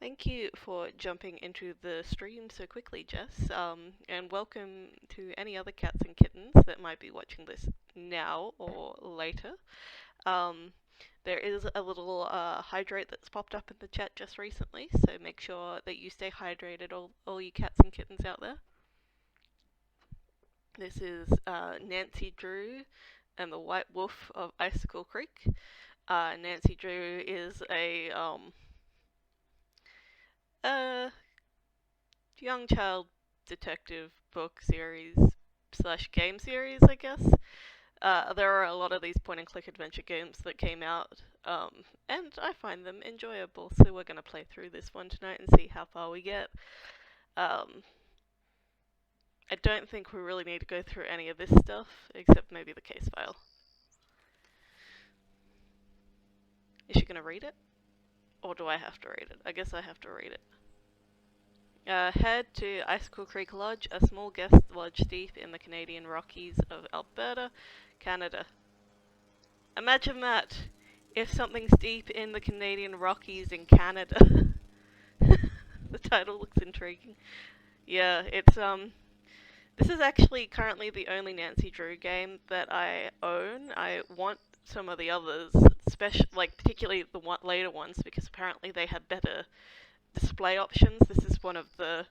Thank you for jumping into the stream so quickly, Jess. And welcome to any other cats and kittens that might be watching this now or later. Um, there is a little hydrate that's popped up in the chat just recently, so make sure that you stay hydrated, all you cats and kittens out there. This is Nancy Drew and the White Wolf of Icicle Creek. Nancy Drew is a young child detective book series slash game series, I guess. There are a lot of these point and click adventure games that came out, and I find them enjoyable, so we're going to play through this one tonight and see how far we get. I don't think we really need to go through any of this stuff, except maybe the case file. Is she going to read it? Or do I have to read it? I guess I have to read it. Head to Icicle Creek Lodge, a small guest lodge deep in the Canadian Rockies of Alberta, Canada. Imagine that, if something's deep in the Canadian Rockies in Canada. The title looks intriguing. Yeah, it's, this is actually currently the only Nancy Drew game that I own. I want some of the others, particularly the later ones, because apparently they have better display options. This is one of the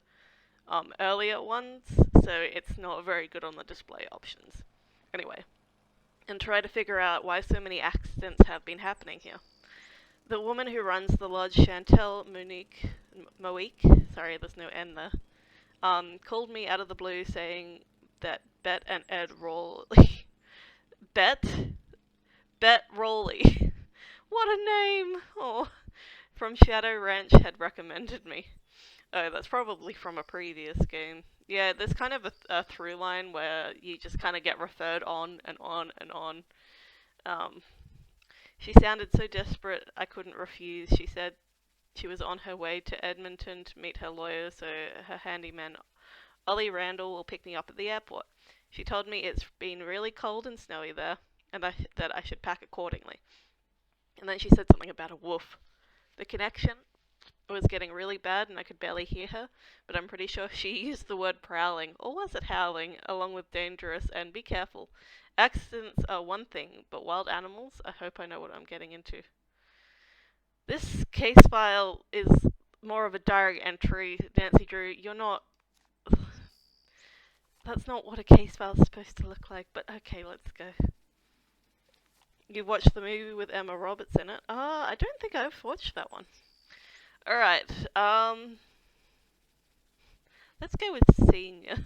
earlier ones, so it's not very good on the display options. Anyway, and try to figure out why so many accidents have been happening here. The woman who runs the lodge, Chantal Moique, sorry, there's no N there, called me out of the blue saying that Bet and Ed Rowley, Bet Rowley, what a name, oh, from Shadow Ranch had recommended me. Oh, that's probably from a previous game. Yeah, there's kind of a through line where you just kind of get referred on and on and on. She sounded so desperate I couldn't refuse. She said she was on her way to Edmonton to meet her lawyer, so her handyman Ollie Randall will pick me up at the airport. She told me it's been really cold and snowy there, and that I should pack accordingly. And then she said something about a wolf. The connection was getting really bad and I could barely hear her, but I'm pretty sure she used the word prowling, or was it howling, along with dangerous and be careful. Accidents are one thing, but wild animals, I hope I know what I'm getting into. This case file is more of a diary entry, Nancy Drew. You're not... That's not what a case file is supposed to look like, but okay, let's go. You watched the movie with Emma Roberts in it? I don't think I've watched that one. Alright, let's go with senior.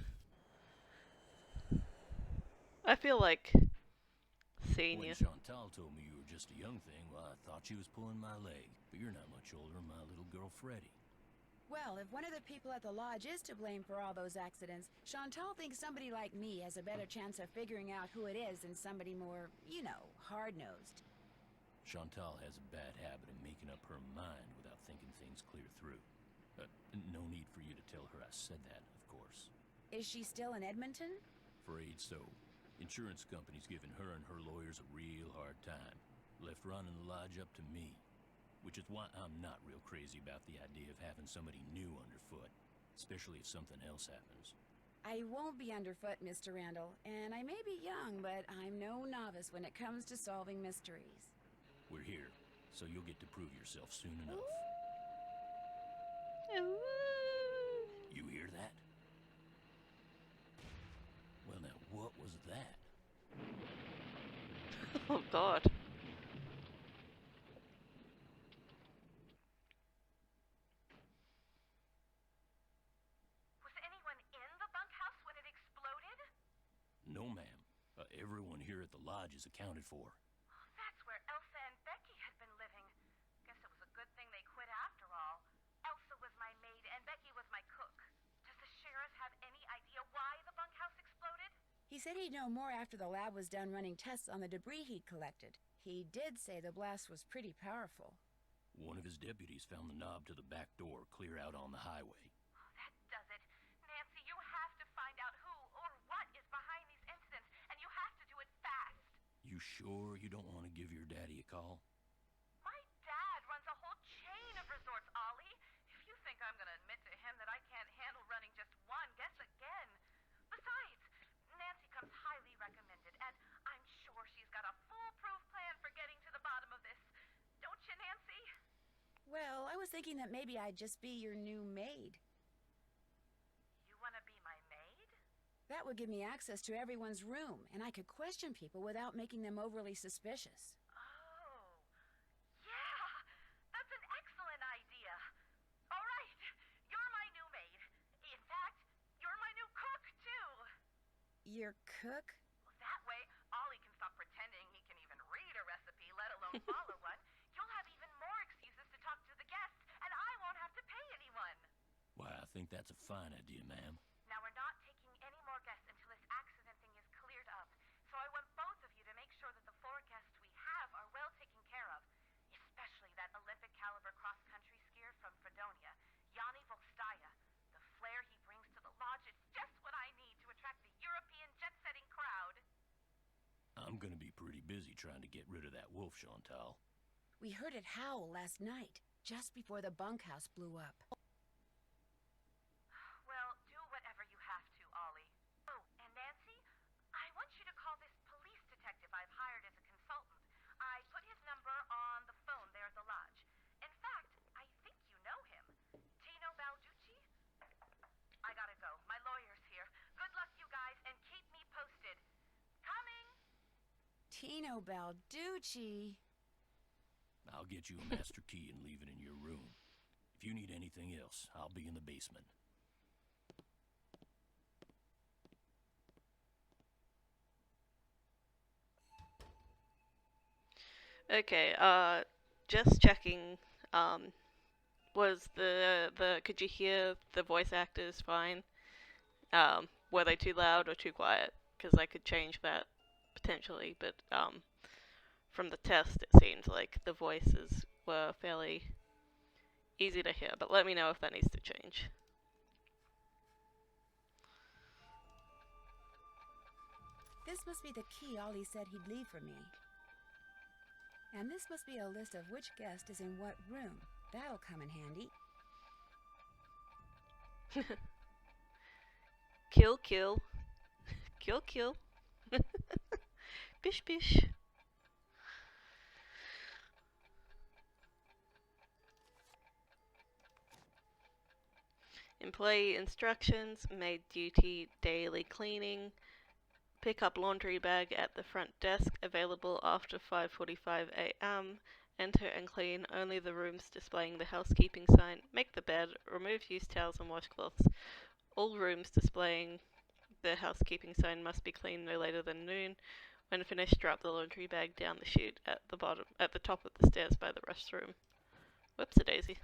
I feel like senior. When Chantal told me you were just a young thing, well, I thought she was pulling my leg. But you're not much older than my little girl, Freddie. Well, if one of the people at the lodge is to blame for all those accidents, Chantal thinks somebody like me has a better chance of figuring out who it is than somebody more, you know, hard-nosed. Chantal has a bad habit of making up her mind without thinking things clear through. No need for you to tell her I said that, of course. Is she still in Edmonton? Afraid so. Insurance company's giving her and her lawyers a real hard time. Left running the lodge up to me. Which is why I'm not real crazy about the idea of having somebody new underfoot. Especially if something else happens. I won't be underfoot, Mr. Randall, and I may be young, but I'm no novice when it comes to solving mysteries. We're here, so you'll get to prove yourself soon enough. You hear that? Well now, what was that? Oh god. Was anyone in the bunkhouse when it exploded? No, ma'am. Everyone here at the lodge is accounted for. That's where Elsa and Becky had been living. Guess it was a good thing they quit after all. Elsa was my maid and Becky was my cook. Does the sheriff have any idea why the bunkhouse exploded? He said he'd know more after the lab was done running tests on the debris he'd collected. He did say the blast was pretty powerful. One of his deputies found the knob to the back door clear out on the highway. Oh, that does it. Nancy, you have to find out who or what is behind these incidents, and you have to do it fast. You sure you don't want to give your daddy a call? My dad runs a whole chain of resorts, Ollie. If Well, I was thinking that maybe I'd just be your new maid. You want to be my maid? That would give me access to everyone's room, and I could question people without making them overly suspicious. Oh, yeah, that's an excellent idea. All right, you're my new maid. In fact, you're my new cook, too. Your cook? Well, that way, Ollie can stop pretending he can even read a recipe, let alone follow one. You'll have even more excuses to talk to the guests, and I won't have to pay anyone. Why, I think that's a fine idea, ma'am. Now, we're not taking any more guests until this accident thing is cleared up. So I want both of you to make sure that the 4 guests we have are well taken care of. Especially that Olympic caliber cross-country skier from Fredonia, Yanni Volstaya. The flair he brings to the lodge is just what I need to attract the European jet-setting crowd. I'm gonna be pretty busy trying to get rid of that wolf, Chantal. We heard it howl last night, just before the bunkhouse blew up. Well, do whatever you have to, Ollie. Oh, and Nancy, I want you to call this police detective I've hired as a consultant. I put his number on the phone there at the lodge. In fact, I think you know him. Tino Balducci? I gotta go. My lawyer's here. Good luck, you guys, and keep me posted. Coming! Tino Balducci. I'll get you a master key and leave it in your room. If you need anything else, I'll be in the basement. Okay, just checking, was could you hear the voice actors fine? Were they too loud or too quiet? Because I could change that potentially, but, from the test it seemed like the voices were fairly easy to hear, but let me know if that needs to change. This must be the key Ollie said he'd leave for me. And this must be a list of which guest is in what room. That'll come in handy. Kill, kill. Kill, kill. Bish, bish. Employee instructions: maid duty, daily cleaning, pick up laundry bag at the front desk, available after 5:45 a.m. Enter and clean only the rooms displaying the housekeeping sign. Make the bed, remove used towels and washcloths. All rooms displaying the housekeeping sign must be cleaned no later than noon. When finished, drop the laundry bag down the chute at the top of the stairs by the restroom. Whoops-a-daisy.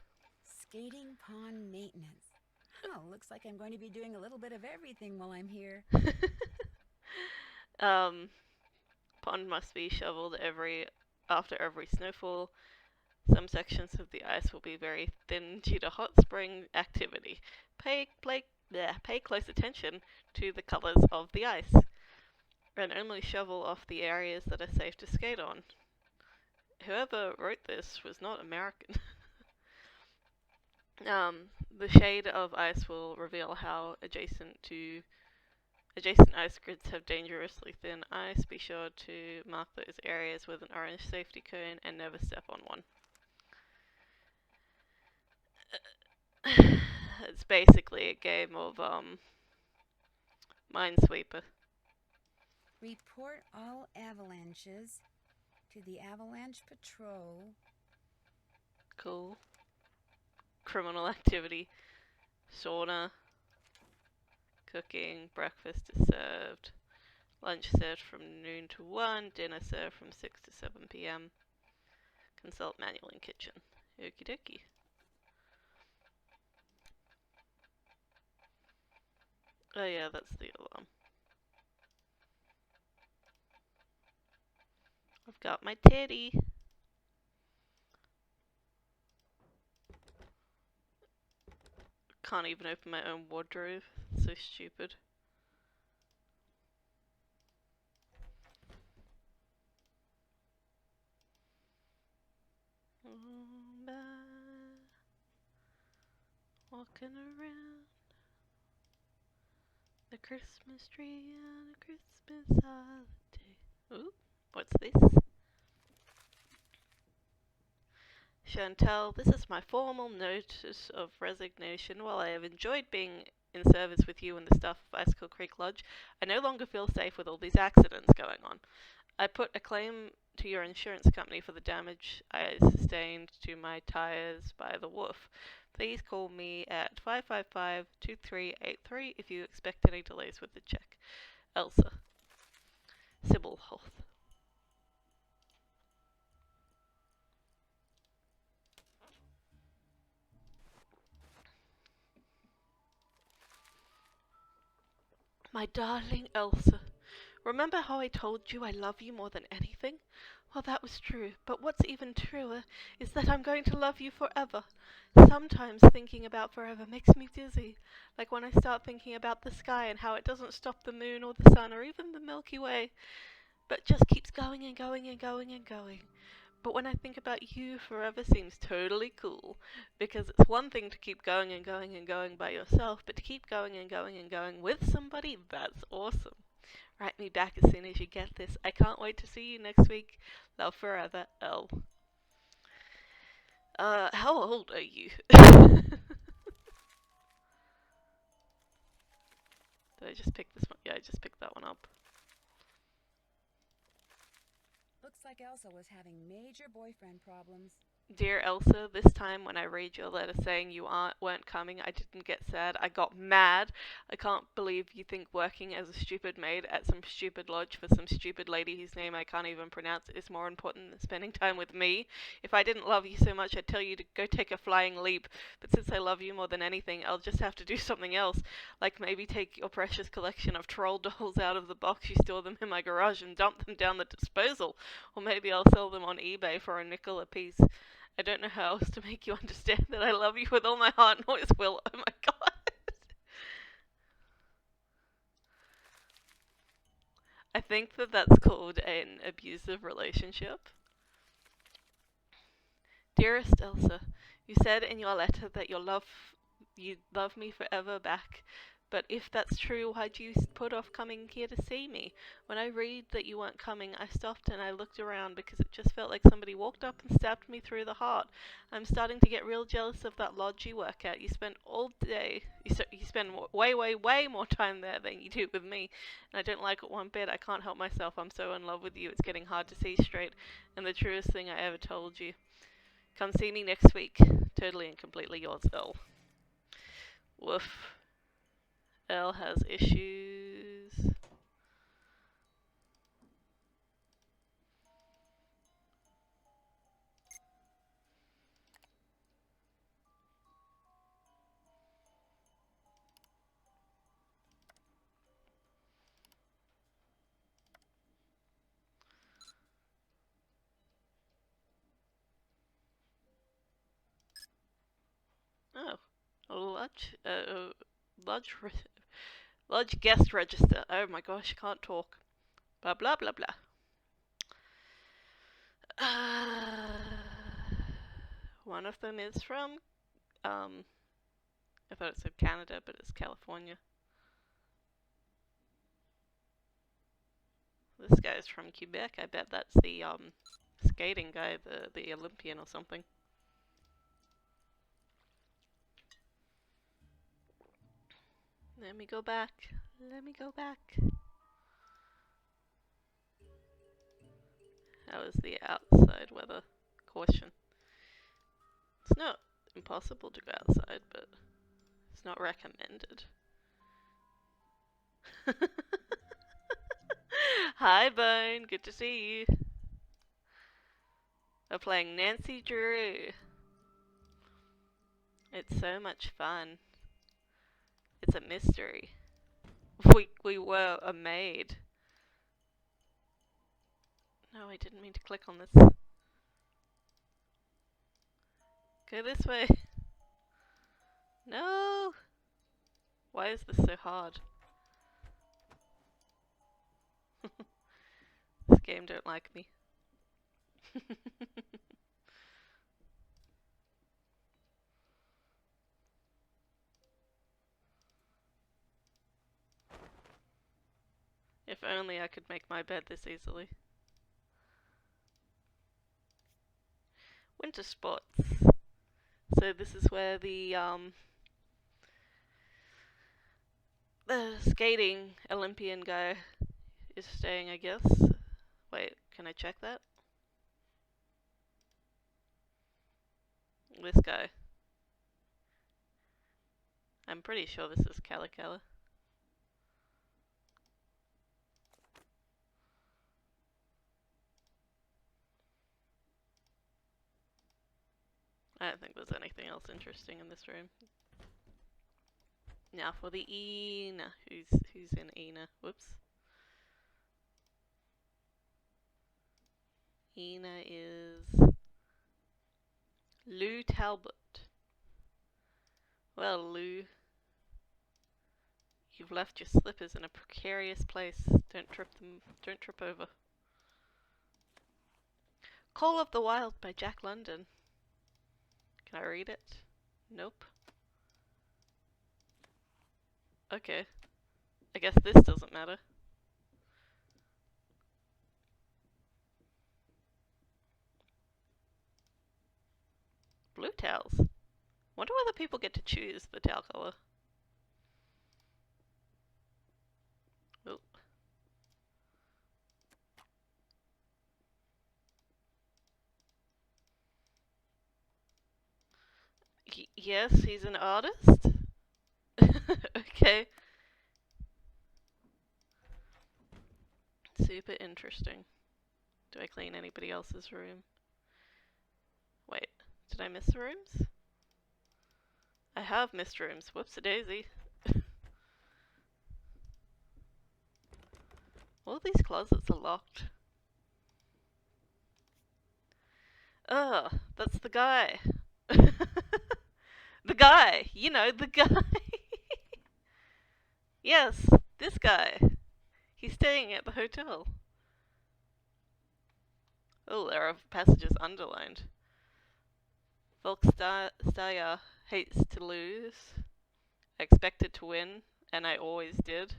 Skating pond maintenance. Oh, looks like I'm going to be doing a little bit of everything while I'm here. Pond must be shoveled after every snowfall. Some sections of the ice will be very thin due to hot spring activity. Pay close attention to the colors of the ice, and only shovel off the areas that are safe to skate on. Whoever wrote this was not American. The shade of ice will reveal how adjacent ice grids have dangerously thin ice. Be sure to mark those areas with an orange safety cone and never step on one. It's basically a game of Minesweeper. Report all avalanches to the Avalanche Patrol. Cool. Criminal activity. Sauna. Cooking. Breakfast is served. Lunch served from noon to 1. Dinner served from 6 to 7 p.m. Consult manual in kitchen. Okie dokie. Oh yeah, that's the alarm. I've got my teddy. Can't even open my own wardrobe. So stupid. Walking around the Christmas tree on a Christmas holiday. Ooh, what's this? Chantal, this is my formal notice of resignation. While I have enjoyed being in service with you and the staff of Icicle Creek Lodge, I no longer feel safe with all these accidents going on. I put a claim to your insurance company for the damage I sustained to my tires by the wolf. Please call me at 555-2383 if you expect any delays with the check. Elsa. Sybil Hoth. My darling Elsa, remember how I told you I love you more than anything? Well, that was true, but what's even truer is that I'm going to love you forever. Sometimes thinking about forever makes me dizzy, like when I start thinking about the sky and how it doesn't stop the moon or the sun or even the Milky Way, but just keeps going and going and going and going. But when I think about you, forever seems totally cool, because it's one thing to keep going and going and going by yourself, but to keep going and going and going with somebody, that's awesome. Write me back as soon as you get this. I can't wait to see you next week. Love forever, L. How old are you? Did I just pick this one? Yeah, I just picked that one up. Looks like Elsa was having major boyfriend problems. Dear Elsa, this time when I read your letter saying you weren't coming, I didn't get sad. I got mad. I can't believe you think working as a stupid maid at some stupid lodge for some stupid lady whose name I can't even pronounce is more important than spending time with me. If I didn't love you so much, I'd tell you to go take a flying leap. But since I love you more than anything, I'll just have to do something else. Like maybe take your precious collection of troll dolls out of the box you store them in my garage and dump them down the disposal. Or maybe I'll sell them on eBay for a nickel a piece. I don't know how else to make you understand that I love you with all my heart and always will. Oh my god. I think that that's called an abusive relationship. Dearest Elsa, you said in your letter that you'd love me forever back. But if that's true, why'd you put off coming here to see me? When I read that you weren't coming, I stopped and I looked around because it just felt like somebody walked up and stabbed me through the heart. I'm starting to get real jealous of that lodge you work at. You spend all day, you spend way more time there than you do with me. And I don't like it one bit. I can't help myself. I'm so in love with you. It's getting hard to see straight. And the truest thing I ever told you. Come see me next week. Totally and completely yours, L. Woof. L has issues. Oh, lodge, lodge guest register. Oh my gosh, can't talk. Blah blah blah blah. One of them is from, I thought it said Canada, but it's California. This guy's from Quebec. I bet that's the skating guy, the Olympian or something. Let me go back. Let me go back. How is the outside weather? Caution. It's not impossible to go outside, but it's not recommended. Hi, Bone. Good to see you. We're playing Nancy Drew. It's so much fun. It's a mystery. We were a maid. No, I didn't mean to click on this. Go this way. No! Why is this so hard? This game don't like me. If only I could make my bed this easily. Winter sports. So this is where the skating Olympian guy is staying, I guess. Wait, can I check that? This guy. I'm pretty sure this is Calico. I don't think there's anything else interesting in this room. Now for the Ina. Who's in Ina? Whoops. Ina is Lou Talbot. Well, Lou, you've left your slippers in a precarious place. Don't trip over. Call of the Wild by Jack London. Can I read it? Nope. Okay. I guess this doesn't matter. Blue towels. Wonder whether people get to choose the towel color. Oh. Yes, he's an artist? Okay. Super interesting. Do I clean anybody else's room? Wait, did I miss rooms? I have missed rooms. Whoops-a-daisy. All these closets are locked. Ugh, that's the guy. The guy! You know, the guy! Yes, this guy. He's staying at the hotel. Oh, there are passages underlined. Volkstaya hates to lose. I expected to win, and I always did.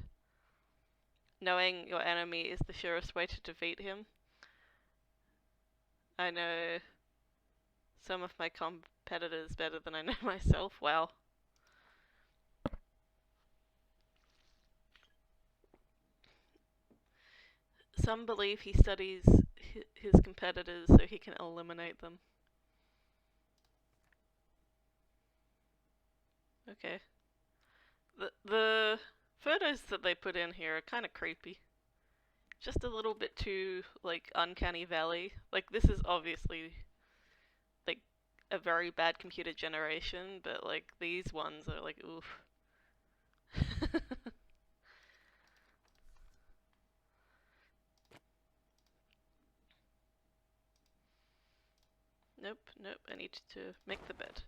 Knowing your enemy is the surest way to defeat him. I know some of my competitors better than I know myself. Wow. Some believe he studies his competitors so he can eliminate them. Okay. The photos that they put in here are kind of creepy. Just a little bit too, like, uncanny valley. Like, this is obviously, like, a very bad computer generation, but, like, these ones are like, oof. Nope, I need to make the bed.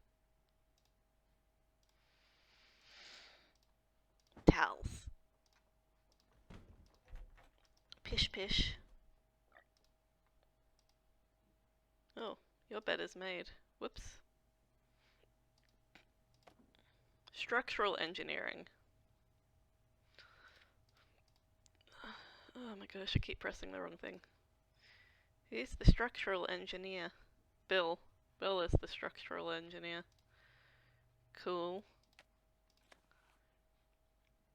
Towels. Pish pish. Oh, your bed is made. Whoops. Structural engineering. Oh my gosh, I keep pressing the wrong thing. Who's the structural engineer? Bill. Bill is the structural engineer. Cool.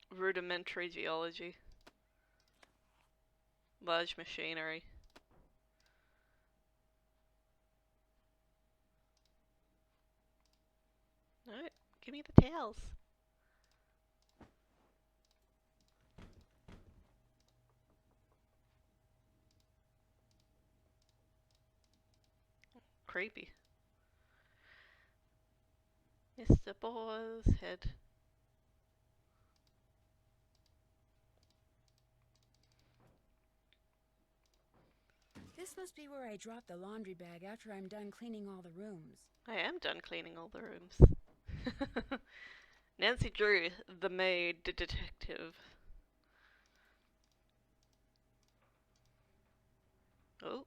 Rudimentary geology. Large machinery. Alright, give me the towels. Creepy. Mr. Boar's head. This must be where I drop the laundry bag after I'm done cleaning all the rooms. I am done cleaning all the rooms. Nancy Drew, the maid detective. Oh.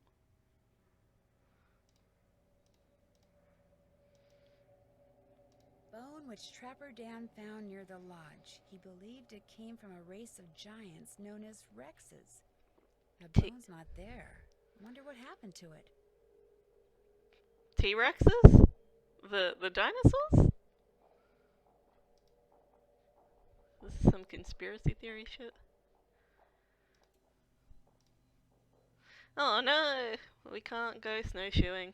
Bone which Trapper Dan found near the lodge. He believed it came from a race of giants known as Rexes. The bone's not there. Wonder what happened to it. T-Rexes? The dinosaurs? This is some conspiracy theory shit. Oh no! We can't go snowshoeing.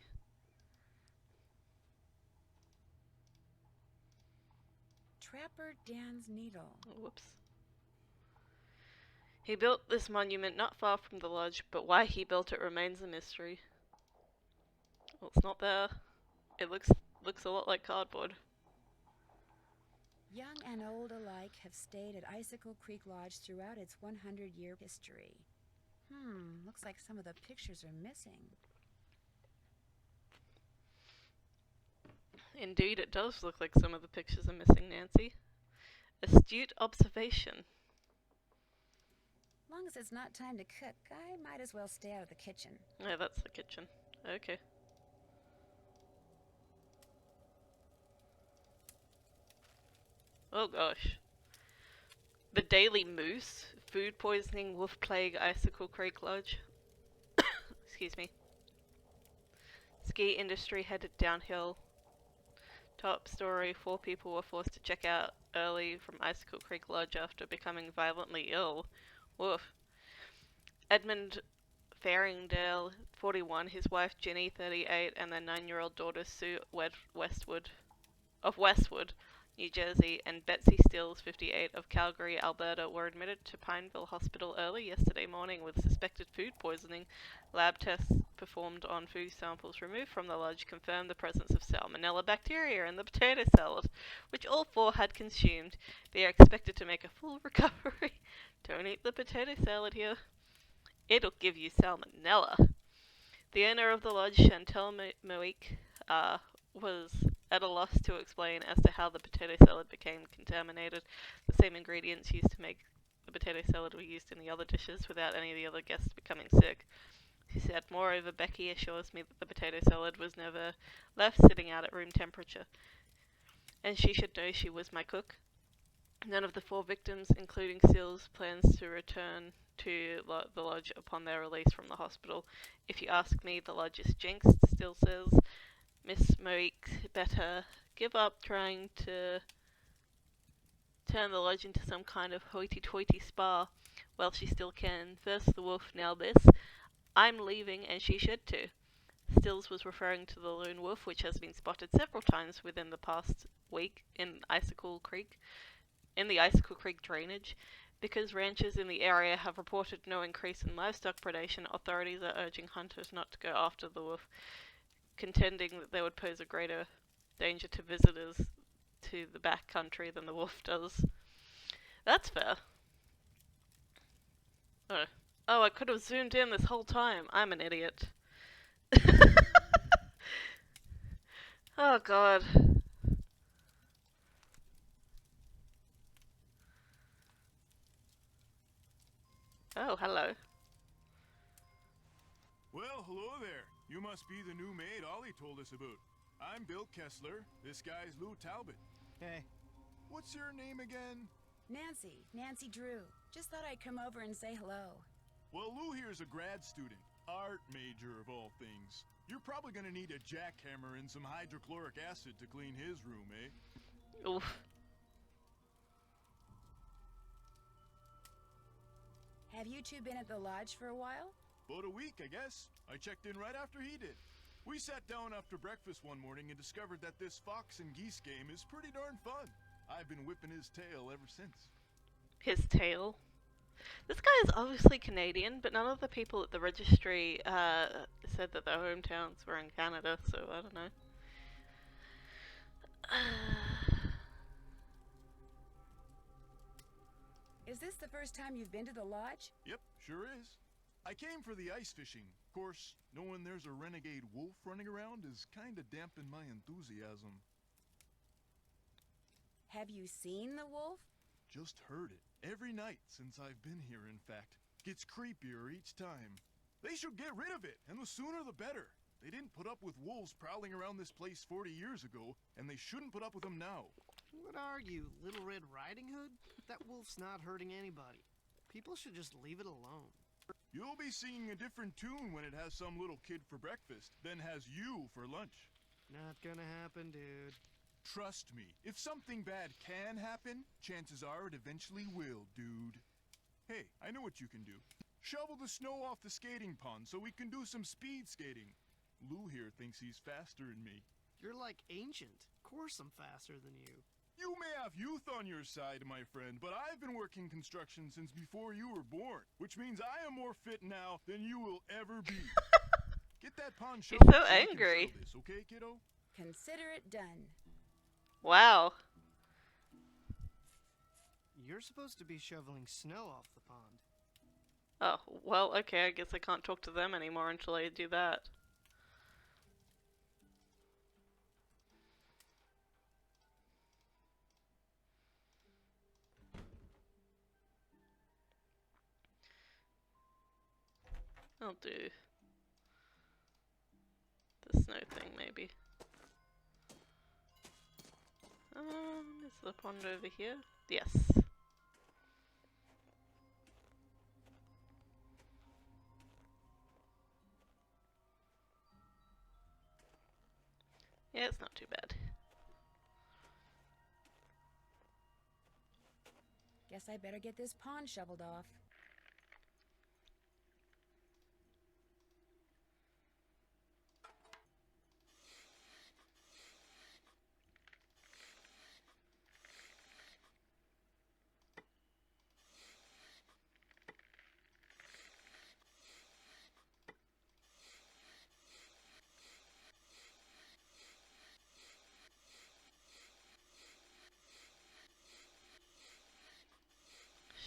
Trapper Dan's needle. Whoops. He built this monument not far from the lodge, but why he built it remains a mystery. Well, it's not there. It looks a lot like cardboard. Young and old alike have stayed at Icicle Creek Lodge throughout its 100-year history. Looks like some of the pictures are missing. Indeed, it does look like some of the pictures are missing, Nancy. Astute observation. Long as it's not time to cook, I might as well stay out of the kitchen. Yeah, that's the kitchen. Okay. Oh gosh. The Daily Moose, food poisoning, wolf plague, Icicle Creek Lodge. Excuse me. Ski industry headed downhill. Top story, 4 people were forced to check out early from Icicle Creek Lodge after becoming violently ill. Woof. Edmund Faringdale, 41, his wife Ginny, 38, and their 9-year-old daughter Sue Westwood, New Jersey, and Betsy Stills, 58, of Calgary, Alberta, were admitted to Pineville Hospital early yesterday morning with suspected food poisoning. Lab tests performed on food samples removed from the lodge confirmed the presence of salmonella bacteria in the potato salad, which all 4 had consumed. They are expected to make a full recovery. Don't eat the potato salad here. It'll give you salmonella. The owner of the lodge, Chantal was at a loss to explain as to how the potato salad became contaminated. The same ingredients used to make the potato salad were used in the other dishes without any of the other guests becoming sick. She said, moreover, Becky assures me that the potato salad was never left sitting out at room temperature, and she should know she was my cook. None of the 4 victims, including Sills, plans to return to the lodge upon their release from the hospital. If you ask me, the lodge is jinxed, Still says. Miss Moik better give up trying to turn the lodge into some kind of hoity-toity spa while she still can. First the wolf, now this. I'm leaving, and she should too. Stills was referring to the lone wolf, which has been spotted several times within the past week in the Icicle Creek drainage. Because ranchers in the area have reported no increase in livestock predation, authorities are urging hunters not to go after the wolf, contending that they would pose a greater danger to visitors to the back country than the wolf does. That's fair. Oh, I could have zoomed in this whole time. I'm an idiot. Oh god. Oh, hello. Well, hello there. You must be the new maid Ollie told us about. I'm Bill Kessler. This guy's Lou Talbot. Hey. What's your name again? Nancy Drew. Just thought I'd come over and say hello. Well, Lou here's a grad student. Art major, of all things. You're probably gonna need a jackhammer and some hydrochloric acid to clean his room, eh? Oof. Have you 2 been at the lodge for a while? About a week, I guess. I checked in right after he did. We sat down after breakfast one morning and discovered that this fox and geese game is pretty darn fun. I've been whipping his tail ever since. His tail? This guy is obviously Canadian, but none of the people at the registry said that their hometowns were in Canada, so I don't know. Is this the first time you've been to the lodge? Yep, sure is. I came for the ice fishing. Of course, knowing there's a renegade wolf running around is kinda dampened my enthusiasm. Have you seen the wolf? Just heard it. Every night since I've been here, in fact. Gets creepier each time. They should get rid of it, and the sooner the better. They didn't put up with wolves prowling around this place 40 years ago, and they shouldn't put up with them now. What are you, Little Red Riding Hood? That wolf's not hurting anybody. People should just leave it alone. You'll be singing a different tune when it has some little kid for breakfast than has you for lunch. Not gonna happen, dude. Trust me, if something bad can happen, chances are it eventually will, dude. Hey, I know what you can do. Shovel the snow off the skating pond so we can do some speed skating. Lou here thinks he's faster than me. You're like ancient. Of course I'm faster than you. You may have youth on your side, my friend, but I've been working construction since before you were born, which means I am more fit now than you will ever be. Get that pond He's shoveled so we can angry. shovel this, okay, kiddo? Consider it done. Wow. You're supposed to be shoveling snow off the pond. Oh, well, okay, I guess I can't talk to them anymore until I do that. I'll do the snow thing, maybe. Is the pond over here? Yes. Yeah, it's not too bad. Guess I better get this pond shoveled off.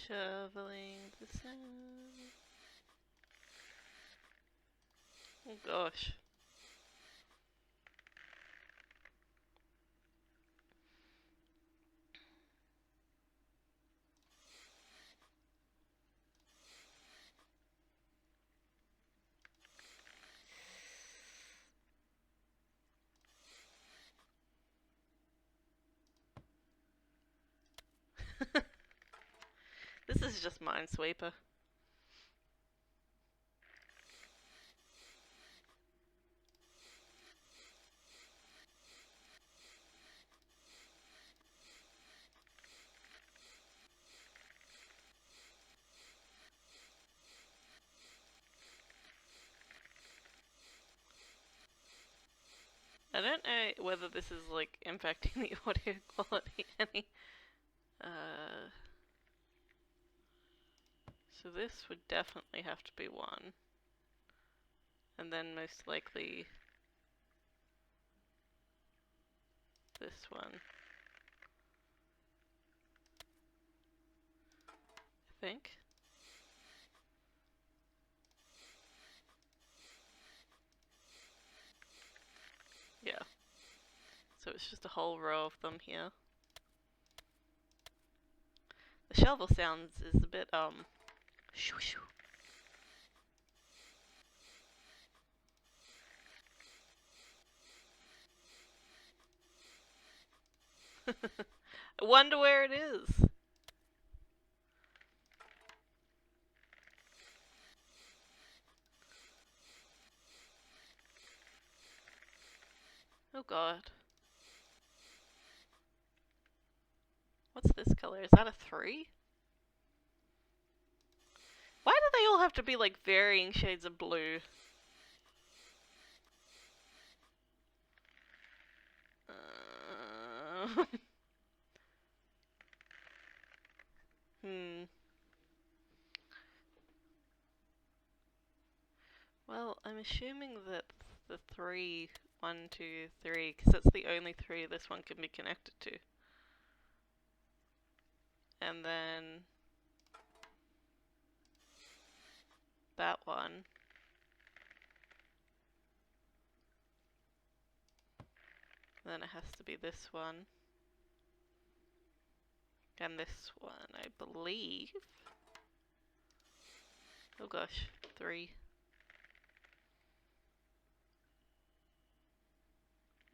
Shoveling the snow. Oh gosh. This is just Minesweeper. I don't know whether this is like impacting the audio quality any. So this would definitely have to be one. And then most likely this one. I think. Yeah. So it's just a whole row of them here. The shovel sounds is a bit, shoo shoo. I wonder where it is. Oh god. What's this color? Is that a 3? Why do they all have to be like varying shades of blue? Well, I'm assuming that the 3, 1, 2, 3, because that's the only 3 this one can be connected to. And then that one. Then it has to be this one. And this one, I believe. Oh gosh, 3.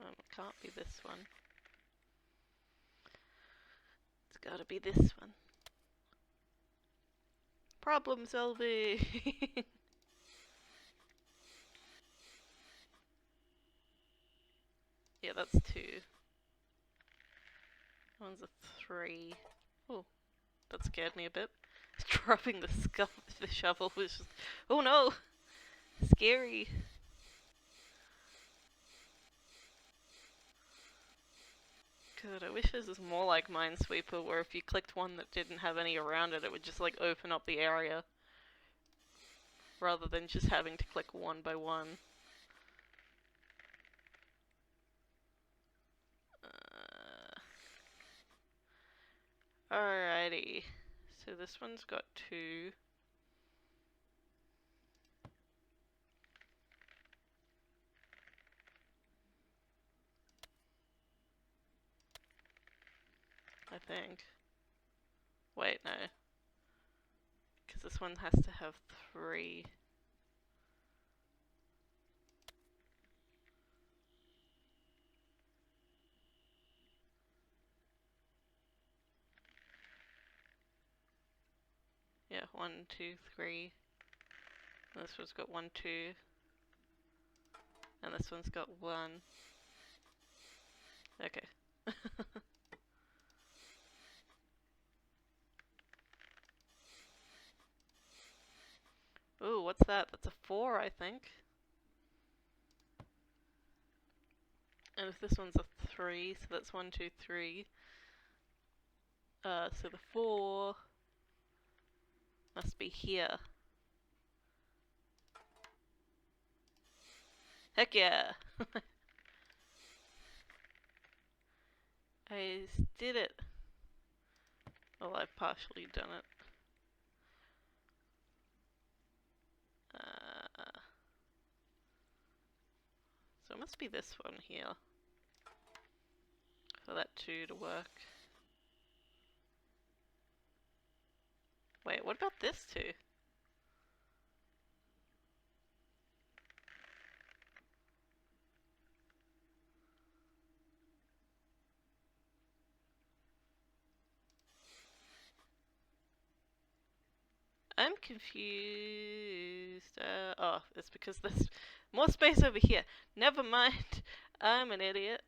It can't be this one. It's gotta be this one. Problem solving! Yeah, that's 2. That one's a 3. Oh, that scared me a bit. Dropping the shovel was just... Oh no! Scary. God, I wish this was more like Minesweeper, where if you clicked one that didn't have any around it, it would just like open up the area. Rather than just having to click one by one. Alrighty. So this one's got 2. I think. Wait, no. Because this one has to have 3. Yeah, 1, 2, 3. And this one's got 1, 2. And this one's got 1. Okay. Ooh, what's that? That's a 4, I think. And if this one's a 3, so that's 1, 2, 3. So the 4 must be here. Heck yeah! I did it. Well, I've partially done it. So it must be this one here. For that 2 to work. Wait, what about this 2? I'm confused. Oh, it's because there's more space over here. Never mind. I'm an idiot.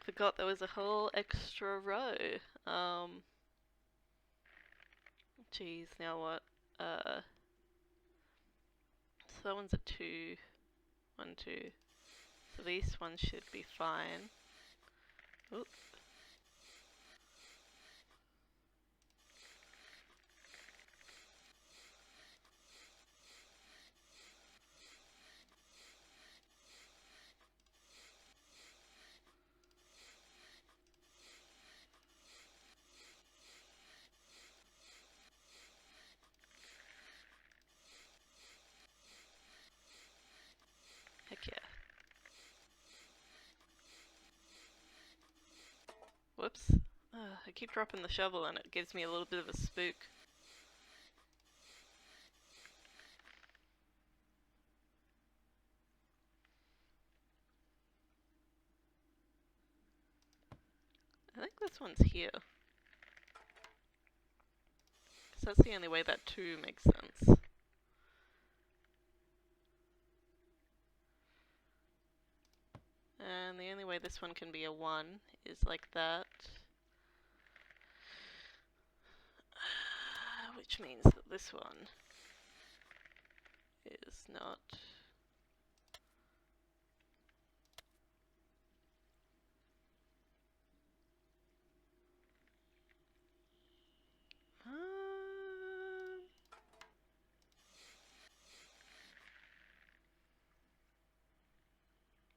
Forgot there was a whole extra row. Geez, now what? So that one's a 2. 1, 2. So these ones should be fine. Oop. Heck yeah. Whoops. I keep dropping the shovel and it gives me a little bit of a spook. I think this one's here. Because that's the only way that 2 makes sense. And the only way this one can be a 1 is like that. Which means that this one is not.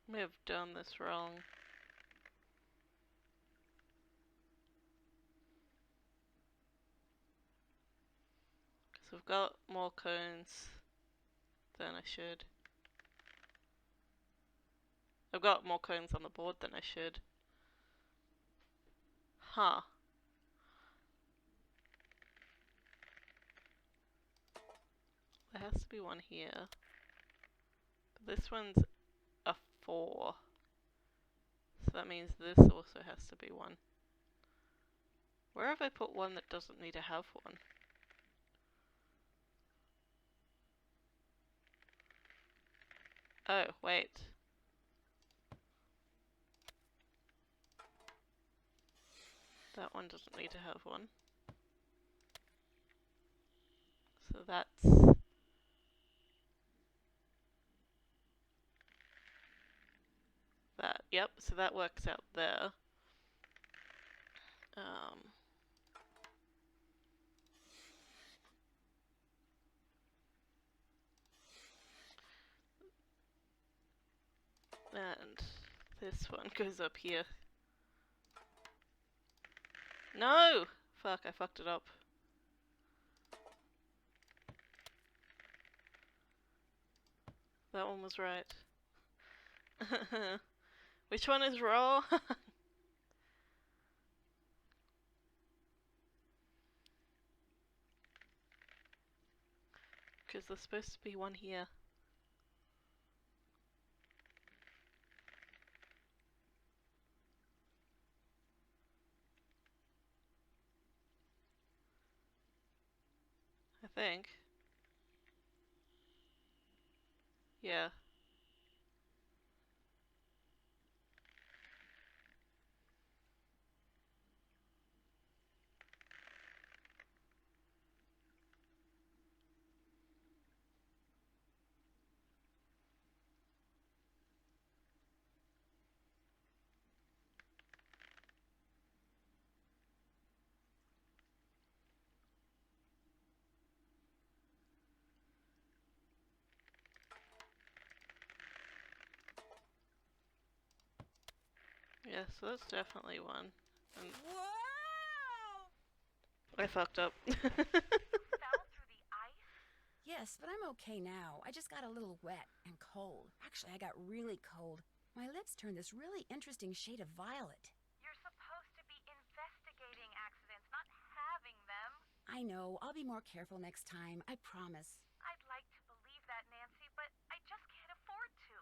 May have done this wrong. Because I've got more cones than I should. I've got more cones on the board than I should. Huh. There has to be one here. But this one's a 4. So that means this also has to be 1. Where have I put one that doesn't need to have 1? Oh, wait. That one doesn't need to have one. So that's... that. Yep, so that works out there. And this one goes up here. No! Fuck, I fucked it up. That one was right. Which one is wrong? Because there's supposed to be one here. I think. Yeah. Yeah, so that's definitely one. And Whoa! I fucked up. Fell through the ice? Yes, but I'm okay now. I just got a little wet and cold. Actually, I got really cold. My lips turned this really interesting shade of violet. You're supposed to be investigating accidents, not having them. I know. I'll be more careful next time. I promise. I'd like to believe that, Nancy, but I just can't afford to.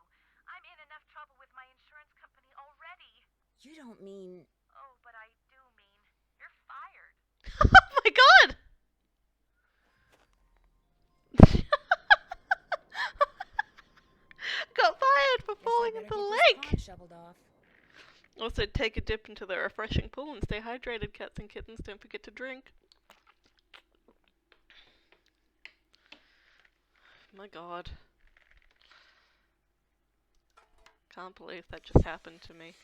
I'm in enough trouble with my insurance company already. You don't mean... Oh, but I do mean you're fired. Oh my god! Got fired for falling Guess I into better the get this lake! pond shoveled off. Also, take a dip into the refreshing pool and stay hydrated, cats and kittens. Don't forget to drink. My god. Can't believe that just happened to me.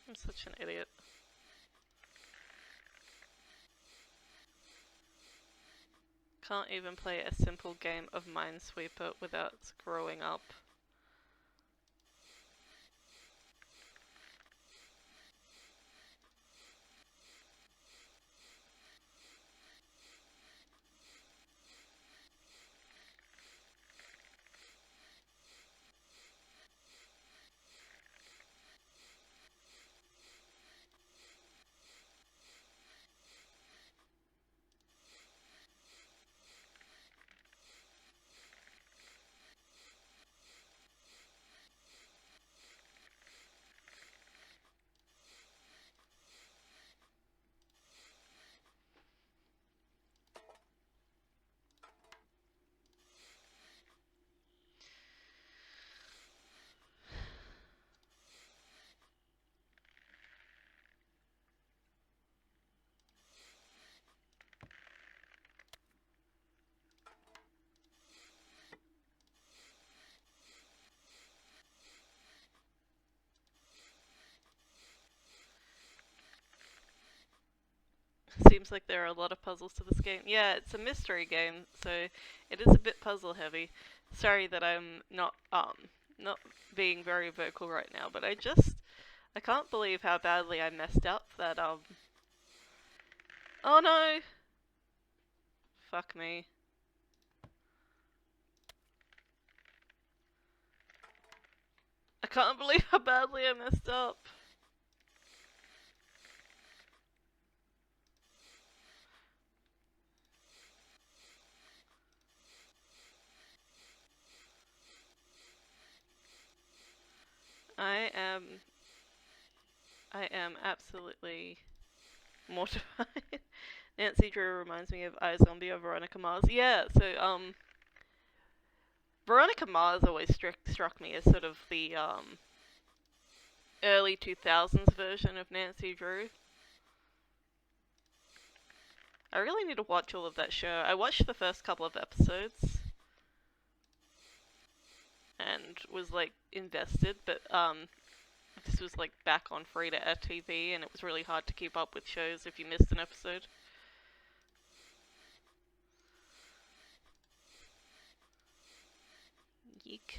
I'm such an idiot. Can't even play a simple game of Minesweeper without screwing up. Seems like there are a lot of puzzles to this game. Yeah, it's a mystery game, so it is a bit puzzle heavy. Sorry that I'm not being very vocal right now, but I can't believe how badly I messed up that oh no! Fuck me. I can't believe how badly I messed up. I am I am absolutely mortified. Nancy Drew reminds me of iZombie or Veronica Mars. Yeah, so, Veronica Mars always struck me as sort of the, early 2000s version of Nancy Drew. I really need to watch all of that show. I watched the first couple of episodes and was like invested, but this was like back on free to air TV, and it was really hard to keep up with shows if you missed an episode. Yeek.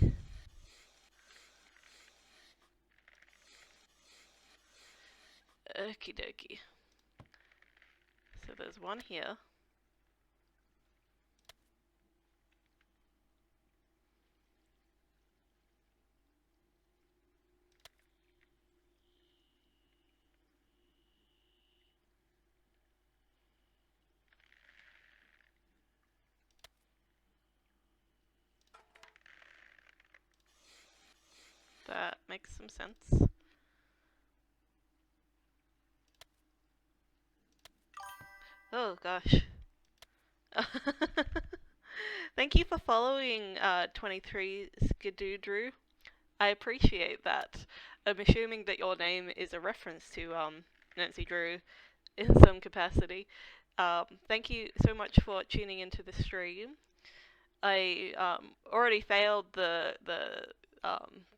Okie dokie. So there's one here. That makes some sense. Oh gosh. Thank you for following 23 Skidoodrew. I appreciate that. I'm assuming that your name is a reference to Nancy Drew in some capacity. Thank you so much for tuning into the stream. I already failed the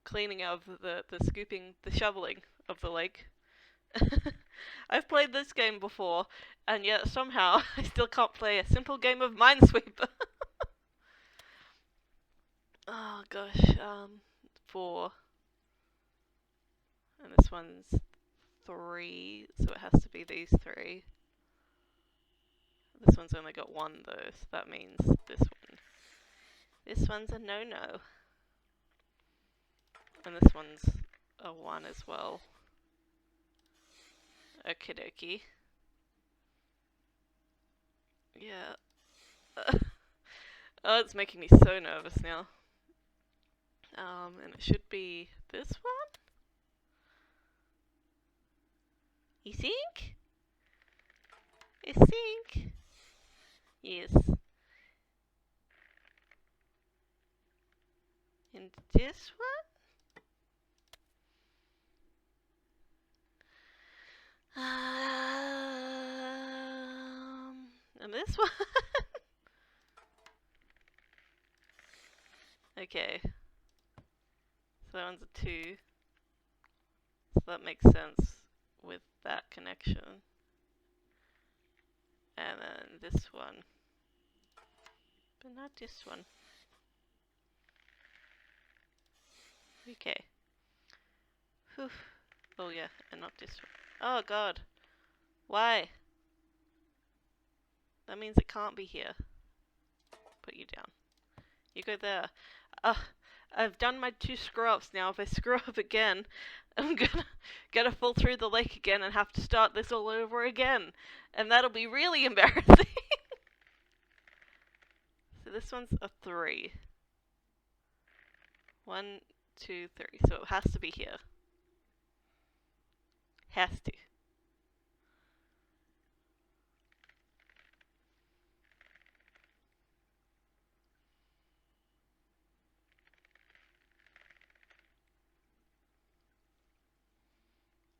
cleaning of the scooping, the shoveling of the lake. I've played this game before, and yet somehow I still can't play a simple game of Minesweeper. Oh gosh, 4. And this one's 3, so it has to be these 3. This one's only got 1 though, so that means this one. This one's a no-no. And this one's a 1 as well. Okie dokie. Yeah. Oh, it's making me so nervous now. And it should be this one? You think? I think. Yes. And this one? And this one? Okay. So that one's a 2. So that makes sense with that connection. And then this one. But not this one. Okay. Whew. Oh yeah, and not this one. Oh god. Why? That means it can't be here. Put you down. You go there. I've done my 2 screw-ups now. If I screw up again, I'm gonna fall through the lake again and have to start this all over again. And that'll be really embarrassing. So this one's a 3. 1, 2, 3. So it has to be here. Has to.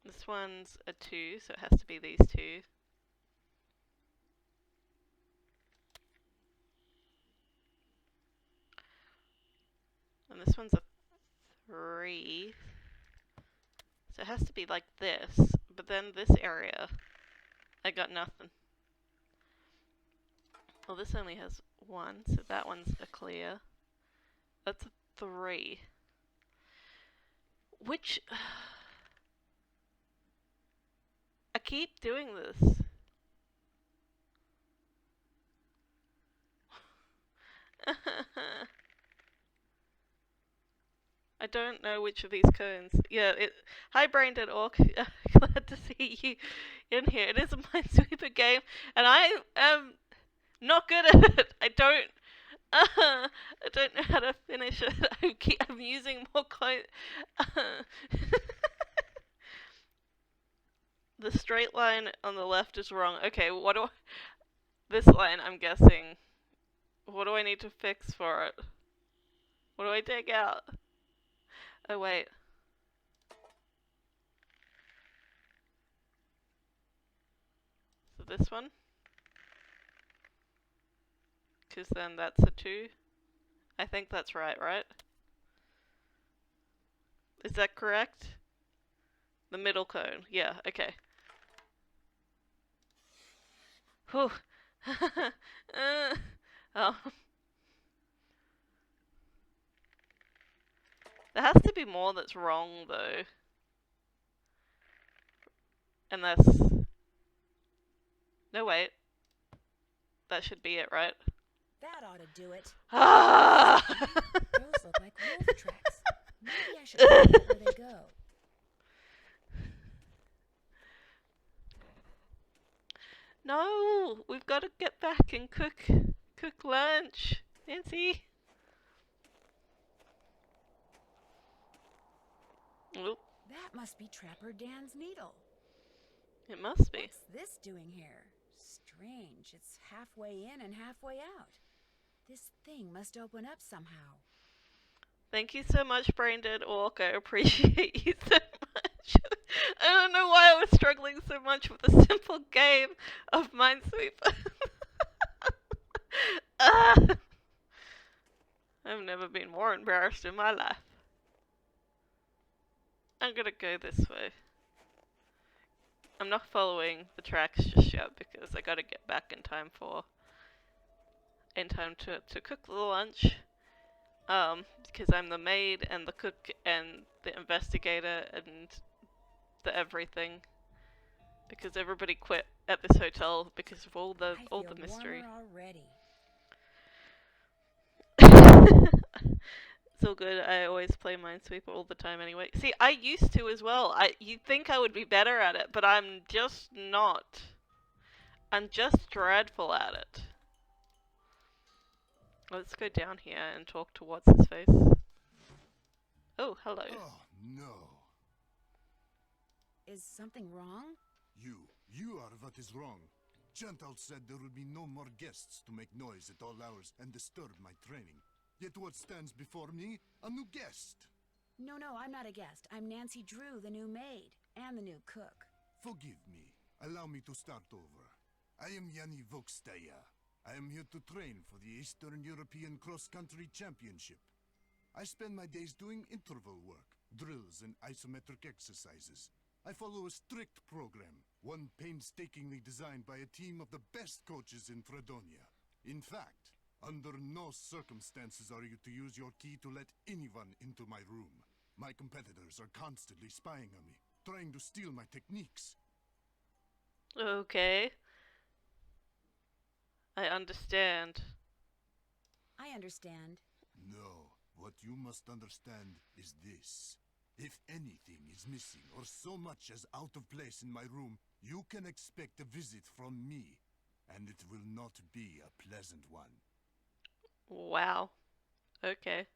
This one's a 2, so it has to be these 2. And this one's a 3. So it has to be like this, but then this area, I got nothing. Well, this only has 1, so that one's a clear. That's a 3. Which... I keep doing this. I don't know which of these cones. Yeah, hi Braindead Orc. Glad to see you in here. It is a Minesweeper game, and I am not good at it. I don't know how to finish it. I'm using more coins. The straight line on the left is wrong. Okay, what do I... This line, I'm guessing. What do I need to fix for it? What do I take out? Oh, wait. So this one? Because then that's a 2. I think that's right? Is that correct? The middle cone. Yeah, okay. Whew. Oh. There has to be more that's wrong, though. Unless... No, wait. That should be it, right? That ought to do it. Ah! Those look like wolf tracks. Maybe I should find out where they go. No! We've got to get back and cook lunch. Nancy! Oop. That must be Trapper Dan's needle. It must be. What's this doing here? Strange. It's halfway in and halfway out. This thing must open up somehow. Thank you so much, Braindead Orc. I appreciate you so much. I don't know why I was struggling so much with the simple game of Minesweeper. I've never been more embarrassed in my life. I'm gonna go this way. I'm not following the tracks just yet because I gotta get back in time to cook the lunch. Because I'm the maid and the cook and the investigator and the everything. Because everybody quit at this hotel because of all the mystery. Already. It's all good. I always play Minesweeper all the time anyway. See, I used to as well. You'd think I would be better at it, but I'm just not. I'm just dreadful at it. Let's go down here and talk to what's-his-face. Oh, hello. Oh, no. Is something wrong? You are what is wrong. Chantal said there would be no more guests to make noise at all hours and disturb my training. Yet what stands before me? A new guest. No, I'm not a guest. I'm Nancy Drew, the new maid, and the new cook. Forgive me. Allow me to start over. I am Yanni Vokstaya. I am here to train for the Eastern European Cross Country Championship. I spend my days doing interval work, drills and isometric exercises. I follow a strict program, one painstakingly designed by a team of the best coaches in Fredonia. In fact, under no circumstances are you to use your key to let anyone into my room. My competitors are constantly spying on me, trying to steal my techniques. Okay. I understand. I understand. No, what you must understand is this. If anything is missing or so much as out of place in my room, you can expect a visit from me, and it will not be a pleasant one. Wow. Okay.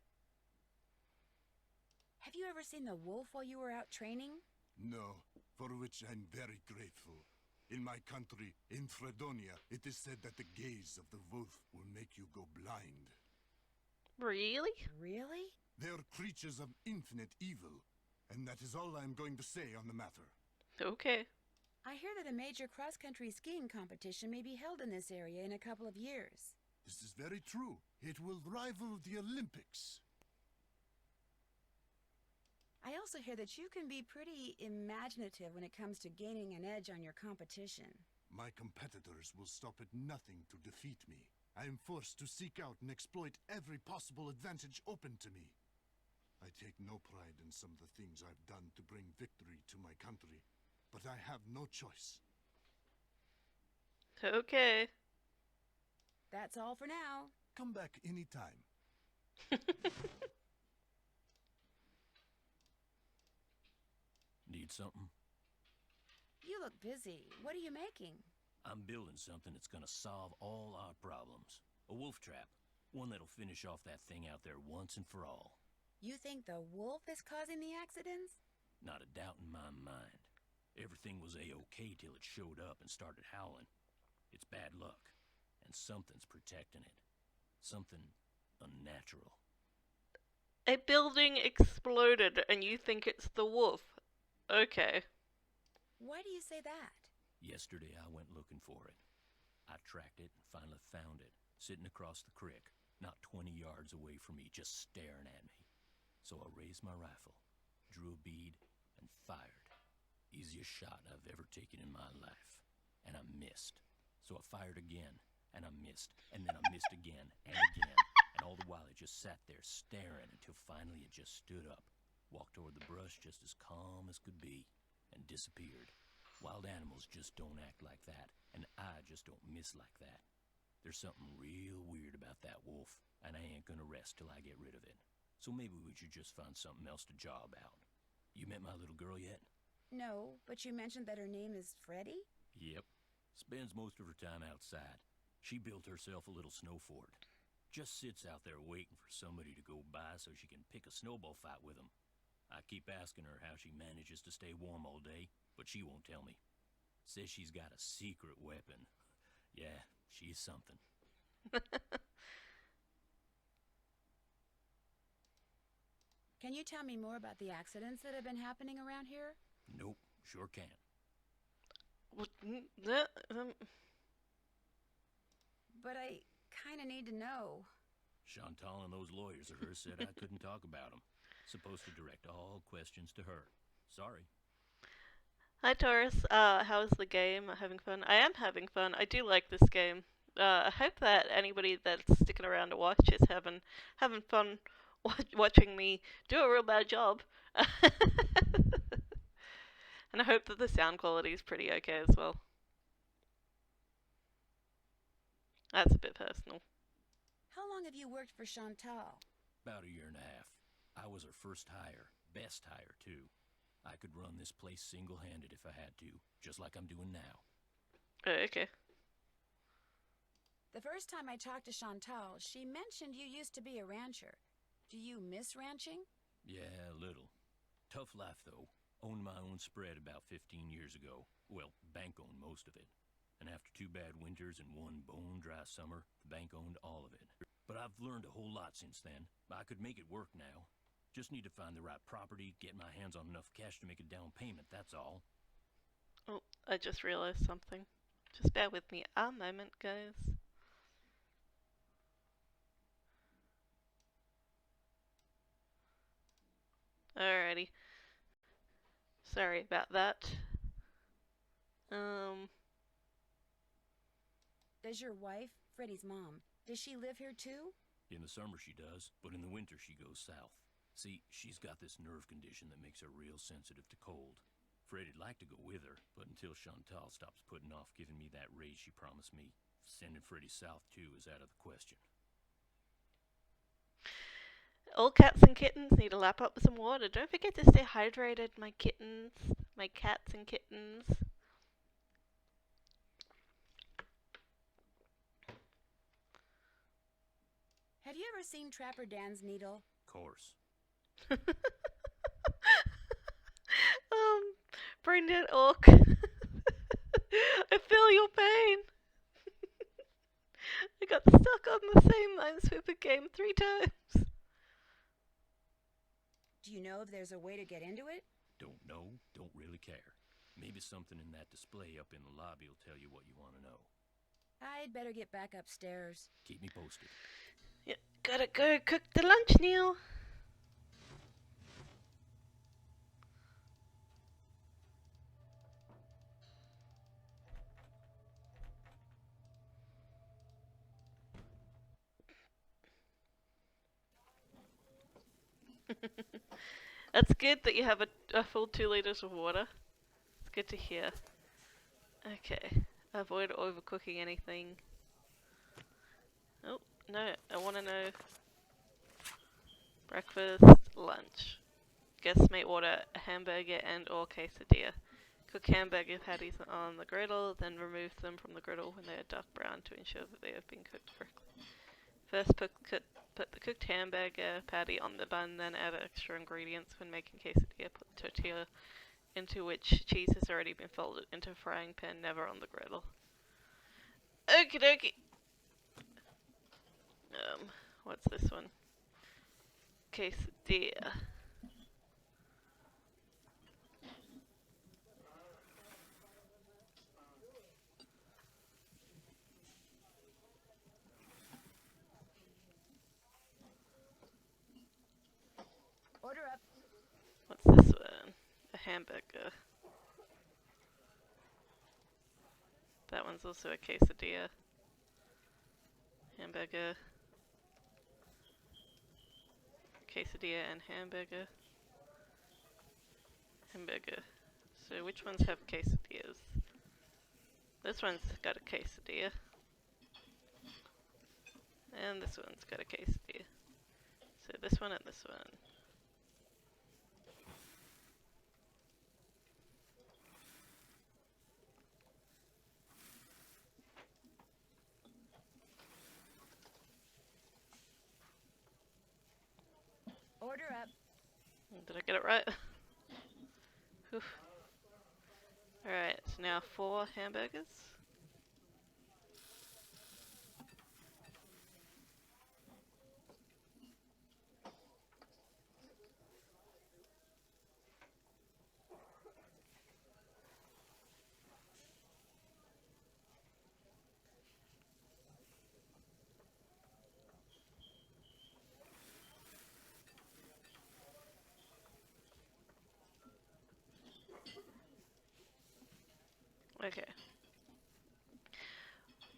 Have you ever seen the wolf while you were out training? No, for which I'm very grateful. In my country, in Fredonia, it is said that the gaze of the wolf will make you go blind. Really? Really? They are creatures of infinite evil, and that is all I am going to say on the matter. Okay. I hear that a major cross-country skiing competition may be held in this area in a couple of years. This is very true. It will rival the Olympics. I also hear that you can be pretty imaginative when it comes to gaining an edge on your competition. My competitors will stop at nothing to defeat me. I am forced to seek out and exploit every possible advantage open to me. I take no pride in some of the things I've done to bring victory to my country, but I have no choice. Okay. That's all for now. Come back anytime. Need something? You look busy. What are you making? I'm building something that's gonna solve all our problems. A wolf trap. One that'll finish off that thing out there once and for all. You think the wolf is causing the accidents? Not a doubt in my mind. Everything was A-OK till it showed up and started howling. It's bad luck, and something's protecting it. Something unnatural. A building exploded and you think it's the wolf. Okay. Why do you say that? Yesterday I went looking for it. I tracked it and finally found it, sitting across the creek, not 20 yards away from me, just staring at me. So I raised my rifle, drew a bead, and fired. Easiest shot I've ever taken in my life. And I missed. So I fired again, and I missed, and then I missed again, and again. And all the while it just sat there staring until finally it just stood up, walked toward the brush just as calm as could be, and disappeared. Wild animals just don't act like that, and I just don't miss like that. There's something real weird about that wolf, and I ain't gonna rest till I get rid of it. So maybe we should just find something else to job out. You met my little girl yet? No, but you mentioned that her name is Freddie? Yep. Spends most of her time outside. She built herself a little snow fort. Just sits out there waiting for somebody to go by so she can pick a snowball fight with them. I keep asking her how she manages to stay warm all day, but she won't tell me. Says she's got a secret weapon. Yeah, she's something. Can you tell me more about the accidents that have been happening around here? Nope, sure can. But I kinda need to know. Chantal and those lawyers of hers said I couldn't talk about them. Supposed to direct all questions to her. Sorry. Hi Taurus, how's the game? Having fun? I am having fun. I do like this game. I hope that anybody that's sticking around to watch is having fun watching me do a real bad job. And I hope that the sound quality is pretty okay as well. That's a bit personal. How long have you worked for Chantal? About a year and a half. I was her first hire. Best hire, too. I could run this place single-handed if I had to, just like I'm doing now. Oh, okay. The first time I talked to Chantal, she mentioned you used to be a rancher. Do you miss ranching? Yeah, a little. Tough life, though. Owned my own spread about 15 years ago. Well, bank owned most of it. And after 2 bad winters and 1 bone-dry summer, the bank owned all of it. But I've learned a whole lot since then. I could make it work now. Just need to find the right property, get my hands on enough cash to make a down payment, that's all. Oh, I just realized something. Just bear with me a moment, guys. Alrighty. Sorry about that. Does your wife, Freddie's mom, does she live here too? In the summer she does, but in the winter she goes south. See, she's got this nerve condition that makes her real sensitive to cold. Freddie'd like to go with her, but until Chantal stops putting off giving me that raise she promised me, sending Freddie south too is out of the question. All cats and kittens need to lap up with some water. Don't forget to stay hydrated, my kittens. My cats and kittens. Have you ever seen Trapper Dan's needle? Course. Brendan Ork. I feel your pain. I got stuck on the same Minesweeper game 3 times. Do you know if there's a way to get into it? Don't know, don't really care. Maybe something in that display up in the lobby will tell you what you want to know. I'd better get back upstairs. Keep me posted. Yeah, gotta go cook the lunch, Neil. That's good that you have a full 2 liters of water. It's good to hear. Okay, avoid overcooking anything. Oh, no, I want to know. Breakfast, lunch. Guests may order a hamburger and or quesadilla. Cook hamburger patties on the griddle, then remove them from the griddle when they are dark brown to ensure that they have been cooked correctly. First put the cooked hamburger patty on the bun, then add extra ingredients when making quesadilla. Put the tortilla into which cheese has already been folded into a frying pan, never on the griddle. Okie dokie. What's this one? Quesadilla. Order up. What's this one? A hamburger. That one's also a quesadilla. Hamburger. Quesadilla and hamburger. Hamburger. So which ones have quesadillas? This one's got a quesadilla. And this one's got a quesadilla. So this one and this one. Order up. Did I get it right? Oof. Alright, so now 4 hamburgers. Okay.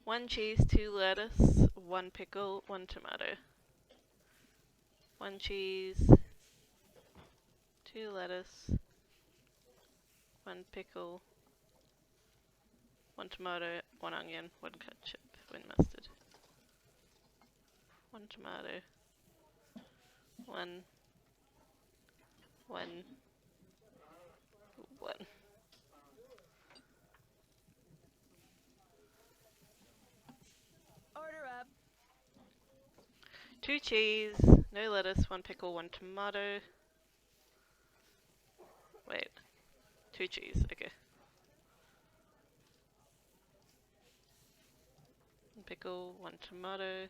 1 cheese, 2 lettuce, 1 pickle, 1 tomato. 1 cheese, 2 lettuce, 1 pickle, 1 tomato, 1 onion, 1 ketchup, 1 mustard. 1 tomato, 1, 1, 1. Order up. 2 cheese, no lettuce, 1 pickle, 1 tomato. Wait, 2 cheese, okay. 1 pickle, 1 tomato.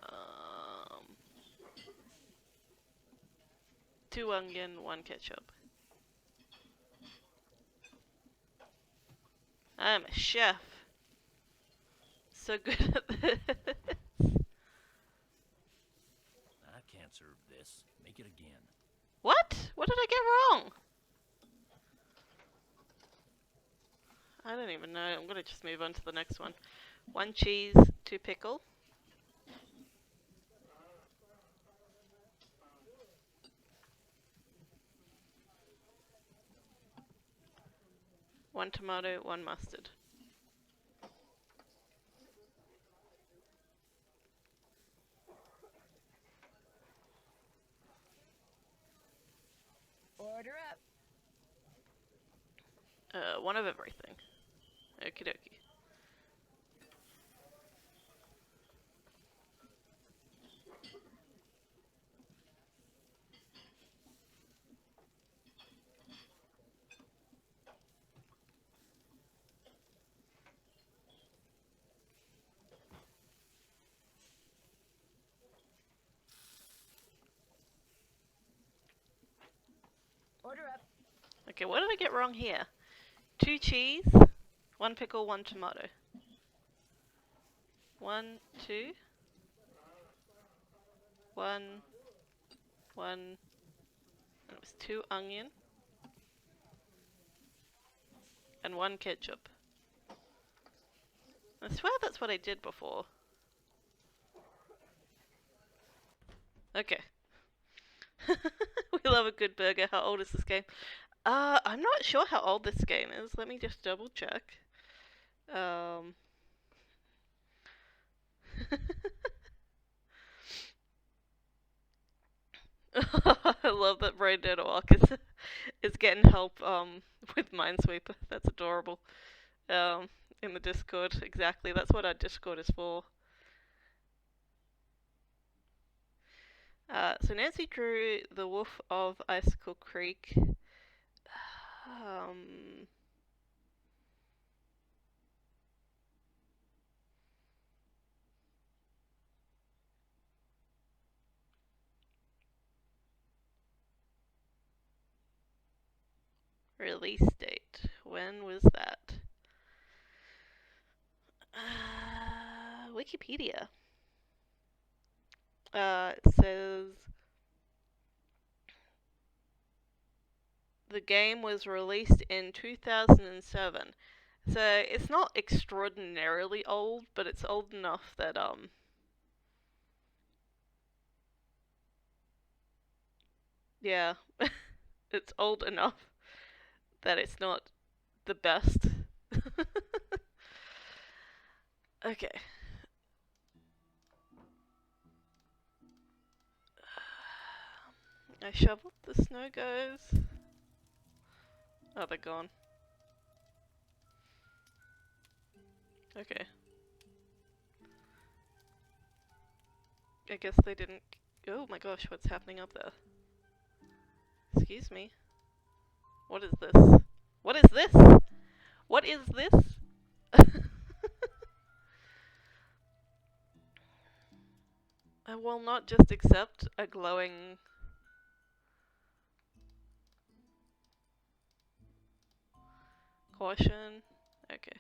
Um, 2 onion, 1 ketchup. I'm a chef. So good at this. I can't serve this. Make it again. What? What did I get wrong? I don't even know. I'm gonna just move on to the next one. 1 cheese, 2 pickle. 1 tomato, 1 mustard. Order up. 1 of everything. Okie dokie. Order up. Okay, what did I get wrong here? 2 cheese, 1 pickle, 1 tomato. 1, 2. 1, 1. And it was 2 onion. And 1 ketchup. I swear that's what I did before. Okay. We love a good burger. How old is this game? I'm not sure how old this game is. Let me just double check. I love that Brain Dead Walk is getting help with Minesweeper. That's adorable. In the Discord, exactly. That's what our Discord is for. So Nancy drew the wolf of Icicle Creek. Release date. When was that? Wikipedia. It says the game was released in 2007. So it's not extraordinarily old, but it's old enough that yeah, it's old enough that it's not the best. Okay. I shoveled the snow guys. Oh, they're gone. Okay. I guess they didn't. Oh my gosh, what's happening up there? Excuse me. What is this? What is this? What is this? I will not just accept a glowing... Caution. Okay.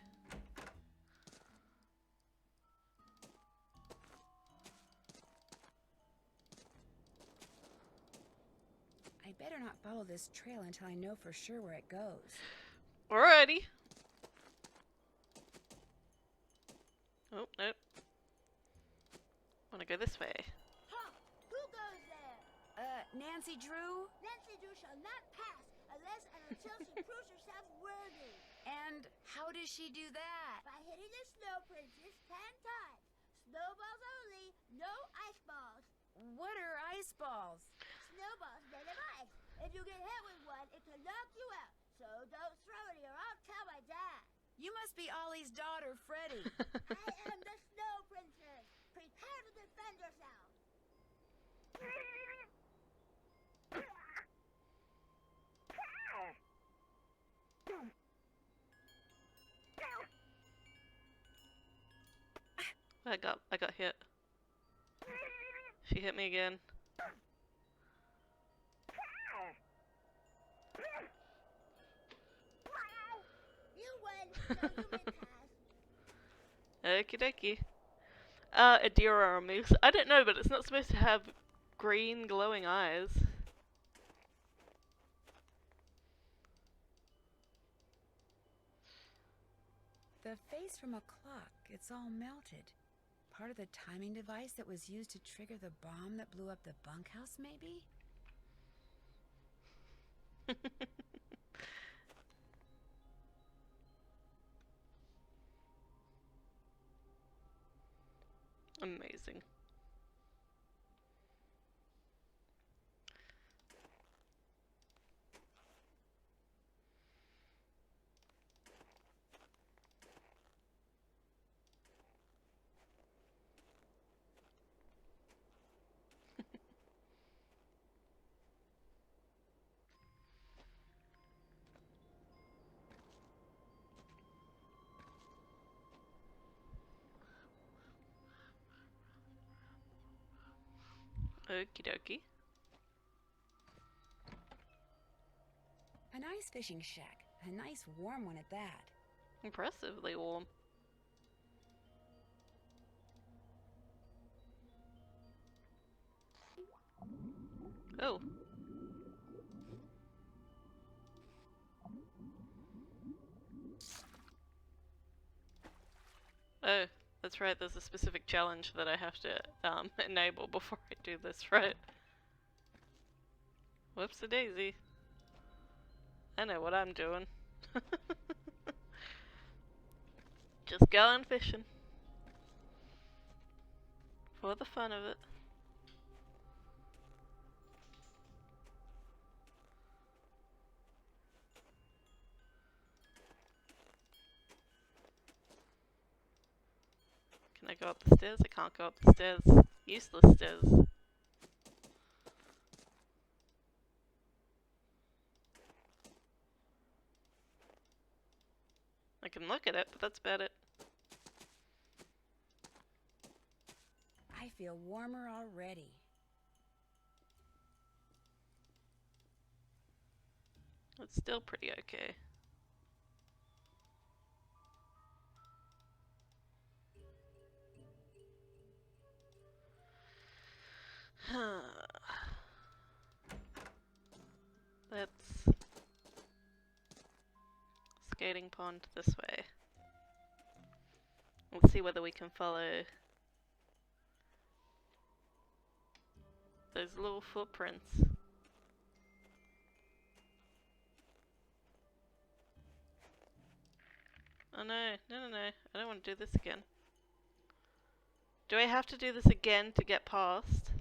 I better not follow this trail until I know for sure where it goes. Alrighty. Oh, nope. Wanna go this way. Ha! Who goes there? Nancy Drew? Nancy Drew shall not pass unless and until she proves herself worthy. And how does she do that? By hitting the snow princess 10 times. Snowballs only, no ice balls. What are ice balls? Snowballs made of ice. If you get hit with one, it can knock you out. So don't throw any or I'll tell my dad. You must be Ollie's daughter, Freddie. I am the snow princess. Prepare to defend yourself. I got hit. She hit me again. You win, so you may pass. Okie dokie. A deer or a moose? I don't know, but it's not supposed to have green glowing eyes. The face from a clock, it's all melted. Part of the timing device that was used to trigger the bomb that blew up the bunkhouse, maybe? Amazing. Okie dokie. A nice fishing shack. A nice warm one at that. Impressively warm. Oh. Oh, that's right, there's a specific challenge that I have to enable before I do this, right? Whoops-a-daisy. I know what I'm doing. Just going fishing. For the fun of it. Can I go up the stairs? I can't go up the stairs. Useless stairs. can look at it, but that's about it. I feel warmer already. It's still pretty okay. Let's skating pond this way. Let's see whether we can follow those little footprints. Oh no, no. I don't want to do this again. Do I have to do this again to get past?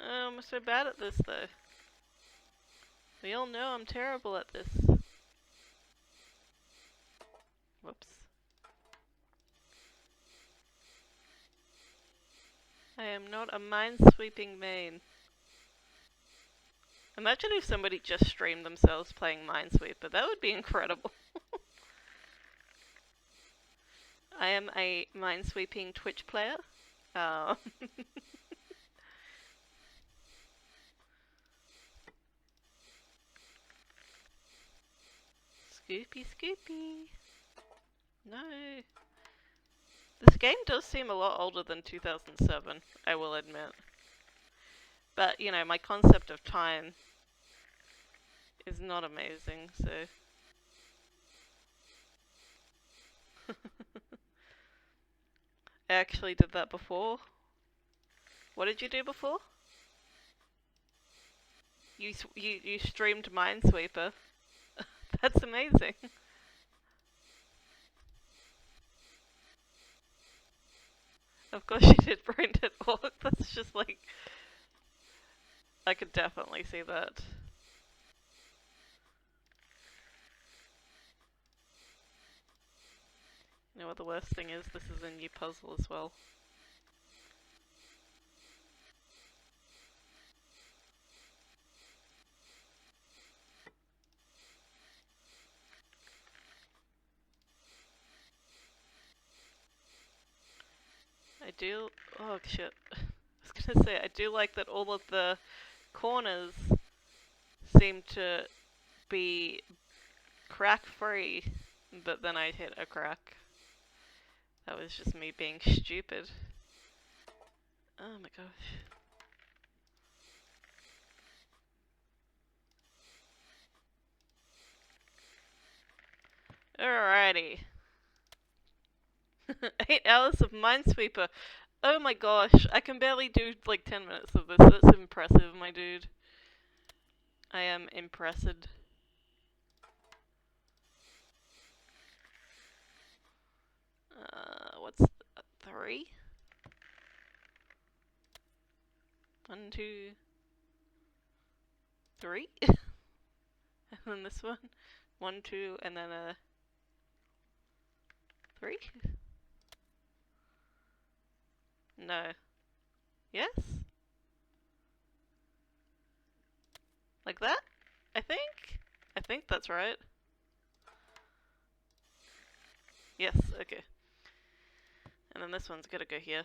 Oh, I'm so bad at this though. We all know I'm terrible at this. Whoops. I am not a minesweeping main. Imagine if somebody just streamed themselves playing Minesweeper. That would be incredible. I am a minesweeping Twitch player. Scoopy. No. This game does seem a lot older than 2007, I will admit. But, you know, my concept of time is not amazing, so... I actually did that before. What did you do before? You streamed Minesweeper. That's amazing. Of course you did brain dead walk. That's just like... I could definitely see that. You know what the worst thing is? This is a new puzzle as well. I do... Oh shit. I was gonna say, I do like that all of the corners seem to be crack-free, but then I hit a crack. That was just me being stupid. Oh my gosh. Alrighty. 8 hours of Minesweeper. Oh my gosh, I can barely do like 10 minutes of this. That's impressive, my dude. I am impressed. What's 3? 1, 2, 3? And then this one. 1, 2, and then a 3? No. Yes? Like that? I think that's right. Yes, okay. And then this one's gotta go here.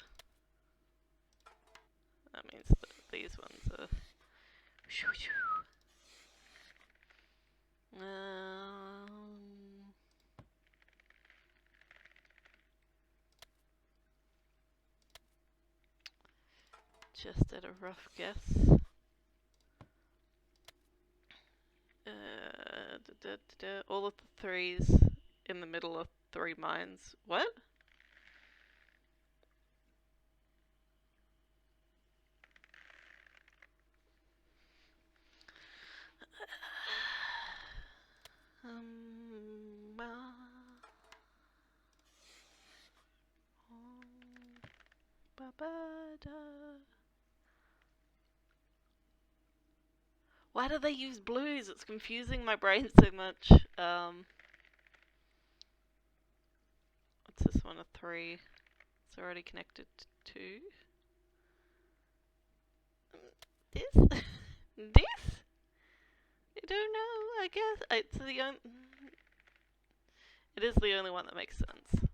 That means that these ones are... Just at a rough guess. All of the 3s in the middle of 3 mines. What? Why do they use blues? It's confusing my brain so much. What's this one? A 3. It's already connected to 2. This? This? I don't know, I guess. It's the only... It is the only one that makes sense.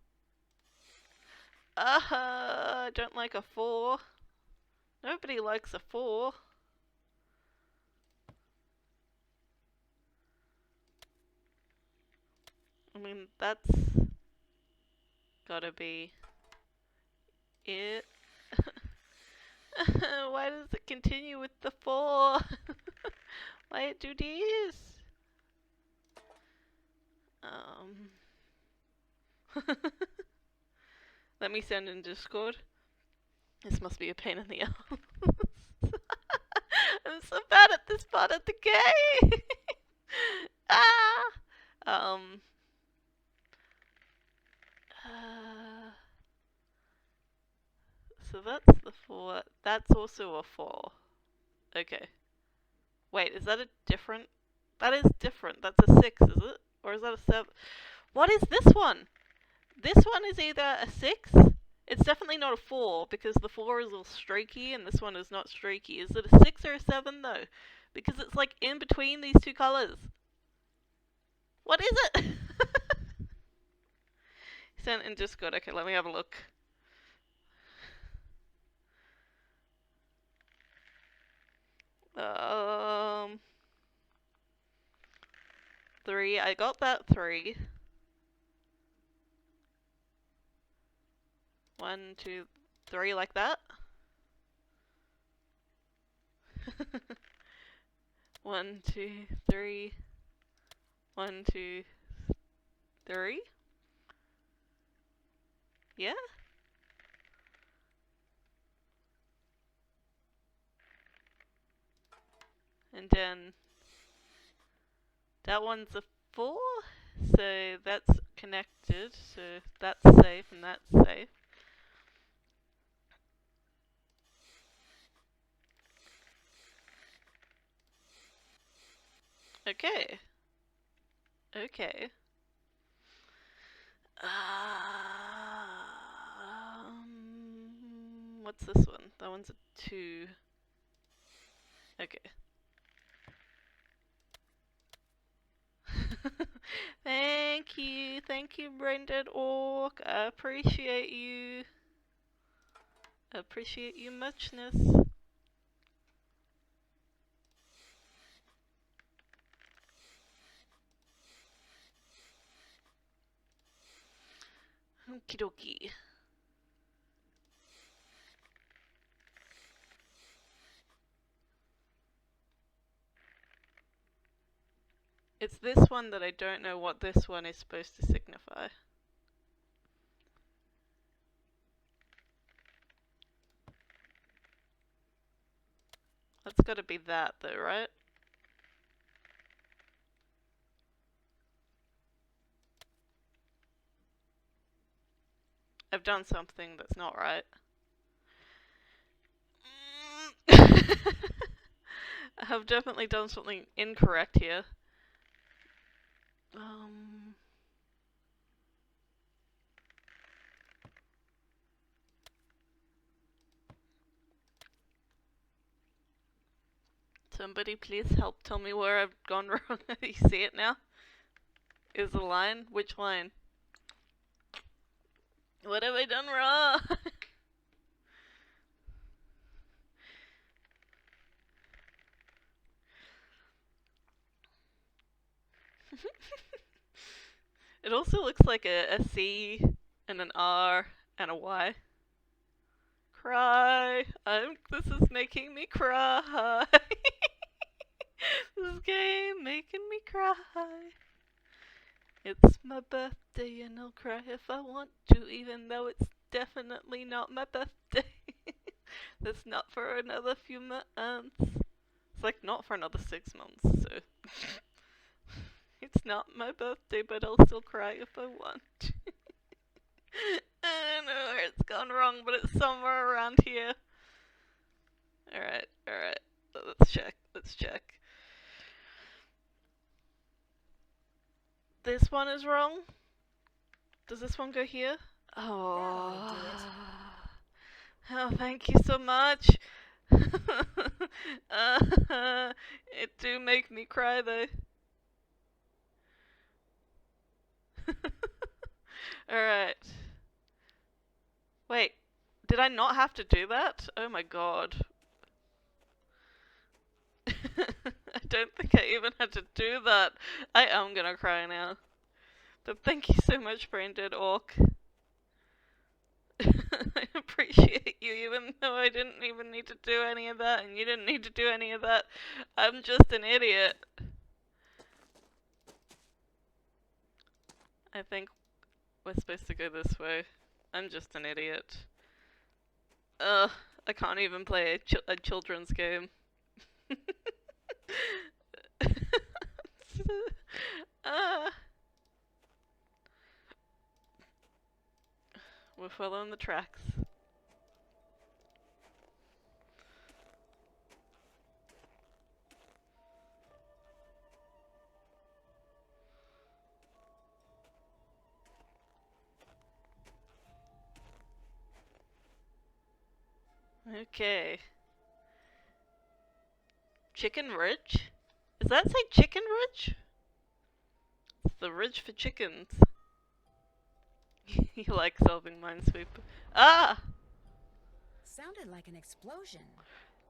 I don't like a 4. Nobody likes a 4. I mean, that's gotta be it. Why does it continue with the 4? Why it do this? Let me send in Discord. This must be a pain in the ass. I'm so bad at this part of the game. So that's the 4. That's also a 4. Okay. Wait, is that a different? That is different. That's a 6, is it? Or is that a 7? What is this one? This one is either a 6. It's definitely not a 4 because the 4 is all streaky and this one is not streaky. Is it a 6 or a 7 though? Because it's like in between these two colors. What is it? Sent in Discord. Okay, let me have a look. Three. I got that 3. 1, 2, 3, like that. 1, 2, 3. 1, 2, 3. Yeah? And then that one's a 4, so that's connected, so that's safe and that's safe. Okay. Okay. What's this one? That one's a 2. Okay. Thank you, Brendan Orc. I appreciate you. I appreciate you muchness. Okie dokie. It's this one that I don't know what this one is supposed to signify. That's gotta be that though, right? I've done something that's not right. I have definitely done something incorrect here. Somebody please help tell me where I've gone wrong. You see it now? Is the line? Which line? What have I done wrong? It also looks like a C and an R and a Y. Cry. This is making me cry. This game making me cry. It's my birthday and I'll cry if I want to, even though it's definitely not my birthday. That's not for another few months. It's like not for another 6 months, so. It's not my birthday, but I'll still cry if I want to. I don't know where it's gone wrong, but it's somewhere around here. Alright. Let's check. This one is wrong? Does this one go here? Oh, thank you so much. It do make me cry though. Alright. Wait, did I not have to do that? Oh my god. I don't think I even had to do that. I am gonna cry now. But thank you so much, Braindead Orc. I appreciate you, even though I didn't even need to do any of that, and you didn't need to do any of that. I'm just an idiot. I think we're supposed to go this way. I'm just an idiot. Ugh, I can't even play a children's game. uh, we're following the tracks. Okay. Chicken Ridge? Does that say Chicken Ridge? It's the ridge for chickens. You like solving Minesweeper. Ah! Sounded like an explosion.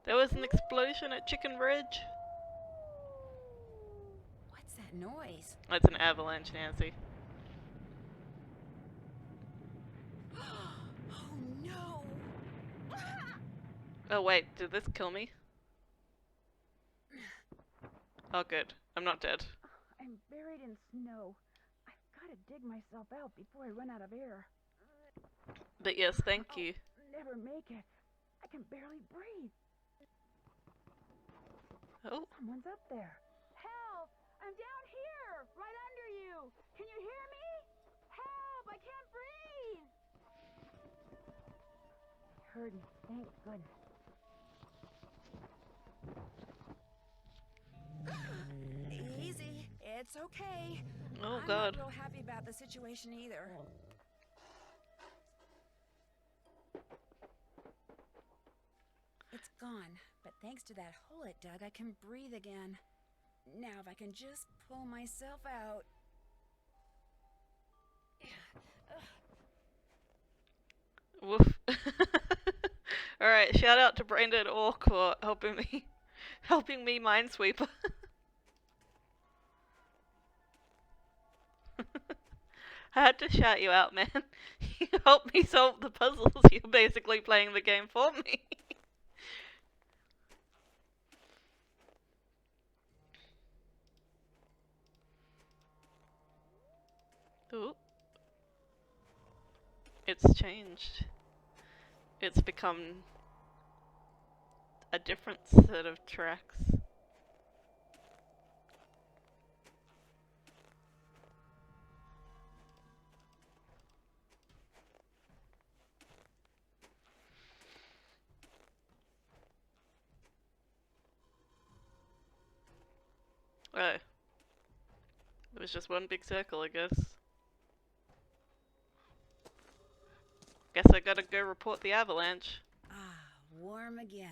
There was an explosion at Chicken Ridge. What's that noise? That's an avalanche, Nancy. Oh no! Oh wait, did this kill me? Oh good, I'm not dead. I'm buried in snow. I've got to dig myself out before I run out of air. But yes, thank you. I'll never make it. I can barely breathe. Oh, Someone's up there. Help! I'm down here, right under you. Can you hear me? Help! I can't breathe. He heard me. Thank goodness. Easy. It's okay. oh I'm god. not real happy about the situation either. It's gone, but thanks to that hole it dug, I can breathe again. Now if I can just pull myself out. Woof. Alright, shout out to Braindead Orc for helping me Minesweeper. I had to shout you out, man. You helped me solve the puzzles. You're basically playing the game for me. Ooh. It's changed. It's become a different set of tracks. Oh. It was just one big circle, I guess. Guess I gotta go report the avalanche. Ah, warm again.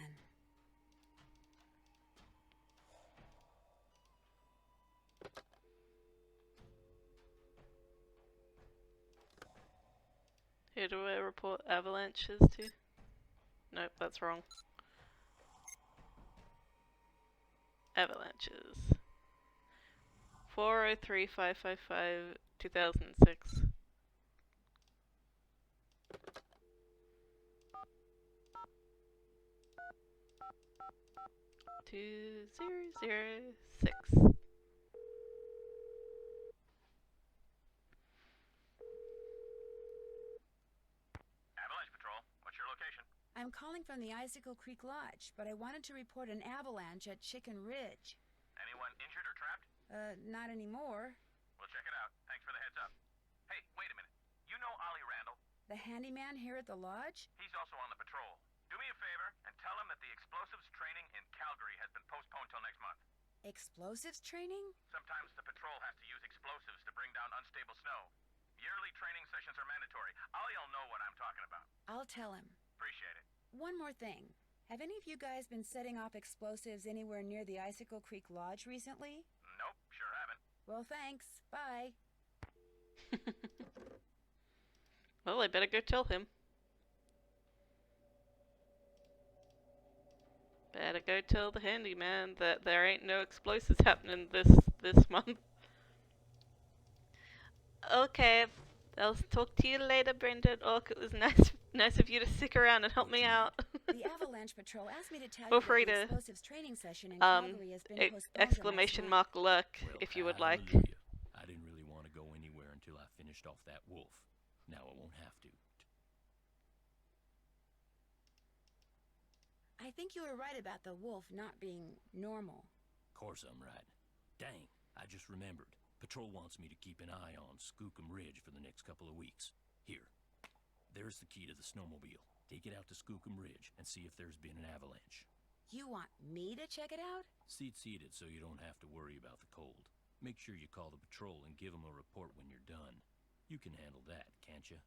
Who do I report avalanches to? Nope, that's wrong. Avalanches. 403555 2006. Two zero zero six. Avalanche Patrol, what's your location? I'm calling from the Icicle Creek Lodge, but I wanted to report an avalanche at Chicken Ridge. Anyone injured or trapped? Not anymore. We'll check it out. Thanks for the heads up. Hey, wait a minute. You know Ollie Randall? The handyman here at the lodge? He's also on the patrol. Do me a favor and tell him that the explosives training in Calgary has been postponed till next month. Explosives training? Sometimes the patrol has to use explosives to bring down unstable snow. Yearly training sessions are mandatory. Ollie'll know what I'm talking about. I'll tell him. Appreciate it. One more thing. Have any of you guys been setting off explosives anywhere near the Icicle Creek Lodge recently? Nope, sure haven't. Well, thanks. Bye. Well, I better go tell him. Better go tell the handyman that there ain't no explosives happening this month. Okay, I'll talk to you later, Brendan. Oh, it was nice of you to stick around and help me out. The Avalanche Patrol asked me to tell Feel you free that the to, explosives training session in Calgary has been postponed exclamation until next mark luck Well, if you would like. hallelujah. I didn't really want to go anywhere until I finished off that wolf. Now I won't have to. I think you were right about the wolf not being normal. Course I'm right. Dang, I just remembered. Patrol wants me to keep an eye on Skookum Ridge for the next couple of weeks. Here, there's the key to the snowmobile. Take it out to Skookum Ridge and see if there's been an avalanche. You want me to check it out? Seat it so you don't have to worry about the cold. Make sure you call the patrol and give them a report when you're done. You can handle that, can't you?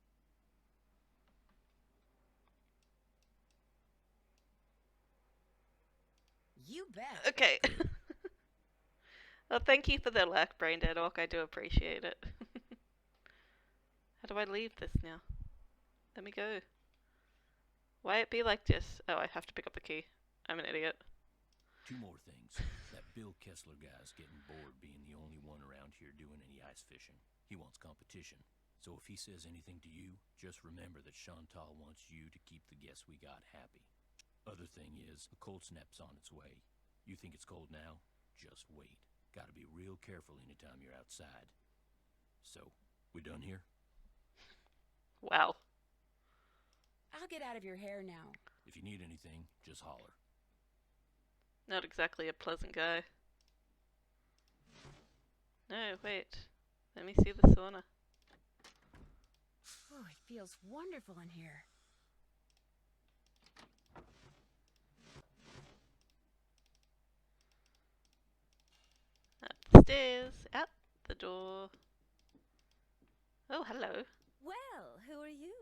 You bet. Okay. Well, thank you for the luck, Brain Dead Orc. I do appreciate it. How do I leave this now? Let me go. Why it be like this? Oh, I have to pick up the key. I'm an idiot. Two more things. That Bill Kessler guy's getting bored being the only one around here doing any ice fishing. He wants competition. So if he says anything to you, just remember that Chantal wants you to keep the guests we got happy. Other thing is, a cold snap's on its way. You think it's cold now? Just wait. Gotta be real careful anytime you're outside. So, we done here? Wow. I'll get out of your hair now. If you need anything, just holler. Not exactly a pleasant guy. No, wait. Let me see the sauna. Oh, it feels wonderful in here. Up the stairs, out the door. Oh, hello. Well, who are you?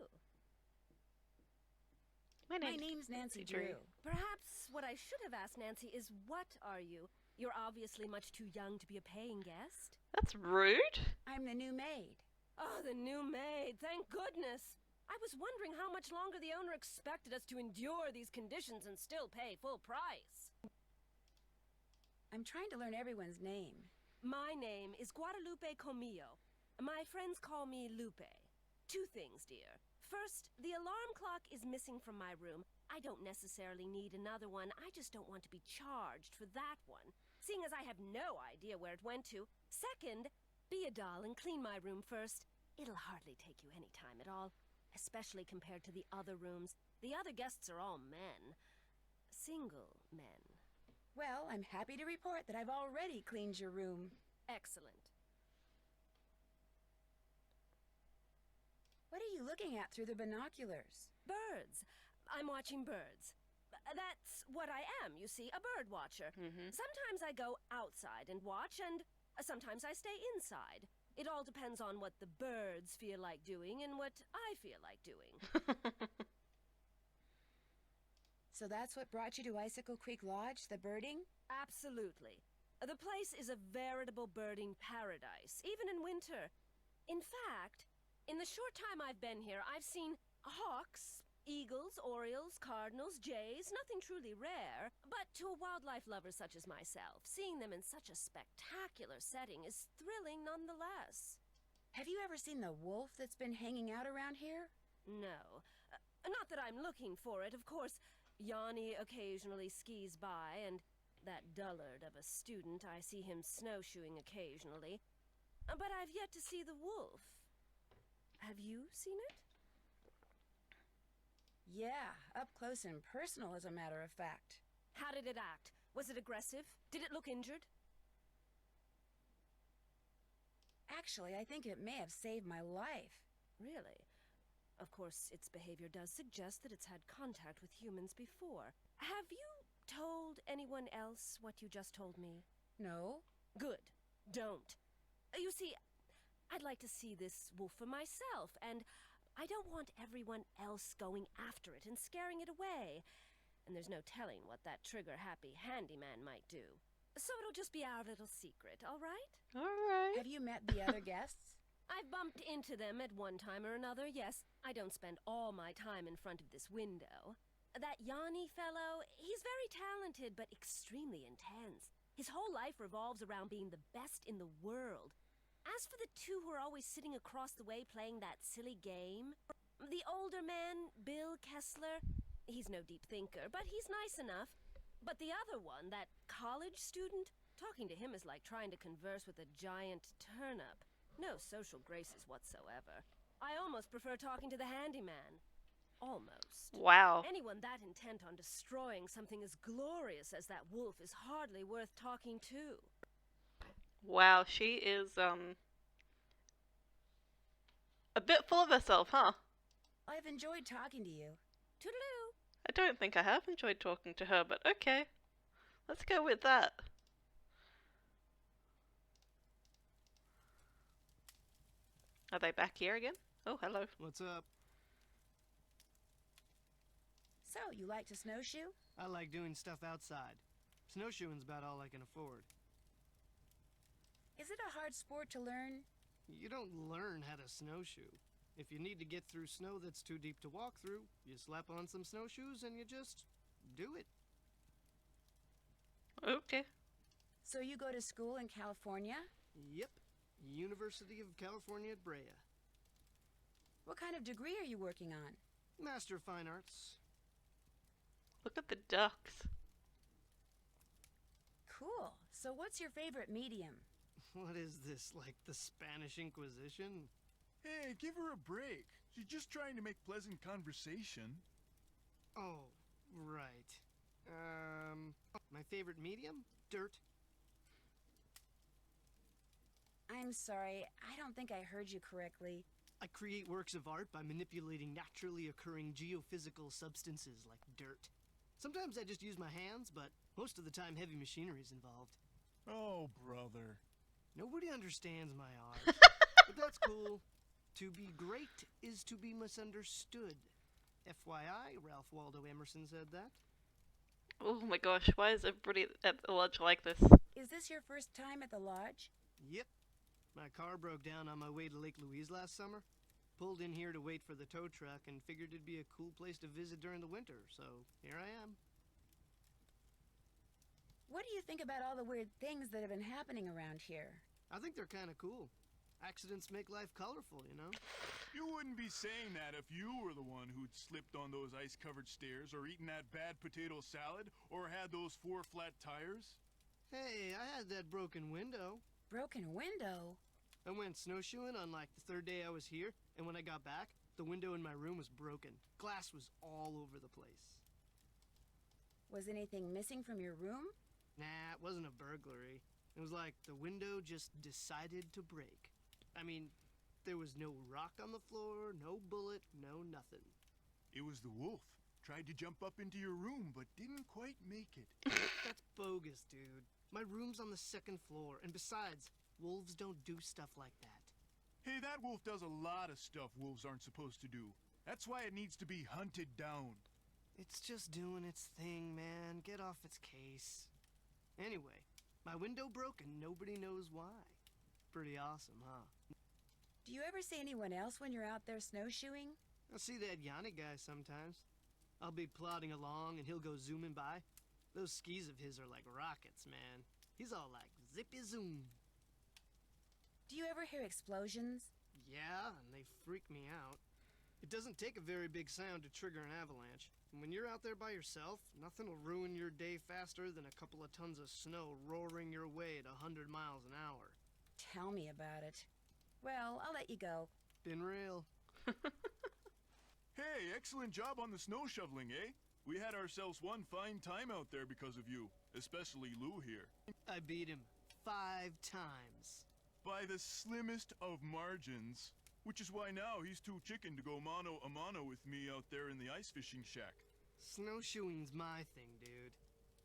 My My name's Nancy Drew. Perhaps what I should have asked Nancy is, what are you? You're obviously much too young to be a paying guest. That's rude. I'm the new maid. Oh, the new maid, thank goodness. I was wondering how much longer the owner expected us to endure these conditions and still pay full price. I'm trying to learn everyone's name. My name is Guadalupe Comillo. My friends call me Lupe. Two things, dear. First, the alarm clock is missing from my room. I don't necessarily need another one. I just don't want to be charged for that one, seeing as I have no idea where it went to. Second, be a doll and clean my room first. It'll hardly take you any time at all, especially compared to the other rooms. The other guests are all men. Single men. Well, I'm happy to report that I've already cleaned your room. Excellent. What are you looking at through the binoculars? Birds. I'm watching birds. That's what I am, you see, a bird watcher. Sometimes I go outside and watch, and sometimes I stay inside. It all depends on what the birds feel like doing and what I feel like doing. So that's what brought you to Icicle Creek Lodge, the birding? Absolutely. The place is a veritable birding paradise, even in winter. In fact, in the short time I've been here, I've seen hawks, eagles, orioles, cardinals, jays, nothing truly rare. But to a wildlife lover such as myself, seeing them in such a spectacular setting is thrilling nonetheless. Have you ever seen the wolf that's been hanging out around here? No. Not that I'm looking for it, of course. Yanni occasionally skis by, and that dullard of a student, I see him snowshoeing occasionally. But I've yet to see the wolf. Have you seen it? Yeah, up close and personal, as a matter of fact. How did it act? Was it aggressive? Did it look injured? Actually, I think it may have saved my life. Really? Of course, its behavior does suggest that it's had contact with humans before. Have you told anyone else what you just told me? No. Good. Don't. You see, I'd like to see this wolf for myself, and I don't want everyone else going after it and scaring it away. and there's no telling what that trigger-happy handyman might do. So it'll just be our little secret, all right? All right. Have you met the other guests? I've bumped into them at one time or another, yes. I don't spend all my time in front of this window. That Yanni fellow, he's very talented, but extremely intense. His whole life revolves around being the best in the world. As for the two who are always sitting across the way playing that silly game, the older man, Bill Kessler, he's no deep thinker, but he's nice enough. But the other one, that college student, talking to him is like trying to converse with a giant turnip. No social graces whatsoever. I almost prefer talking to the handyman. Almost. Wow. Anyone that intent on destroying something as glorious as that wolf is hardly worth talking to. Wow, she is, a bit full of herself, huh? I've enjoyed talking to you. Toodaloo. I don't think I have enjoyed talking to her, but okay. Let's go with that. Are they back here again? Oh, hello. What's up? So, you like to snowshoe? I like doing stuff outside. Snowshoeing's about all I can afford. Is it a hard sport to learn? You don't learn how to snowshoe. If you need to get through snow that's too deep to walk through, you slap on some snowshoes and you just do it. Okay. So you go to school in California? Yep. University of California at Brea. What kind of degree are you working on? Master of Fine Arts. Look at the ducks. Cool. So what's your favorite medium? What is this, like the Spanish Inquisition? Hey, give her a break. She's just trying to make pleasant conversation. Oh, right. My favorite medium? Dirt. I'm sorry, I don't think I heard you correctly. I create works of art by manipulating naturally occurring geophysical substances like dirt. Sometimes I just use my hands, but most of the time heavy machinery's involved. Oh, brother. Nobody understands my art. But that's cool. To be great is to be misunderstood. FYI, Ralph Waldo Emerson said that. Oh my gosh, why is everybody at the lodge like this? Is this your first time at the lodge? Yep. My car broke down on my way to Lake Louise last summer. Pulled in here to wait for the tow truck and figured it'd be a cool place to visit during the winter, so here I am. What do you think about all the weird things that have been happening around here? I think they're kind of cool. Accidents make life colorful, you know? You wouldn't be saying that if you were the one who'd slipped on those ice-covered stairs or eaten that bad potato salad or had those 4 flat tires. Hey, I had that broken window. Broken window? I went snowshoeing on like the 3rd day I was here, and when I got back, the window in my room was broken. Glass was all over the place. Was anything missing from your room? Nah, it wasn't a burglary. It was like the window just decided to break. I mean, there was no rock on the floor, no bullet, no nothing. It was the wolf. Tried to jump up into your room, but didn't quite make it. That's bogus, dude. My room's on the 2nd floor, and besides, wolves don't do stuff like that. Hey, that wolf does a lot of stuff wolves aren't supposed to do. That's why it needs to be hunted down. It's just doing its thing, man. Get off its case. Anyway, my window broke and nobody knows why. Pretty awesome, huh? Do you ever see anyone else when you're out there snowshoeing? I see that Yanni guy sometimes. I'll be plodding along and he'll go zooming by. Those skis of his are like rockets, man. He's all like zippy zoom. Do you ever hear explosions? Yeah, and they freak me out. It doesn't take a very big sound to trigger an avalanche. And when you're out there by yourself, nothing will ruin your day faster than a couple of tons of snow roaring your way at 100 miles an hour. Tell me about it. Well, I'll let you go. Been real. Hey, excellent job on the snow shoveling, eh? We had ourselves one fine time out there because of you, especially Lou here. I beat him 5 times. By the slimmest of margins. Which is why now he's too chicken to go mano a mano with me out there in the ice fishing shack. Snowshoeing's my thing, dude.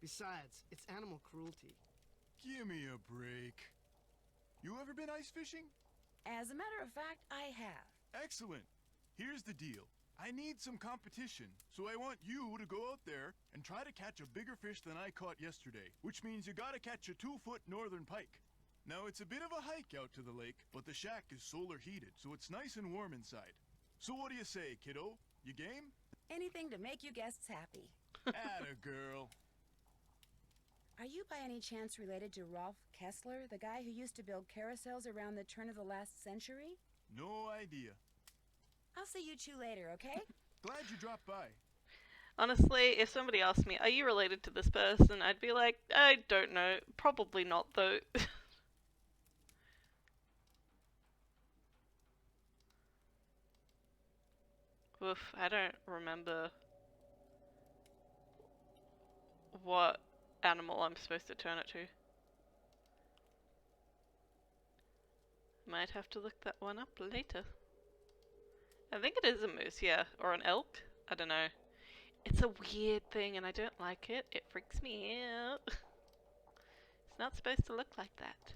Besides, it's animal cruelty. Give me a break. You ever been ice fishing? As a matter of fact, I have. Excellent. Here's the deal. I need some competition, so I want you to go out there and try to catch a bigger fish than I caught yesterday, which means you gotta catch a 2-foot northern pike. Now, it's a bit of a hike out to the lake, but the shack is solar heated, so it's nice and warm inside. So what do you say, kiddo? You game? Anything to make you guests happy. Atta girl. Are you by any chance related to Rolf Kessler, the guy who used to build carousels around the turn of the last century? No idea. I'll see you two later, okay? Glad you dropped by. Honestly, if somebody asked me, are you related to this person? I'd be like, I don't know. Probably not, though. Oof, I don't remember what animal I'm supposed to turn it to. Might have to look that one up later. I think it is a moose, yeah. Or an elk? I don't know. It's a weird thing and I don't like it. It freaks me out. It's not supposed to look like that.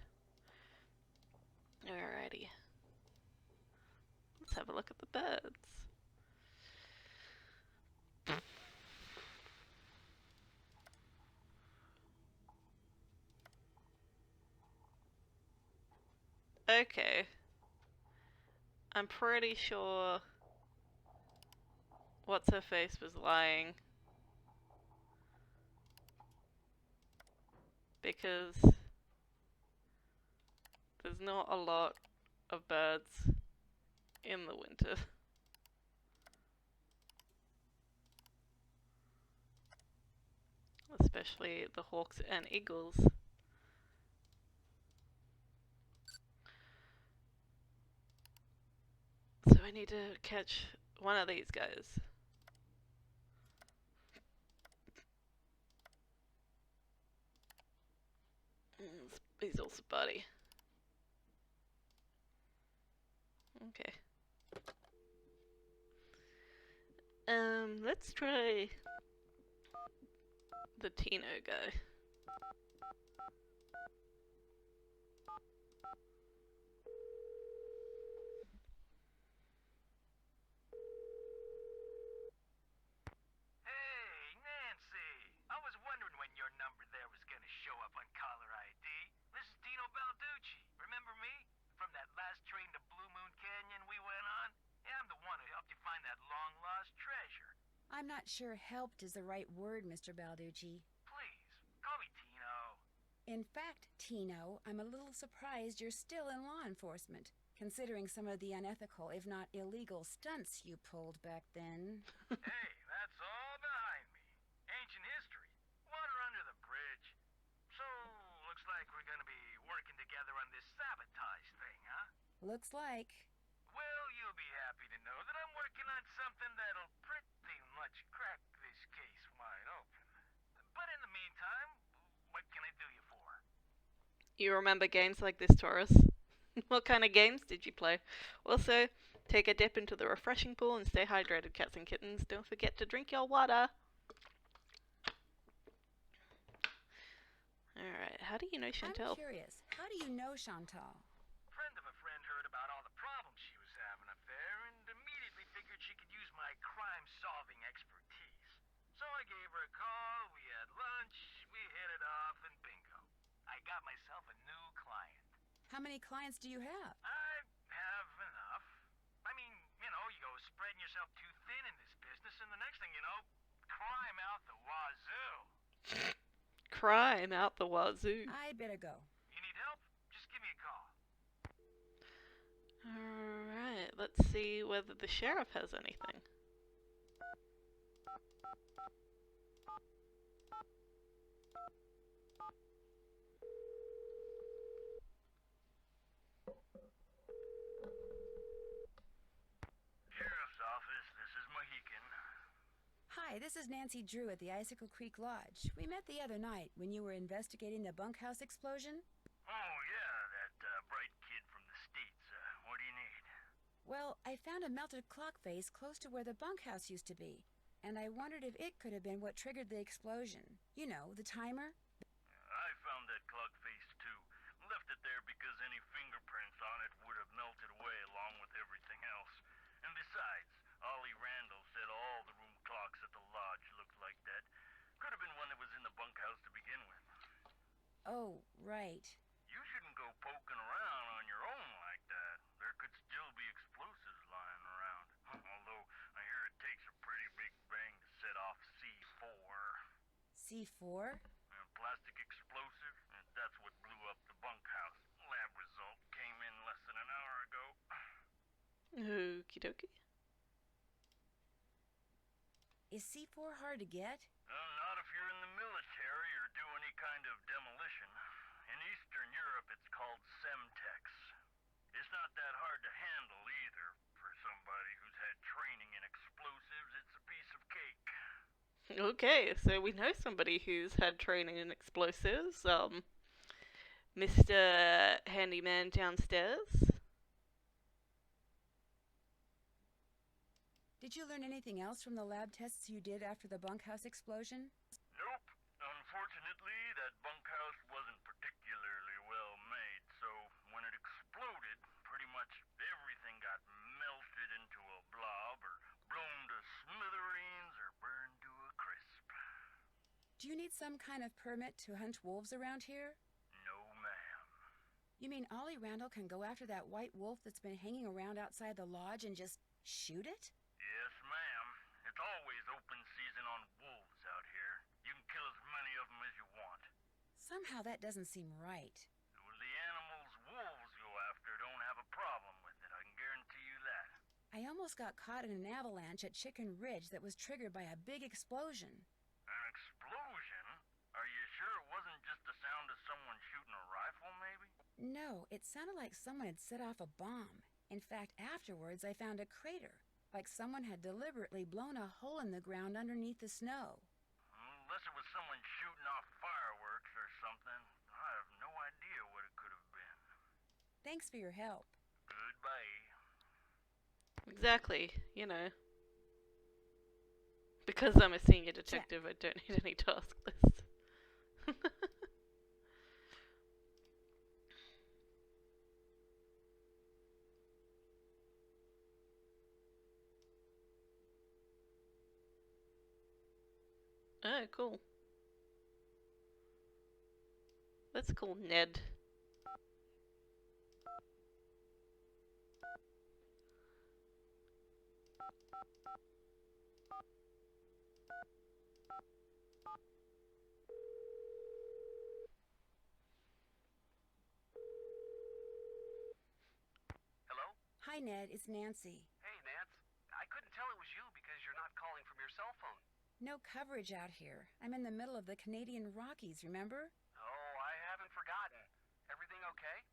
Alrighty. Let's have a look at the birds. Okay. I'm pretty sure what's her face was lying. Because there's not a lot of birds in the winter. Especially the hawks and eagles. So I need to catch one of these guys. He's also buddy. Okay. Let's try the Tino guy. Hey, Nancy! I was wondering when your number there was gonna show up on caller ID. This is Dino Balducci. Remember me? From that last train to Blue Moon Canyon we went on? Yeah, I'm the one who helped you find that long-lost treasure. I'm not sure helped is the right word, Mr. Balducci. Please, call me Tino. In fact, Tino, I'm a little surprised you're still in law enforcement, considering some of the unethical, if not illegal, stunts you pulled back then. Hey, that's all behind me. Ancient history. Water under the bridge. So, looks like we're gonna be working together on this sabotage thing, huh? Looks like. Well, you'll be happy to know that I'm working on something that'll pretty much crack this case wide open. But in the meantime, what can I do you for? You remember games like this, Taurus? What kind of games did you play? Also, take a dip into the refreshing pool and stay hydrated, cats and kittens. Don't forget to drink your water. Alright, how do you know Chantal? I'm curious, how do you know Chantal? Friend of a friend heard about all the problems she was having up there and immediately figured she could use my crime-solving expertise. So I gave her a call, we had lunch, we hit it off, and bingo. I got myself a new client. How many clients do you have? I have enough. I mean, you know, you go spreading yourself too thin in this business, and the next thing you know, crime out the wazoo. Crime out the wazoo. I'd better go. You need help? Just give me a call. Alright, let's see whether the sheriff has anything. Sheriff's office, this is Mohican. Hi, this is Nancy Drew at the Icicle Creek Lodge. We met the other night when you were investigating the bunkhouse explosion. Oh, yeah, that bright kid from the States. What do you need? Well, I found a melted clock face close to where the bunkhouse used to be, and I wondered if it could have been what triggered the explosion. You know, the timer? I found that clock face, too. Left it there because any fingerprints on it would have melted away along with everything else. And besides, Ollie Randall Oh, right. You shouldn't go poking around on your own like that. There could still be explosives lying around. Although, I hear it takes a pretty big bang to set off C4. C4? A plastic explosive? That's what blew up the bunkhouse. Lab result came in less than an hour ago. Okie dokie. Is C4 hard to get? Not if you're in the military or do any kind of demolition. In Eastern Europe, it's called Semtex. It's not that hard to handle either. For somebody who's had training in explosives, it's a piece of cake. Okay, so we know somebody who's had training in explosives. Mr. Handyman downstairs. Did you learn anything else from the lab tests you did after the bunkhouse explosion? Nope. Unfortunately, that bunkhouse wasn't particularly well made, so when it exploded, pretty much everything got melted into a blob or blown to smithereens or burned to a crisp. Do you need some kind of permit to hunt wolves around here? No, ma'am. You mean Ollie Randall can go after that white wolf that's been hanging around outside the lodge and just shoot it? Yes, ma'am. It's always open season on wolves out here. You can kill as many of them as you want. Somehow that doesn't seem right. Well, the animals wolves go after don't have a problem with it, I can guarantee you that. I almost got caught in an avalanche at Chicken Ridge that was triggered by a big explosion. An explosion? Are you sure it wasn't just the sound of someone shooting a rifle, maybe? No, it sounded like someone had set off a bomb. In fact, afterwards I found a crater, like someone had deliberately blown a hole in the ground underneath the snow. Unless it was someone shooting off fireworks or something. I have no idea what it could have been. Thanks for your help. Goodbye. Exactly, you know. Because I'm a senior detective, I don't need any task lists. Oh, cool. Let's call Ned. Hello? Hi, Ned. It's Nancy. Hey, Nance. I couldn't tell it was you because you're not calling from your cell phone. No coverage out here. I'm in the middle of the Canadian Rockies, remember? Oh, I haven't forgotten. Everything okay?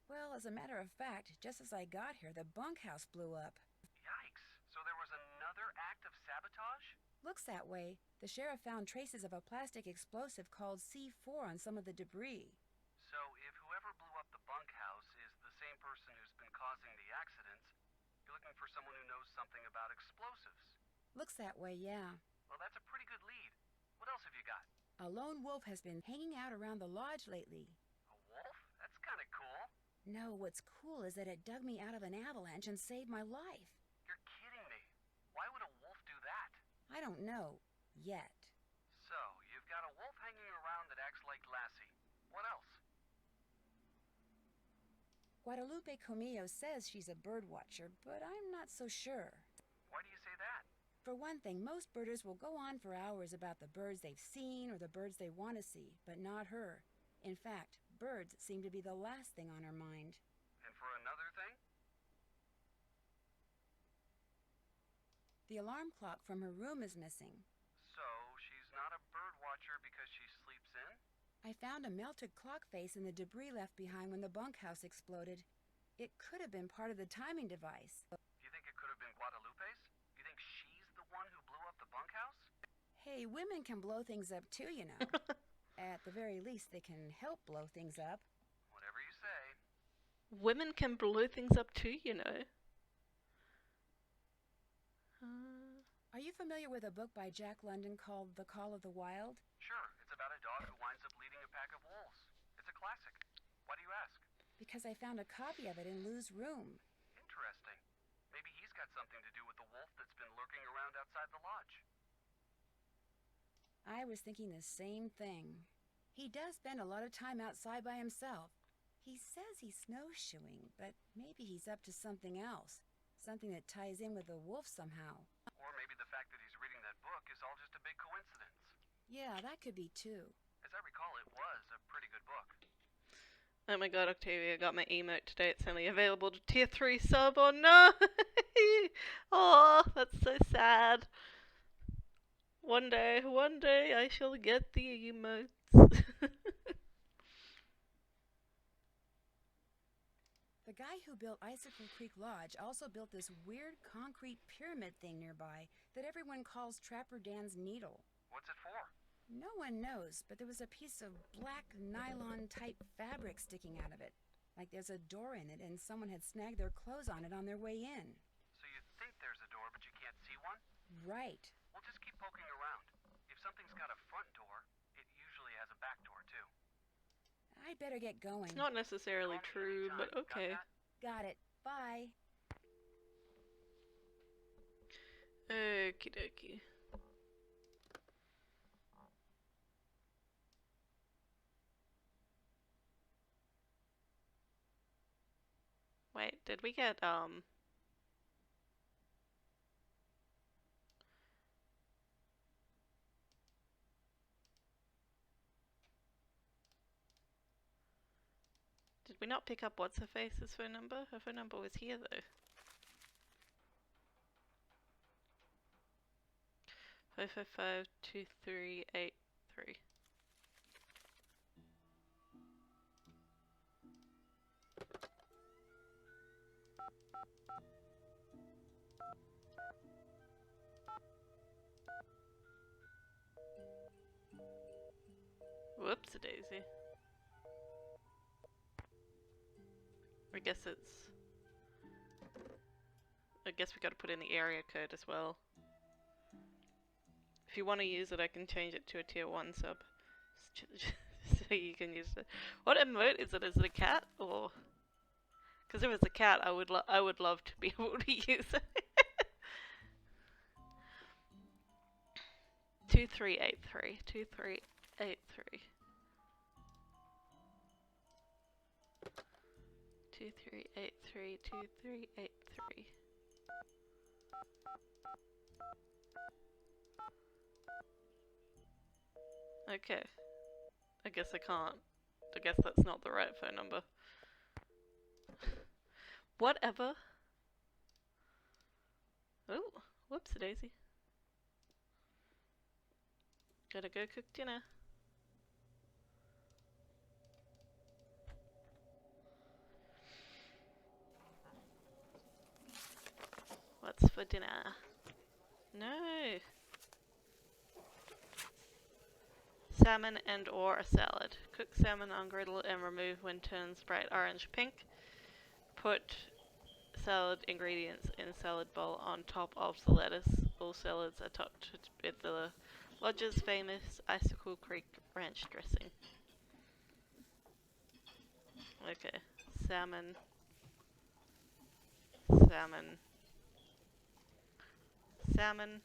Well, as a matter of fact, just as I got here, the bunkhouse blew up. Yikes. So there was another act of sabotage? Looks that way. The sheriff found traces of a plastic explosive called C4 on some of the debris. So if whoever blew up the bunkhouse is the same person who's been causing the accidents, you're looking for someone who knows something about explosives. Looks that way, yeah. Well, that's a pretty good lead. What else have you got? A lone wolf has been hanging out around the lodge lately. A wolf? That's kind of cool. No, what's cool is that it dug me out of an avalanche and saved my life. You're kidding me. Why would a wolf do that? I don't know. Yet. So, you've got a wolf hanging around that acts like Lassie. What else? Guadalupe Comillo says she's a bird watcher, but I'm not so sure. Why do you say that? For one thing, most birders will go on for hours about the birds they've seen or the birds they want to see, but not her. In fact, birds seem to be the last thing on her mind. And for another thing? The alarm clock from her room is missing. So, she's not a bird watcher because she sleeps in? I found a melted clock face in the debris left behind when the bunkhouse exploded. It could have been part of the timing device. Do you think it could have been Guadalupe's? You think she's the one who blew up the bunkhouse? Hey, women can blow things up too, you know. At the very least, they can help blow things up. Whatever you say. Women can blow things up too, you know. Are you familiar with a book by Jack London called The Call of the Wild? Sure, it's about a dog who winds up leading a pack of wolves. It's a classic. Why do you ask? Because I found a copy of it in Lou's room. Interesting. Maybe he's got something to do with the wolf that's been lurking around outside the lodge. I was thinking the same thing. He does spend a lot of time outside by himself. He says he's snowshoeing, but maybe he's up to something else. Something that ties in with the wolf somehow. Or maybe the fact that he's reading that book is all just a big coincidence. Yeah, that could be too. As I recall, it was a pretty good book. Oh my god, Octavia got my emote today. It's only available to tier 3 sub. Oh no! Oh, that's so sad. One day I shall get the emotes. The guy who built Icicle Creek Lodge also built this weird concrete pyramid thing nearby that everyone calls Trapper Dan's Needle. What's it for? No one knows, but there was a piece of black nylon-type fabric sticking out of it. Like there's a door in it and someone had snagged their clothes on it on their way in. So you think there's a door, but you can't see one? Right. Well, just keep poking around. If something's got a front door, it usually has a back door, too. I'd better get going. Not necessarily true, but okay. Got it. Bye. Okie dokie. Wait, did we get, did we not pick up what's-her-face's phone number? Her phone number was here, though. 555-2383. Whoops-a-daisy. I guess we gotta put in the area code as well. If you want to use it, I can change it to a tier 1 sub. So you can use it. What emote is it? Is it a cat? Or... Because if it's a cat, I would love to be able to use it. 2383. 2383. 2383. 2383. Okay. I guess I can't. I guess that's not the right phone number. Whatever. Oh, whoops-a-daisy. Gotta go cook dinner. What's for dinner? No! Salmon and or a salad. Cook salmon on griddle and remove when turns bright orange pink. Put salad ingredients in salad bowl on top of the lettuce. All salads are topped with the Lodge's famous Icicle Creek ranch dressing. Okay, salmon, salmon, salmon,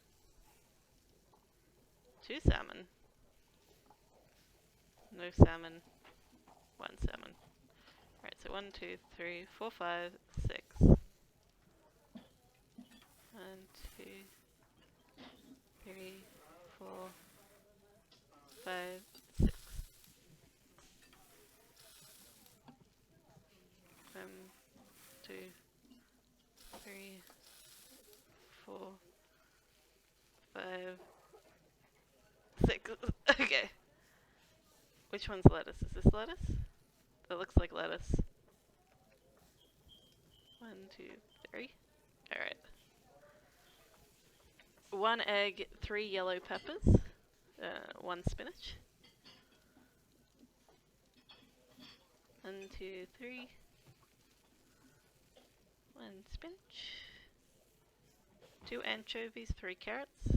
2 salmon, no salmon, 1 salmon. Right, so 1, 2, 3, 4, 5, 6. 1, 2, 3, 4, 5, 6. 1, 2, 3, 4, 5, 6. Okay. Which one's lettuce? Is this lettuce? That looks like lettuce. 1, 2, 3. Alright. 1 egg, 3 yellow peppers, 1 spinach. 1, 2, 3. 1 spinach. 2 anchovies, 3 carrots.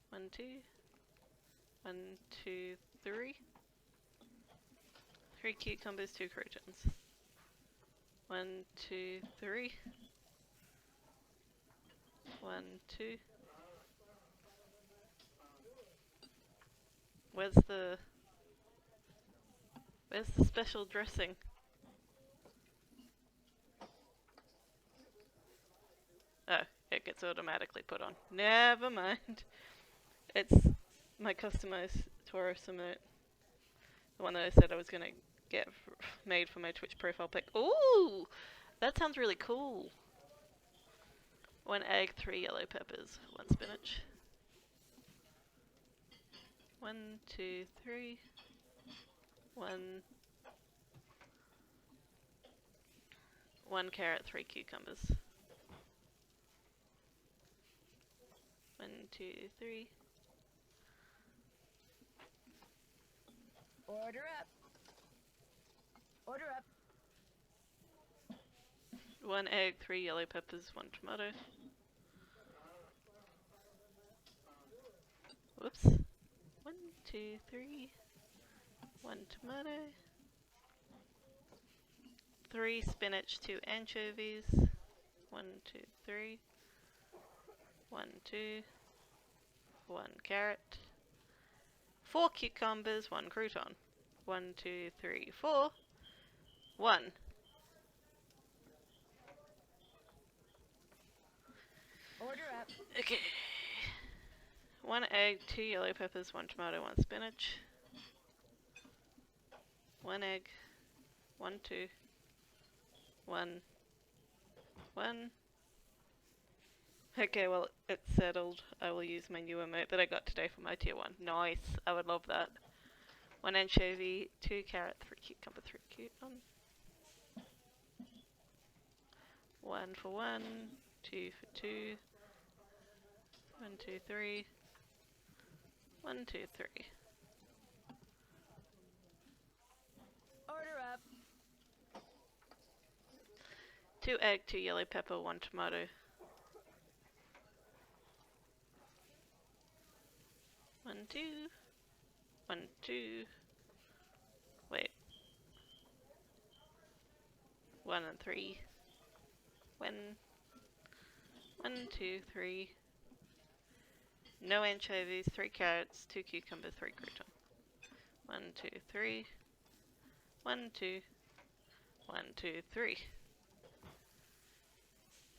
1, 2. 1, 2, 3. 3 cucumbers, 2 croutons. 1, 2, 3. 1, 2. Where's the Where's the special dressing? Oh, it gets automatically put on. Never mind. It's my customized Toro summit. The one that I said I was gonna get made for my Twitch profile pic. Ooh! That sounds really cool. 1 egg, 3 yellow peppers, 1 spinach. 1, 2, 3. 1 carrot, 3 cucumbers. 1, 2, 3. Order up. Order up. 1 egg, 3 yellow peppers, 1 tomato. Whoops. 1, 2, 3. 1 tomato. 3 spinach, 2 anchovies. 1, 2, 3. 1, 2. 1 carrot. 4 cucumbers, 1 crouton. 1, 2, 3, 4. 1. Order up. Okay. 1 egg, 2 yellow peppers, 1 tomato, 1 spinach. 1 egg. 1, 2. 1. 1. Okay, well, it's settled. I will use my new emote that I got today for my tier 1. Nice. I would love that. 1 anchovy, 2 carrot, 3 cucumber, 3 crouton. 1 for 1, 2 for 2. 1, 2, 3. 1, 2, 3. Order up. 2 egg, 2 yellow pepper, 1 tomato. 1, 2. 1, 2. Wait. 1 and 3. 1. 1, 2, 3. No anchovies, 3 carrots, 2 cucumbers, 3 crouton. 1, 2, 3. 1, 2. 1, 2, 3.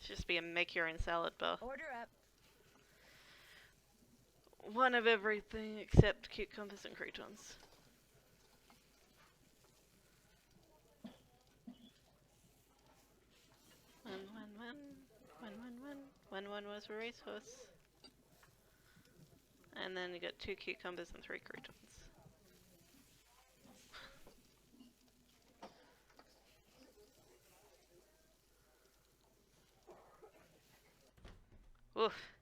Should just be a make your own salad bar. Order up. 1 of everything except cucumbers and croutons. One, 1 was a racehorse. And then you got 2 cucumbers and 3 croutons. Oof.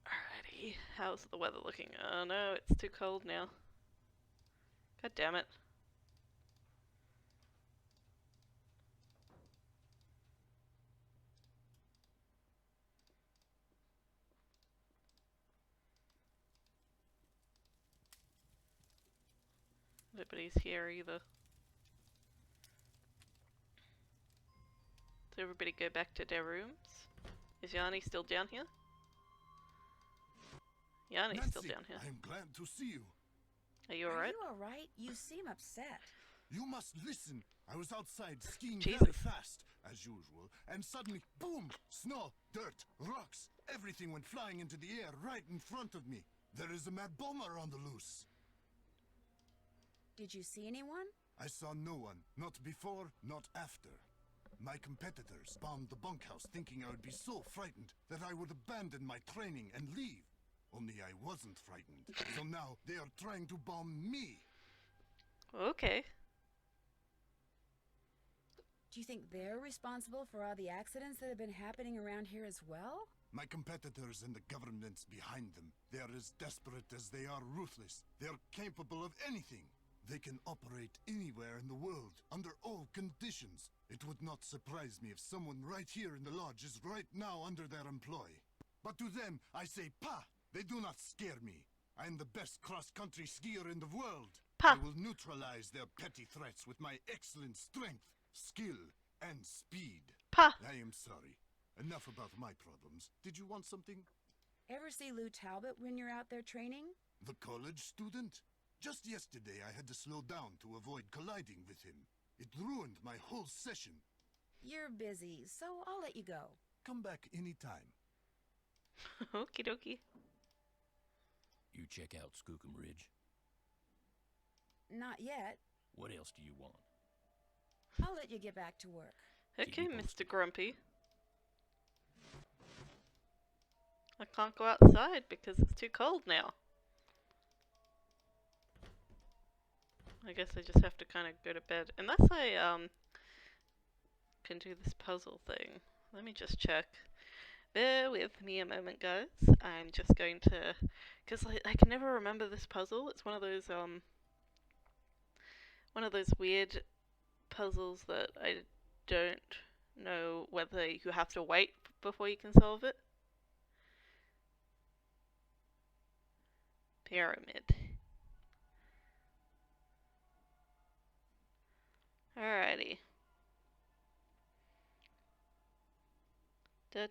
Alrighty, how's the weather looking? Oh no, it's too cold now. God damn it. Nobody's here either. Did everybody go back to their rooms? Is Yanni still down here? Yanni's Nancy, still down here. I'm glad to see you. Are you Are alright? you alright? You seem upset. You must listen. I was outside skiing Jesus. very fast, as usual, and suddenly, boom! Snow, dirt, rocks, everything went flying into the air right in front of me. There is a mad bomber on the loose. Did you see anyone? I saw no one, not before, not after. My competitors bombed the bunkhouse thinking I would be so frightened that I would abandon my training and leave. Only I wasn't frightened, so now they are trying to bomb me. Okay. Do you think they're responsible for all the accidents that have been happening around here as well? My competitors and the governments behind them, they are as desperate as they are ruthless. They are capable of anything. They can operate anywhere in the world, under all conditions. It would not surprise me if someone right here in the lodge is right now under their employ. But to them, I say, "Pah! They do not scare me. I am the best cross-country skier in the world. Pah! I will neutralize their petty threats with my excellent strength, skill, and speed." Pah! I am sorry. Enough about my problems. Did you want something? Ever see Lou Talbot when you're out there training? The college student? Just yesterday I had to slow down to avoid colliding with him. It ruined my whole session. You're busy, so I'll let you go. Come back anytime. Okie dokie. You check out Skookum Ridge? Not yet. What else do you want? I'll let you get back to work. Okay, me Mr. posted. Grumpy. I can't go outside because it's too cold now. I guess I just have to kind of go to bed. Unless I, can do this puzzle thing. Let me just check. Bear with me a moment, guys. I'm just going to... Because I can never remember this puzzle. It's one of those weird puzzles that I don't know whether you have to wait before you can solve it. Pyramid. Alrighty. The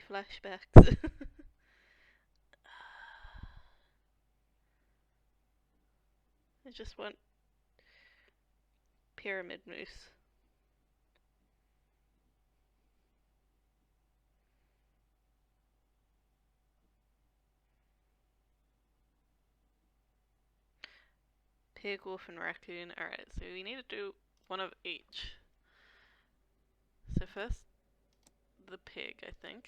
flashbacks. I just want pyramid moose. Pig, wolf, and raccoon. Alright, so we need to do one of each. So first, the pig, I think.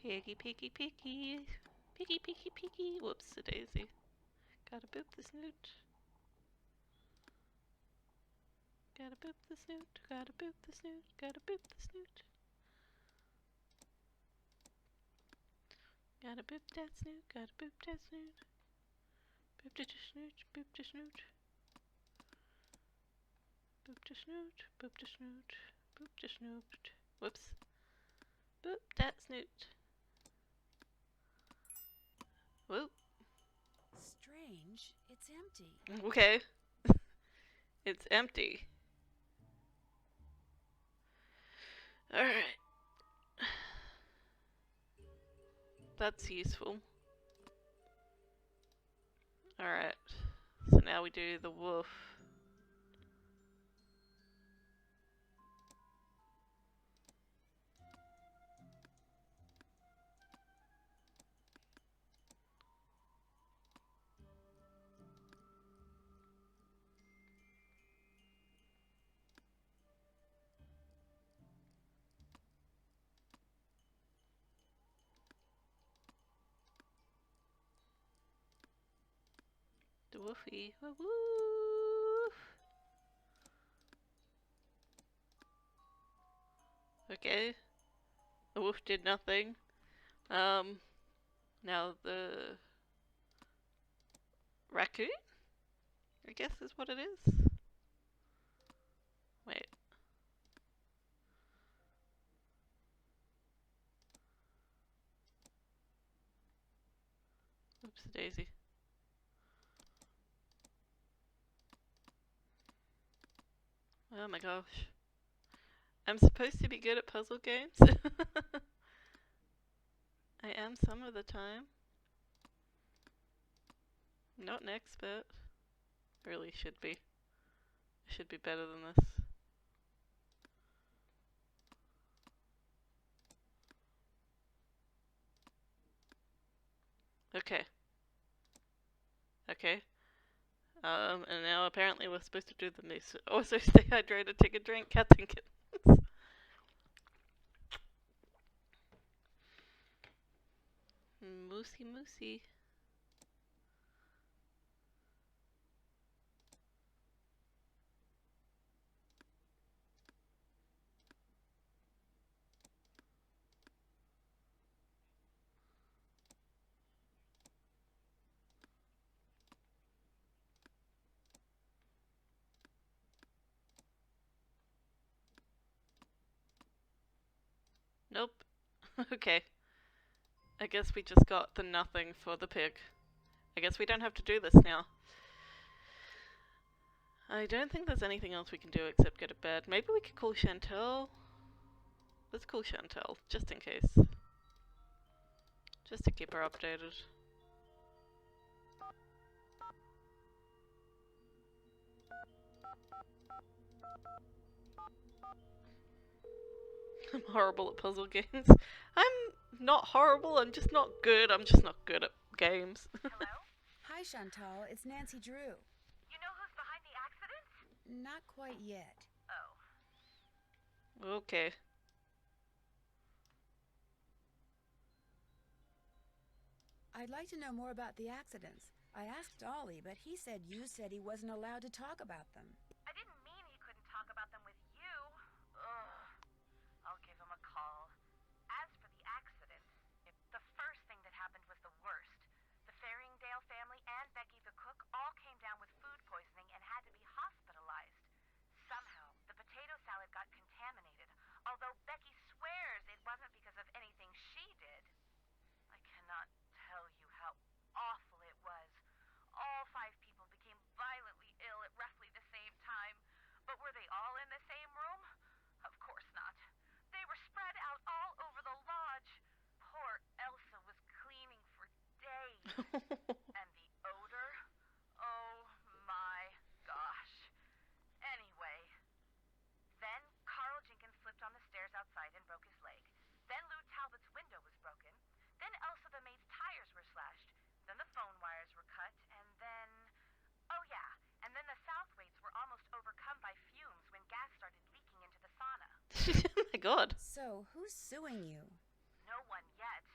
Piggy, piggy, piggy. Piggy, piggy, piggy. Whoops, a daisy. Gotta boop the snoot. Gotta boop the snoot. Gotta boop the snoot. Gotta boop the snoot. Gotta boop that snoot. Gotta boop that snoot. Boop the snoot. Boop the snoot. Boop the snoot. Boop the snoot. Boop the snoot. Whoops. Boop that snoot. Whoop. Strange. It's empty. Okay. It's empty. Alright. That's useful. Alright. So now we do the wolf. The woofy. Woof. Okay. The wolf did nothing. Now the raccoon? I guess is what it is. Wait. Oops, daisy. Oh my gosh. I'm supposed to be good at puzzle games. I am some of the time. Not an expert. Really should be. I should be better than this. Okay. Okay. And now apparently we're supposed to do the moose. Also stay hydrated, take a drink, cats and kittens. Moosey moosey. Nope. Okay. I guess we just got the nothing for the pig. I guess we don't have to do this now. I don't think there's anything else we can do except go to bed. Maybe we could call Chantal? Let's call Chantal, just in case. Just to keep her updated. I'm horrible at puzzle games. I'm not horrible, I'm just not good. I'm just not good at games. Hello? Hi, Chantal. It's Nancy Drew. You know who's behind the accident? Not quite yet. Oh. Okay. I'd like to know more about the accidents. I asked Ollie, but he said you said he wasn't allowed to talk about them. I didn't mean he couldn't talk about them with you. Ugh. I'll give him a call. As for the accident, the first thing that happened was the worst. The Faringdale family and Becky the cook all came down with food poisoning and had to be hospitalized. Somehow, the potato salad got contaminated, although Becky swears it wasn't because of anything she did. I cannot tell you how awful it was. All 5 people became violently ill at roughly the same time. But were they all in the same room? Of course not. They were spread out all over the lodge. Poor Elsa was cleaning for days. And the odor? Oh my gosh. Anyway, then Carl Jenkins slipped on the stairs outside and broke his leg. Then Lou Talbot's window was broken. Then Elsa the maid's tires were slashed. Then the phone wires were cut. And then... oh yeah, and then the Southwaites were almost overcome by fumes when gas started leaking into the sauna. Oh my god. So, who's suing you? No one yet.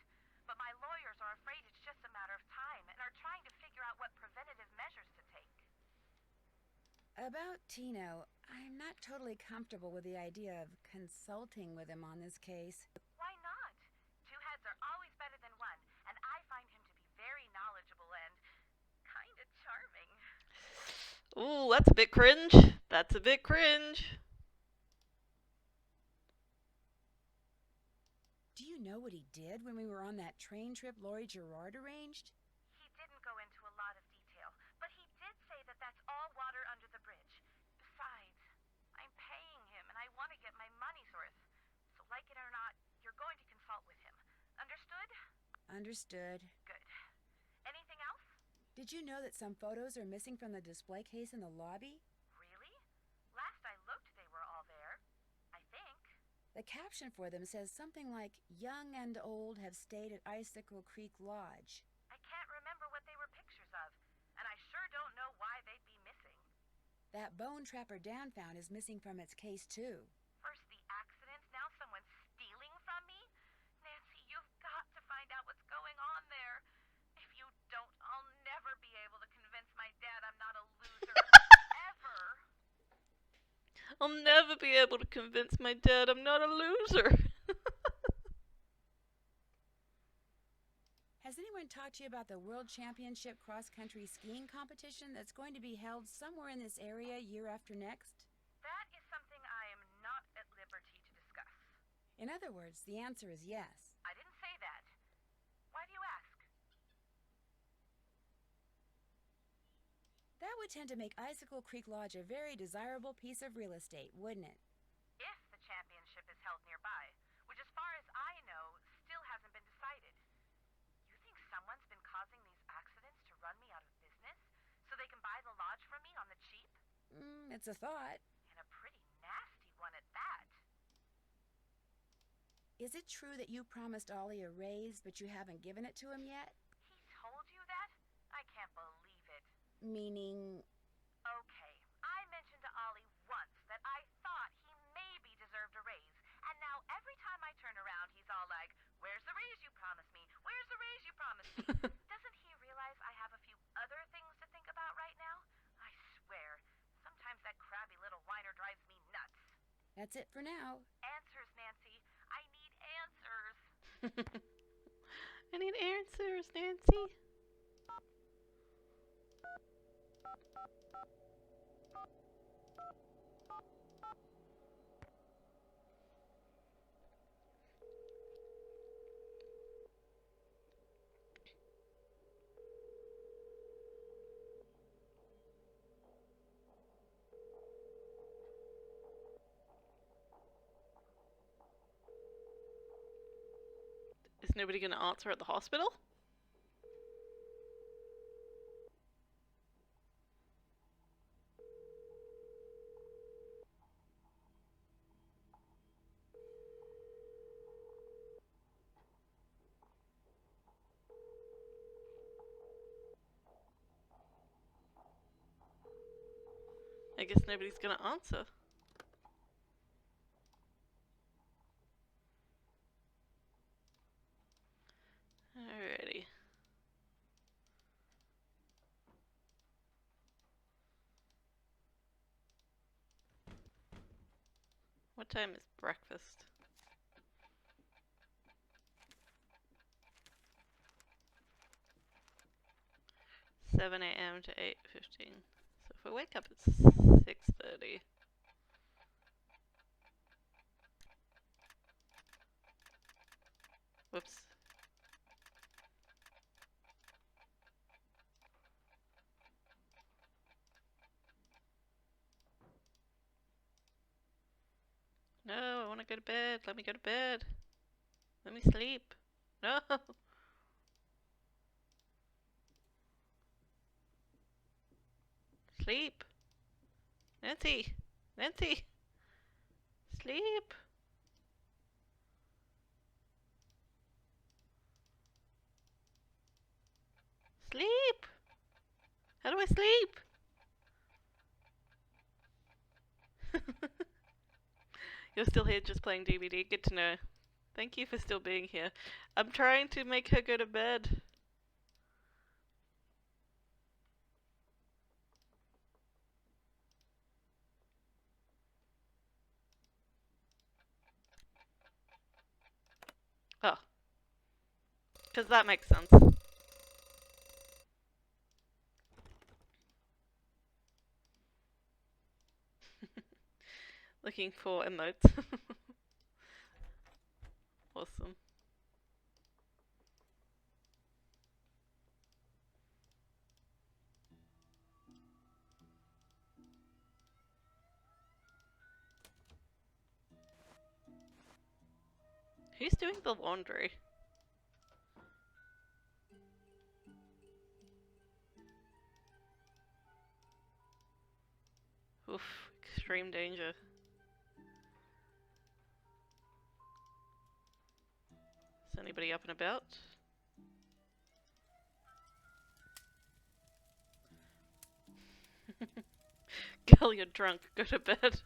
But my lawyers are afraid it's just a matter of time and are trying to figure out what preventative measures to take. About Tino, I'm not totally comfortable with the idea of consulting with him on this case. Why not? 2 heads are always better than one, and I find him to be very knowledgeable and kind of charming. Ooh, that's a bit cringe. That's a bit cringe. Do you know what he did when we were on that train trip Laurie Gerard arranged? He didn't go into a lot of detail, but he did say that that's all water under the bridge. Besides, I'm paying him and I want to get my money's worth. So like it or not, you're going to consult with him. Understood? Understood. Good. Anything else? Did you know that some photos are missing from the display case in the lobby? Really? Last I looked, they were all there. I think. The caption for them says something like, "Young and old have stayed at Icicle Creek Lodge." I can't remember what they were pictures of, and I sure don't know why they'd be missing. That bone Trapper Dan found is missing from its case, too. First the accident, now someone's stealing from me? Nancy, you've got to find out what's going on there. If you don't, I'll never be able to convince my dad I'm not a loser. Ever. I'll never be able to convince my dad I'm not a loser. Has anyone talked to you about the World Championship cross-country skiing competition that's going to be held somewhere in this area year after next? That is something I am not at liberty to discuss. In other words, the answer is yes. I didn't say that. Why do you ask? That would tend to make Icicle Creek Lodge a very desirable piece of real estate, wouldn't it? If the championship is held nearby, which as far as I know, still hasn't been decided. You think someone's been causing these accidents to run me out of business so they can buy the lodge from me on the cheap? It's a thought. And a pretty nasty one at that. Is it true that you promised Ollie a raise, but you haven't given it to him yet? He told you that? I can't believe it. Meaning... Okay, I mentioned to Ollie once that I thought he maybe deserved a raise, and now every time I turn around, he's all like, "Where's the raise you promised me? Where's the raise you promised me?" Doesn't he realize I have a few other things to think about right now? I swear, sometimes that crabby little whiner drives me nuts. That's it for now. Answers, Nancy. I need answers. I need answers, Nancy. Is nobody gonna answer at the hospital? I guess nobody's gonna answer. Alrighty. What time is breakfast? 7 a.m. to 8:15. So if I wake up at 6:30. Whoops. No, I want to go to bed. Let me go to bed. Let me sleep. No. Sleep. Nancy. Nancy. Sleep. Sleep. How do I sleep? You're still here just playing DVD. Good to know. Thank you for still being here. I'm trying to make her go to bed. Oh. Because that makes sense. Looking for emotes. Awesome. Who's doing the laundry? Oof, extreme danger. Is anybody up and about? Girl, you're drunk. Go to bed.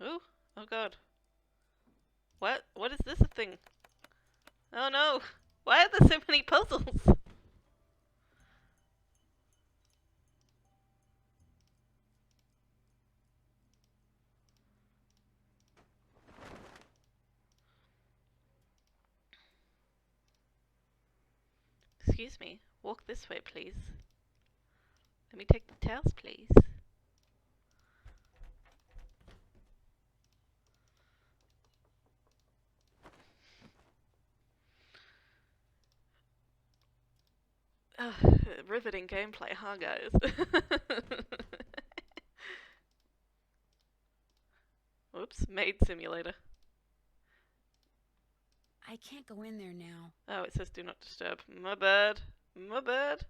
Ooh, oh god. What? What is this a thing? Oh no! Why are there so many puzzles? Excuse me. Walk this way, please. Let me take the towels, please. Riveting gameplay, huh, guys? Whoops, maid simulator. I can't go in there now. Oh, it says do not disturb. My bad. My bad.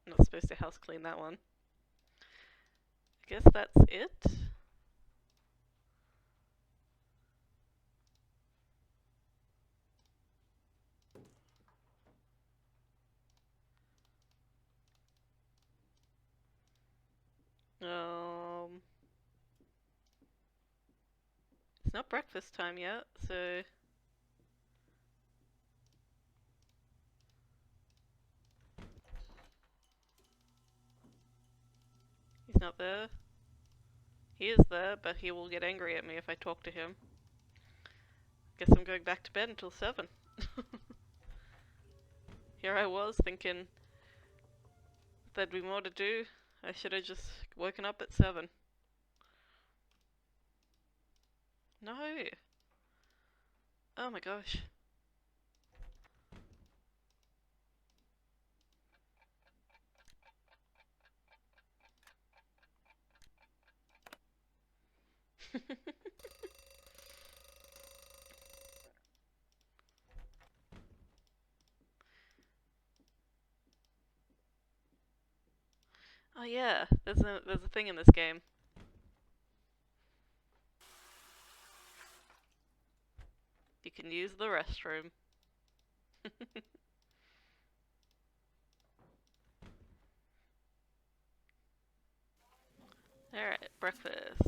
Not supposed to house clean that one. I guess that's it. It's not breakfast time yet, so he's not there. He is there, but he will get angry at me if I talk to him. Guess I'm going back to bed until 7. Here I was thinking there'd be more to do. I should have just woken up at 7. No! Oh my gosh. Oh yeah, there's a thing in this game. You can use the restroom. Alright, breakfast.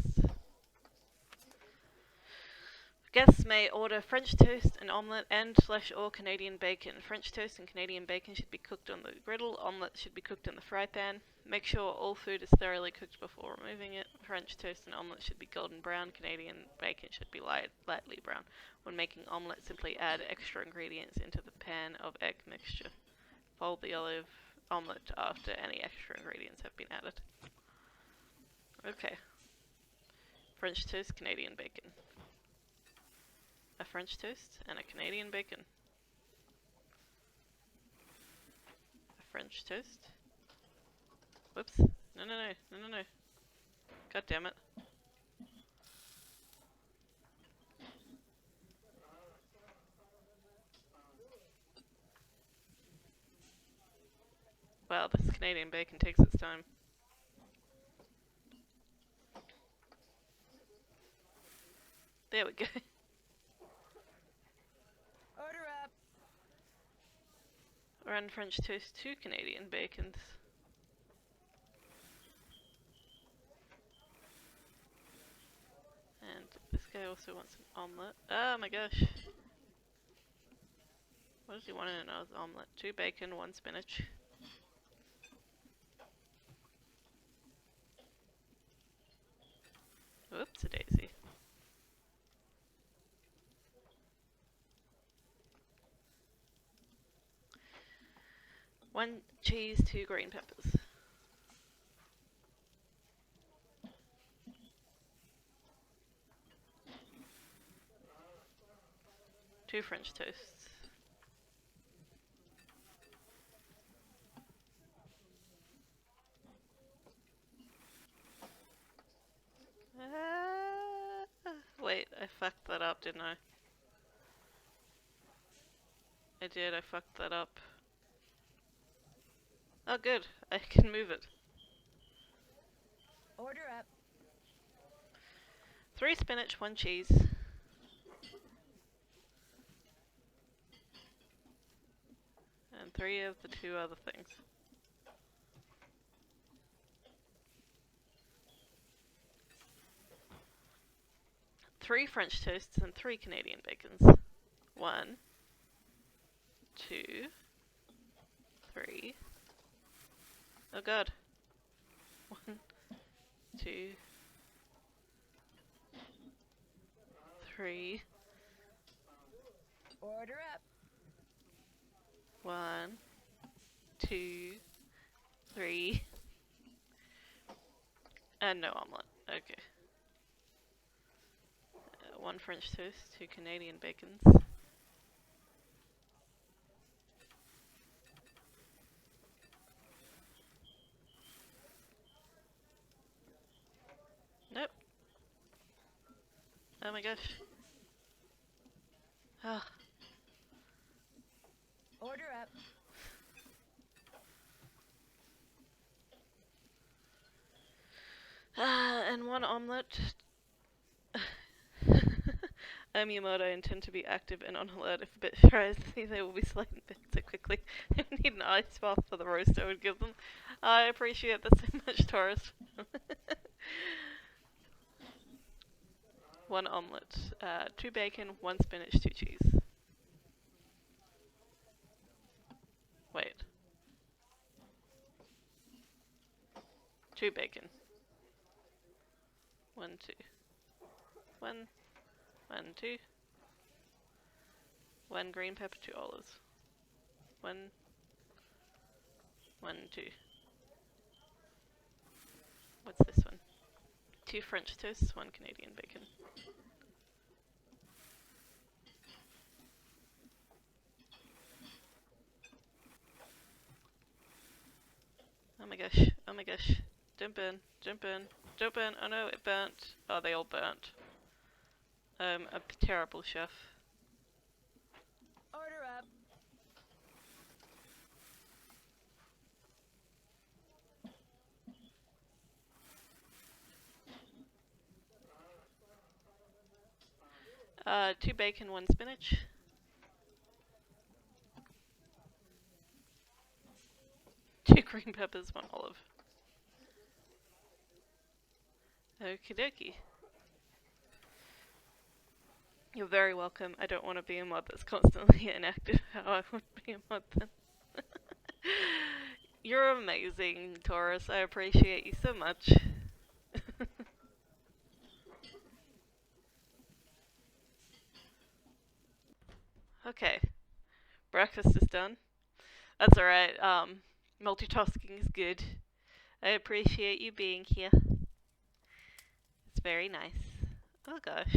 Guests may order French toast, an omelette, and/or Canadian bacon. French toast and Canadian bacon should be cooked on the griddle. Omelette should be cooked in the fry pan. Make sure all food is thoroughly cooked before removing it. French toast and omelette should be golden brown. Canadian bacon should be lightly brown. When making omelette, simply add extra ingredients into the pan of egg mixture. Fold the olive omelette after any extra ingredients have been added. Okay. French toast, Canadian bacon. A French toast and a Canadian bacon. A French toast. Whoops. No. God damn it. Wow, this Canadian bacon takes its time. There we go. Order up. Run French toast, 2 Canadian bacons. And this guy also wants an omelette. Oh my gosh. What does he want in an omelette? 2 bacon, 1 spinach. Whoops, a daisy. One cheese, 2 green peppers. Two French toasts. Wait, I fucked that up, didn't I? I did, I fucked that up. Oh good, I can move it. Order up. 3 spinach, 1 cheese. And 3 of the 2 other things. Three French toasts and 3 Canadian bacons. 1, 2, 3. Oh god. 1, 2, 3. Order up. 1, 2, 3. And no omelette. Okay. 1 French toast, 2 Canadian bacons. Nope. Oh my gosh. Ah. Order up. 1 omelette. I'm Yamoto. I intend to be active and on alert. If a bit fries, they will be slicing bits so quickly. They would need an ice bath for the roast I would give them. I appreciate that so much, Taurus. 1 omelette. 2 bacon, 1 spinach, 2 cheese. Wait. 2 bacon. 1, 2. 1, 1, 2. 1 green pepper, 2 olives. 1, 1, 2. What's this one? 2 French toasts, 1 Canadian bacon. Oh my gosh, oh my gosh. Jump in, jump in, jump in. Oh no, it burnt. Oh, they all burnt. A terrible chef. Order up. 2 bacon, 1 spinach. 2 green peppers, 1 olive. Okie dokie. You're very welcome. I don't want to be a mod that's constantly inactive. How I would be a mod then. You're amazing, Taurus. I appreciate you so much. Okay. Breakfast is done. That's alright. Multitasking is good. I appreciate you being here. It's very nice. Oh gosh.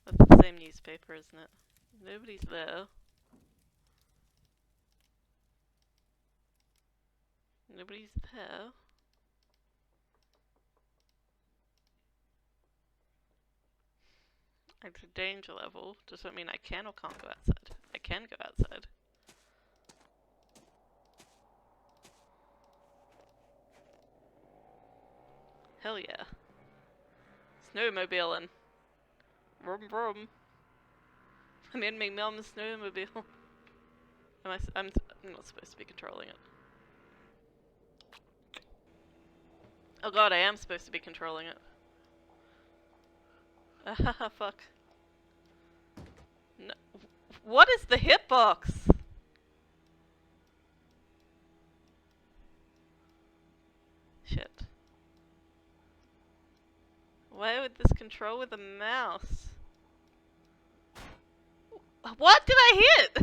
That's the same newspaper, isn't it? Nobody's there. Nobody's there. It's a danger level. Does that mean I can or can't go outside? I can go outside. Hell yeah. Snowmobiling. Vroom vroom. I'm in my mom's snowmobile. I'm not supposed to be controlling it. Oh god, I am supposed to be controlling it. Ah, fuck. No. What is the hitbox? Shit. Why would this control with a mouse? What did I hit?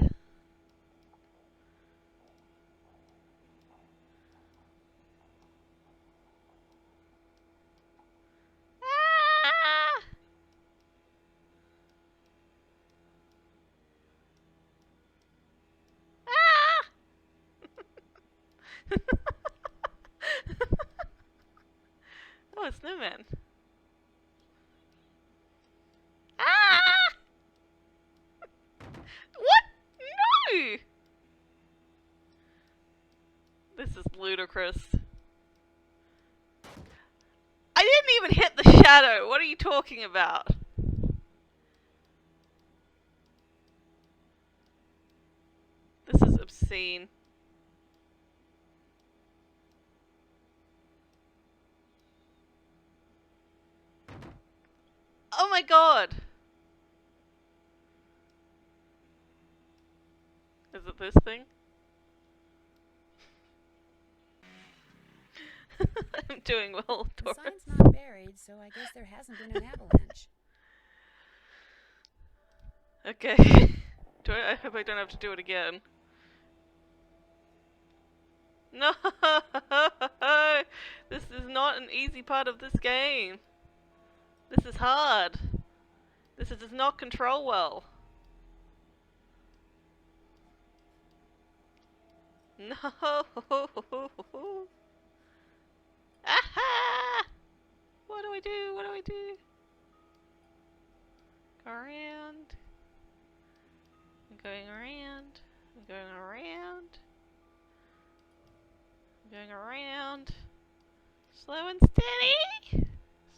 Ah! Ah! Oh, a snowman. Ah! What? No! This is ludicrous. I didn't even hit the shadow. What are you talking about? This is obscene. Oh my god! Is it this thing? I'm doing well, The Taurus. sign's not buried, so I guess there hasn't been an avalanche. Okay. I hope I don't have to do it again. No! This is not an easy part of this game. This is hard. This does not control well. No! Aha! What do I do? What do I do? Go around. I'm going around. I'm going around. I'm going around. Slow and steady.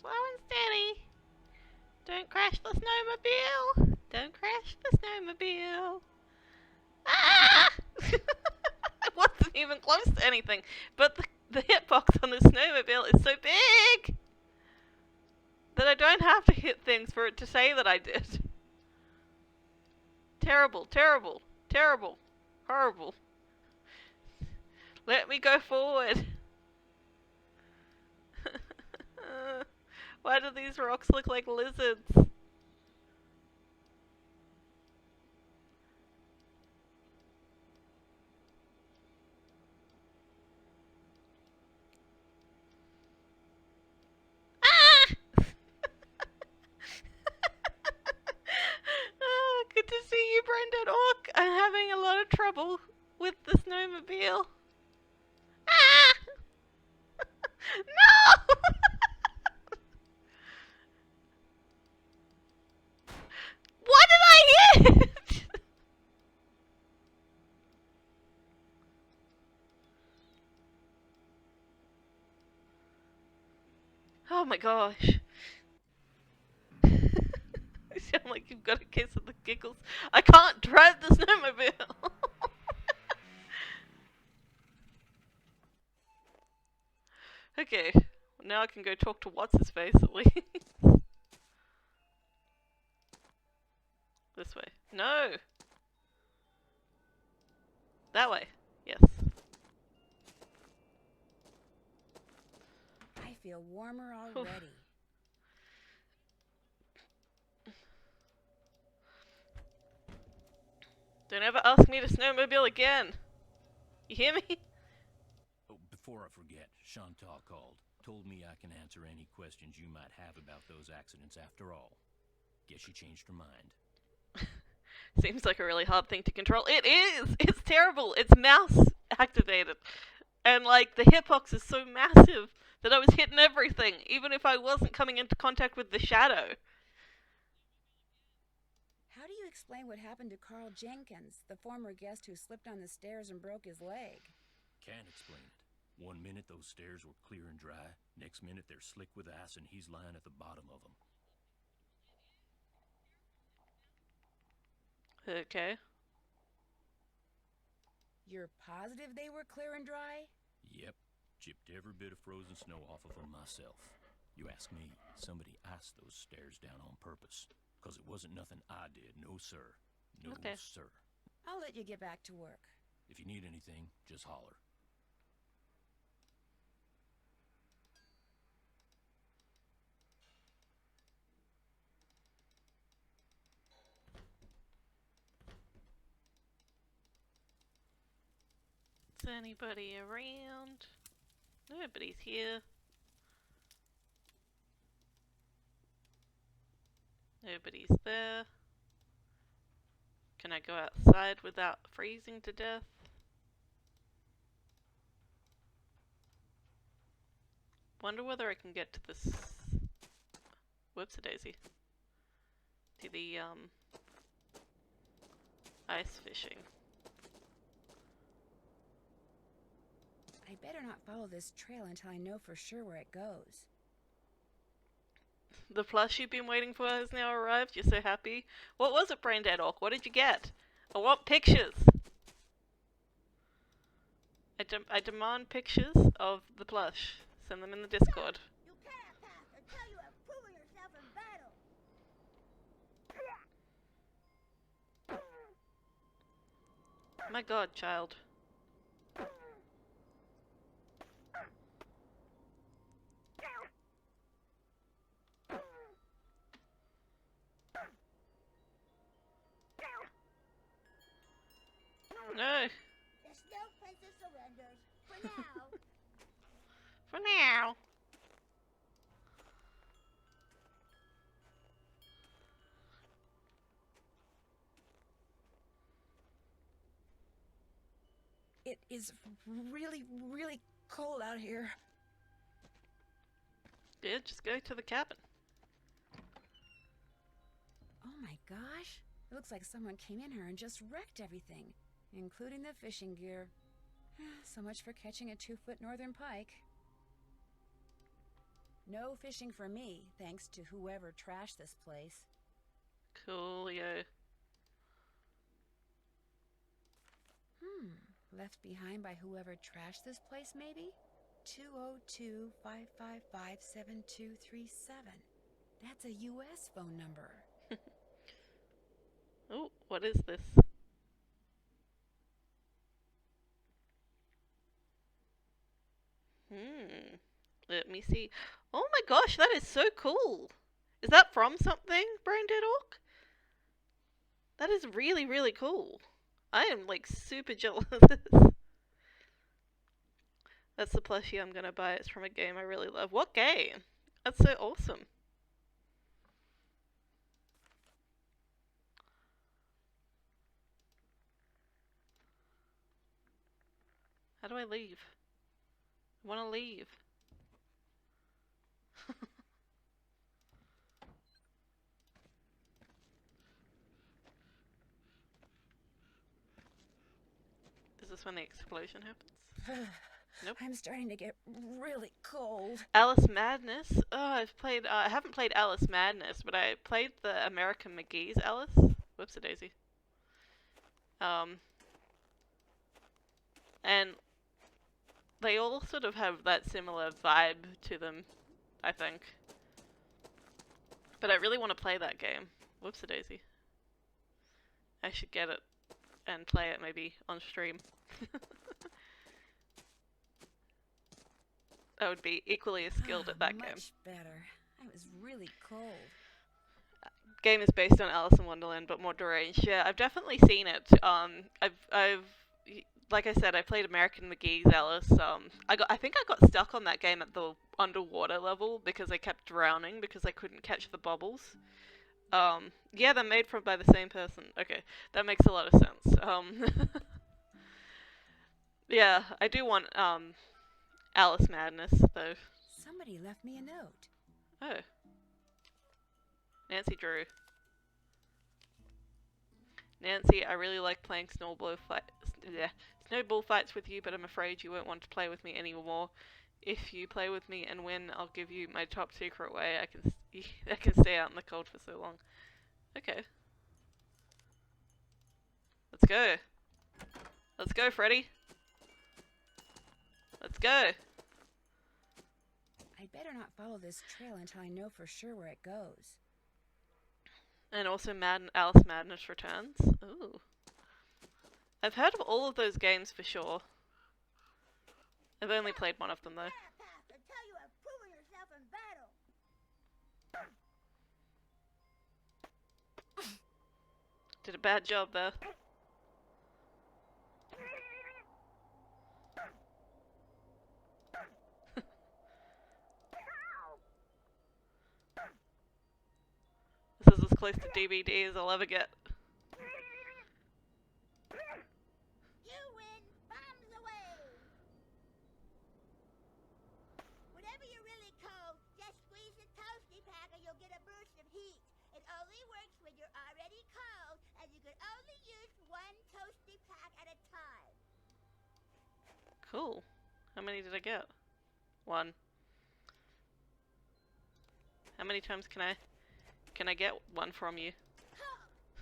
Slow and steady. Don't crash the snowmobile. Don't crash the snowmobile. Ah! It wasn't even close to anything. But the hitbox on the snowmobile is so big that I don't have to hit things for it to say that I did. Terrible, terrible, terrible, horrible. Let me go forward. Why do these rocks look like lizards? Good to see you, Brendan Orc. I'm having a lot of trouble with the snowmobile. Ah! No! What did I hit? Oh my gosh. You sound like you've got a case of the giggles. I can't drive the snowmobile. Okay, now I can go talk to what's-his-face at least. This way. No! That way. Yes. I feel warmer already. Don't ever ask me to snowmobile again. You hear me? Oh, before I forget, Chantal called. Told me I can answer any questions you might have about those accidents after all. Guess she changed her mind. Seems like a really hard thing to control. It is! It's terrible! It's mouse activated. And like, the hitbox is so massive that I was hitting everything, even if I wasn't coming into contact with the shadow. How do you explain what happened to Carl Jenkins, the former guest who slipped on the stairs and broke his leg? Can't explain it. 1 minute those stairs were clear and dry, next minute they're slick with ice and he's lying at the bottom of them. Okay. You're positive they were clear and dry? Yep. Chipped every bit of frozen snow off of them myself. You ask me, somebody iced those stairs down on purpose. 'Cause it wasn't nothing I did, no sir. No sir. I'll let you get back to work. If you need anything, just holler. Is anybody around? Nobody's here. Nobody's there. Can I go outside without freezing to death? Wonder whether I can get to this... Whoops-a-daisy. To the, ice fishing. I better not follow this trail until I know for sure where it goes. The plush you've been waiting for has now arrived. You're so happy. What was it, Braindead Orc? What did you get? I want pictures. I demand pictures of the plush. Send them in the Discord. You can't pass until you have proven yourself in battle. My god, child. No. The Snow Princess surrenders. For now. For now. It is really, really cold out here. Yeah, just go to the cabin. Oh my gosh. It looks like someone came in here and just wrecked everything, including the fishing gear. So much for catching a 2-foot northern pike. No fishing for me, thanks to whoever trashed this place. Coolio. Left behind by whoever trashed this place, maybe? 202-555-7237. That's a U.S. phone number. Oh, what is this? Let me see. Oh my gosh, that is so cool. Is that from something, Brain Dead Orc? That is really, really cool. I am like super jealous. That's the plushie I'm gonna buy. It's from a game I really love. What game? That's so awesome. How do I leave? I wanna leave. Is this when the explosion happens? Nope. I'm starting to get really cold. Alice Madness. Oh, I've played. I haven't played Alice Madness, but I played the American McGee's Alice. Whoops, a daisy. And they all sort of have that similar vibe to them, I think. But I really want to play that game. Whoops, a daisy. I should get it and play it maybe on stream. I would be equally as skilled at that game. Much better. I was really cold. Game is based on Alice in Wonderland, but more deranged. Yeah, I've definitely seen it. I've like I said, I played American McGee's Alice. I think I got stuck on that game at the underwater level because I kept drowning because I couldn't catch the bubbles. Yeah, they're made by the same person. Okay, that makes a lot of sense. Yeah, I do want Alice Madness though. Somebody left me a note. Oh. Nancy Drew. Nancy, I really like playing snowball fights with you, but I'm afraid you won't want to play with me anymore. If you play with me and win, I'll give you my top secret way. I can stay out in the cold for so long. Okay. Let's go. Let's go, Freddy. Let's go. I better not follow this trail until I know for sure where it goes. And also Alice Madness Returns. Ooh. I've heard of all of those games for sure. I've only played one of them though. Until you have proven yourself in battle. Did a bad job there. This is as close to DVD as I'll ever get. You win. Bombs away. Whenever you're really cold, just squeeze the toasty pack and you'll get a burst of heat. It only works when you're already cold, and you can only use one toasty pack at a time. Cool. How many did I get? One. How many times can I get one from you?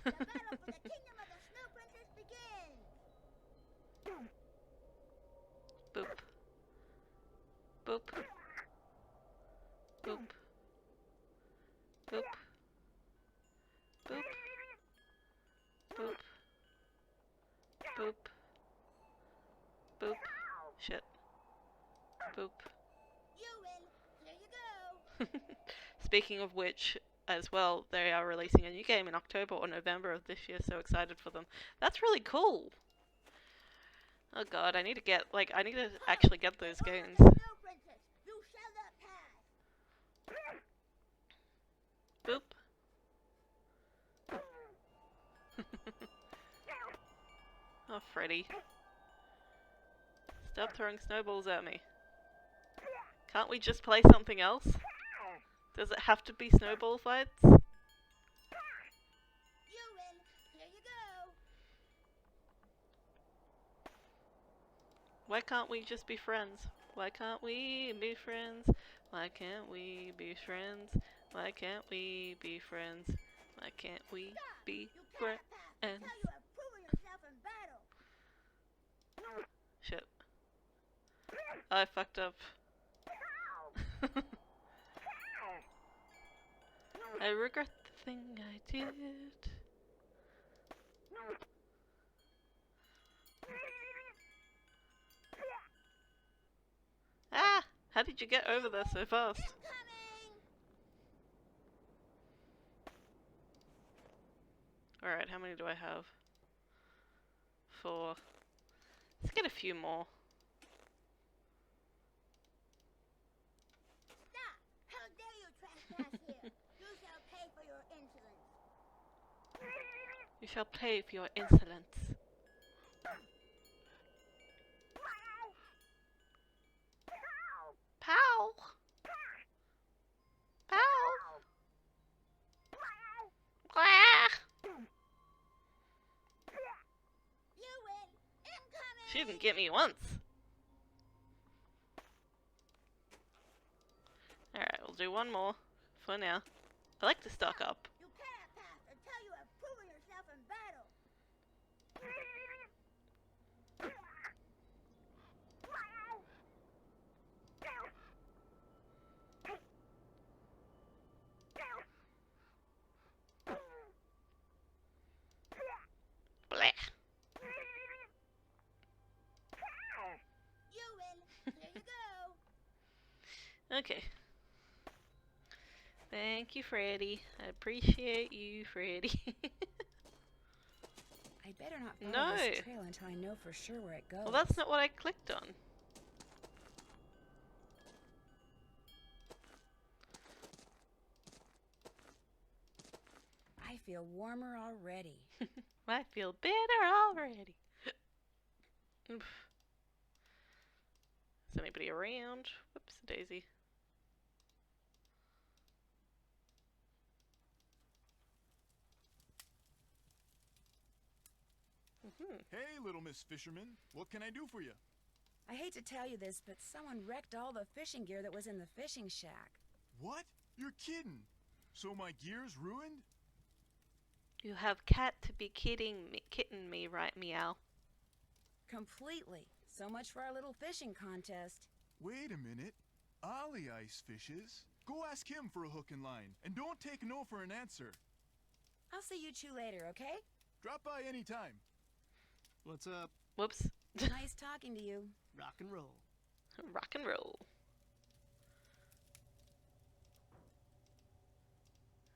The battle for the kingdom of the Snow Princess begins. Boop. Boop. Boop. Boop. Boop. Boop. Boop. Boop. Shit. Boop. You win. Here you go. Speaking of which, as well, they are releasing a new game in October or November of this year, so excited for them. That's really cool! Oh god, I need to actually get those games. Snow Princess, you shall not pass. Boop. Oh, Freddy. Stop throwing snowballs at me. Can't we just play something else? Does it have to be snowball fights? You win. Here you go. Why can't we just be friends? Why can't we be friends? Why can't we be friends? Why can't we be friends? Why can't we be friends? Until you have proven yourself in battle. Shit. I fucked up. I regret the thing I did. Ah! How did you get over there so fast? Alright, how many do I have? 4. Let's get a few more. Stop! How dare you trespass here? You shall pay for your insolence. You shall pay for your insolence. Pow! Pow! Wah! You win. Incoming. She didn't get me once. Alright, we'll do one more for now. I like to stock up. You cannot pass until you have proven yourself in battle. Blech. You win. Here you go. Okay. Thank you, Freddy. I appreciate you, Freddy. I'd better not follow No. this trail until I know for sure where it goes. Well, that's not what I clicked on. I feel warmer already. I feel better already. Oof. Is anybody around? Whoops, Daisy. Hey, little Miss Fisherman. What can I do for you? I hate to tell you this, but someone wrecked all the fishing gear that was in the fishing shack. What? You're kidding. So my gear's ruined? You have cat to be kitten me, right, meow? Completely. So much for our little fishing contest. Wait a minute. Ollie ice fishes. Go ask him for a hook and line, and don't take no for an answer. I'll see you two later, okay? Drop by anytime. What's up? Whoops. Nice talking to you. Rock and roll. Rock and roll.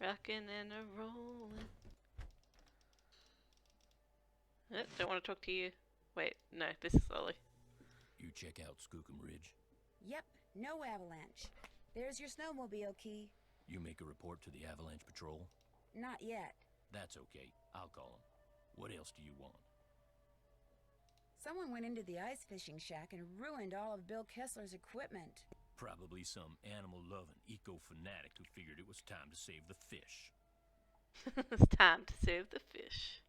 Rockin' and a rollin'. Don't want to talk to you. Wait, no, this is Ollie. You check out Skookum Ridge. Yep, no avalanche. There's your snowmobile key. You make a report to the Avalanche Patrol? Not yet. That's okay. I'll call them. What else do you want? Someone went into the ice fishing shack and ruined all of Bill Kessler's equipment. Probably some animal-loving eco-fanatic who figured it was time to save the fish. It's time to save the fish.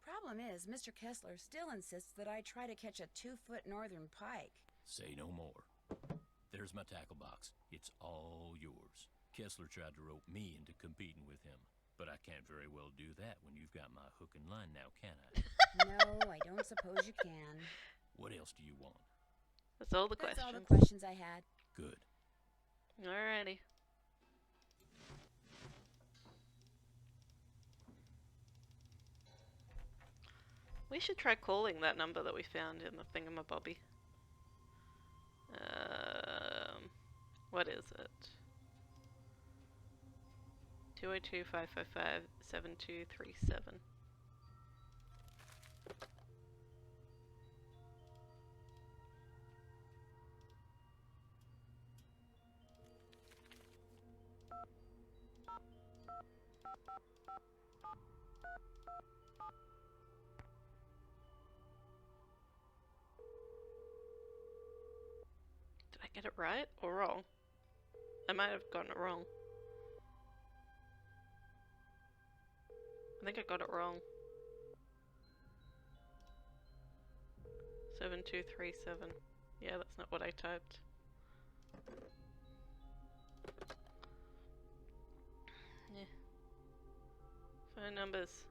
Problem is, Mr. Kessler still insists that I try to catch a 2-foot northern pike. Say no more. There's my tackle box. It's all yours. Kessler tried to rope me into competing with him, but I can't very well do that when you've got my hook and line now, can I? No, I don't suppose you can. What else do you want? That's all the That's questions. all the questions I had. Good. Alrighty. We should try calling that number that we found in the thingamabobby. What is it? 202-555-7237. Did I get it right or wrong? I might have gotten it wrong. I think I got it wrong. 7237. Yeah, that's not what I typed. Yeah. Phone numbers.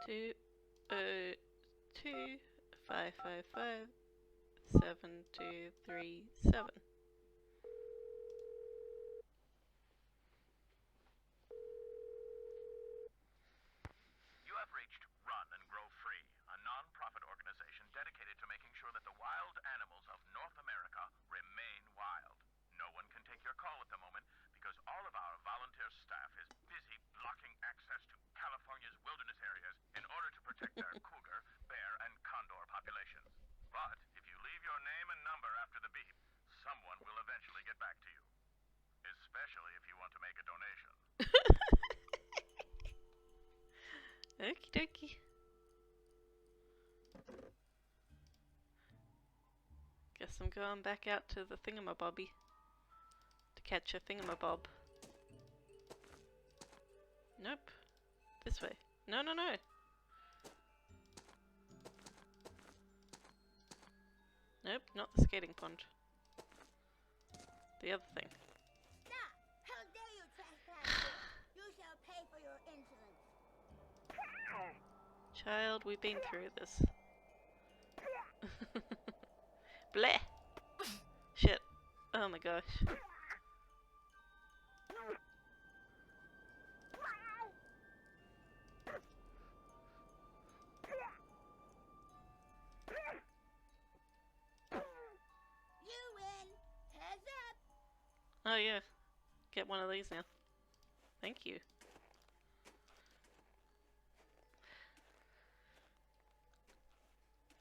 Two 555 7237. You have reached Run and Grow Free, a non-profit organization dedicated to making sure that the wild animals of North America remain wild. No one can take your call at the moment because all of our volunteer staff is busy blocking access to California's wilderness areas in order to protect their cougar, bear, and condor populations. But if you leave your name and number after the beep, someone will eventually get back to you. Especially if you want to make a donation. Okie dokie. Guess I'm going back out to the thingamabobby to catch a thingamabob. Nope. This way. No, no, no. Nope, not the skating pond. The other thing. Stop! How dare you trespass here? You shall pay for your insolence. Child, we've been through this. Bleh! Shit. Oh my gosh. You win. Heads up. Oh yeah. Get one of these now. Thank you.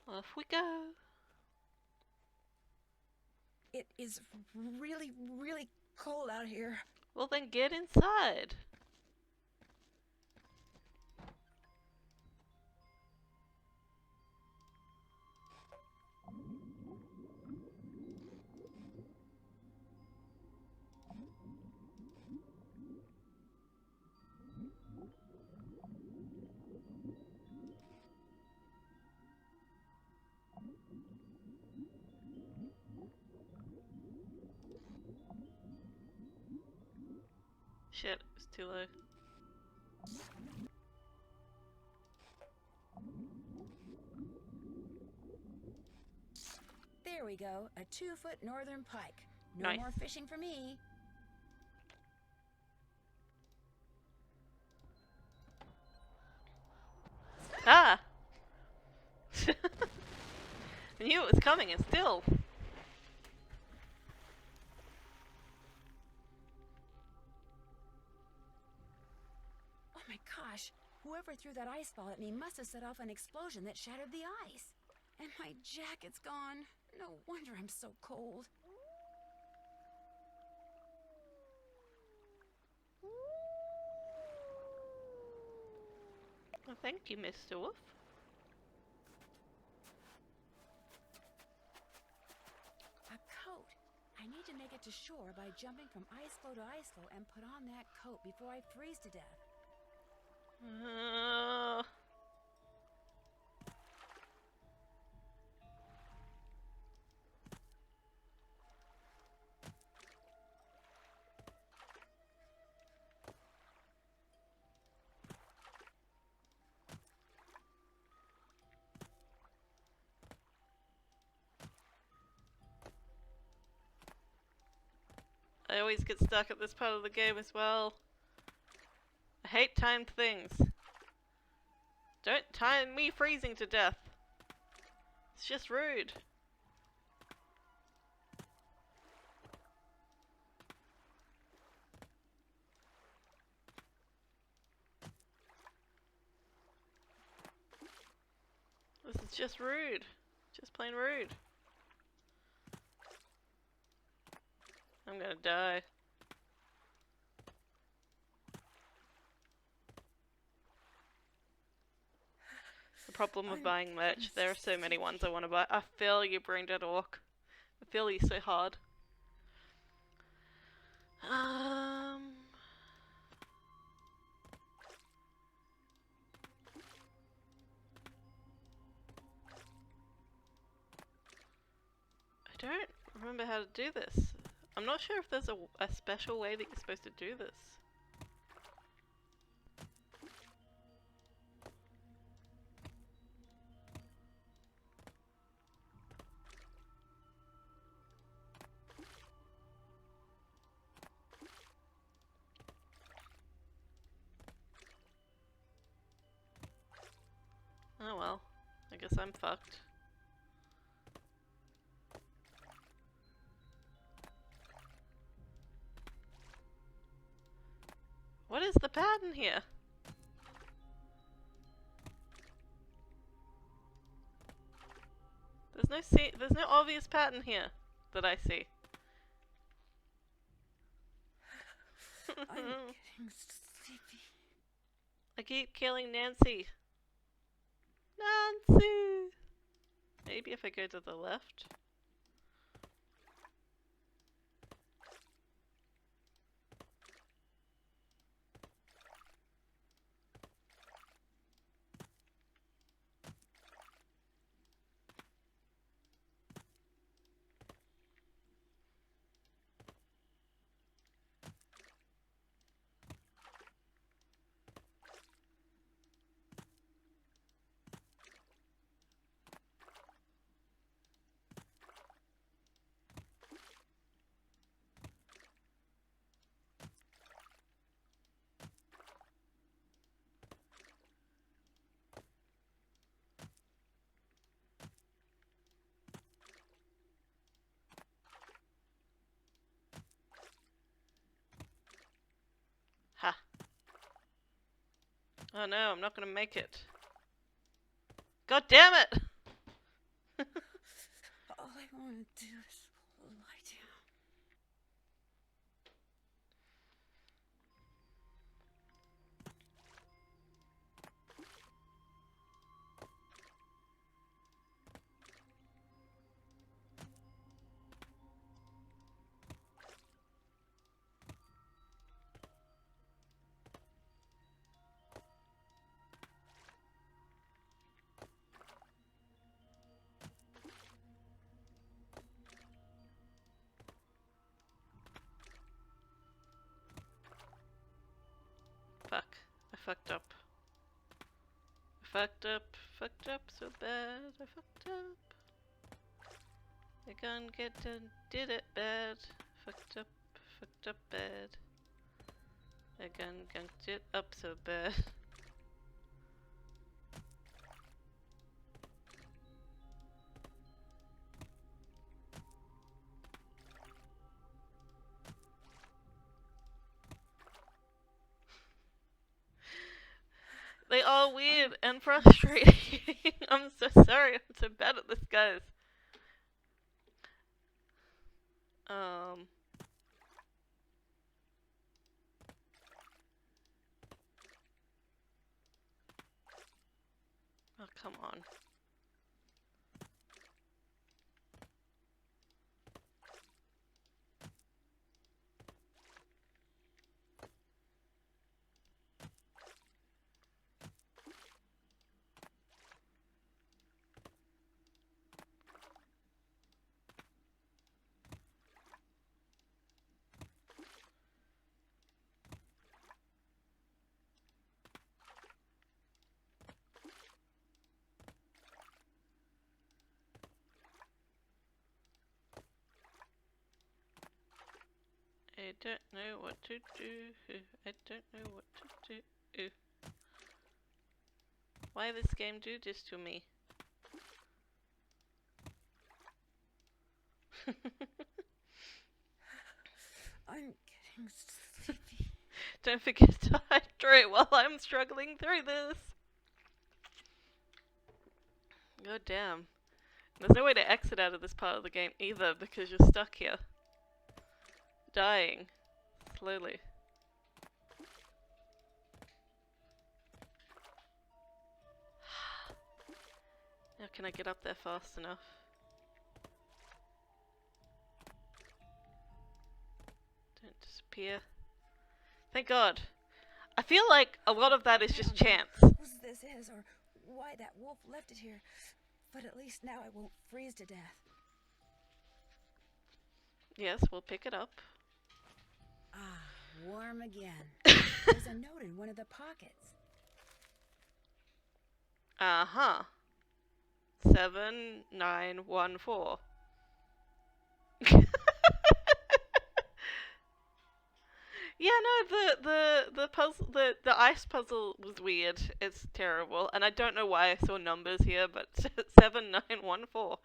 Off we go. It is really, really cold out here. Well then get inside. Shit, it's too low. There we go, a 2-foot northern pike. No Nice. more fishing for me. Ah! I knew it was coming and still. Oh my gosh, whoever threw that ice ball at me must have set off an explosion that shattered the ice. And my jacket's gone. No wonder I'm so cold. Well, thank you, Mr. Wolf. A coat. I need to make it to shore by jumping from ice floe to ice floe and put on that coat before I freeze to death. I always get stuck at this part of the game as well. I hate timed things. Don't time me freezing to death. It's just rude. This is just rude. Just plain rude. I'm gonna die. The problem with buying merch, there are so many ones I want to buy. I feel you, brain dead orc. I feel you so hard. don't remember how to do this. I'm not sure if there's a special way that you're supposed to do this. Oh well, I guess I'm fucked. What is the pattern here? There's no obvious pattern here that I see. I'm getting sleepy. I keep killing Nancy. Nancy! Maybe if I go to the left. Ha. Oh no, I'm not gonna make it. God damn it! All I want to do is lie down. Fuck. I fucked up. Fucked up so bad. I fucked up. I gonna get done, did it bad. Fucked up bad. I gonna gunked it up so bad. They are weird and frustrating. I'm so sorry, I'm so bad at this, guys. Oh, come on. I don't know what to do. I don't know what to do. Why this game do this to me? I'm getting sleepy. Don't forget to hydrate while I'm struggling through this. God damn. There's no way to exit out of this part of the game either because you're stuck here. Dying. Slowly. Now can I get up there fast enough? Don't disappear. Thank God. I feel like a lot of that is just chance. Whose this is or why that wolf left it here, but at least now I won't freeze to death. Yes, we'll pick it up. Ah, warm again. There's a note in one of the pockets. Uh-huh. 7914. Yeah, no, the puzzle, the ice puzzle was weird. It's terrible, and I don't know why I saw numbers here, but 7914.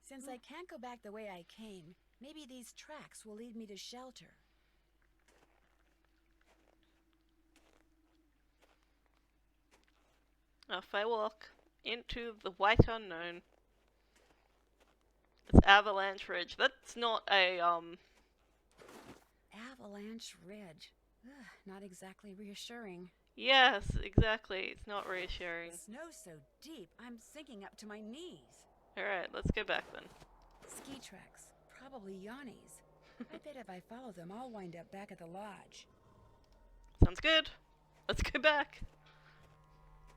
Since I can't go back the way I came, maybe these tracks will lead me to shelter. Off I walk into the white unknown. It's Avalanche Ridge. That's not a Avalanche Ridge. Ugh, not exactly reassuring. Yes, exactly. It's not reassuring. The snow's so deep, I'm sinking up to my knees. Alright, let's go back then. Ski tracks, probably Yanni's. I bet if I follow them, I'll wind up back at the lodge. Sounds good. Let's go back.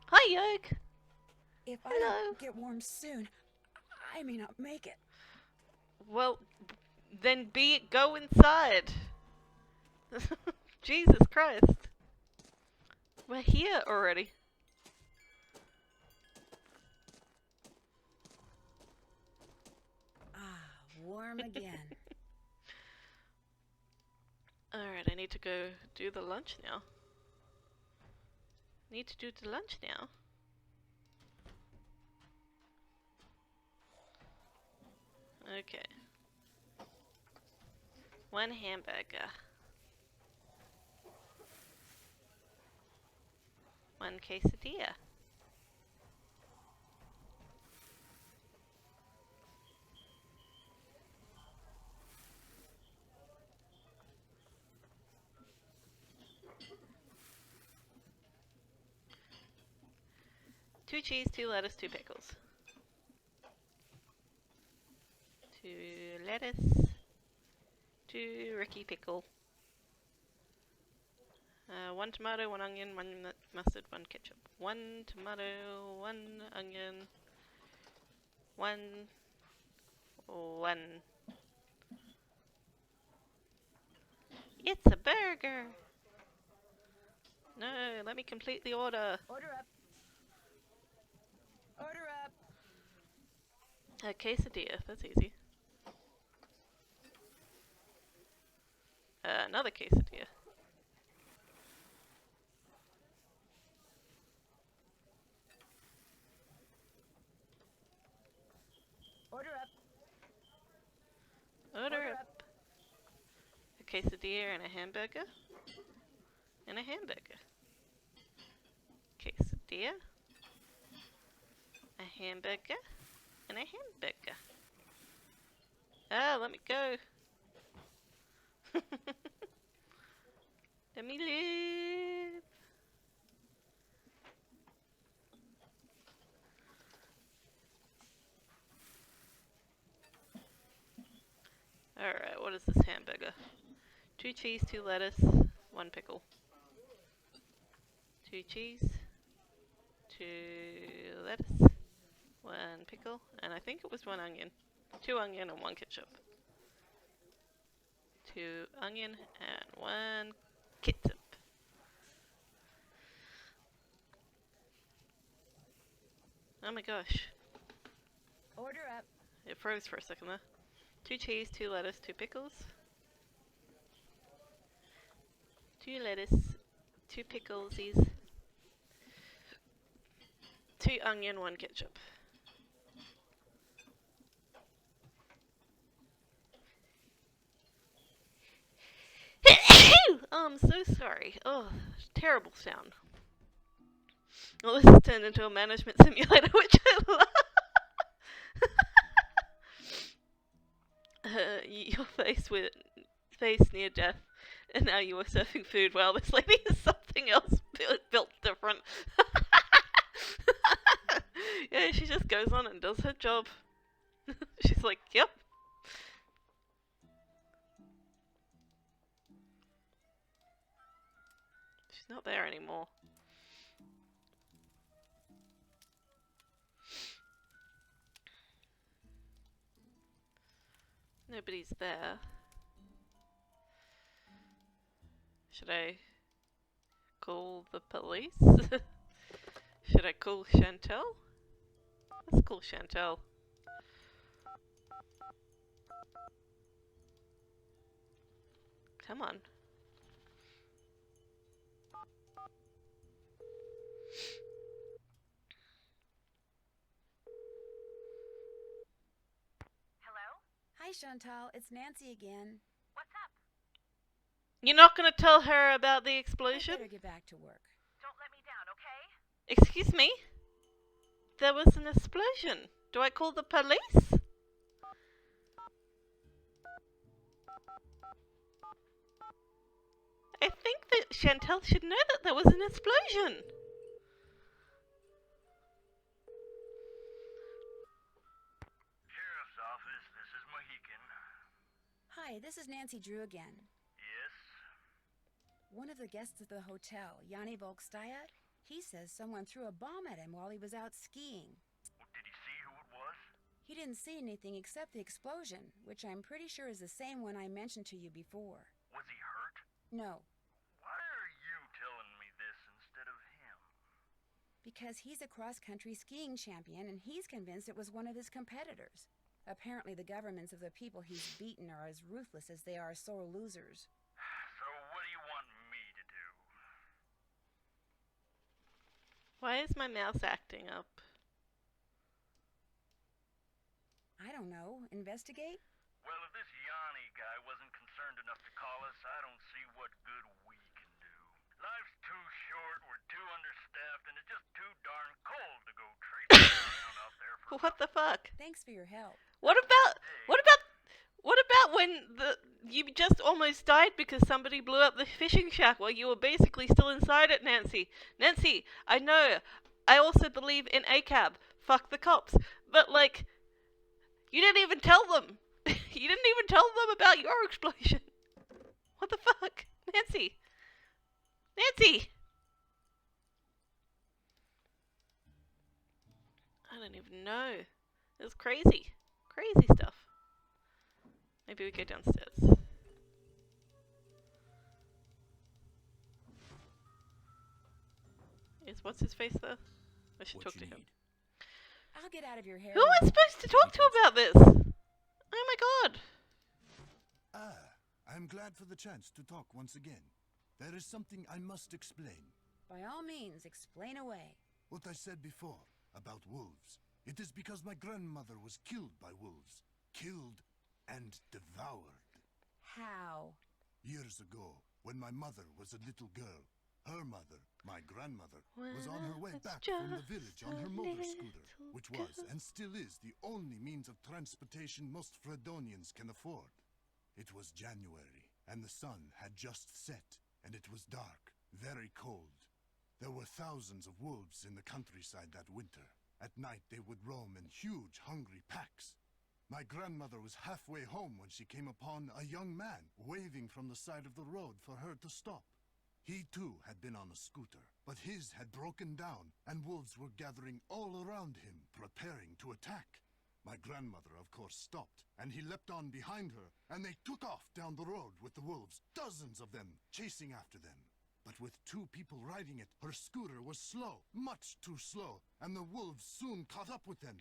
Hi, Yoke. If I Hello. don't get warm soon, I may not make it. Well, then go inside. Jesus Christ. We're here already. Ah, warm again. Alright, I need to go do the lunch now. Need to do the lunch now. Okay. One hamburger. One quesadilla. Two cheese, two lettuce, two pickles. Two lettuce, two Ricky pickle. One tomato, one onion, one mustard, one ketchup. One tomato, one onion, one. It's a burger! No, let me complete the order. Order up. Order up. A quesadilla, that's easy. Another quesadilla. Order up. Order up. A quesadilla and a hamburger. And a hamburger. Quesadilla. A hamburger. And a hamburger. Ah, let me go. Let me live. Alright, what is this hamburger? Two cheese, two lettuce, one pickle. Two cheese, two lettuce, one pickle, and I think it was one onion. Two onion and one ketchup. Two onion and one ketchup. Oh my gosh. Order up. It froze for a second there. Two cheese, two lettuce, two pickles. Two lettuce, two picklesies. Two onion, one ketchup. Oh, I'm so sorry. Oh, terrible sound. Well, this has turned into a management simulator, which I love. Your face near death, and now you are serving food while this lady is something else built different. Yeah, she just goes on and does her job. She's like, yep. She's not there anymore. Nobody's there. Should I call the police? Should I call Chantal? Let's call Chantal. Come on. Hello? Hi, Chantal. It's Nancy again. What's up? You're not gonna tell her about the I explosion? better get back to work. Don't let me down, okay? Excuse me? There was an explosion. Do I call the police? I think that Chantal should know that there was an explosion. Sheriff's office, this is Mohican. Hi, this is Nancy Drew again. Yes? One of the guests at the hotel, Yanni Volkstaya, he says someone threw a bomb at him while he was out skiing. Did he see who it was? He didn't see anything except the explosion, which I'm pretty sure is the same one I mentioned to you before. Was he hurt? No, Why are you telling me this instead of him? because he's a cross-country skiing champion and he's convinced it was one of his competitors. Apparently the governments of the people he's beaten are as ruthless as they are sore losers. So what do you want me to do? Why is my mouse acting up? I don't know. Investigate? Well, if this Yanni guy wasn't concerned enough to call us, I don't see what good we can do. Life's too short, we're too understaffed, and it's just too darn cold to go traipsing around out there for What the fuck? Thanks for your help. What about when you just almost died because somebody blew up the fishing shack while you were basically still inside it, Nancy? Nancy, I know. I also believe in ACAB. Fuck the cops. But like, you didn't even tell them. You didn't even tell them about your explosion. What the fuck? Nancy. Nancy. I don't even know. It was crazy. Crazy stuff. Maybe we go downstairs. Is what's his face there? I should What talk you to him. need? I'll get out of your hair. Who am I now. supposed to talk to about this? Oh my god. I'm glad for the chance to talk once again. There is something I must explain. By all means, explain away. What I said before about wolves. It is because my grandmother was killed by wolves. Killed and devoured. How? Years ago, when my mother was a little girl, her mother, my grandmother, was on her way back from the village on her motor scooter, which was and still is the only means of transportation most Fredonians can afford. It was January, and the sun had just set, and it was dark, very cold. There were thousands of wolves in the countryside that winter. At night they would roam in huge, hungry packs. My grandmother was halfway home when she came upon a young man waving from the side of the road for her to stop. He too had been on a scooter, but his had broken down, and wolves were gathering all around him, preparing to attack. My grandmother, of course, stopped, and he leapt on behind her, and they took off down the road with the wolves, dozens of them, chasing after them. But with two people riding it, her scooter was slow, much too slow, and the wolves soon caught up with them.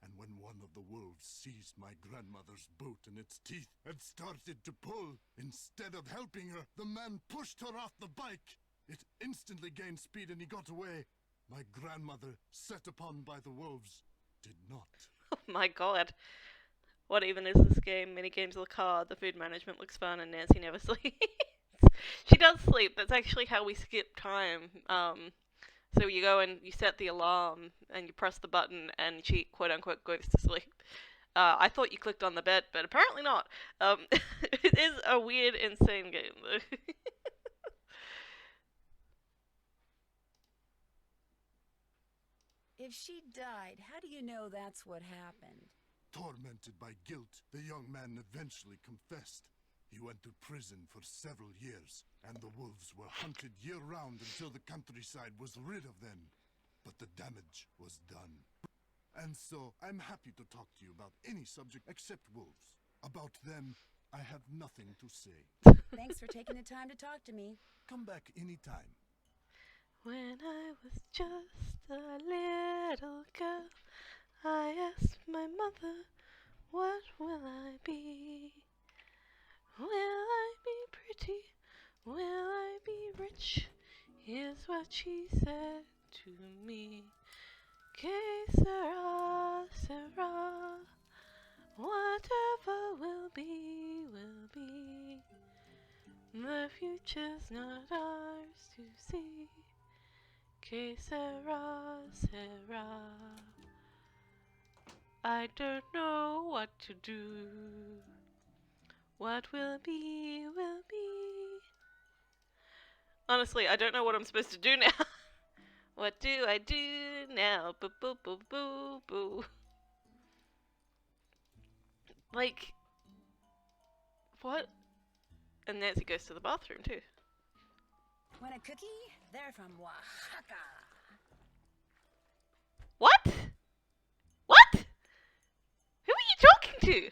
And when one of the wolves seized my grandmother's boot in its teeth and started to pull, instead of helping her, the man pushed her off the bike. It instantly gained speed and he got away. My grandmother, set upon by the wolves, did not. Oh my god. What even is this game? Mini games of the card. The food management looks fun and Nancy never sleeps. She does sleep. That's actually how we skip time. So you go and you set the alarm and you press the button and she quote unquote goes to sleep. I thought you clicked on the bed, but apparently not. It is a weird, insane game though. If she died, how do you know that's what happened? Tormented by guilt, the young man eventually confessed. He went to prison for several years, and the wolves were hunted year-round until the countryside was rid of them. But the damage was done. And so, I'm happy to talk to you about any subject except wolves. About them, I have nothing to say. Thanks for taking the time to talk to me. Come back anytime. When I was just a little girl, I asked my mother, what will I be? Will I be pretty? Will I be rich? Here's what she said to me. Que sera, sera. Whatever will be, will be. The future's not ours to see. Que sera, sera. I don't know what to do. What will be, will be. Honestly, I don't know what I'm supposed to do now. What do I do now? Boo boo boo boo boo. Like, what? And Nancy goes to the bathroom too. Want a cookie? They're from Oaxaca. What? What? Who are you talking to?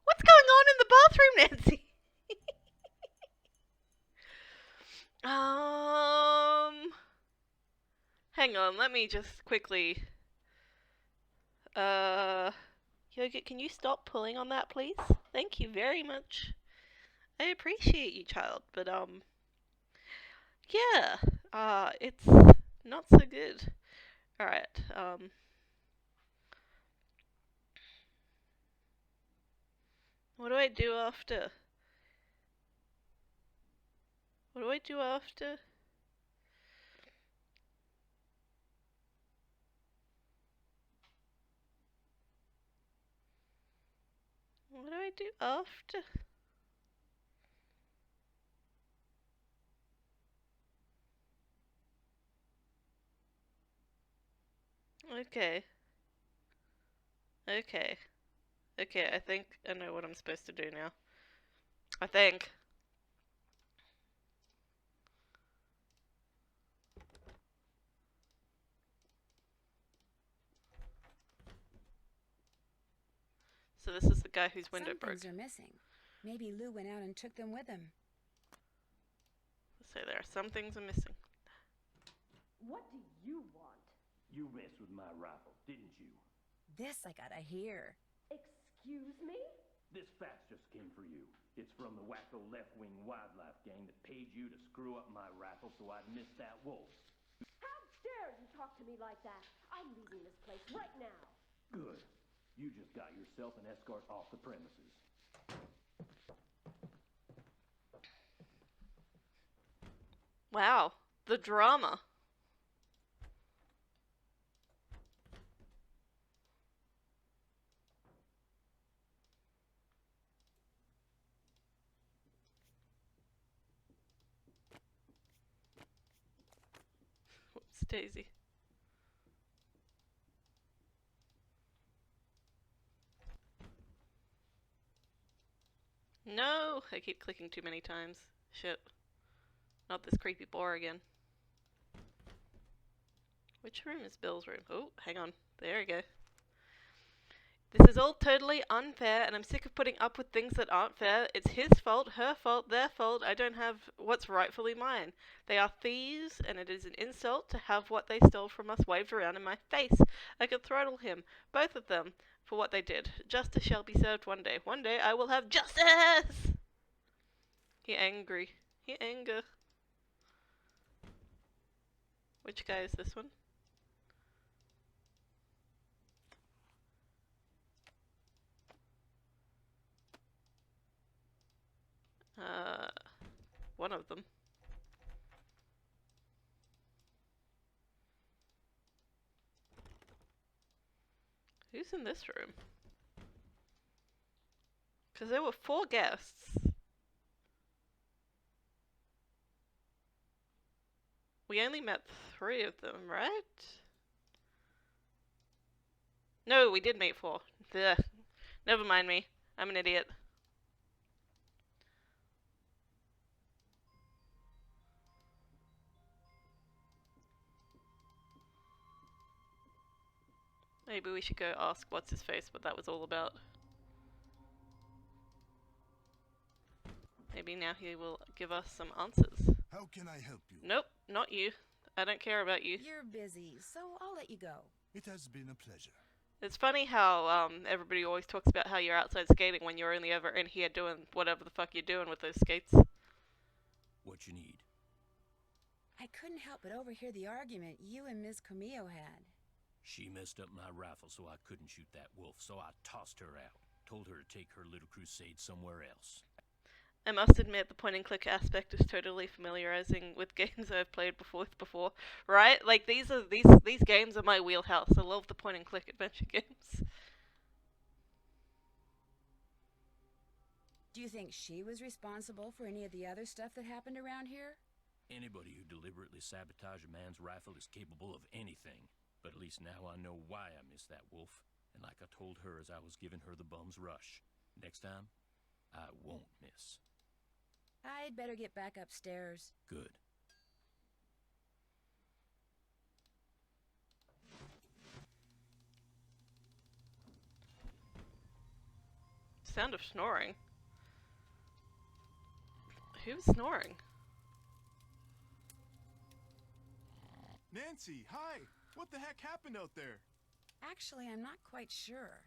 What's going on in the bathroom, Nancy? Hang on, let me just quickly. Yogurt, can you stop pulling on that, please? Thank you very much. I appreciate you, child, but, yeah, it's not so good. Alright, what do I do after? What do I do after? What do I do after? Okay. Okay. Okay, I think I know what I'm supposed to do now. I think. So this is the guy whose window Some broke. things are missing. Maybe Lou went out and took them with him. So there are some things are missing. What do you want? You messed with my rifle, didn't you? This I gotta hear. Excuse me? This fax just came for you. It's from the wacko left-wing wildlife gang that paid you to screw up my rifle so I'd miss that wolf. How dare you talk to me like that? I'm leaving this place right now. Good. You just got yourself an escort off the premises. Wow, the drama. Whoops, Daisy. No, I keep clicking too many times. Shit. Not this creepy bore again. Which room is Bill's room? Oh, hang on. There we go. This is all totally unfair, and I'm sick of putting up with things that aren't fair. It's his fault, her fault, their fault. I don't have what's rightfully mine. They are thieves, and it is an insult to have what they stole from us waved around in my face. I could throttle him, both of them, for what they did. Justice shall be served one day. One day I will have justice! He angry. He anger. Which guy is this one? One of them. Who's in this room? Because there were 4 guests. We only met 3 of them, right? No, we did meet 4. Ugh. Never mind me. I'm an idiot. Maybe we should go ask what's his face what that was all about. Maybe now he will give us some answers. How can I help you? Nope, not you. I don't care about you. You're busy, so I'll let you go. It has been a pleasure. It's funny how everybody always talks about how you're outside skating when you're only ever in here doing whatever the fuck you're doing with those skates. What you need? I couldn't help but overhear the argument you and Miss Camillo had. She messed up my rifle so I couldn't shoot that wolf, so I tossed her out. Told her to take her little crusade somewhere else. I must admit the point and click aspect is totally familiarizing with games I've played before, right? Like these games are my wheelhouse. I love the point and click adventure games. Do you think she was responsible for any of the other stuff that happened around here? Anybody who deliberately sabotages a man's rifle is capable of anything. But at least now I know why I missed that wolf. And like I told her as I was giving her the bum's rush, next time, I won't miss. I'd better get back upstairs. Good. Sound of snoring. Who's snoring? Nancy, hi! What the heck happened out there? Actually, I'm not quite sure.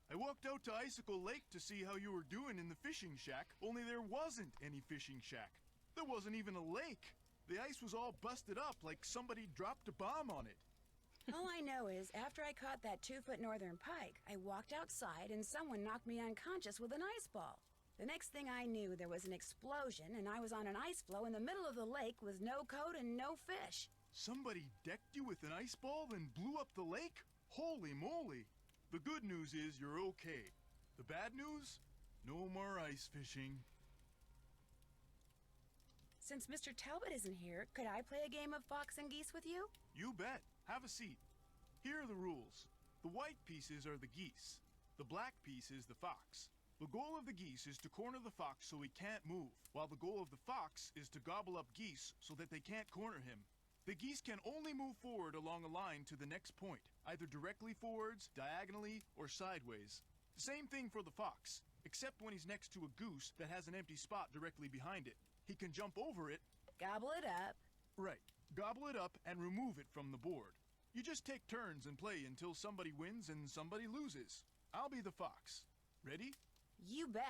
I walked out to Icicle Lake to see how you were doing in the fishing shack, only there wasn't any fishing shack. There wasn't even a lake. The ice was all busted up like somebody dropped a bomb on it. All I know is, after I caught that 2-foot northern pike, I walked outside and someone knocked me unconscious with an ice ball. The next thing I knew, there was an explosion and I was on an ice floe in the middle of the lake with no coat and no fish. Somebody decked you with an ice ball, then blew up the lake? Holy moly! The good news is you're okay. The bad news? No more ice fishing. Since Mr. Talbot isn't here, could I play a game of fox and geese with you? You bet. Have a seat. Here are the rules. The white pieces are the geese. The black piece is the fox. The goal of the geese is to corner the fox so he can't move, while the goal of the fox is to gobble up geese so that they can't corner him. The geese can only move forward along a line to the next point, either directly forwards, diagonally, or sideways. The same thing for the fox, except when he's next to a goose that has an empty spot directly behind it. He can jump over it. Gobble it up. Right. Gobble it up and remove it from the board. You just take turns and play until somebody wins and somebody loses. I'll be the fox. Ready? You bet.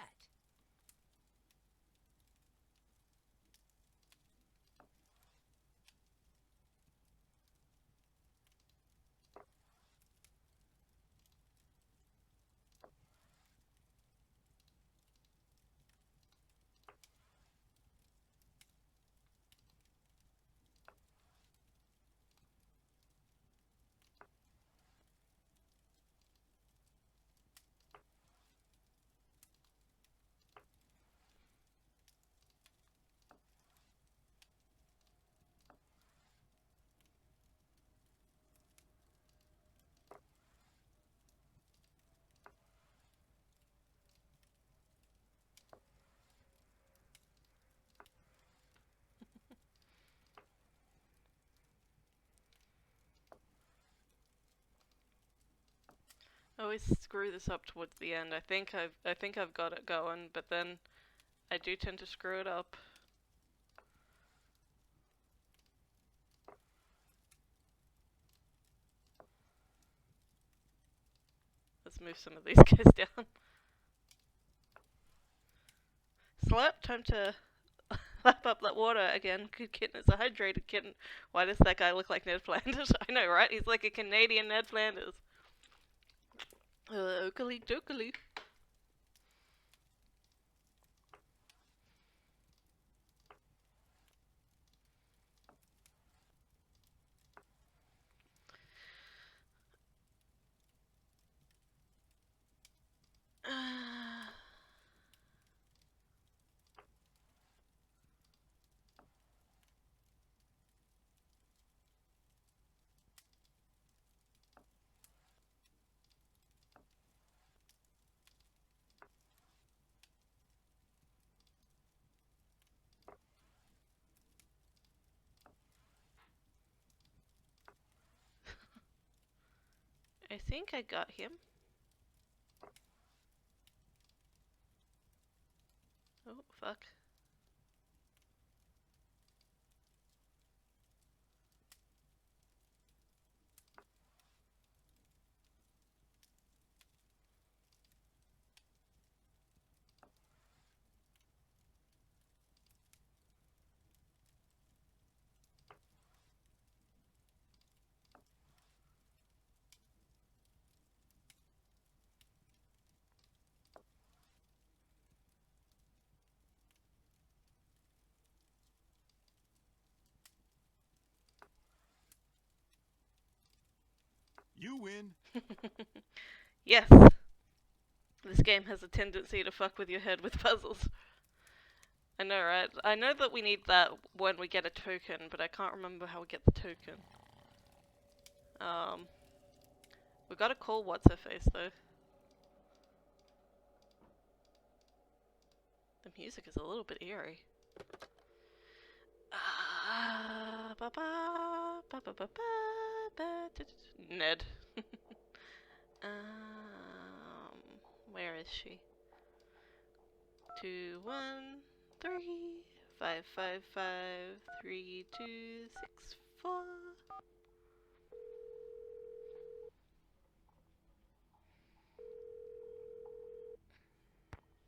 I always screw this up towards the end. I think I've got it going, but then I do tend to screw it up. Let's move some of these guys down. Slap, time to lap up that water again. Good kitten, it's a hydrated kitten. Why does that guy look like Ned Flanders? I know, right? He's like a Canadian Ned Flanders. Oakley dokley. I think I got him. Oh, fuck. You win. Yes! This game has a tendency to fuck with your head with puzzles. I know, right? I know that we need that when we get a token, but I can't remember how we get the token. We gotta call what's-her-face, though. The music is a little bit eerie. Ned. Where is she? 213-555-3264.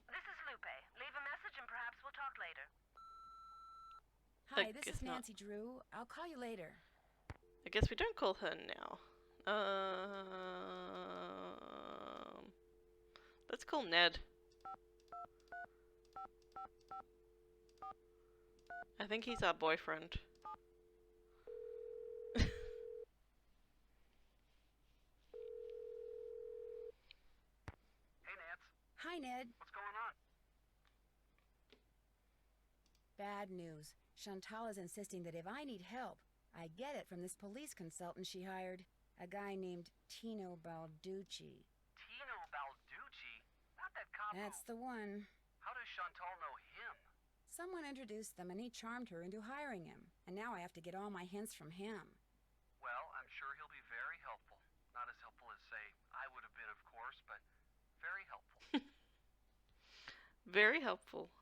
This is Lupe. Leave a message and perhaps we'll talk later. Hi, this guess is not. Nancy Drew. I'll call you later. I guess we don't call her now. Let's call Ned. I think he's our boyfriend. Hey, Nance. Hi, Ned. What's going on? Bad news. Chantal is insisting that if I need help, I get it from this police consultant she hired. A guy named Tino Balducci. Tino Balducci? Not that cop That's who... the one. How does Chantal know him? Someone introduced them and he charmed her into hiring him. And now I have to get all my hints from him. Well, I'm sure he'll be very helpful. Not as helpful as, say, I would have been, of course, but very helpful. Very helpful.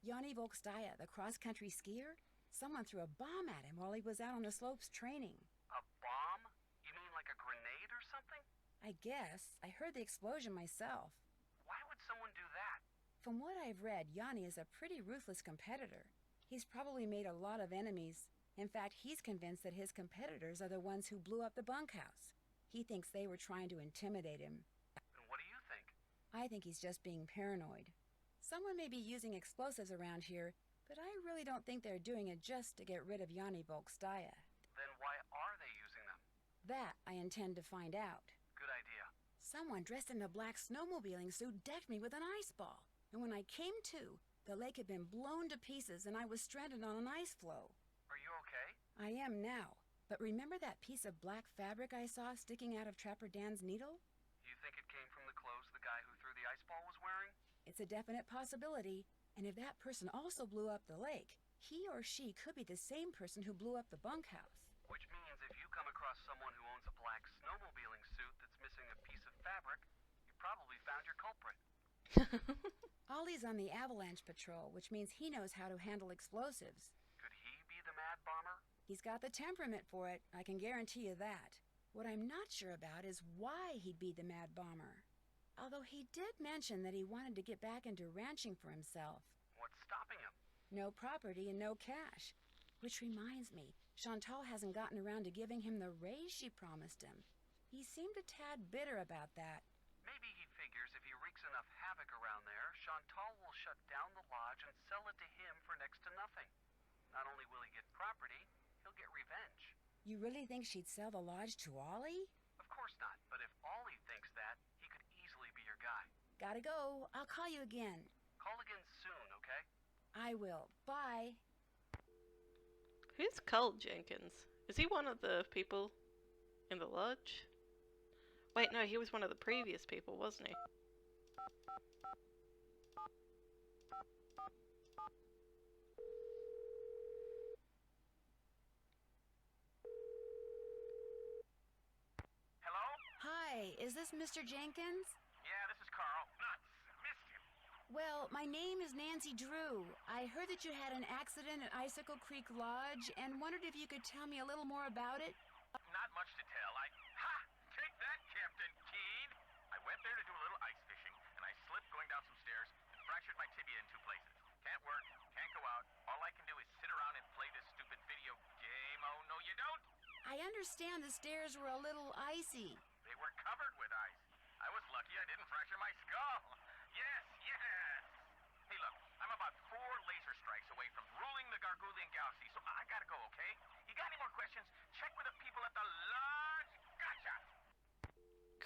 Yanni Volkstaya, the cross-country skier? Someone threw a bomb at him while he was out on the slopes training. A bomb? You mean like a grenade or something? I guess. I heard the explosion myself. Why would someone do that? From what I've read, Yanni is a pretty ruthless competitor. He's probably made a lot of enemies. In fact, he's convinced that his competitors are the ones who blew up the bunkhouse. He thinks they were trying to intimidate him. And what do you think? I think he's just being paranoid. Someone may be using explosives around here, but I really don't think they're doing it just to get rid of Yanni Volkstaya. Then why are they using them? That I intend to find out. Good idea. Someone dressed in a black snowmobiling suit decked me with an ice ball. And when I came to, the lake had been blown to pieces and I was stranded on an ice floe. Are you okay? I am now. But remember that piece of black fabric I saw sticking out of Trapper Dan's needle? You think it came from the clothes the guy who threw the ice ball was wearing? It's a definite possibility. And if that person also blew up the lake, he or she could be the same person who blew up the bunkhouse. Which means if you come across someone who owns a black snowmobiling suit that's missing a piece of fabric, you probably found your culprit. Ollie's on the avalanche patrol, which means he knows how to handle explosives. Could he be the mad bomber? He's got the temperament for it, I can guarantee you that. What I'm not sure about is why he'd be the mad bomber. Although he did mention that he wanted to get back into ranching for himself. What's stopping him? No property and no cash. Which reminds me, Chantal hasn't gotten around to giving him the raise she promised him. He seemed a tad bitter about that. Maybe he figures if he wreaks enough havoc around there, Chantal will shut down the lodge and sell it to him for next to nothing. Not only will he get property, he'll get revenge. You really think she'd sell the lodge to Ollie? Of course not, but if Ollie thinks that, he could easily be your guy. Gotta go. I'll call you again. Call again soon, okay? I will. Bye. Who's Carl Jenkins? Is he one of the people in the lodge? Wait, no, he was one of the previous people, wasn't he? Hello? Hi, is this Mr. Jenkins? Yeah, this is Carl. Nuts. Missed you. Well, my name is Nancy Drew. I heard that you had an accident at Icicle Creek Lodge and wondered if you could tell me a little more about it. Not much to tell. Take that, Captain Keene. I went there to do a little ice fishing, and I slipped going down some stairs and fractured my tibia in 2 places. Can't work, can't go out. All I can do is sit around and play this stupid video game. Oh, no, you don't? I understand the stairs were a little icy. They were covered with ice. I was lucky I didn't fracture my skull. Yes, yes. Hey, look, I'm about 4 laser strikes away from ruling the Gargoulian Galaxy, so I gotta go, okay? You got any more questions? Check with the people at the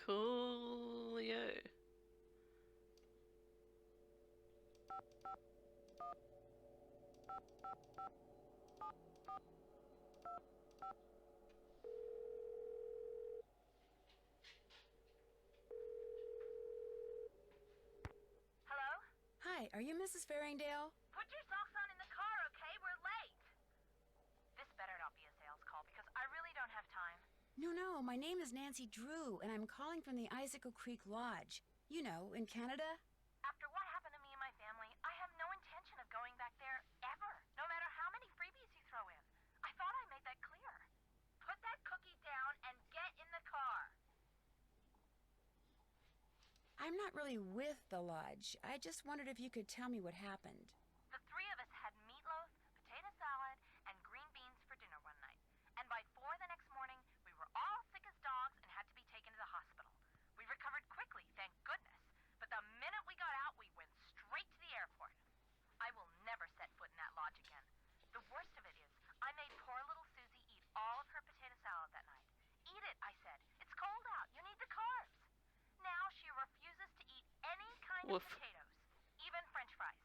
Coolio. Hello? Hi, are you Mrs. Farringdale? Put your socks on in the car, okay? We're late. This better not be a sales call because I really don't have time. No, my name is Nancy Drew, and I'm calling from the Icicle Creek Lodge. You know, in Canada. After what happened to me and my family, I have no intention of going back there ever, no matter how many freebies you throw in. I thought I made that clear. Put that cookie down and get in the car. I'm not really with the lodge. I just wondered if you could tell me what happened. The three of us had meatloaf, potato salad, and green beans for dinner one night. And by 4 the next morning, we were all sick as dogs and had to be taken to the hospital. We recovered quickly, thank goodness. But the minute we got out, we went straight to the airport. I will never set foot in that lodge again. The worst of it is, I made poor little Susie eat all of her potato salad that night. Eat it, I said. It's cold out. You need the carbs. Now she refuses to eat any kind Woof. of potatoes, even French fries.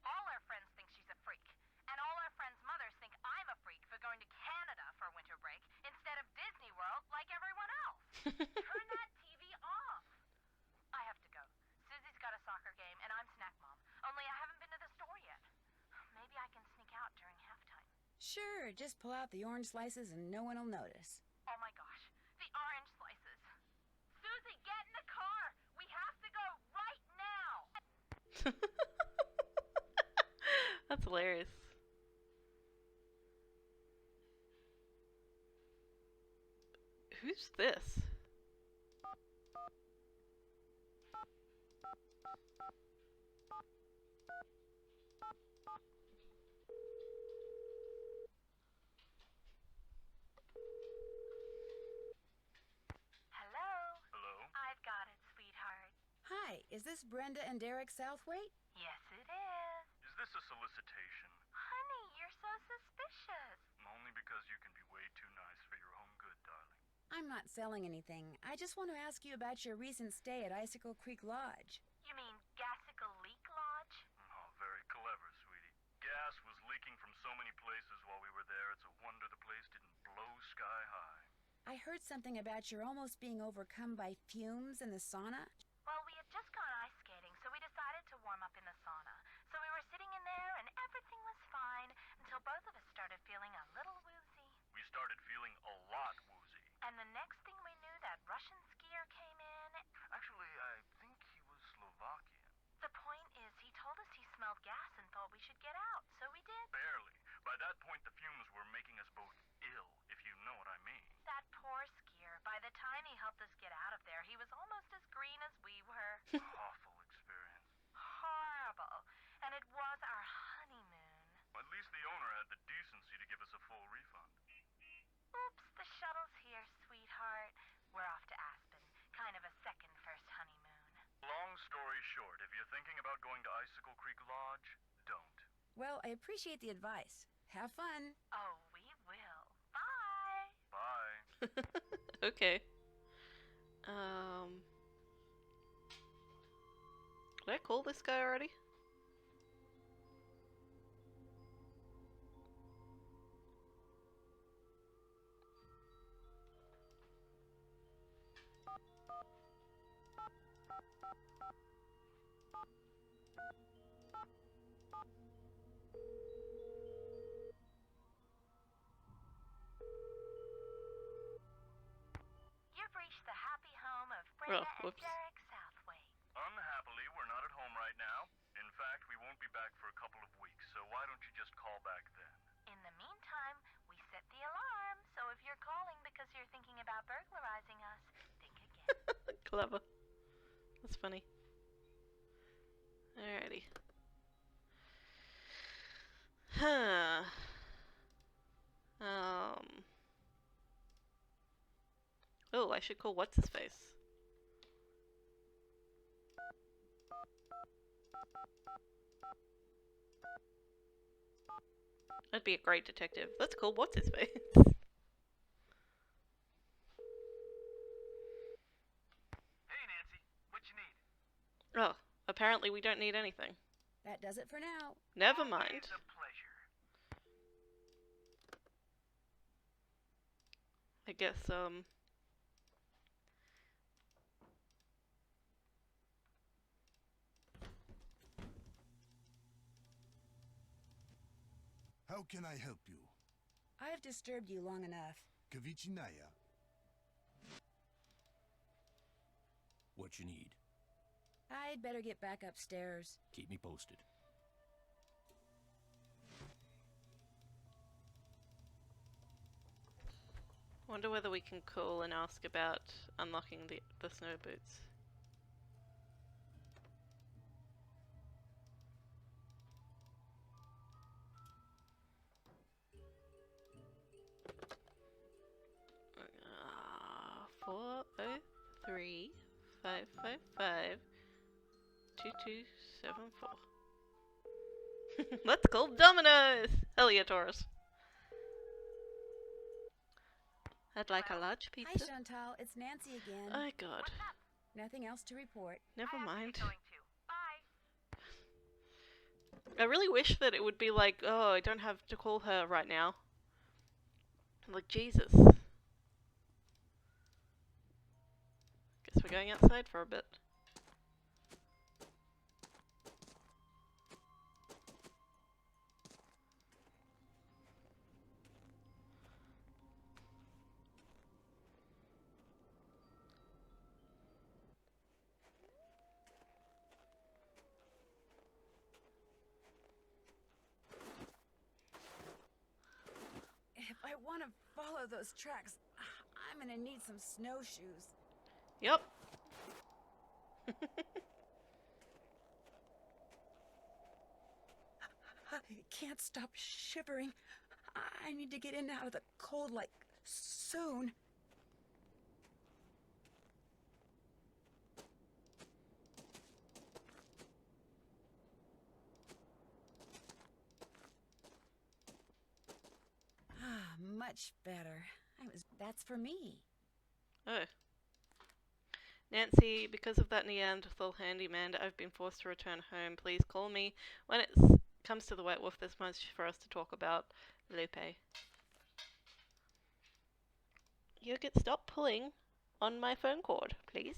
All our friends think she's a freak. And all our friends' mothers think I'm a freak for going to Canada for winter break instead of Disney World like everyone else. Turn that TV off. I have to go. Susie's got a soccer game and I'm snack mom. Only I haven't been to the store yet. Maybe I can sneak out during halftime. Sure, just pull out the orange slices and no one will notice. Oh my gosh, the orange slices. Susie, get in the car. We have to go right now. That's hilarious. Who's this? Hello? Hello? I've got it, sweetheart. Hi, is this Brenda and Derek Southwaite? Yes, it is. Is this a solicitation? Honey, you're so suspicious. Only because you can be way too nice for your own good, darling. I'm not selling anything. I just want to ask you about your recent stay at Icicle Creek Lodge. You mean Icicle Creek Lodge? Oh, very clever, sweetie. Gas was leaking from so many places while we were there, it's a wonder the place didn't blow sky high. I heard something about your almost being overcome by fumes in the sauna. Well, we had just gone ice skating, so we decided to warm up in the sauna. So we were sitting in there, and everything was fine until both of us started feeling a little woozy. We started feeling a lot woozy. And the next thing we knew, that Russian skier came in. Actually, I think he was Slovakian. The point is, he told us he smelled gas and thought we should get out, so we did. Barely. By that point, the fumes were making us both ill, if you know what I mean. That poor skier. By the time he helped us get out of there, he was almost as green as we were. Awful experience. Horrible. And it was our honeymoon. At least the owner had the decency to give us a full refund. Oops, the shuttle's here, sweetheart. We're off to Aspen. Kind of a second first honeymoon. Long story short, if you're thinking about going to Icicle Creek Lodge, don't. Well, I appreciate the advice. Have fun. Oh, we will. Bye. Bye. Okay. Did I call this guy already? You've reached the happy home of Brenda and whoops. Derek Southwaite. Unhappily, we're not at home right now. In fact, we won't be back for a couple of weeks, so why don't you just call back then? In the meantime, we set the alarm, so if you're calling because you're thinking about burglarizing us, think again. Clever. That's funny. Alrighty. Huh. Oh, I should call what's his face. That'd be a great detective. Let's call what's his face. apparently we don't need anything. That does it for now. Never mind. It's a pleasure. I guess, How can I help you? I've disturbed you long enough. Kavichinaya. What you need? I'd better get back upstairs. Keep me posted. wonder whether we can call and ask about unlocking the snow boots. Uh, 403 555 2274. Let's call Domino's! Hell yeah, Taurus. I'd like a large Hi, pizza. Chantal. It's Nancy again. Oh god. Nothing else to report. Never mind. Going to. Bye. I really wish that it would be like, oh, I don't have to call her right now. Like, Jesus. Guess we're going outside for a bit. If I want to follow those tracks, I'm gonna need some snowshoes. Yep. I can't stop shivering. I need to get in and out of the cold, like, soon. Much better. That's for me. Oh. Nancy, because of that Neanderthal handyman, I've been forced to return home. Please call me when it comes to the White Wolf. There's much for us to talk about. Lupe. Yogurt, stop pulling on my phone cord, please.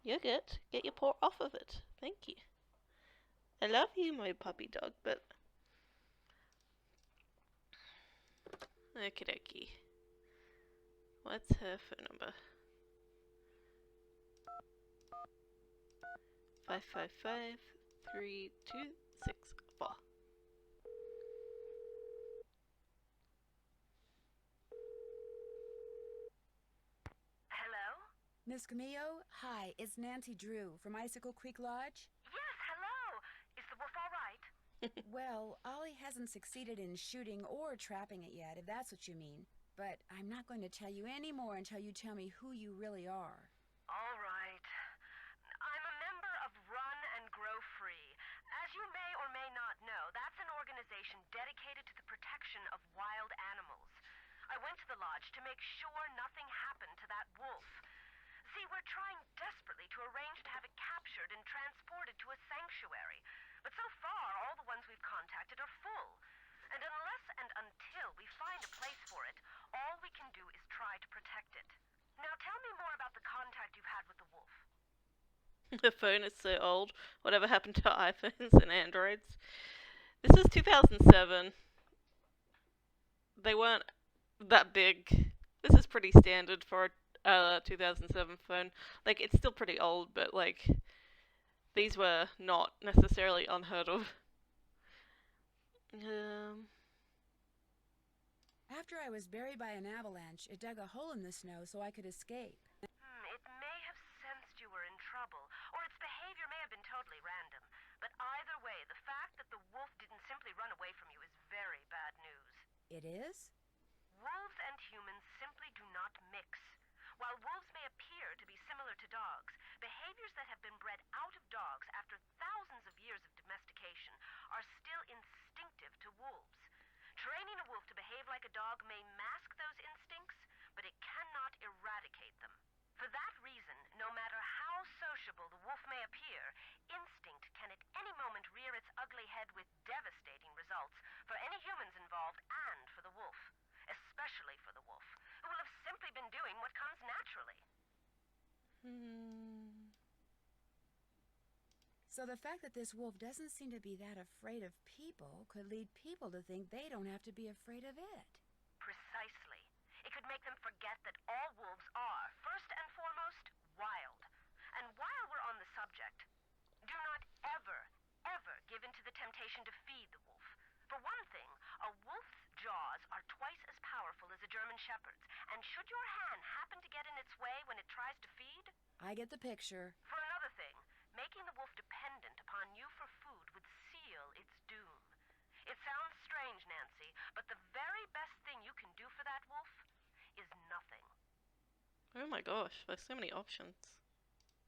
Yogurt, get your paw off of it. Thank you. I love you, my puppy dog, but... Okie dokie. What's her phone number? 555-3264. Hello? Miss Camillo, hi, it's Nancy Drew from Icicle Creek Lodge. Yes, hello. Is the wolf all right? Well, Ollie hasn't succeeded in shooting or trapping it yet, if that's what you mean. But I'm not going to tell you any more until you tell me who you really are. All right. I'm a member of Run and Grow Free. As you may or may not know, that's an organization dedicated to the protection of wild animals. I went to the lodge to make sure nothing happened to that wolf. See, we're trying desperately to arrange to have it captured and transported to a sanctuary. But so far, all the ones we've contacted are full. And unless and until we find a place for it, all we can do is try to protect it. Now tell me more about the contact you've had with the wolf. The phone is so old. Whatever happened to iPhones and Androids? This is 2007. They weren't that big. This is pretty standard for a 2007 phone. Like, it's still pretty old, but, like, these were not necessarily unheard of. After I was buried by an avalanche, it dug a hole in the snow so I could escape. It may have sensed you were in trouble, or its behavior may have been totally random. But either way, the fact that the wolf didn't simply run away from you is very bad news. It is? Wolves and humans simply do not mix. While wolves may appear to be similar to dogs, behaviors that have been bred out of dogs after thousands of years of domestication are still instinctive to wolves. Training a wolf to behave like a dog may mask those instincts, but it cannot eradicate them. For that reason, no matter how sociable the wolf may appear, So the fact that this wolf doesn't seem to be that afraid of people could lead people to think they don't have to be afraid of it. Precisely. It could make them forget that all wolves are, first and foremost, wild. And while we're on the subject, do not ever give in to the temptation to feed the wolf. For one thing, a wolf's jaws are twice as powerful as a German shepherd's, and should your hand happen to get in its way when it tries to feed... I get the picture. For another thing, making the wolf dependent upon you for food would seal its doom. It sounds strange, Nancy, but the very best thing you can do for that wolf is nothing. Oh my gosh, there's so many options.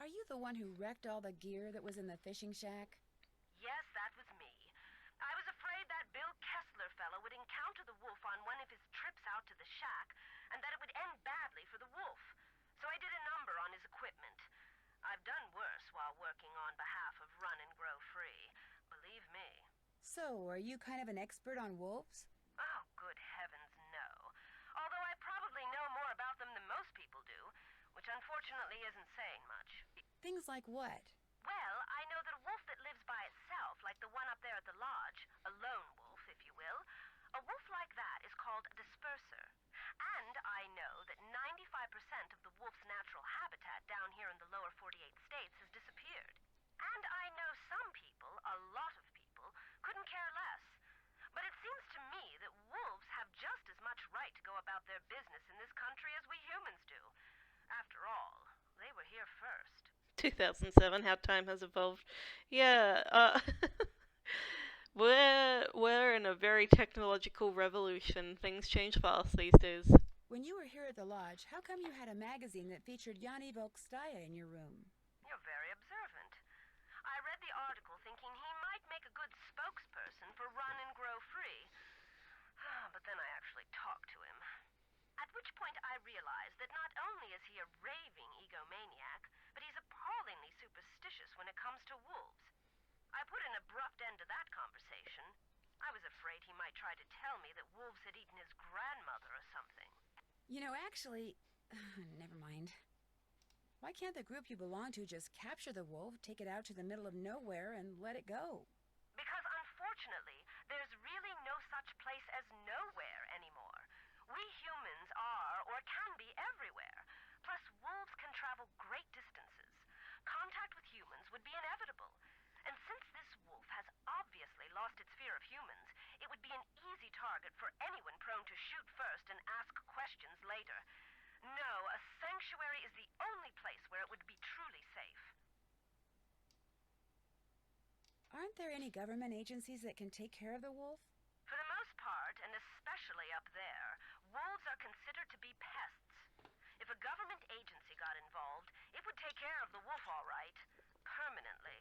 Are you the one who wrecked all the gear that was in the fishing shack? Yes, that was me. I was afraid that Bill Kessler fellow would encounter the wolf on one of his trips out to the shack, and that it would end badly for the wolf. So I did a number on his equipment. I've done worse while working on behalf of Run and Grow Free. Believe me. So, are you kind of an expert on wolves? Oh, good heavens, no. Although I probably know more about them than most people do, which unfortunately isn't saying much. Things like what? Well, I know that a wolf that lives by itself, like the one up there at the lodge, a lone wolf, if you will, a wolf like that is called a disperser. And I know that 95% of the wolf's natural habitat down here in the lower 48 states has disappeared. And I know some people, a lot of people, couldn't care less. But it seems to me that wolves have just as much right to go about their business in this country as we humans do. After all, they were here first. 2007, how time has evolved. Yeah, we're in a very technological revolution. Things change fast these days. When you were here at the lodge, how come you had a magazine that featured Yanni Volkstaya in your room? You're very observant. I read the article thinking he might make a good spokesperson for Run and Grow Free. But then I actually talked to him. At which point I realized that not only is he a raving egomaniac, but he's appallingly superstitious when it comes to wolves. I put an abrupt end to that conversation. I was afraid he might try to tell me that wolves had eaten his grandmother or something. You know, actually, never mind. Why can't the group you belong to just capture the wolf, take it out to the middle of nowhere, and let it go? Because unfortunately, there's really no such place as nowhere anymore. We humans are, or can be, everywhere. Plus, wolves can travel great distances. Contact with humans would be inevitable. And since this wolf has obviously lost its fear of humans, it would be an easy target for anyone prone to shoot first and ask questions later. No, a sanctuary is the only place where it would be truly safe. Aren't there any government agencies that can take care of the wolf? For the most part, and especially up there, wolves are considered to be pests. If a government agency got involved, it would take care of the wolf all right, permanently.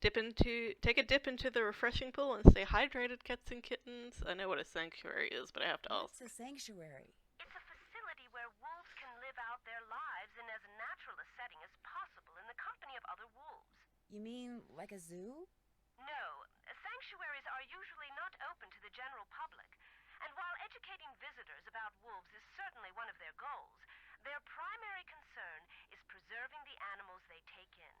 Take a dip into the refreshing pool and stay hydrated, cats and kittens. I know what a sanctuary is, but I have to ask. What's a sanctuary? It's a facility where wolves can live out their lives in as natural a setting as possible in the company of other wolves. You mean like a zoo? No, sanctuaries are usually not open to the general public. And while educating visitors about wolves is certainly one of their goals, their primary concern is preserving the animals they take in.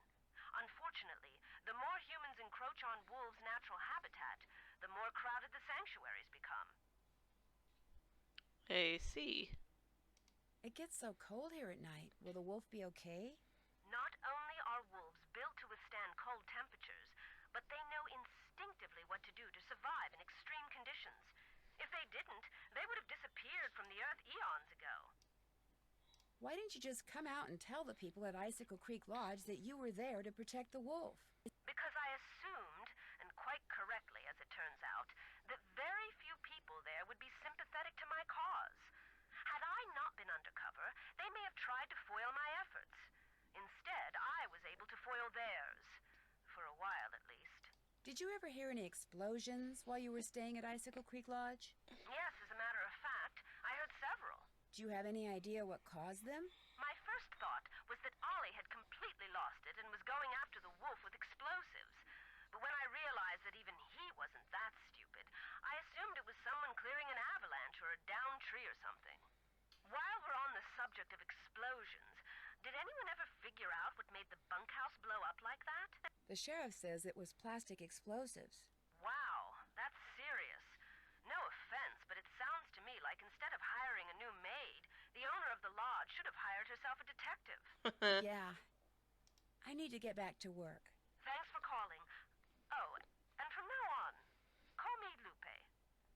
Unfortunately, the more humans encroach on wolves' natural habitat, the more crowded the sanctuaries become. I see. It gets so cold here at night. Will the wolf be okay? Not only are wolves built to withstand cold temperatures, but they know instinctively what to do to survive in extreme conditions. If they didn't, they would have disappeared from the earth eons ago. Why didn't you just come out and tell the people at Icicle Creek Lodge that you were there to protect the wolf? Because I assumed, and quite correctly as it turns out, that very few people there would be sympathetic to my cause. Had I not been undercover, they may have tried to foil my efforts. Instead, I was able to foil theirs. For a while, at least. Did you ever hear any explosions while you were staying at Icicle Creek Lodge? Yes, as a matter of fact, I heard several. Do you have any idea what caused them? My first thought was that Ollie had completely lost it and was going after the wolf with explosives. But when I realized that even he wasn't that stupid, I assumed it was someone clearing an avalanche or a downed tree or something. While we're on the subject of explosions, Did anyone ever figure out what made the bunkhouse blow up like that? The sheriff says it was plastic explosives. Wow, that's serious. No offense, but it sounds to me like instead of hiring a new maid, the owner of the lodge should have hired herself a detective. Yeah. I need to get back to work. Thanks for calling. Oh, and from now on, call me Lupe.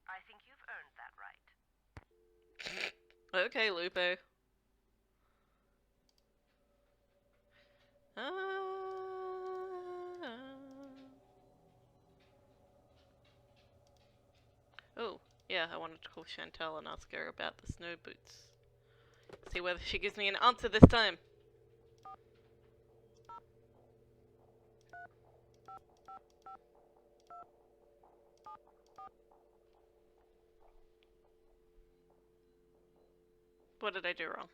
I think you've earned that right. Okay, Lupe. Oh, yeah, I wanted to call Chantal and ask her about the snow boots. See whether she gives me an answer this time. What did I do wrong?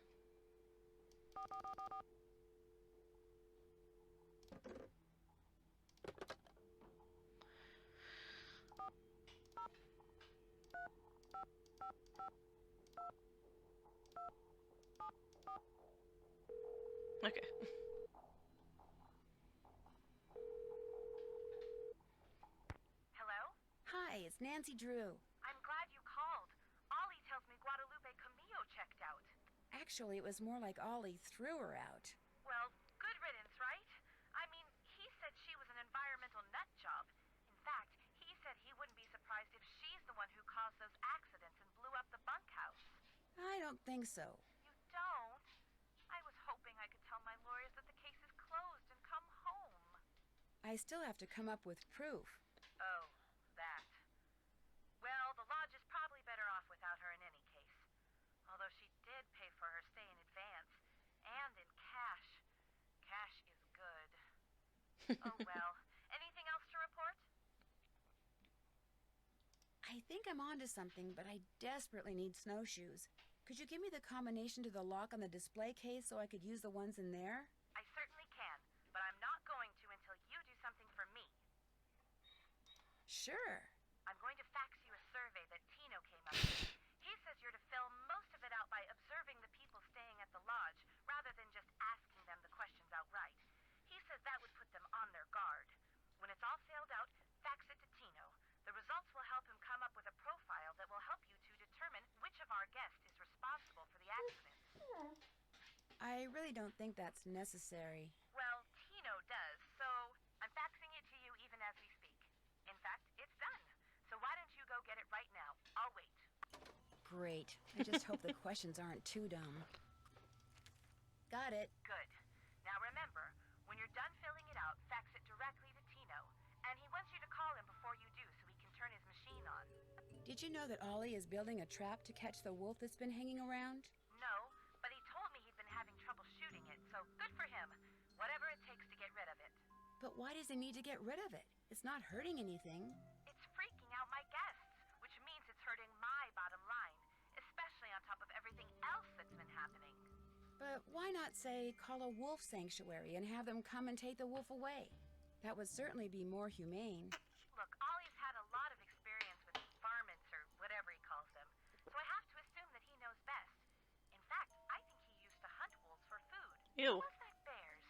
Okay. Hello? Hi, it's Nancy Drew. I'm glad you called. Ollie tells me Guadalupe Camillo checked out. Actually, it was more like Ollie threw her out. Well, good riddance, right? I mean, he said she was an environmental nut job. In fact, he said he wouldn't be surprised if she's the one who caused those accidents and blew up the bunkhouse. I don't think so. You don't? I was hoping I could tell my lawyers that the case is closed and come home. I still have to come up with proof. Oh, that. Well, the lodge is probably better off without her in any case. Although she did pay for her stay in advance. And in cash. Cash is good. Oh well. Anything else to report? I think I'm onto something, but I desperately need snowshoes. Could you give me the combination to the lock on the display case so I could use the ones in there? I certainly can, but I'm not going to until you do something for me. Sure. I'm going to fax you a survey that Tino came up with. He says you're to fill most of it out by observing the people staying at the lodge, rather than just asking them the questions outright. He says that would put them on their guard. When it's all filled out, fax it to Tino. The results will help him come up with a profile that will help you to determine which of our guests is responsible for the accidents. I really don't think that's necessary. Well, Tino does, so I'm faxing it to you even as we speak. In fact, it's done. So why don't you go get it right now? I'll wait. Great. I just hope the questions aren't too dumb. Got it. Good. Now remember, when you're done filling it out, fax it directly to Tino. And he wants you to call him before you do so he can turn his machine on. Did you know that Ollie is building a trap to catch the wolf that's been hanging around? No, but he told me he'd been having trouble shooting it, so good for him. Whatever it takes to get rid of it. But why does he need to get rid of it? It's not hurting anything. It's freaking out my guests, which means it's hurting my bottom line, especially on top of everything else that's been happening. But why not, say, call a wolf sanctuary and have them come and take the wolf away? That would certainly be more humane. Look, Ollie's had a lot of experience with varmints or whatever he calls them, so I have to assume that he knows best. In fact, I think he used to hunt wolves for food. Ew. Or was that bears?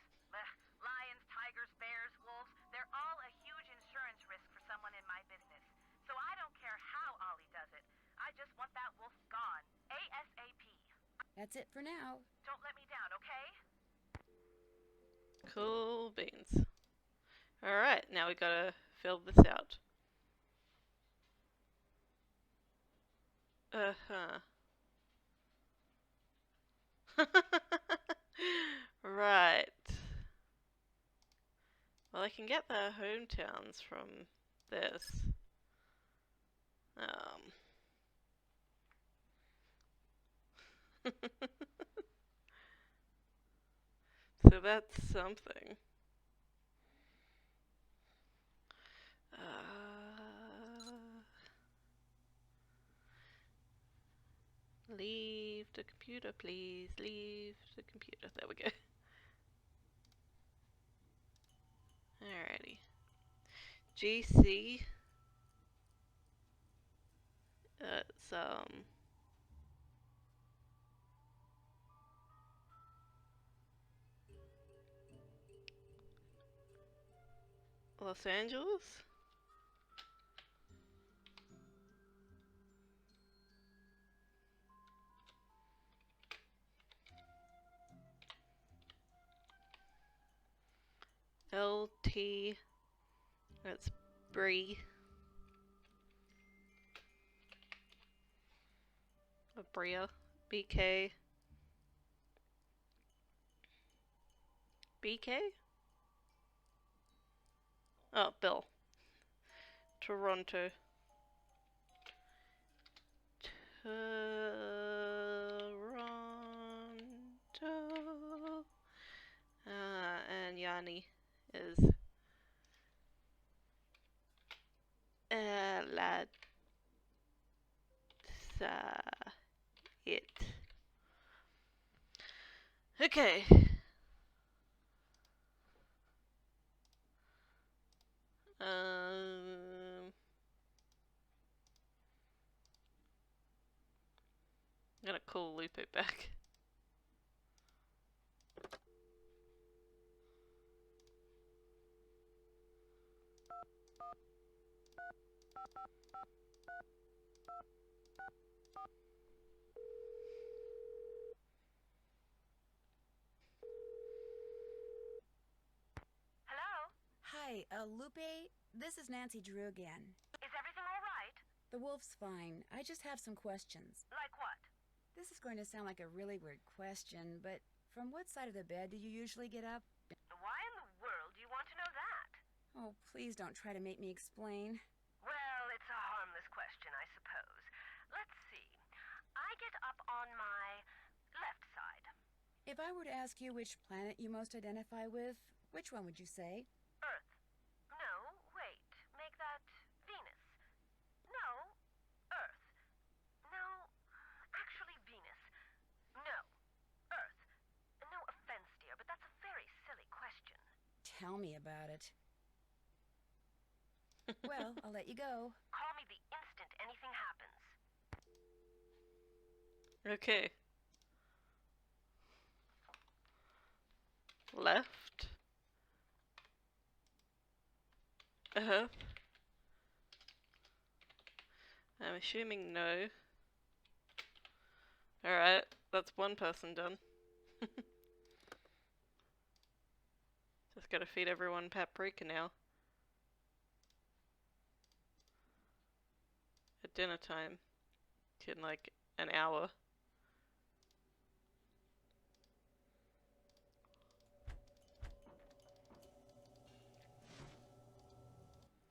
Lions, tigers, bears, wolves, they're all a huge insurance risk for someone in my business. So I don't care how Ollie does it. I just want that wolf gone. ASAP. That's it for now. Don't let me down, okay? Cool beans. Alright, now we gotta fill this out. Right. Well, I can get the hometowns from this. So that's something. Leave the computer, please. Leave the computer. There we go. Alrighty. GC. It's Los Angeles? LT. That's Bree. Bria. BK. BK? Oh, Bill. Toronto. Toronto. And Yanni is Lad it. Okay. I'm gonna call Lupe back. Hello? Hi, Lupe. This is Nancy Drew again. Is everything all right? The wolf's fine. I just have some questions. Like what? This is going to sound like a really weird question, but from what side of the bed do you usually get up? Why in the world do you want to know that? Oh, please don't try to make me explain. Well, it's a harmless question, I suppose. Let's see. I get up on my left side. If I were to ask you which planet you most identify with, which one would you say? Earth. No, wait. Make that Venus. No, Earth. No, actually Venus. No, Earth. No offense, dear, but that's a very silly question. Tell me about it. Well, I'll let you go. Call me the instant anything happens. Okay. Left. I'm assuming no. Alright, that's one person done. Just gotta feed everyone paprika now. At dinner time. In like an hour.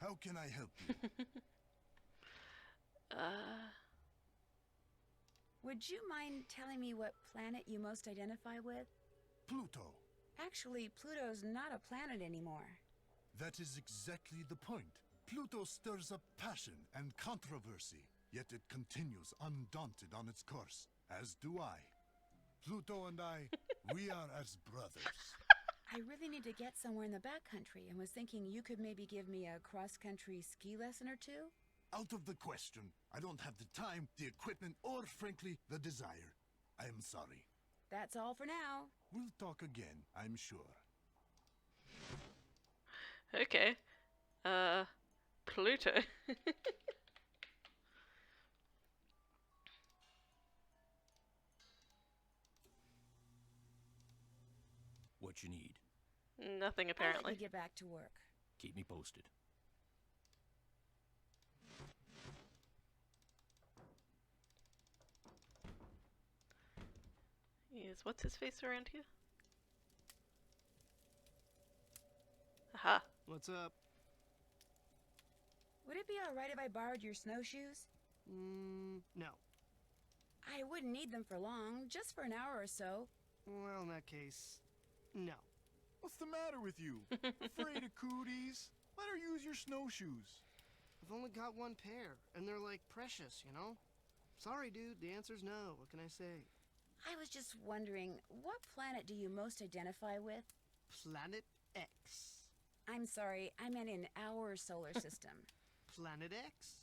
How can I help you? Would you mind telling me what planet you most identify with? Pluto. Actually, Pluto's not a planet anymore. That is exactly the point. Pluto stirs up passion and controversy, yet it continues undaunted on its course, as do I. Pluto and I, we are as brothers. I really need to get somewhere in the backcountry and was thinking you could maybe give me a cross-country ski lesson or two? Out of the question. I don't have the time, the equipment, or frankly, the desire. I am sorry. That's all for now. We'll talk again, I'm sure. Okay. Pluto. What you need? Nothing I'll apparently. let you get back to work. Keep me posted. Is what's his face around here? Aha. What's up? Would it be alright if I borrowed your snowshoes? No. I wouldn't need them for long, just for an hour or so. Well, in that case, no. What's the matter with you? Afraid of cooties? Let her use your snowshoes. I've only got one pair, and they're like precious, you know? Sorry, dude, the answer's no. What can I say? I was just wondering, what planet do you most identify with? Planet X. I'm sorry, I meant in our solar system. Planet X?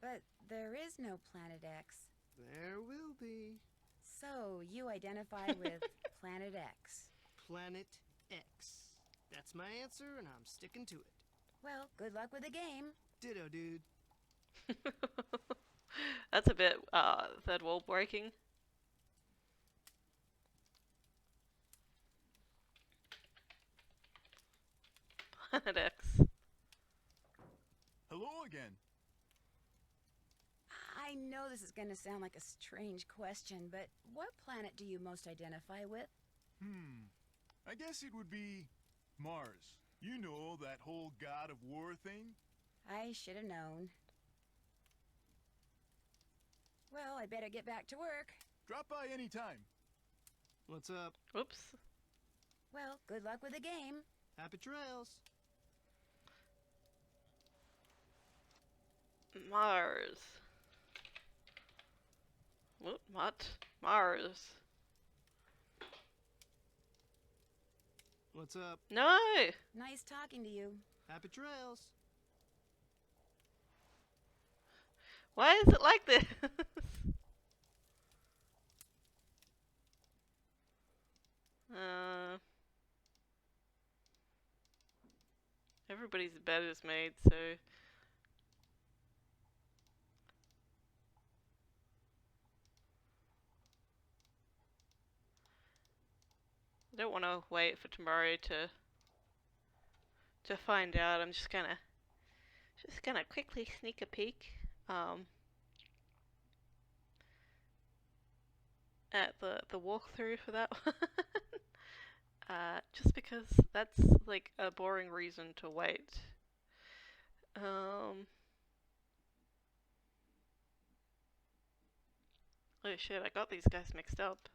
But there is no Planet X. There will be. So, you identify with Planet X. Planet X. That's my answer, and I'm sticking to it. Well, good luck with the game. Ditto, dude. That's a bit, third wall breaking. Planet X. Hello again. I know this is going to sound like a strange question, but what planet do you most identify with? I guess it would be Mars. You know, that whole god of war thing? I should have known. Well, I better get back to work. Drop by any time. What's up? Oops. Well, good luck with the game. Happy trails. Mars. What? Mars. What's up? No! Nice talking to you. Happy trails. Why is it like this? Everybody's bed is made, so... I don't want to wait for tomorrow to find out. I'm just gonna quickly sneak a peek at the walkthrough for that one. Just because that's like a boring reason to wait. Oh shit, I got these guys mixed up.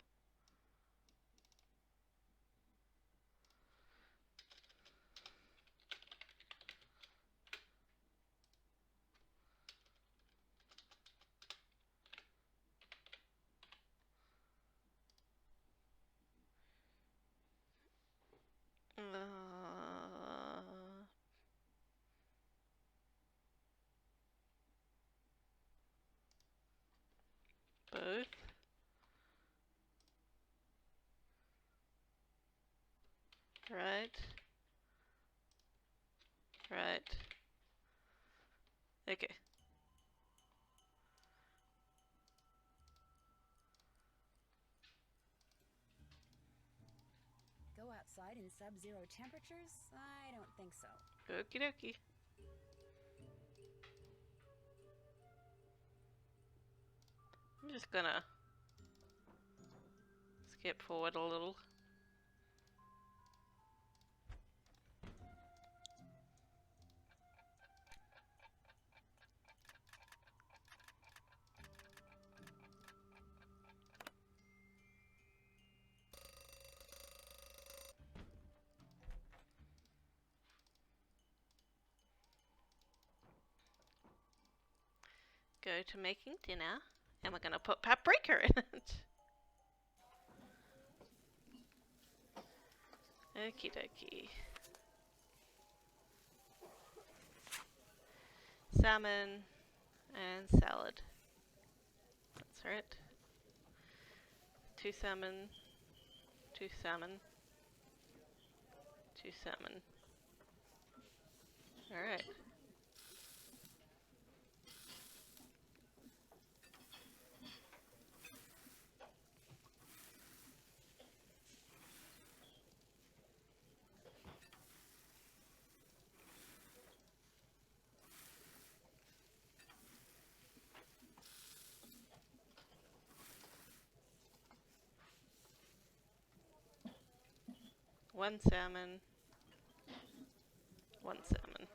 Both. Right. Right. Okay. Go outside in sub-zero temperatures? I don't think so. Okie dokie. I'm just gonna skip forward a little. Go to making dinner, and we're gonna put paprika in it. Okie dokie. Salmon and salad. That's right. 2 salmon, 2 salmon, 2 salmon. Alright. One salmon, 1 salmon.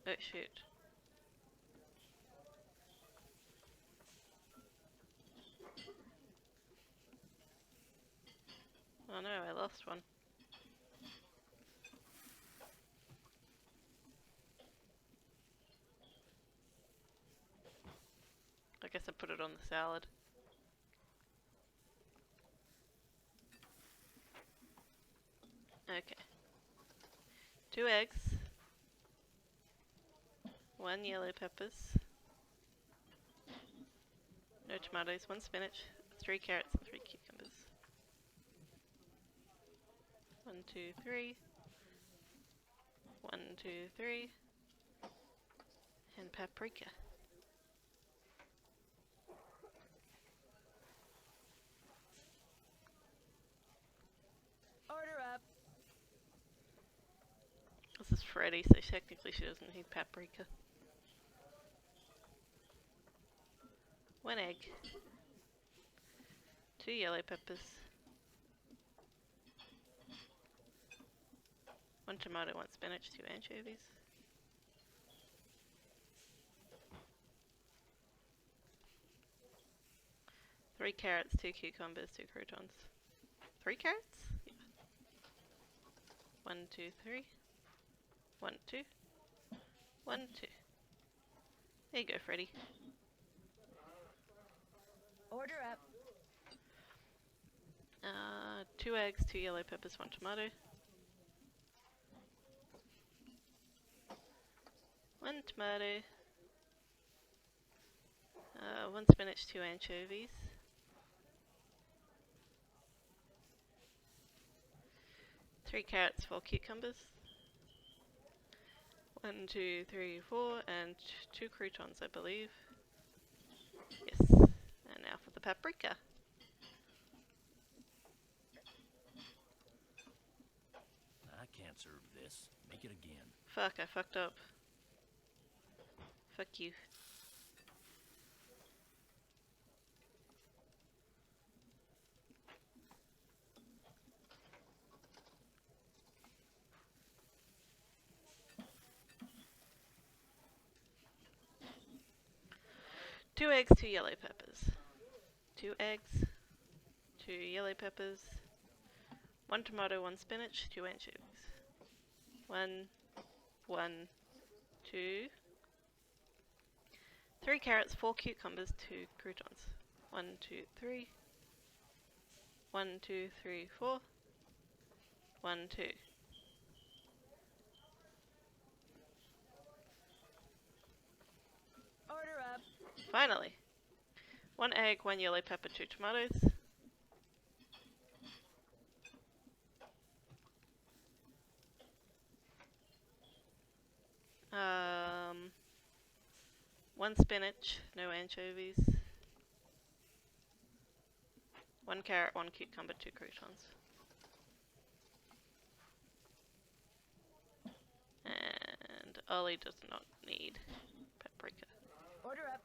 Oh shoot. Oh no, I lost one. I guess I put it on the salad. 2 eggs, 1 yellow peppers, no tomatoes, 1 spinach, 3 carrots and 3 cucumbers. 1, 2, 3. 1, 2, 3. And paprika. Order up. This is Freddy, so technically she doesn't need paprika. 1 egg. 2 yellow peppers. 1 tomato, 1 spinach, 2 anchovies. 3 carrots, 2 cucumbers, 2 croutons. 3 carrots? Yeah. 1, 2, 3. 1, 2. 1, 2. There you go, Freddy. Order up. 2 eggs, 2 yellow peppers, 1 tomato. 1 tomato. 1 spinach, 2 anchovies. 3 carrots, 4 cucumbers. 1, 2, 3, 4, and 2 croutons, I believe. Yes. And now for the paprika. I can't serve this. Make it again. Fuck, I fucked up. Fuck you. Two eggs, 2 yellow peppers. 2 eggs, 2 yellow peppers, 1 tomato, 1 spinach, 2 anchovies. 1, 1, 2. 3 carrots, 4 cucumbers, 2 croutons. 1, 2, 3. 1, 2, 3, 4. 1, 2. Order up. Finally. 1 egg, 1 yellow pepper, 2 tomatoes. 1 spinach, no anchovies. 1 carrot, 1 cucumber, 2 croutons. And Ollie does not need paprika. Order up.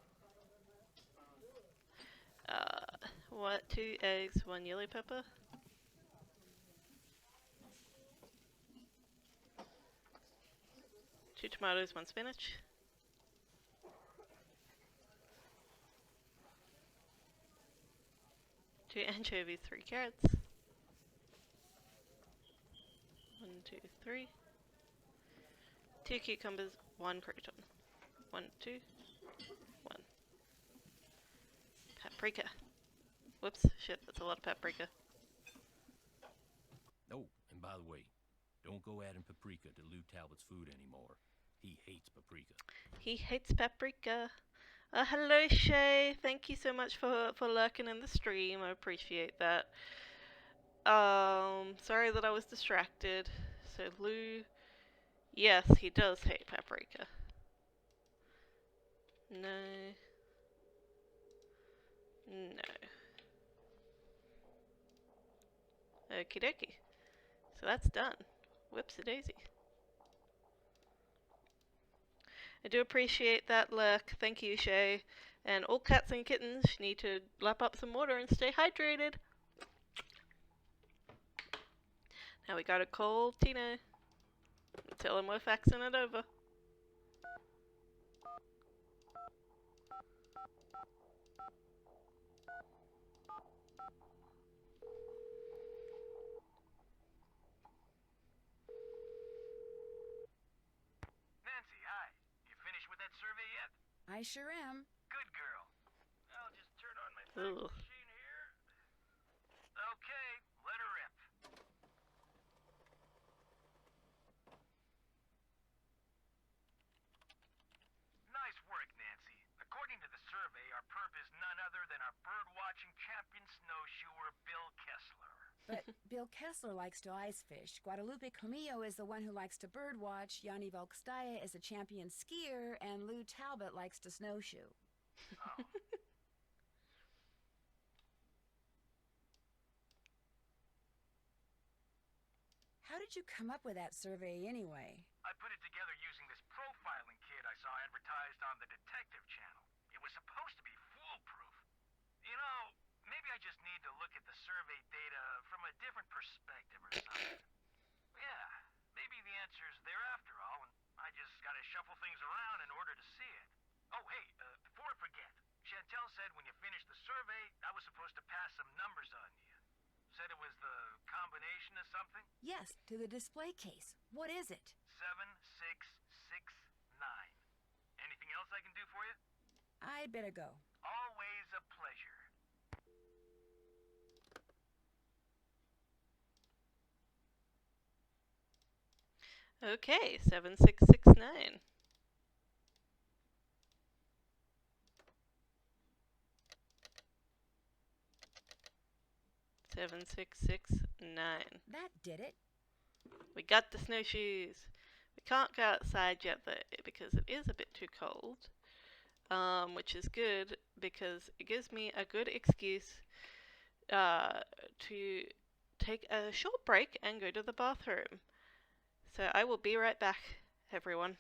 What? 2 eggs, 1 yellow pepper. 2 tomatoes, 1 spinach. 2 anchovies, 3 carrots. 1, 2, 3. 2 cucumbers, 1 crouton. 1, 2, 1. Paprika. Whoops, shit, that's a lot of paprika. Oh, and by the way, don't go adding paprika to Lou Talbot's food anymore. He hates paprika. He hates paprika. Hello, Shay. Thank you so much for lurking in the stream. I appreciate that. Sorry that I was distracted. So, Lou... Yes, he does hate paprika. No. No. Okie dokie. So that's done. Whoopsie-daisy. I do appreciate that lurk. Thank you, Shay. And all cats and kittens need to lap up some water and stay hydrated. Now we gotta call Tina. Tell him we're faxing it over. Nancy, hi. You finished with that survey yet? I sure am. Good girl. I'll just turn on my fax Ugh. machine here. Okay, let her rip. our perp is none other than our bird-watching champion snowshoer, Bill Kessler. But Bill Kessler likes to ice fish. Guadalupe Comillo is the one who likes to birdwatch. Yanni Volkstaya is a champion skier, and Lou Talbot likes to snowshoe. Oh. How did you come up with that survey anyway? I put it together using this profiling kit I saw advertised on the Detective Channel. It was supposed to be foolproof. You know, maybe I just need to look at the survey data from a different perspective or something. Yeah, maybe the answer's there after all, and I just gotta shuffle things around in order to see it. Oh, hey, before I forget, Chantal said when you finished the survey, I was supposed to pass some numbers on you. Said it was the combination of something? Yes, to the display case. What is it? 7669. Anything else I can do for you? I'd better go. Always a pleasure. Okay, 7669. Seven, 669. That did it. We got the snowshoes. We can't go outside yet because it is a bit too cold, which is good because it gives me a good excuse to take a short break and go to the bathroom. So I will be right back, everyone.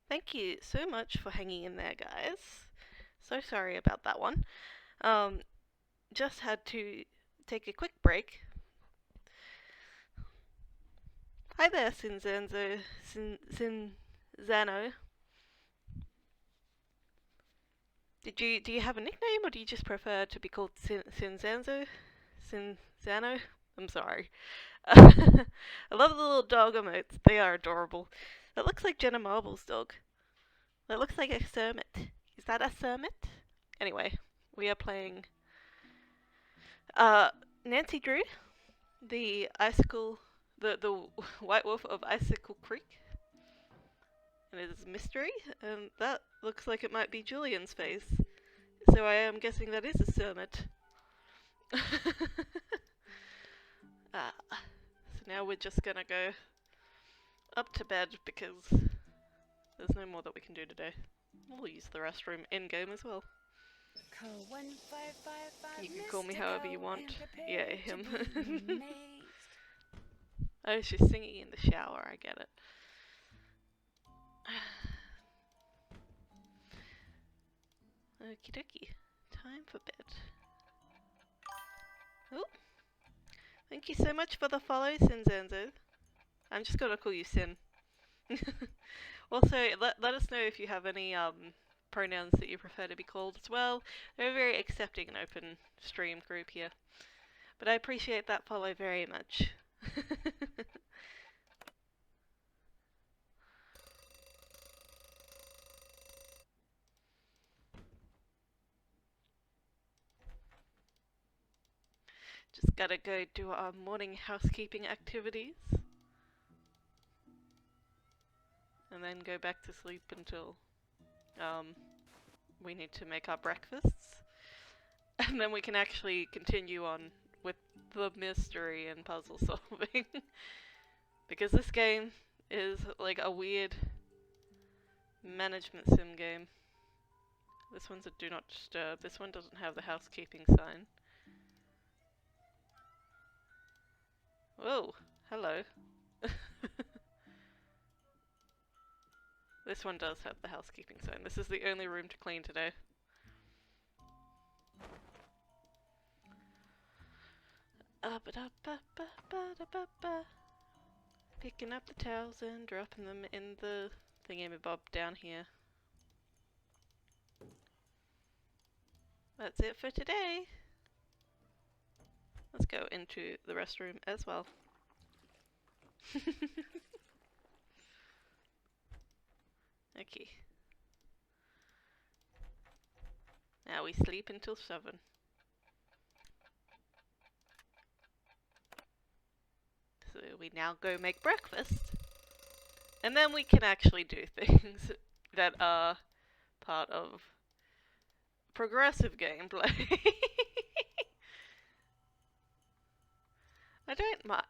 Thank you so much for hanging in there, guys. So sorry about that one. Just had to take a quick break. Hi there, Sinzano. Do you have a nickname, or do you just prefer to be called Sinzano? I'm sorry. I love the little dog emotes. They are adorable. That looks like Jenna Marbles' dog. That looks like a Sermit. Is that a Sermit? Anyway, we are playing Nancy Drew, the White Wolf of Icicle Creek. And it is a mystery, and that looks like it might be Julian's face. So I am guessing that is a Sermit. So now we're just gonna go up to bed because there's no more that we can do today. We'll use the restroom in-game as well. You can call me however you want. Yeah, him. Oh, she's singing in the shower, I get it. Okie dokie. Time for bed. Oh! Thank you so much for the follow, Sinzanzo. I'm just gonna call you Sin. Also, let us know if you have any pronouns that you prefer to be called as well. They're a very accepting and open stream group here. But I appreciate that follow very much. Just gotta go do our morning housekeeping activities. And then go back to sleep until we need to make our breakfasts. And then we can actually continue on with the mystery and puzzle solving. Because this game is like a weird management sim game. This one's a do not disturb. This one doesn't have the housekeeping sign. Whoa, hello. This one does have the housekeeping sign. This is the only room to clean today. Picking up the towels and dropping them in the thingamabob down here. That's it for today. Let's go into the restroom as well. Okay. Now we sleep until 7. So we now go make breakfast. And then we can actually do things that are part of progressive gameplay. I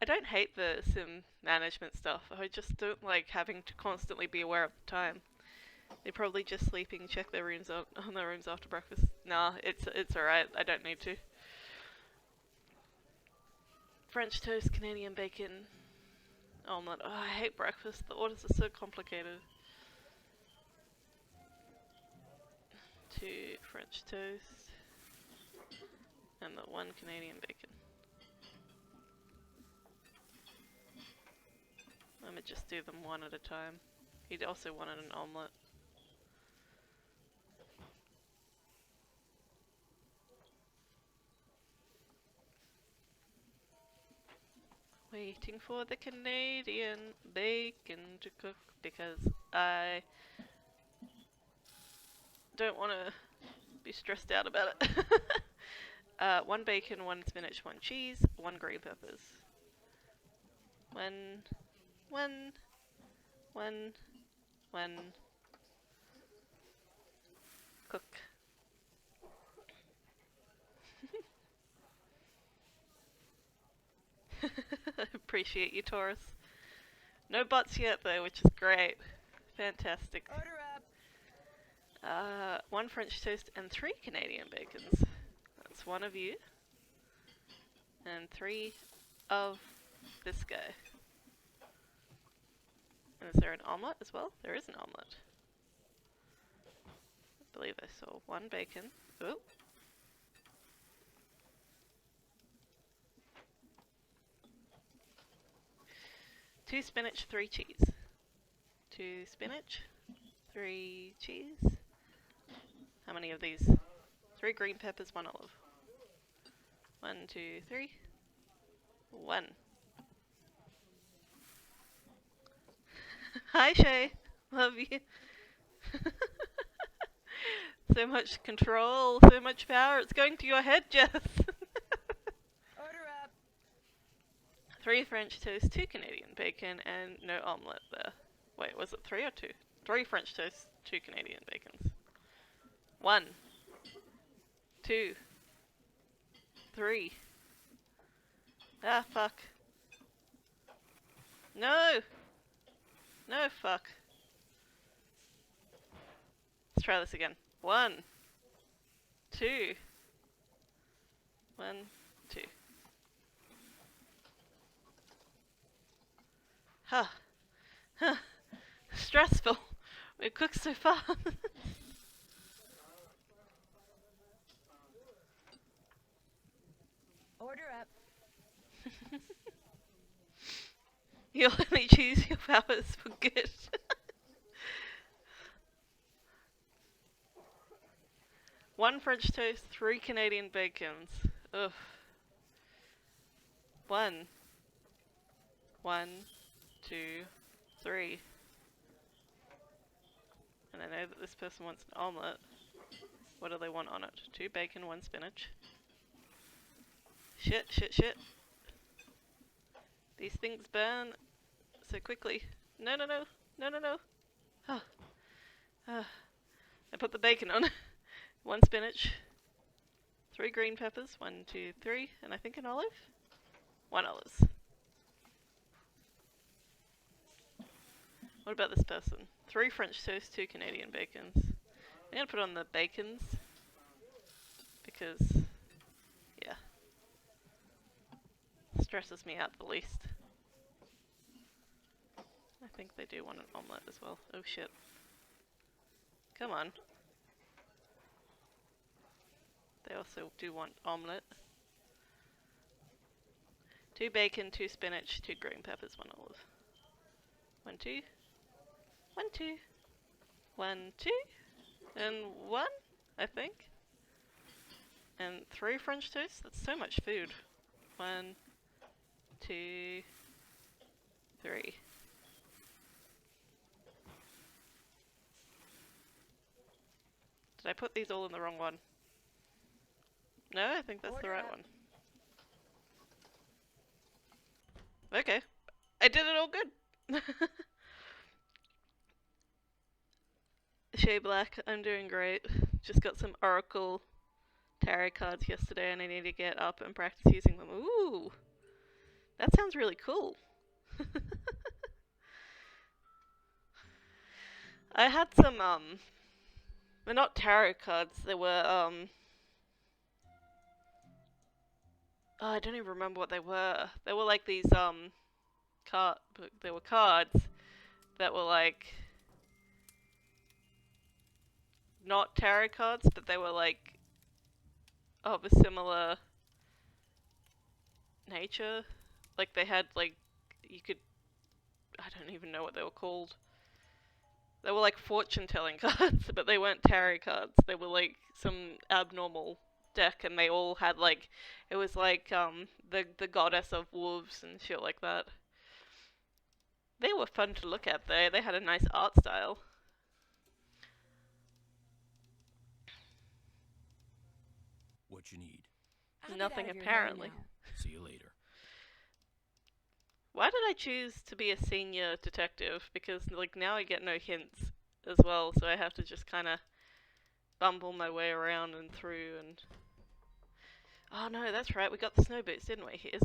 don't hate the sim management stuff. I just don't like having to constantly be aware of the time. They're probably just sleeping, check their rooms on their rooms after breakfast. Nah, it's alright. I don't need to. French toast, Canadian bacon, omelette. Oh, I hate breakfast. The orders are so complicated. 2 French toast and the 1 Canadian bacon. I'm gonna just do them one at a time. He'd also wanted an omelette. Waiting for the Canadian bacon to cook because I don't want to be stressed out about it. 1 bacon, 1 spinach, 1 cheese, 1 green peppers. When cook. Appreciate you, Taurus. No bots yet though, which is great. Fantastic. Order up. 1 French toast and 3 Canadian bacons. That's 1 of you. And 3 of this guy. And is there an omelette as well? There is an omelette. I believe I saw 1 bacon. Ooh. Two spinach, 3 cheese. 2 spinach, 3 cheese. How many of these? 3 green peppers, 1 olive. 1, 2, 3. 1. Hi Shay, love you. So much control, so much power, it's going to your head, Jess. Order up. 3 French toast, 2 Canadian bacon, and no omelette there. Wait, was it 3 or 2? 3 French toast, 2 Canadian bacons. 1, 2, 3. Ah, fuck. No! No, fuck. Let's try this again. 1, 2. 1, 2. Huh. Huh. Stressful. We cooked so fast. Order up. You'll only choose your powers for good. One French toast, 3 Canadian bacons. Ugh. 1, 2, 3. And I know that this person wants an omelette. What do they want on it? 2 bacon, 1 spinach. Shit, shit, shit. These things burn so quickly. No, no, no. No, no, no. Oh. I put the bacon on. 1 spinach. 3 green peppers. 1, 2, 3. And I think an olive? 1 olive. What about this person? 3 French toast, 2 Canadian bacons. I'm gonna put on the bacons. Because, yeah. Stresses me out the least. I think they do want an omelette as well. Oh shit. Come on. They also do want omelette. 2 bacon, 2 spinach, 2 green peppers, 1 olive. 1, 2. 1, 2. 1, 2. And 1, I think. And 3 French toast. That's so much food. 1, 2, 3. Did I put these all in the wrong one? No, I think that's the right one. Okay. I did it all good. Shay Black, I'm doing great. Just got some Oracle tarot cards yesterday and I need to get up and practice using them. Ooh! That sounds really cool. I had some, they're not tarot cards, they were, oh, I don't even remember what they were. They were like these, they were cards that were like, not tarot cards, but they were like, of a similar nature. Like they had like, you could, I don't even know what they were called. They were like fortune telling cards, but they weren't tarot cards. They were like some abnormal deck, and they all had like, it was like the goddess of wolves and shit like that. They were fun to look at though. They had a nice art style. What you need? Nothing apparently. See you later. Why did I choose to be a senior detective? Because like now I get no hints as well, so I have to just kind of bumble my way around and through and... Oh no, that's right, we got the snow boots, didn't we? Is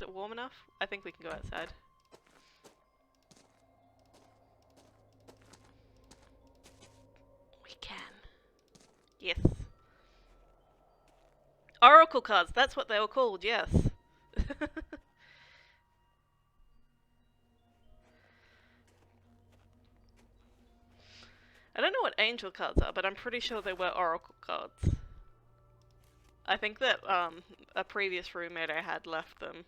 it warm enough? I think we can go outside. We can. Oracle cards, that's what they were called, yes. I don't know what angel cards are, but I'm pretty sure they were oracle cards. I think that a previous roommate I had left them.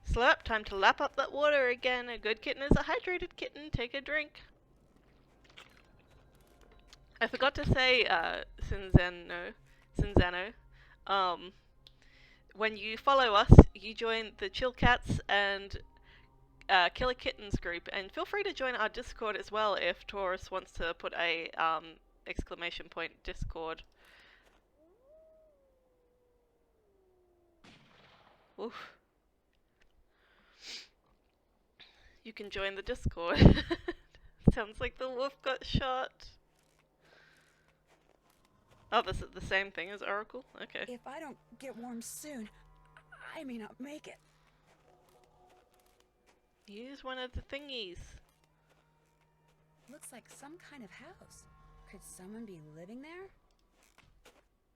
Slurp, time to lap up that water again. A good kitten is a hydrated kitten. Take a drink. I forgot to say, Cinzano, when you follow us, you join the Chill Cats and Killer Kittens group, and feel free to join our Discord as well if Taurus wants to put a exclamation point Discord. Oof. You can join the Discord. Sounds like the wolf got shot. Oh, this is the same thing as Oracle? Okay. If I don't get warm soon, I may not make it. Use one of the thingies. Looks like some kind of house. Could someone be living there?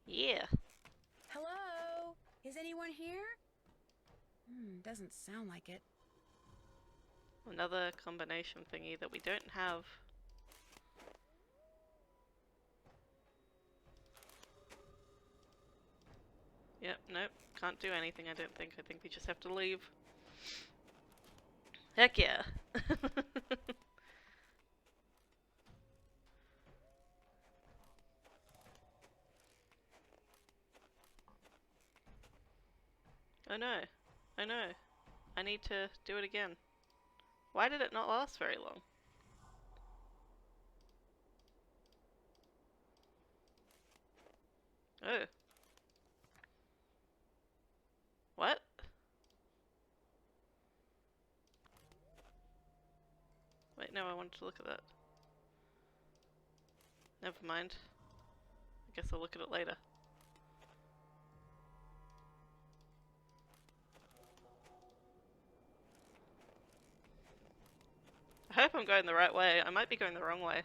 Yeah. Hello? Is anyone here? Doesn't sound like it. Another combination thingy that we don't have. Yep, nope. Can't do anything, I don't think. I think we just have to leave. Heck yeah. Oh no. Oh no. I need to do it again. Why did it not last very long? Oh. What? Wait, no, I wanted to look at that. Never mind. I guess I'll look at it later. I hope I'm going the right way. I might be going the wrong way.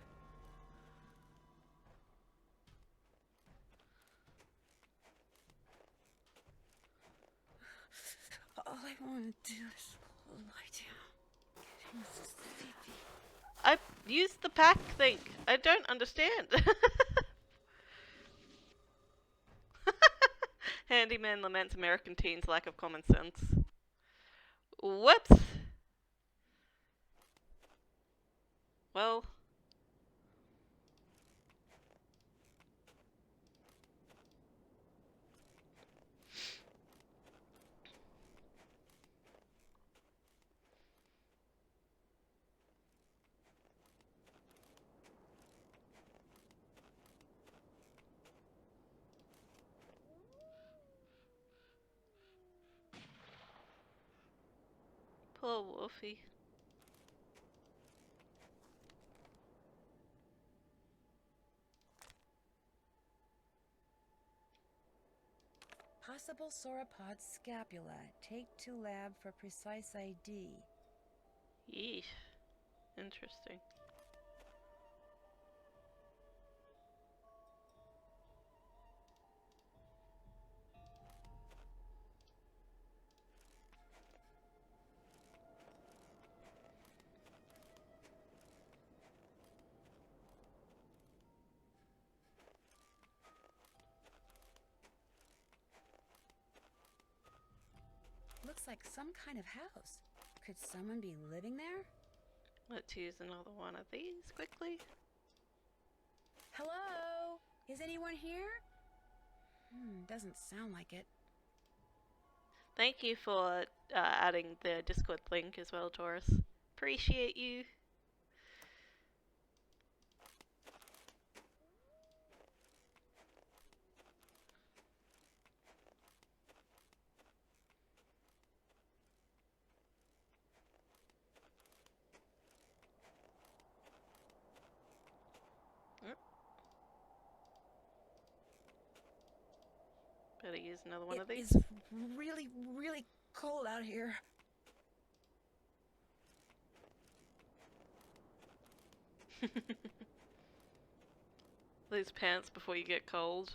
All I want to do is lie down. Getting sleepy. I used the pack thing. I don't understand. Handyman laments American teens' lack of common sense. Whoops! Well... Poor Wolfie. Possible sauropod scapula. Take to lab for precise ID. Yeesh. Interesting. Looks like some kind of house. Could someone be living there? Let's use another one of these quickly. Hello? Is anyone here? Doesn't sound like it. Thank you for adding the Discord link as well, Taurus. Appreciate you. Better use another one of these. It is really, really cold out here. those pants before you get cold.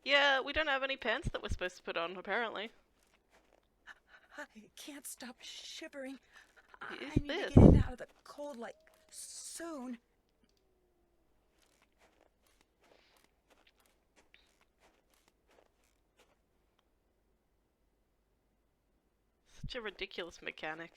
Yeah, we don't have any pants that we're supposed to put on, apparently. I can't stop shivering. I Is need this? to get in out of the cold, like, soon. Such a ridiculous mechanic.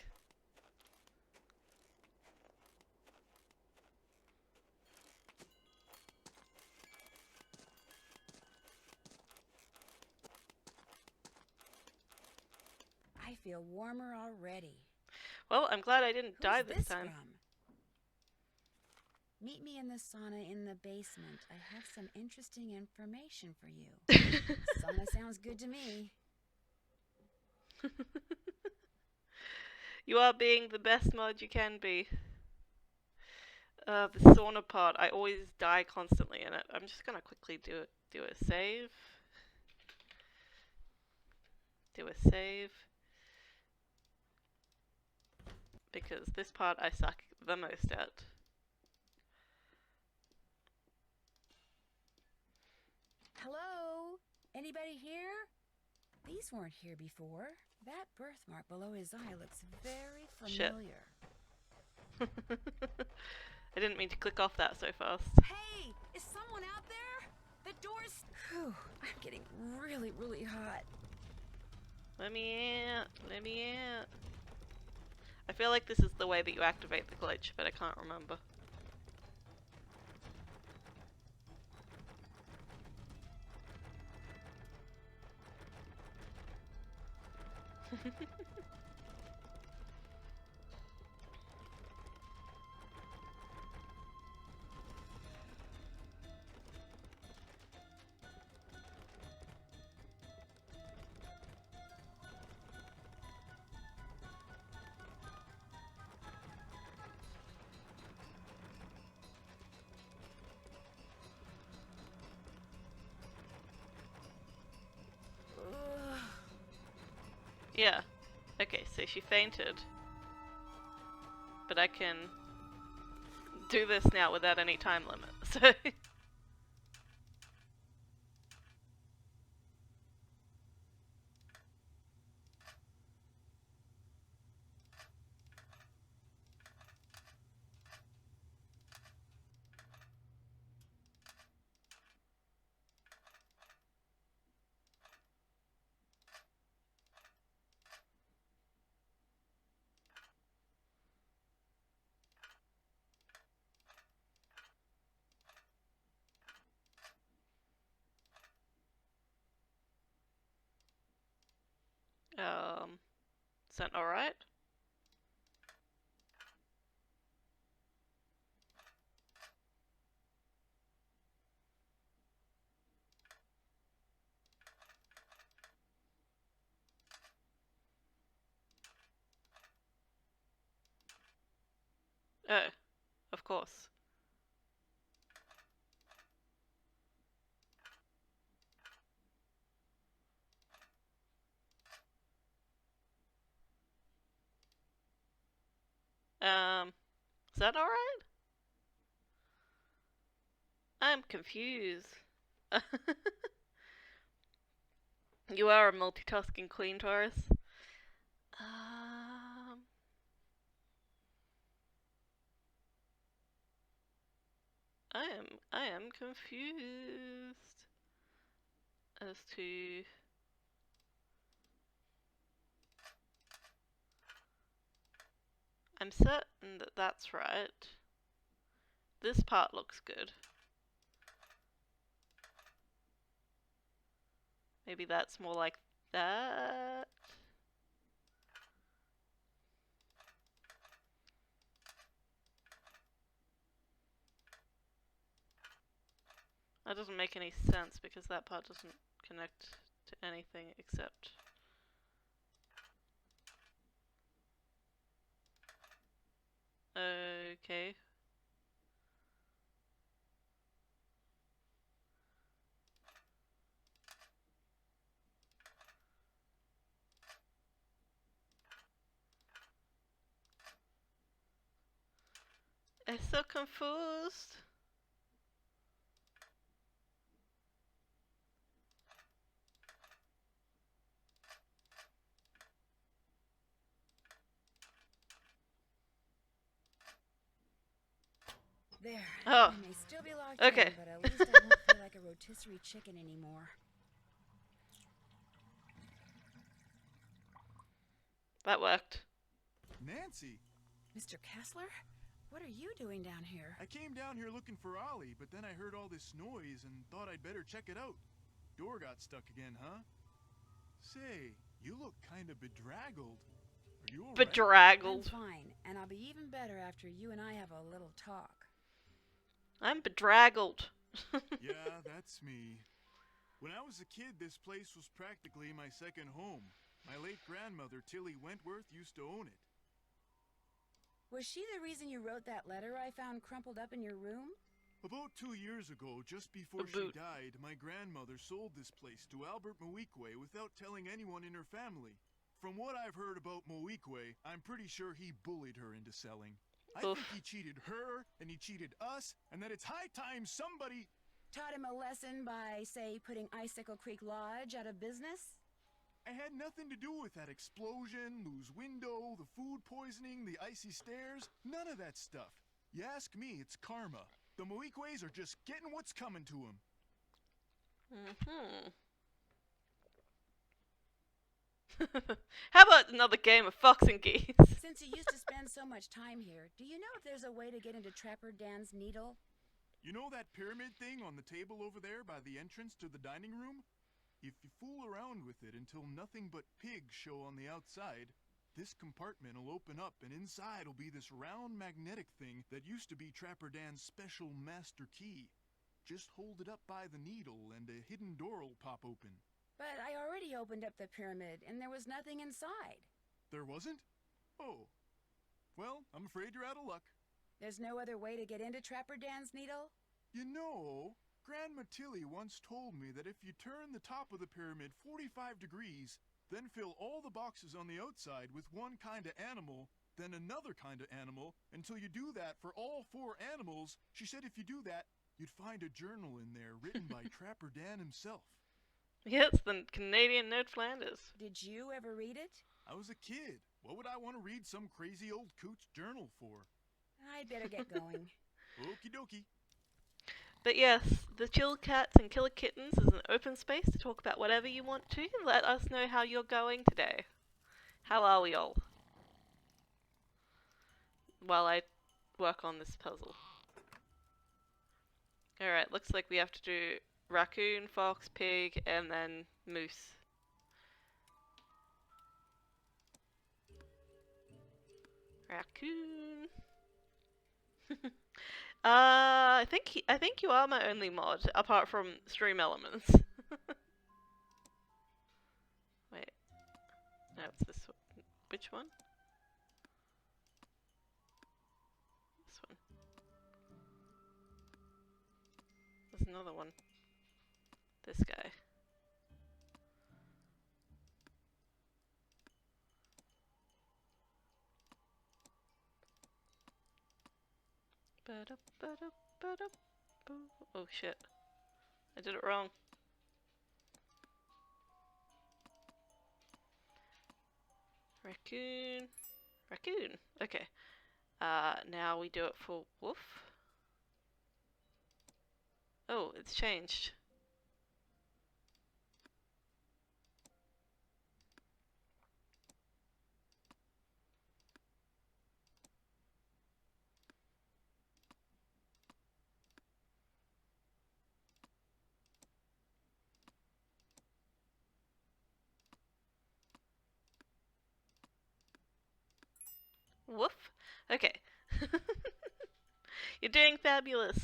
I feel warmer already. Well, I'm glad I didn't die Who's this time. from? Meet me in the sauna in the basement. I have some interesting information for you. Sauna sounds good to me. You are being the best mod you can be. The sauna part, I always die constantly in it. I'm just gonna quickly do a save. Do a save. Because this part I suck the most at. Hello? Anybody here? These weren't here before. That birthmark below his eye looks very familiar. I didn't mean to click off that so fast. Hey! Is someone out there? The door's... Whew, I'm getting really, really hot. Let me out. Let me out. I feel like this is the way that you activate the glitch, but I can't remember. Yeah. Okay, so she fainted. But I can do this now without any time limit, so... Is that alright? Oh, of course. Is that alright? I'm confused. You are a multitasking queen, Taurus. I am confused as to... I'm certain that that's right. This part looks good. Maybe that's more like that. That doesn't make any sense because that part doesn't connect to anything except... Okay. I'm so confused. There. Oh. I may still be locked Okay. in, but at least I won't feel like a rotisserie chicken anymore. That worked. Nancy, Mr. Kessler? What are you doing down here? I came down here looking for Ollie, but then I heard all this noise and thought I'd better check it out. Door got stuck again, huh? Say, you look kind of bedraggled. Are you alright? I'm Bedraggled. fine, and I'll be even better after you and I have a little talk. I'm bedraggled. Yeah, that's me. When I was a kid, this place was practically my second home. My late grandmother, Tilly Wentworth, used to own it. Was she the reason you wrote that letter I found crumpled up in your room? About 2 years ago, just before she died, my grandmother sold this place to Albert Moequet without telling anyone in her family. From what I've heard about Moequet, I'm pretty sure he bullied her into selling. I think he cheated her, and he cheated us, and that it's high time somebody Taught him a lesson by, say, putting Icicle Creek Lodge out of business? I had nothing to do with that explosion, loose window, the food poisoning, the icy stairs. None of that stuff. You ask me, it's karma. The Moequets are just getting what's coming to them. How about another game of Fox and Geese? Since you used to spend so much time here, do you know if there's a way to get into Trapper Dan's Needle? You know that pyramid thing on the table over there by the entrance to the dining room? If you fool around with it until nothing but pigs show on the outside, this compartment will open up and inside will be this round magnetic thing that used to be Trapper Dan's special master key. Just hold it up by the needle and a hidden door will pop open. But I already opened up the pyramid and there was nothing inside. There wasn't? Oh. Well, I'm afraid you're out of luck. There's no other way to get into Trapper Dan's Needle? You know, Grandma Tilly once told me that if you turn the top of the pyramid 45 degrees, then fill all the boxes on the outside with one kind of animal, then another kind of animal, until you do that for all 4 animals, she said if you do that, you'd find a journal in there written by Trapper Dan himself. Yes, the Canadian Ned Flanders. Did you ever read it? I was a kid. What would I want to read some crazy old coot's journal for? I'd better get going. Okie dokie. But yes, the Chill Cats and Killer Kittens is an open space to talk about whatever you want to. Let us know how you're going today. How are we all? While I work on this puzzle. Alright, looks like we have to do raccoon, fox, pig, and then moose. Raccoon. I think you are my only mod, apart from Stream Elements. Wait. No, it's this one. Which one? This one. There's another one. This guy. Oh shit. I did it wrong. Raccoon. Raccoon. Okay. Now we do it for wolf. Oh, it's changed. Woof. Okay. You're doing fabulous.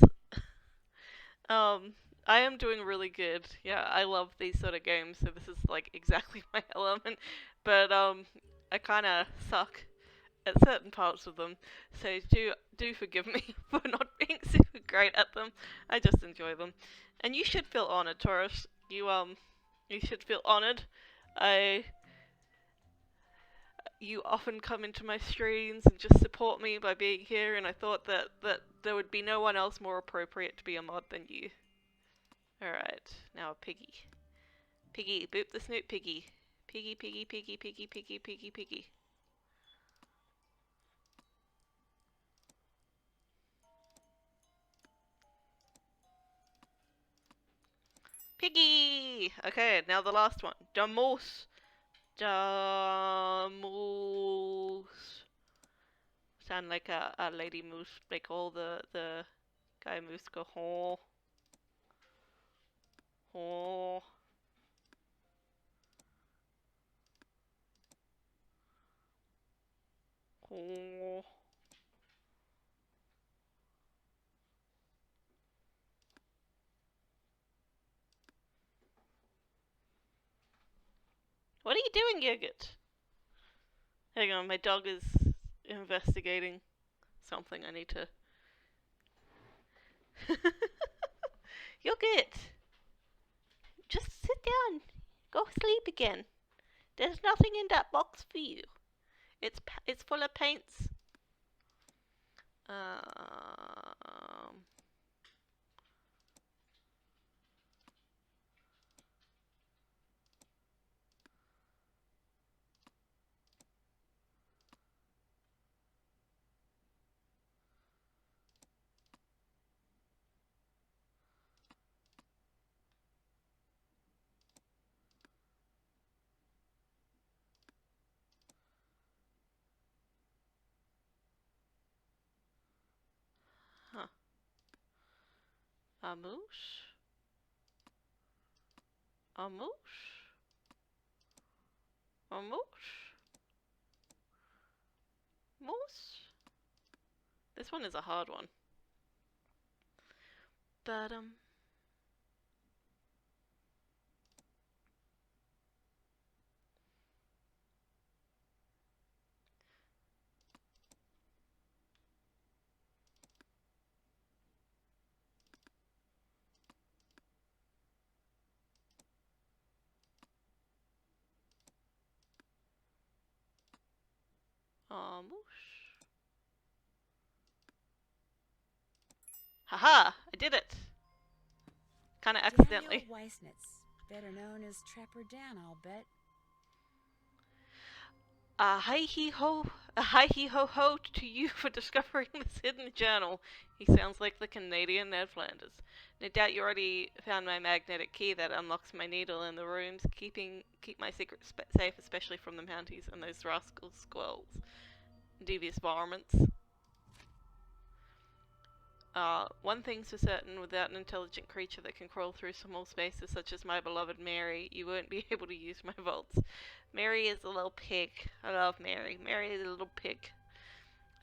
I am doing really good. Yeah, I love these sort of games, so this is like exactly my element. But I kind of suck at certain parts of them, so do forgive me for not being super great at them. I just enjoy them, and you should feel honored, Taurus. You should feel honored. You often come into my streams and just support me by being here, and I thought that there would be no one else more appropriate to be a mod than you. Alright, now Piggy. Piggy, boop the snoot, Piggy. Piggy, piggy, piggy, piggy, piggy, piggy, piggy. Piggy! Okay, now the last one. The moose. The moose. Sound like a lady moose. Make all the guy moose go ho. Ho. Ho. What are you doing, Yogurt? Hang on, my dog is investigating something. I need to... Yogurt! Just sit down. Go sleep again. There's nothing in that box for you. It's full of paints. Huh. A moose? A moose? A moose? Moose? This one is a hard one. But, moose. Haha! I did it! Kinda accidentally. Daniel Weissnitz, better known as Trapper Dan, I'll bet. A hi he ho ho to you for discovering this hidden journal. He sounds like the Canadian Ned Flanders. No doubt you already found my magnetic key that unlocks my needle in the rooms, keep my secret safe, especially from the Mounties and those rascal squirrels. Devious varmints. One thing's for certain, without an intelligent creature that can crawl through small spaces such as my beloved Mary, you won't be able to use my vaults. Mary is a little pig. I love Mary. Mary is a little pig.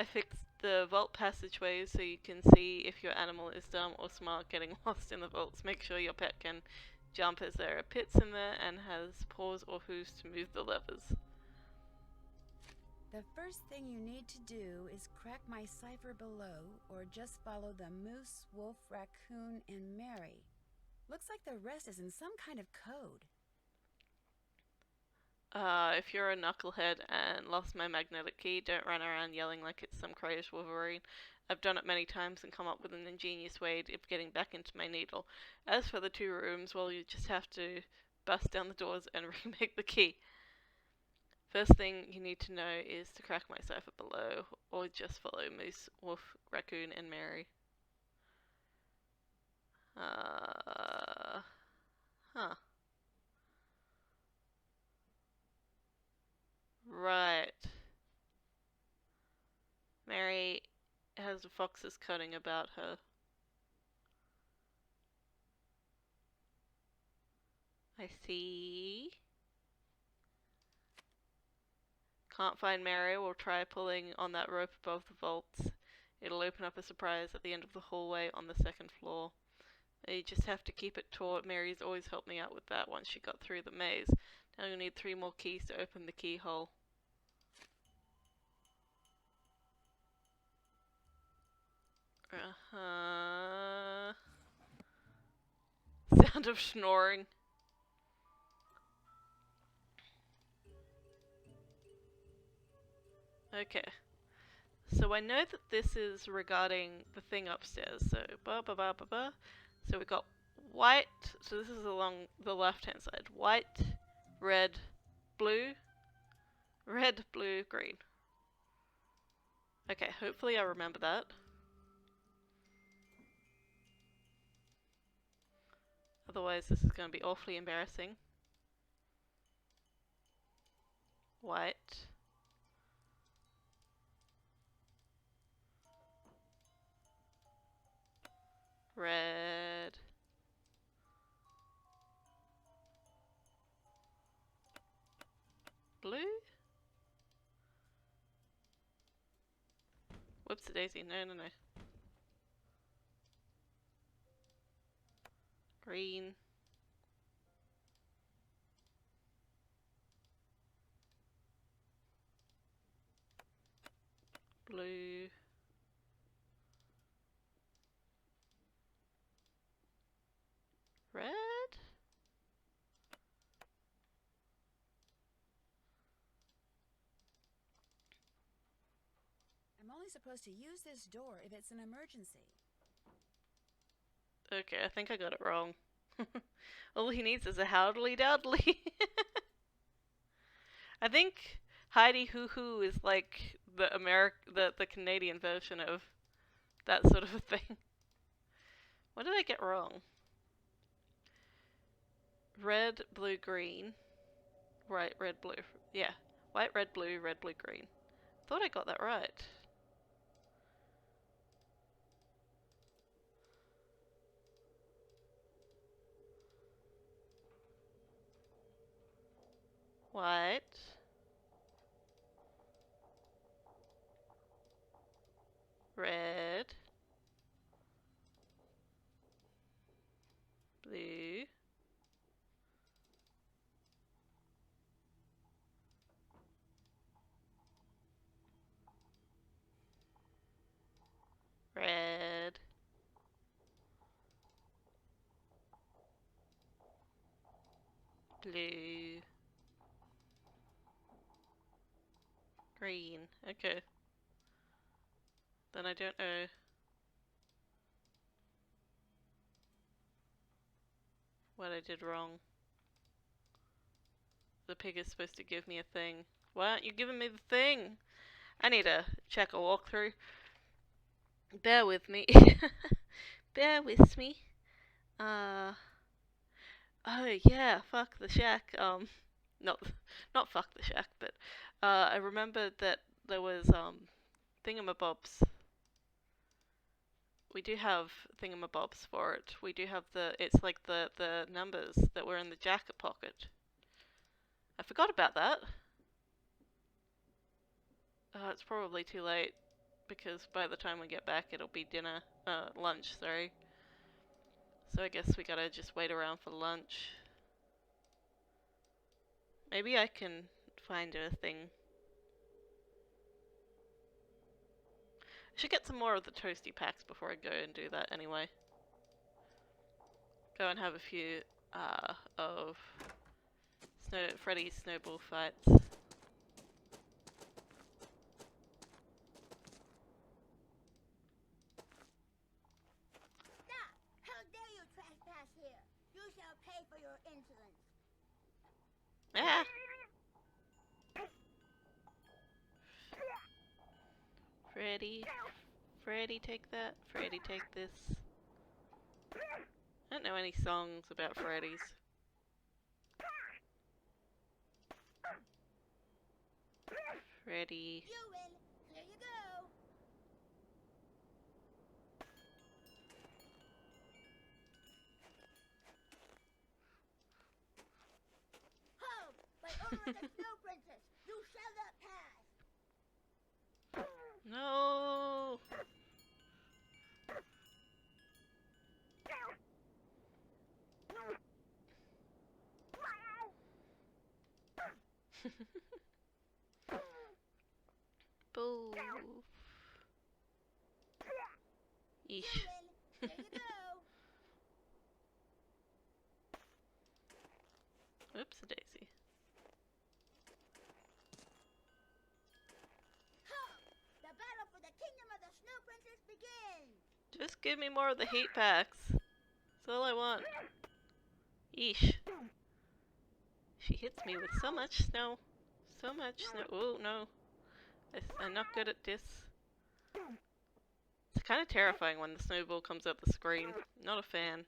I fixed the vault passageways so you can see if your animal is dumb or smart getting lost in the vaults. Make sure your pet can jump as there are pits in there and has paws or hooves to move the levers. The first thing you need to do is crack my cipher below, or just follow the moose, wolf, raccoon, and Mary. Looks like the rest is in some kind of code. If you're a knucklehead and lost my magnetic key, don't run around yelling like it's some crazed Wolverine. I've done it many times and come up with an ingenious way of getting back into my needle. As for the 2 rooms, well, you just have to bust down the doors and remake the key. First thing you need to know is to crack my cipher below, or just follow Moose, Wolf, Raccoon, and Mary. Huh. Right. Mary has a fox's cutting about her. I see. Can't find Mary, we'll try pulling on that rope above the vaults. It'll open up a surprise at the end of the hallway on the 2nd floor. You just have to keep it taut. Mary's always helped me out with that once she got through the maze. Now you'll need 3 more keys to open the keyhole. Sound of snoring. Okay. So I know that this is regarding the thing upstairs. So So we got white. So this is along the left-hand side. White, red, blue. Red, blue, green. Okay, hopefully I remember that. Otherwise this is going to be awfully embarrassing. White. Red. Blue? Whoops, a daisy. No, no, no. Green. Blue. Red? I'm only supposed to use this door if it's an emergency. Okay, I think I got it wrong. All he needs is a howdly dowdly. I think Heidi Hoo Hoo is like the Canadian version of that sort of a thing. What did I get wrong? Red, blue, green. Right, red, blue. Yeah. White, red, blue, green. Thought I got that right. White. Red. Blue. Red. Blue. Green. Okay. Then I don't know. What I did wrong. The pig is supposed to give me a thing. Why aren't you giving me the thing? I need to check a walkthrough. Bear with me. Bear with me. Oh yeah, fuck the shack. Not fuck the shack, but I remembered that there was thingamabobs. We do have thingamabobs for it. We do have it's like the numbers that were in the jacket pocket. I forgot about that. It's probably too late because by the time we get back it'll be lunch, sorry. So I guess we gotta just wait around for lunch. Maybe I can find a thing. I should get some more of the toasty packs before I go and do that anyway. Go and have a few of Freddy's snowball fights. Stop! How dare you trespass here? You shall pay for your insolence. Yeah. Freddy, take that. Freddy, take this. I don't know any songs about Freddy's. Freddy. You win. Here you go. Ho! By order of the Snow Princess, you shall not pass. No. Boo. Yeesh. Here you go. Oops, a daisy. The battle for the kingdom of the Snow Princess begins. Just give me more of the heat packs. That's all I want. Yeesh. She hits me with so much snow. So much snow. Oh, no. I'm not good at this. It's kind of terrifying when the snowball comes up the screen. Not a fan.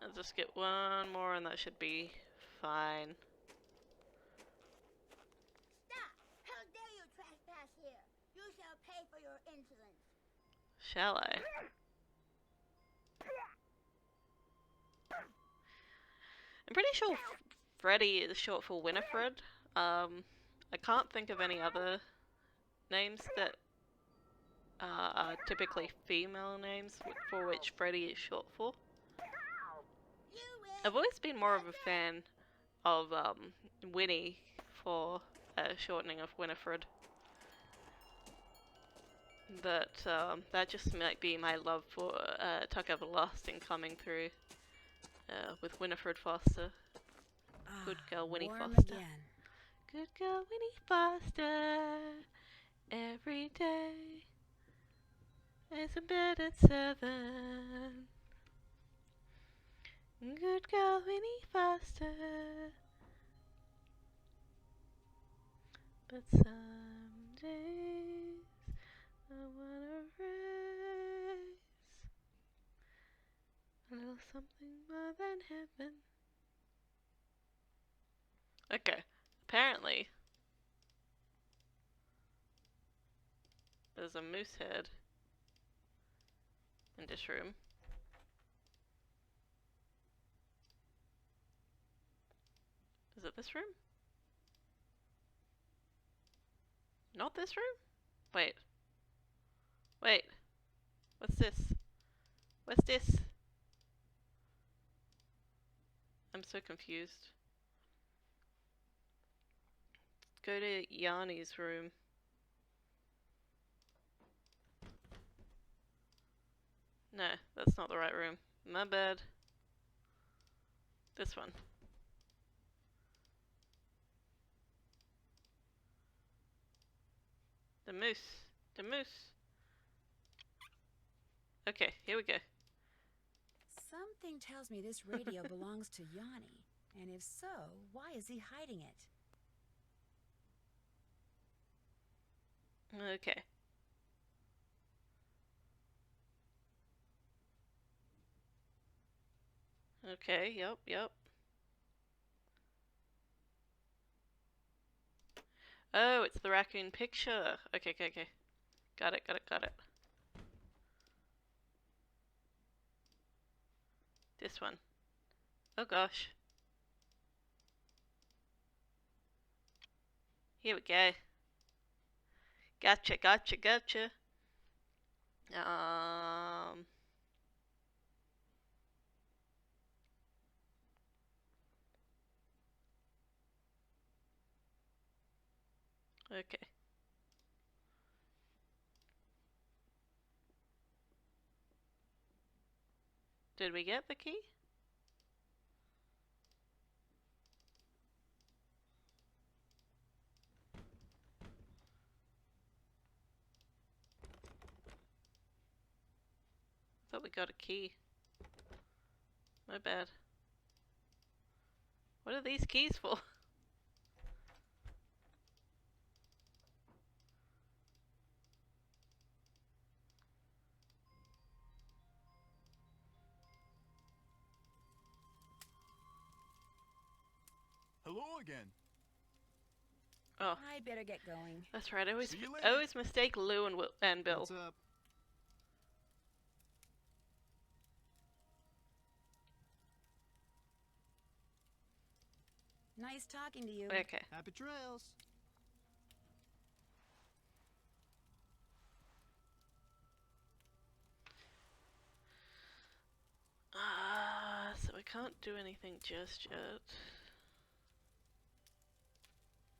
I'll just get one more and that should be fine. Stop! How dare you trespass here? You shall pay for your insolence. Shall I? I'm pretty sure Freddy is short for Winifred. I can't think of any other names that are typically female names for which Freddy is short for. I've always been more of a fan of Winnie for shortening of Winifred. But that just might be my love for Tuck Everlasting coming through with Winifred Foster. Good girl, Winnie warm Foster. Again. Good girl, Winnie Foster. Every day is a bed at 7. Good girl, Winnie Foster. But some days I wanna raise a little something more than heaven. Okay, apparently there's a moose head in this room. Is it this room? Not this room? Wait. Wait. What's this? What's this? I'm so confused. Go to Yanni's room. No, that's not the right room. My bad. This one. The moose. The moose. Okay, here we go. Something tells me this radio belongs to Yanni. And if so, why is he hiding it? Okay. Okay, yep. Oh, it's the raccoon picture. Okay. Got it. This one. Oh gosh. Here we go. Gotcha. Okay. Did we get the key? Thought we got a key. My bad. What are these keys for? Hello again. Oh, I better get going. that's right. I See you later. always mistake Lou and Bill. What's up? Nice talking to you. Okay. Happy trails. So I can't do anything just yet.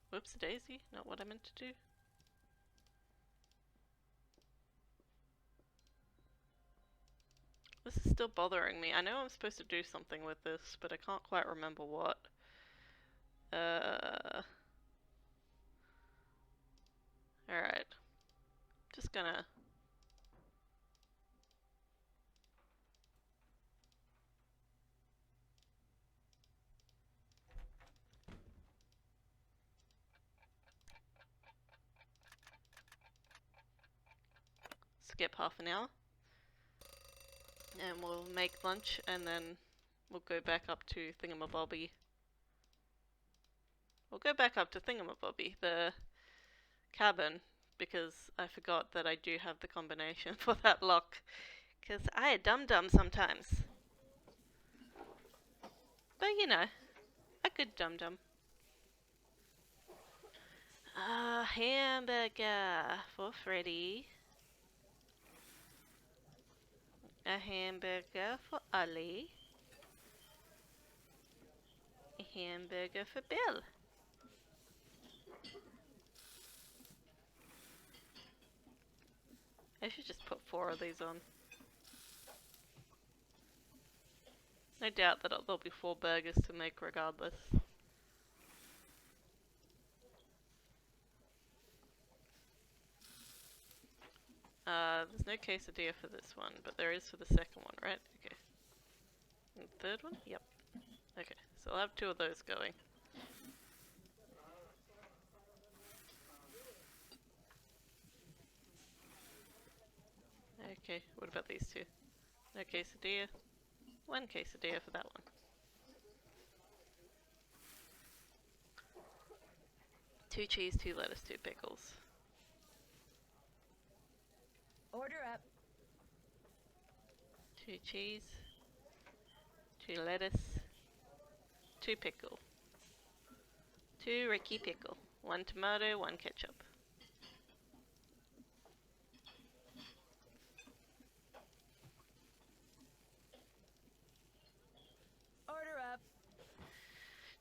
Whoops, daisy. Not what I meant to do. This is still bothering me. I know I'm supposed to do something with this, but I can't quite remember what. Alright. Just gonna... skip half an hour. And we'll make lunch and then We'll go back up to Thingamabobby. We'll go back up to Thingamabobby, the cabin, because I forgot that I do have the combination for that lock. Because I a dum-dum sometimes. But you know, a good dum-dum. A hamburger for Freddy. A hamburger for Ollie. A hamburger for Bill. I should just put 4 of these on. No doubt that there'll be 4 burgers to make regardless. There's no quesadilla for this one, but there is for the second one, right? Okay. And the third one? Yep. Okay, so I'll have 2 of those going. Okay, what about these 2? No quesadilla. 1 quesadilla for that one. Two cheese, 2 lettuce, 2 pickles. Order up. 2 cheese, 2 lettuce, 2 pickle, 2 Ricky pickle, 1 tomato, 1 ketchup. Order up.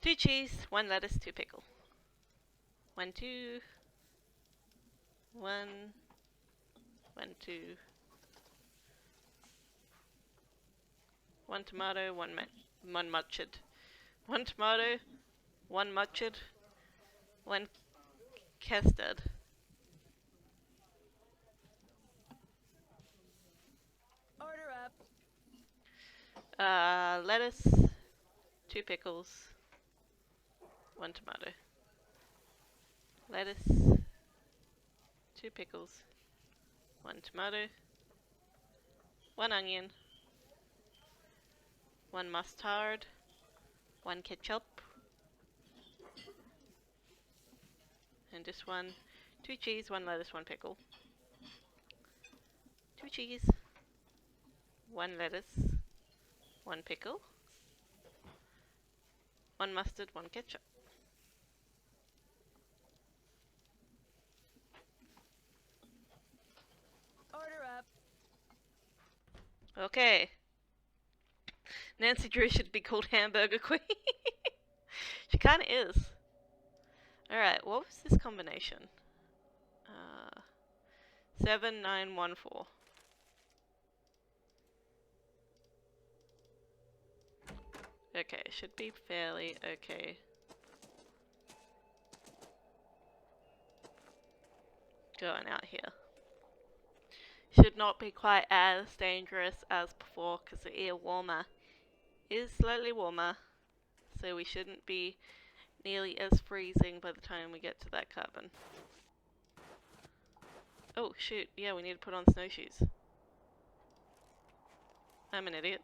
2 cheese, 1 lettuce, 2 pickle. 1, 2. 1, 1, 2. 1 tomato, 1 mustard. 1 tomato, 1 mustard, 1 custard. Order up. Lettuce, 2 pickles, 1 tomato. Lettuce, 2 pickles, 1 tomato, 1 onion, 1 mustard, 1 ketchup, and this one, 2 cheese, 1 lettuce, 1 pickle, 2 cheese, 1 lettuce, 1 pickle, 1 mustard, 1 ketchup. Order up. Okay. Nancy Drew should be called Hamburger Queen. She kinda is. Alright, what was this combination? 7914. Okay, should be fairly okay. Going out here. Should not be quite as dangerous as before because the air warmer is slightly warmer, so we shouldn't be nearly as freezing by the time we get to that cabin. Oh shoot, yeah, we need to put on snowshoes. I'm an idiot.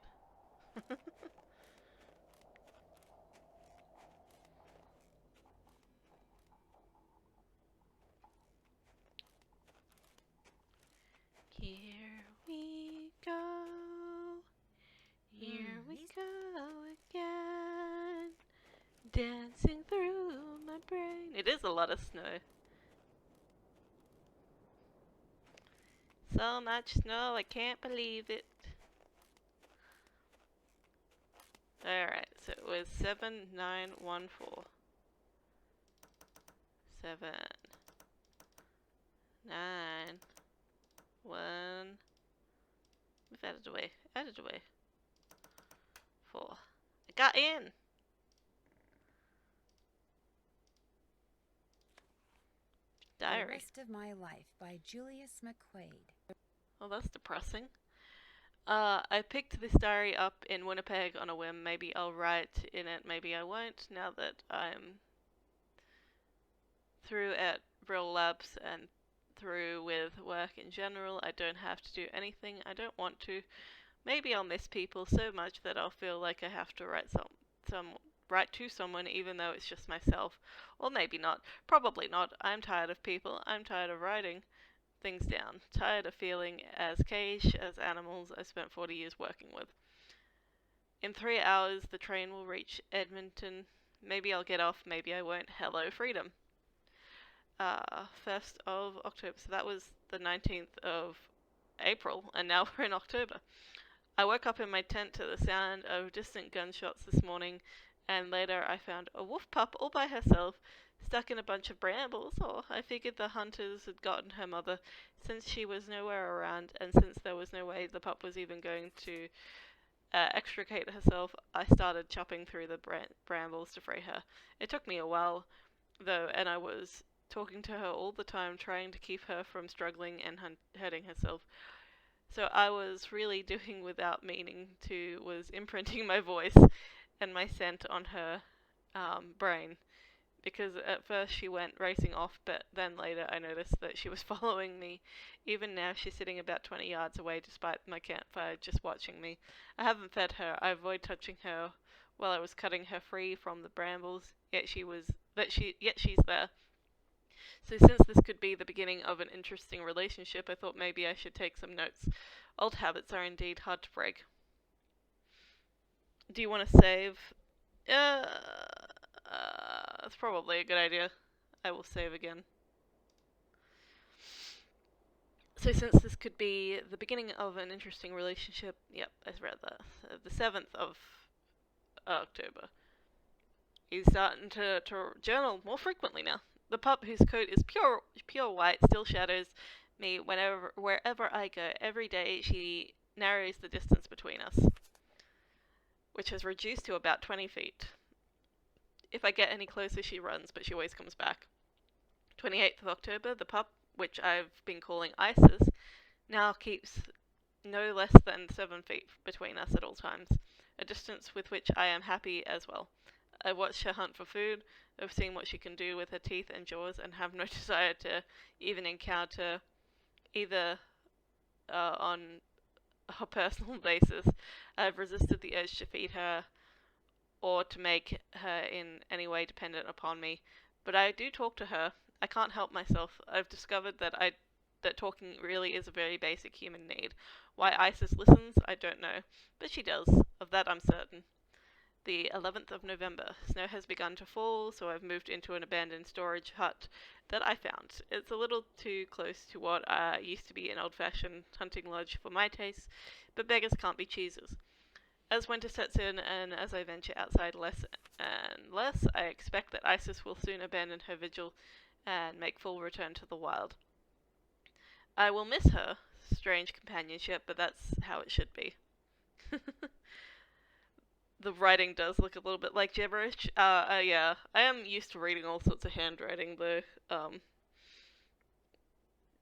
Here we go. Here we go again. Dancing through my brain. It is a lot of snow. So much snow, I can't believe it. Alright, so it was 7914. 7, 9, 1. Move out of the way. Out of the way. 4. I got in! Diary. The Rest of My Life by Julius McQuaid. Well, that's depressing. I picked this diary up in Winnipeg on a whim. Maybe I'll write in it, maybe I won't, now that I'm through at Real Labs and through with work in general. I don't have to do anything I don't want to, Maybe I'll miss people so much that I'll feel like I have to write to someone even though it's just myself. Or maybe not. Probably not. I'm tired of people. I'm tired of writing things down. Tired of feeling as caged as animals I spent 40 years working with. In 3 hours, the train will reach Edmonton. Maybe I'll get off, maybe I won't. Hello, freedom. 1st of October. So that was the 19th of April, and now we're in October. I woke up in my tent to the sound of distant gunshots this morning, and later I found a wolf pup all by herself, stuck in a bunch of brambles. Oh, I figured the hunters had gotten her mother, since she was nowhere around, and since there was no way the pup was even going to extricate herself, I started chopping through the brambles to free her. It took me a while, though, and I was talking to her all the time, trying to keep her from struggling and hurting herself. So I was really doing without meaning to, was imprinting my voice and my scent on her brain. Because at first she went racing off, but then later I noticed that she was following me. Even now she's sitting about 20 yards away despite my campfire, just watching me. I haven't fed her. I avoid touching her while I was cutting her free from the brambles, yet she's there. So since this could be the beginning of an interesting relationship, I thought maybe I should take some notes. Old habits are indeed hard to break. Do you want to save? That's probably a good idea. I will save again. So since this could be the beginning of an interesting relationship, yep, I read that. The 7th of October. He's starting to journal more frequently now. The pup, whose coat is pure white, still shadows me wherever I go. Every day she narrows the distance between us, which has reduced to about 20 feet. If I get any closer, she runs, but she always comes back. 28th of October, the pup, which I've been calling Isis, now keeps no less than 7 feet between us at all times, a distance with which I am happy as well. I watch her hunt for food. I've seen what she can do with her teeth and jaws, and have no desire to even encounter either on a personal basis. I've resisted the urge to feed her or to make her in any way dependent upon me. But I do talk to her. I can't help myself. I've discovered that talking really is a very basic human need. Why Isis listens, I don't know. But she does. Of that I'm certain. The 11th of November. Snow has begun to fall, so I've moved into an abandoned storage hut that I found. It's a little too close to what used to be an old-fashioned hunting lodge for my taste, but beggars can't be choosers. As winter sets in and as I venture outside less and less, I expect that Isis will soon abandon her vigil and make full return to the wild. I will miss her strange companionship, but that's how it should be. The writing does look a little bit like gibberish. Yeah, I am used to reading all sorts of handwriting, though.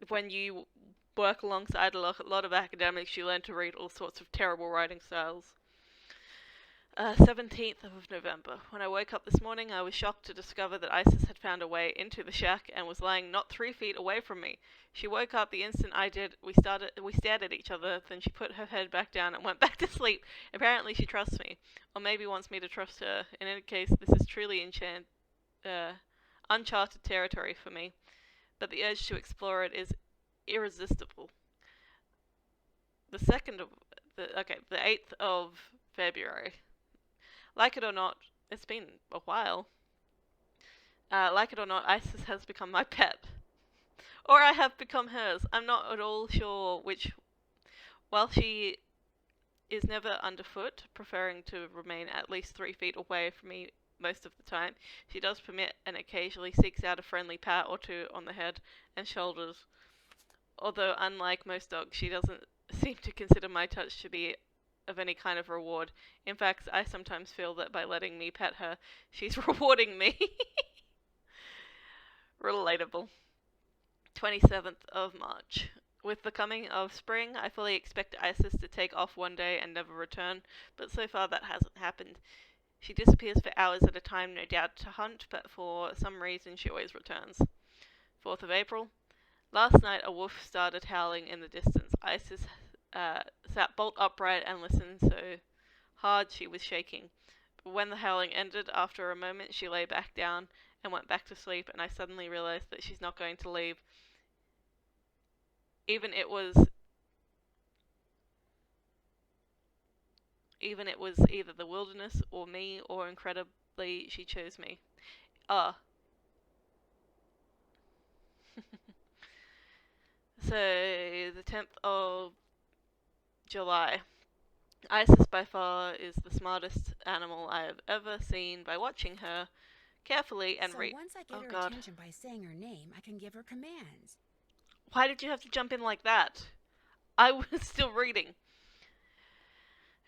When you work alongside a lot of academics, you learn to read all sorts of terrible writing styles. 17th of November. When I woke up this morning, I was shocked to discover that Isis had found a way into the shack and was lying not 3 feet away from me. She woke up the instant I did. We stared at each other, then she put her head back down and went back to sleep. Apparently she trusts me, or maybe wants me to trust her. In any case, this is truly uncharted territory for me, but the urge to explore it is irresistible. The 8th of February. Like it or not, it's been a while. Like it or not, Isis has become my pet. Or I have become hers. I'm not at all sure which. While she is never underfoot, preferring to remain at least 3 feet away from me most of the time, she does permit and occasionally seeks out a friendly pat or two on the head and shoulders. Although, unlike most dogs, she doesn't seem to consider my touch to be of any kind of reward. In fact, I sometimes feel that by letting me pet her, she's rewarding me. Relatable. 27th of March. With the coming of spring, I fully expect Isis to take off one day and never return, but so far that hasn't happened. She disappears for hours at a time, no doubt to hunt, but for some reason she always returns. 4th of April. Last night a wolf started howling in the distance. Isis sat bolt upright and listened so hard she was shaking. But when the howling ended, after a moment she lay back down and went back to sleep, and I suddenly realized that she's not going to leave. Even it was either the wilderness or me, or incredibly she chose me. So, the 10th of July. Isis by far is the smartest animal I have ever seen. By watching her carefully and once I get her attention by saying her name, I can give her commands. Why did you have to jump in like that? I was still reading.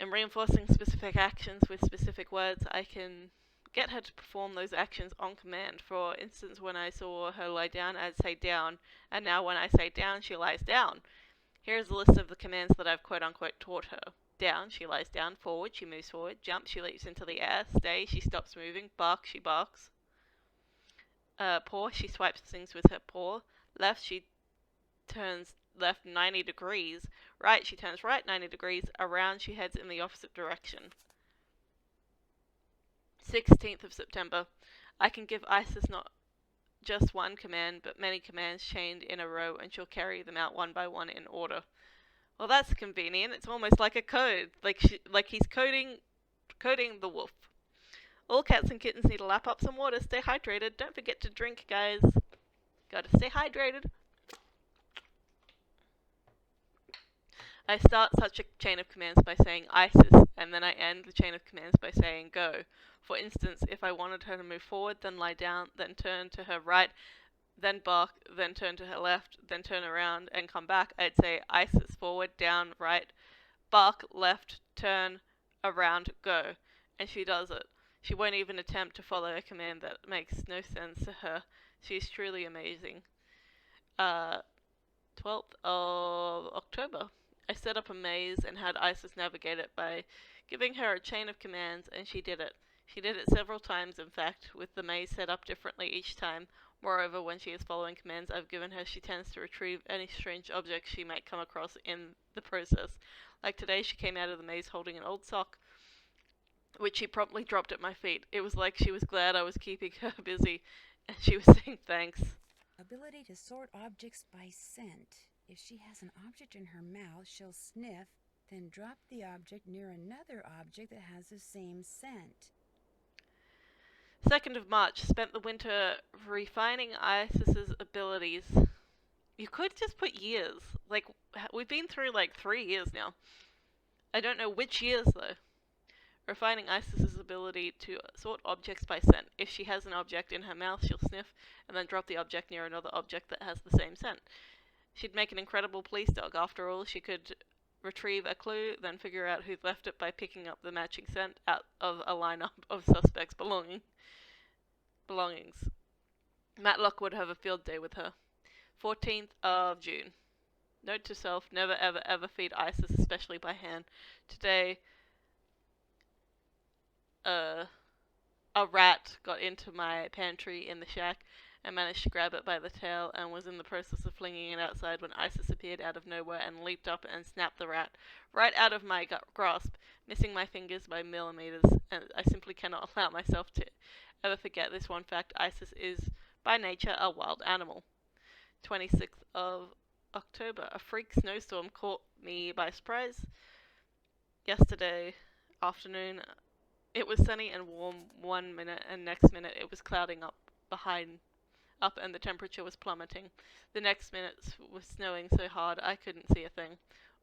And reinforcing specific actions with specific words, I can get her to perform those actions on command. For instance, when I saw her lie down, I'd say down, and now when I say down, she lies down. Here's a list of the commands that I've quote-unquote taught her. Down, she lies down. Forward, she moves forward. Jump, she leaps into the air. Stay, she stops moving. Bark, she barks. Paw, she swipes things with her paw. Left, she turns left 90 degrees. Right, she turns right 90 degrees. Around, she heads in the opposite direction. 16th of September. I can give Isis not just one command, but many commands chained in a row, and she'll carry them out one by one in order. Well, that's convenient. It's almost like a code. Like he's coding the wolf. All cats and kittens need to lap up some water. Stay hydrated. Don't forget to drink, guys. Gotta stay hydrated. I start such a chain of commands by saying Isis, and then I end the chain of commands by saying go. For instance, if I wanted her to move forward, then lie down, then turn to her right, then bark, then turn to her left, then turn around and come back, I'd say Isis, forward, down, right, bark, left, turn, around, go. And she does it. She won't even attempt to follow a command that makes no sense to her. She's truly amazing. 12th of October. I set up a maze and had Isis navigate it by giving her a chain of commands, and she did it. She did it several times, in fact, with the maze set up differently each time. Moreover, when she is following commands I've given her, she tends to retrieve any strange objects she might come across in the process. Like today, she came out of the maze holding an old sock, which she promptly dropped at my feet. It was like she was glad I was keeping her busy, and she was saying thanks. Ability to sort objects by scent. If she has an object in her mouth, she'll sniff, then drop the object near another object that has the same scent. 2nd of March. Spent the winter refining Isis's abilities. You could just put years. Like, we've been through like 3 years now. I don't know which years, though. Refining Isis's ability to sort objects by scent. If she has an object in her mouth, she'll sniff and then drop the object near another object that has the same scent. She'd make an incredible police dog. After all, she could retrieve a clue, then figure out who left it by picking up the matching scent out of a lineup of suspects' belongings. Matlock would have a field day with her. 14th of June. Note to self, never ever ever feed Isis, especially by hand. Today, a rat got into my pantry in the shack and managed to grab it by the tail and was in the process of flinging it outside when Isis appeared out of nowhere and leaped up and snapped the rat right out of my grasp, missing my fingers by millimeters, and I simply cannot allow myself to ever forget this one fact. Isis is, by nature, a wild animal. 26th of October. A freak snowstorm caught me by surprise yesterday afternoon. It was sunny and warm 1 minute, and next minute it was clouding up and the temperature was plummeting. The next minute was snowing so hard I couldn't see a thing.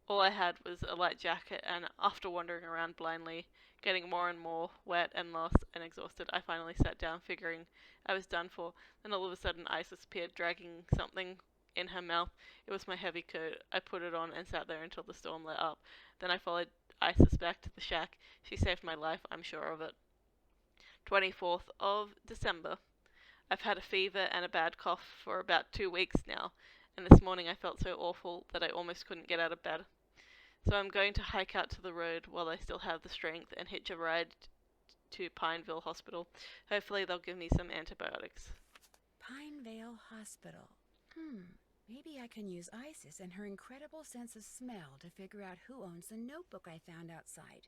All I had was a light jacket, and after wandering around blindly, getting more and more wet and lost and exhausted, I finally sat down, figuring I was done for. Then all of a sudden Isis appeared, dragging something in her mouth. It was my heavy coat. I put it on and sat there until the storm let up. Then I followed Isis back to the shack. She saved my life, I'm sure of it. 24th of December. I've had a fever and a bad cough for about 2 weeks now, and this morning I felt so awful that I almost couldn't get out of bed. So I'm going to hike out to the road while I still have the strength and hitch a ride to Pineville Hospital. Hopefully they'll give me some antibiotics. Pinevale Hospital. Maybe I can use Isis and her incredible sense of smell to figure out who owns the notebook I found outside.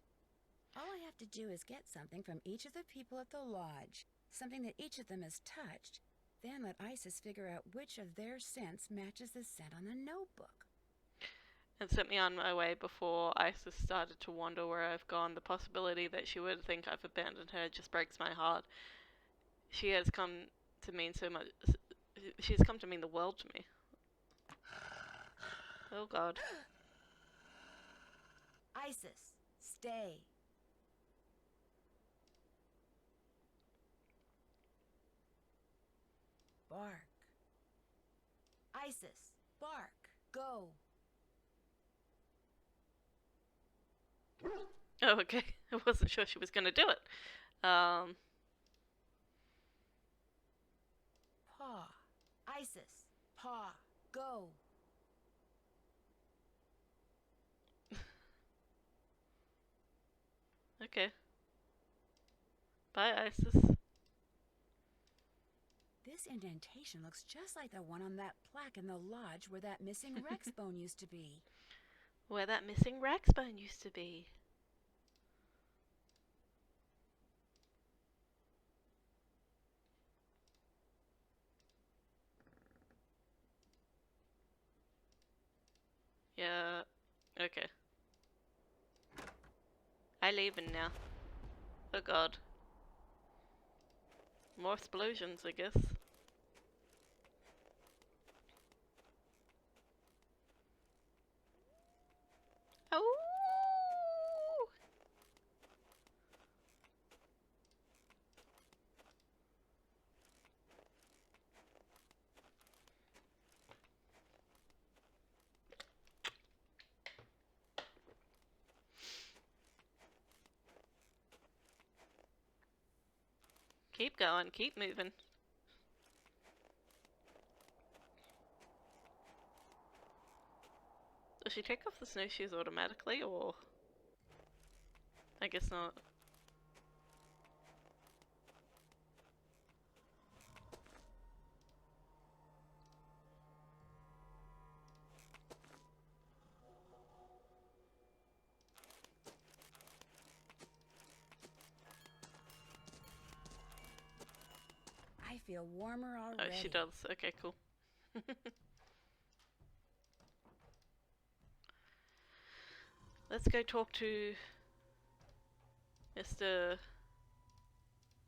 All I have to do is get something from each of the people at the lodge, something that each of them has touched, then let Isis figure out which of their scents matches the scent on the notebook. And sent me on my way before Isis started to wonder where I've gone. The possibility that she would think I've abandoned her just breaks my heart. She has come to mean so much. She's come to mean the world to me. Oh God. Isis, stay. Bark. Isis, bark. Go. Oh, okay. I wasn't sure she was going to do it. Paw. Isis, paw. Go. Okay. Bye, Isis. This indentation looks just like the one on that plaque in the lodge where that missing Rex bone used to be. Where that missing Rex bone used to be. Yeah, okay. I leaving now. Oh God. More explosions, I guess. Oh! Keep going, keep moving. Does she take off the snowshoes automatically, or...? I guess not. I feel warmer already. Oh, she does. Okay, cool. Let's go talk to Mr.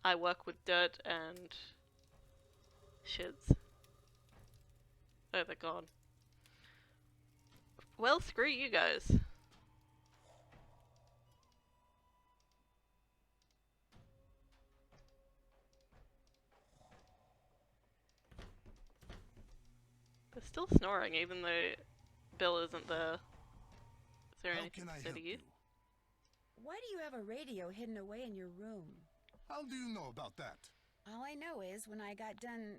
I work with dirt and shids. Oh, they're gone. Well, screw you guys. They're still snoring, even though Bill isn't there. Is there anything to say to you? Why do you have a radio hidden away in your room? How do you know about that? All I know is when I got done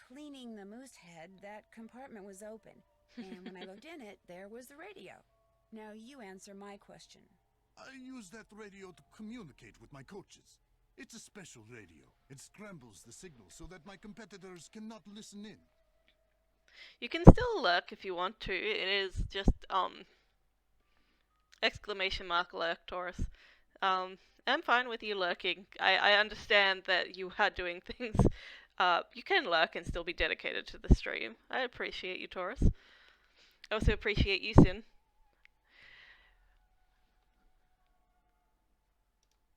cleaning the moose head, that compartment was open. And when I looked in it, there was the radio. Now you answer my question. I use that radio to communicate with my coaches. It's a special radio. It scrambles the signal so that my competitors cannot listen in. You can still lurk if you want to. It is just, exclamation mark lurk, Taurus. I'm fine with you lurking. I understand that you are doing things. You can lurk and still be dedicated to the stream. I appreciate you, Taurus. I also appreciate you, Sin.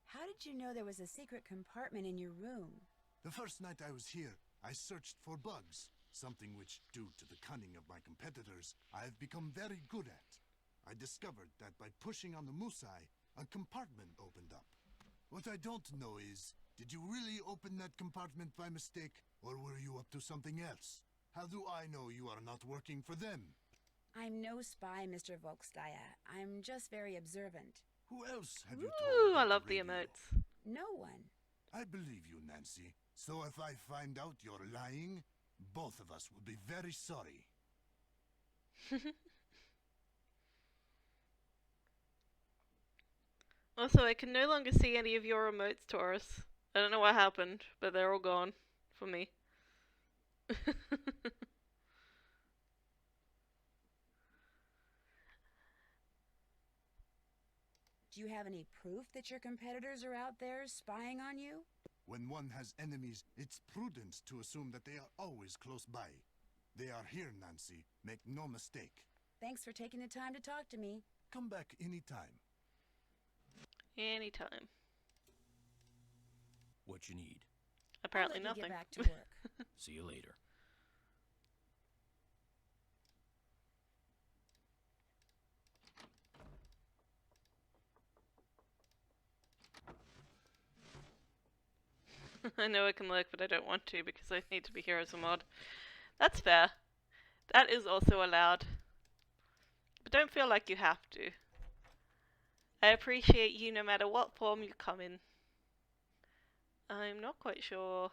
How did you know there was a secret compartment in your room? The first night I was here, I searched for bugs, something which, due to the cunning of my competitors, I have become very good at. I discovered that by pushing on the moose eye, a compartment opened up. What I don't know is, did you really open that compartment by mistake, or were you up to something else? How do I know you are not working for them? I'm no spy, Mr. Volksteyer. I'm just very observant. Who else have you Ooh, told I about love the the radio? emotes. No one. I believe you, Nancy. So if I find out you're lying, both of us will be very sorry. Also, I can no longer see any of your emotes, Taurus. I don't know what happened, but they're all gone for me. Do you have any proof that your competitors are out there spying on you? When one has enemies, it's prudent to assume that they are always close by. They are here, Nancy. Make no mistake. Thanks for taking the time to talk to me. Come back anytime. Anytime. What you need? Apparently I'll let you nothing. get back to work. See you later. I know I can look, but I don't want to because I need to be here as a mod. That's fair. That is also allowed. But don't feel like you have to. I appreciate you no matter what form you come in. I'm not quite sure.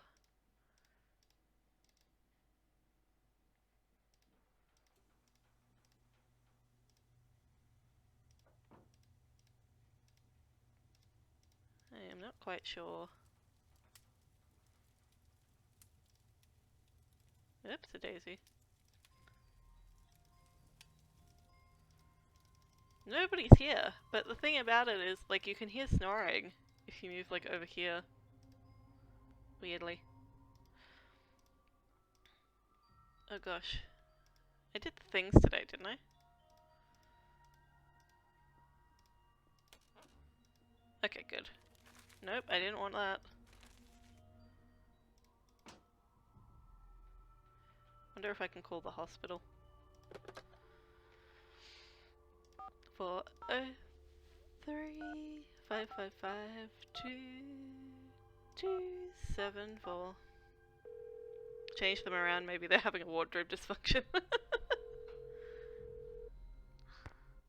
I am not quite sure. Oops, a daisy. Nobody's here, but the thing about it is, like, you can hear snoring if you move, like, over here. Weirdly. Oh gosh. I did the things today, didn't I? Okay, good. Nope, I didn't want that. Wonder if I can call the hospital. 403-555-2274. Change them around, maybe they're having a wardrobe dysfunction.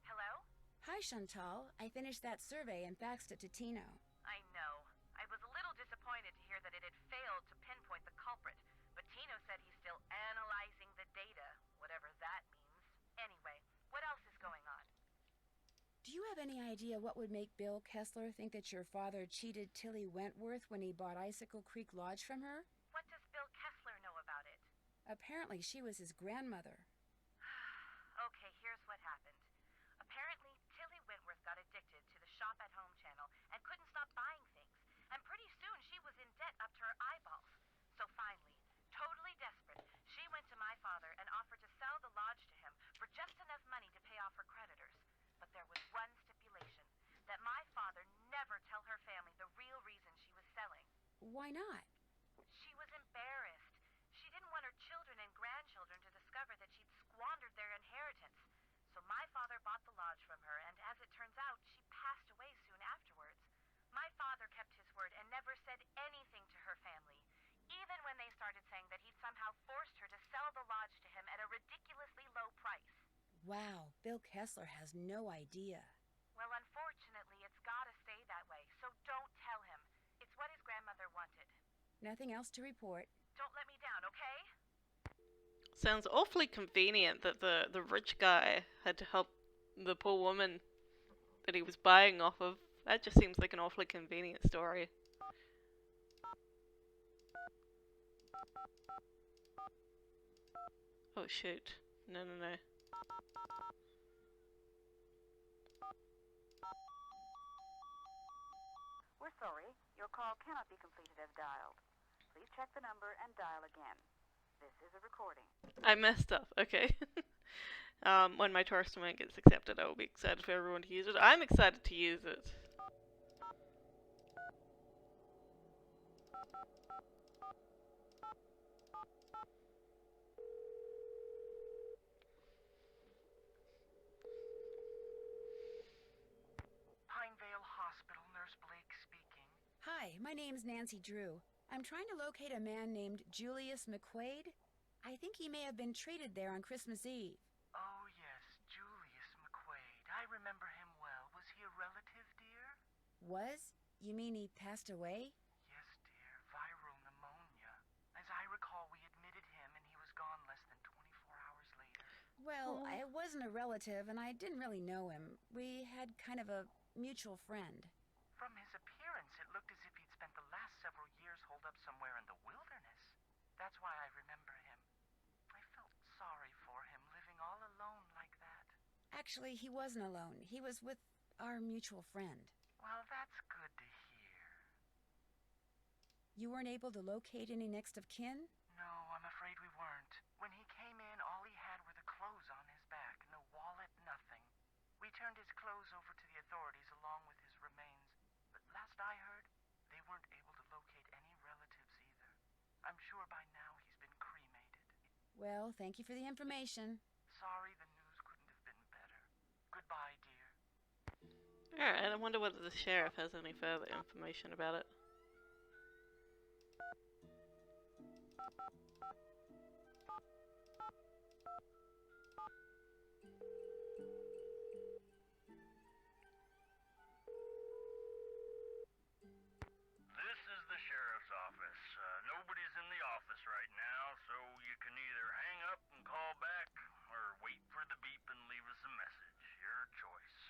Hello? Hi, Chantal. I finished that survey and faxed it to Tino. I know. I was a little disappointed to hear that it had failed to pinpoint the culprit, but Tino said he's still analyzing the data, whatever that means. Anyway, what else is going on? Do you have any idea what would make Bill Kessler think that your father cheated Tilly Wentworth when he bought Icicle Creek Lodge from her? What does Bill Kessler know about it? Apparently, she was his grandmother. Okay, here's what happened. Apparently, Tilly Wentworth got addicted to the shop-at-home channel and couldn't stop buying things. And pretty soon, she was in debt up to her eyeballs. So finally, totally desperate, she went to my father and offered to sell the lodge to him for just enough money to pay off her creditors. But there was one stipulation, that my father never tell her family the real reason she was selling. Why not? She was embarrassed. She didn't want her children and grandchildren to discover that she'd squandered their inheritance. So my father bought the lodge from her, and as it turns out, she passed away soon afterwards. My father kept his word and never said anything to her family, even when they started saying that he'd somehow forced her to sell the lodge to him at a ridiculously low price. Wow, Bill Kessler has no idea. Well, unfortunately, it's gotta stay that way, so don't tell him. It's what his grandmother wanted. Nothing else to report. Don't let me down, okay? Sounds awfully convenient that the rich guy had to help the poor woman that he was buying off of. That just seems like an awfully convenient story. Oh shoot. No, no, no. We're sorry. Your call cannot be completed as dialed. Please check the number and dial again. This is a recording. I messed up. Okay. When my testament gets accepted, I will be excited for everyone to use it. I'm excited to use it. Pinevale Hospital, Nurse Blake speaking. Hi, my name's Nancy Drew. I'm trying to locate a man named Julius McQuaid. I think he may have been treated there on Christmas Eve. Oh, yes, Julius McQuaid. I remember him well. Was he a relative, dear? Was? You mean he passed away? Yes, dear. Viral pneumonia. As I recall, we admitted him and he was gone less than 24 hours later. Well, I wasn't a relative and I didn't really know him. We had kind of a mutual friend. From his appearance, it looked as if he'd spent the last several years holed up somewhere in the wilderness. That's why I remember him. I felt sorry for him, living all alone like that. Actually, he wasn't alone. He was with our mutual friend. Well, that's good to hear. You weren't able to locate any next of kin? No, I'm afraid we weren't. When he came in, all he had were the clothes on his back. No wallet, nothing. We turned his clothes over to the authorities along with his remains. But last I heard, they weren't able to locate any relatives either. I'm sure by now he's been cremated. Well, thank you for the information. Sorry the news couldn't have been better. Goodbye, dear. Alright, I wonder whether the sheriff has any further information about it. This is the sheriff's office. Nobody's in the office right now, so you can either hang up and call back, or wait for the beep and leave us a message. Your choice.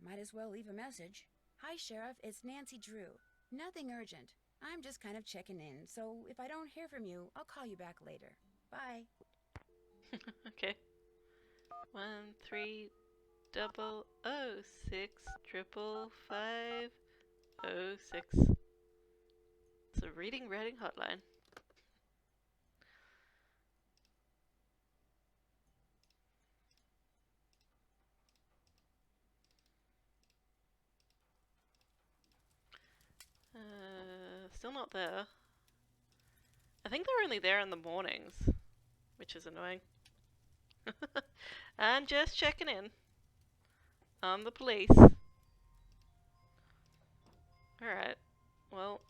Might as well leave a message. Hi, Sheriff. It's Nancy Drew. Nothing urgent. I'm just kind of checking in, so if I don't hear from you, I'll call you back later. Bye. Okay. 1-300-655-06. It's a reading hotline. Still not there. I think they're only there in the mornings, which is annoying. I'm just checking in on the police. Alright, well,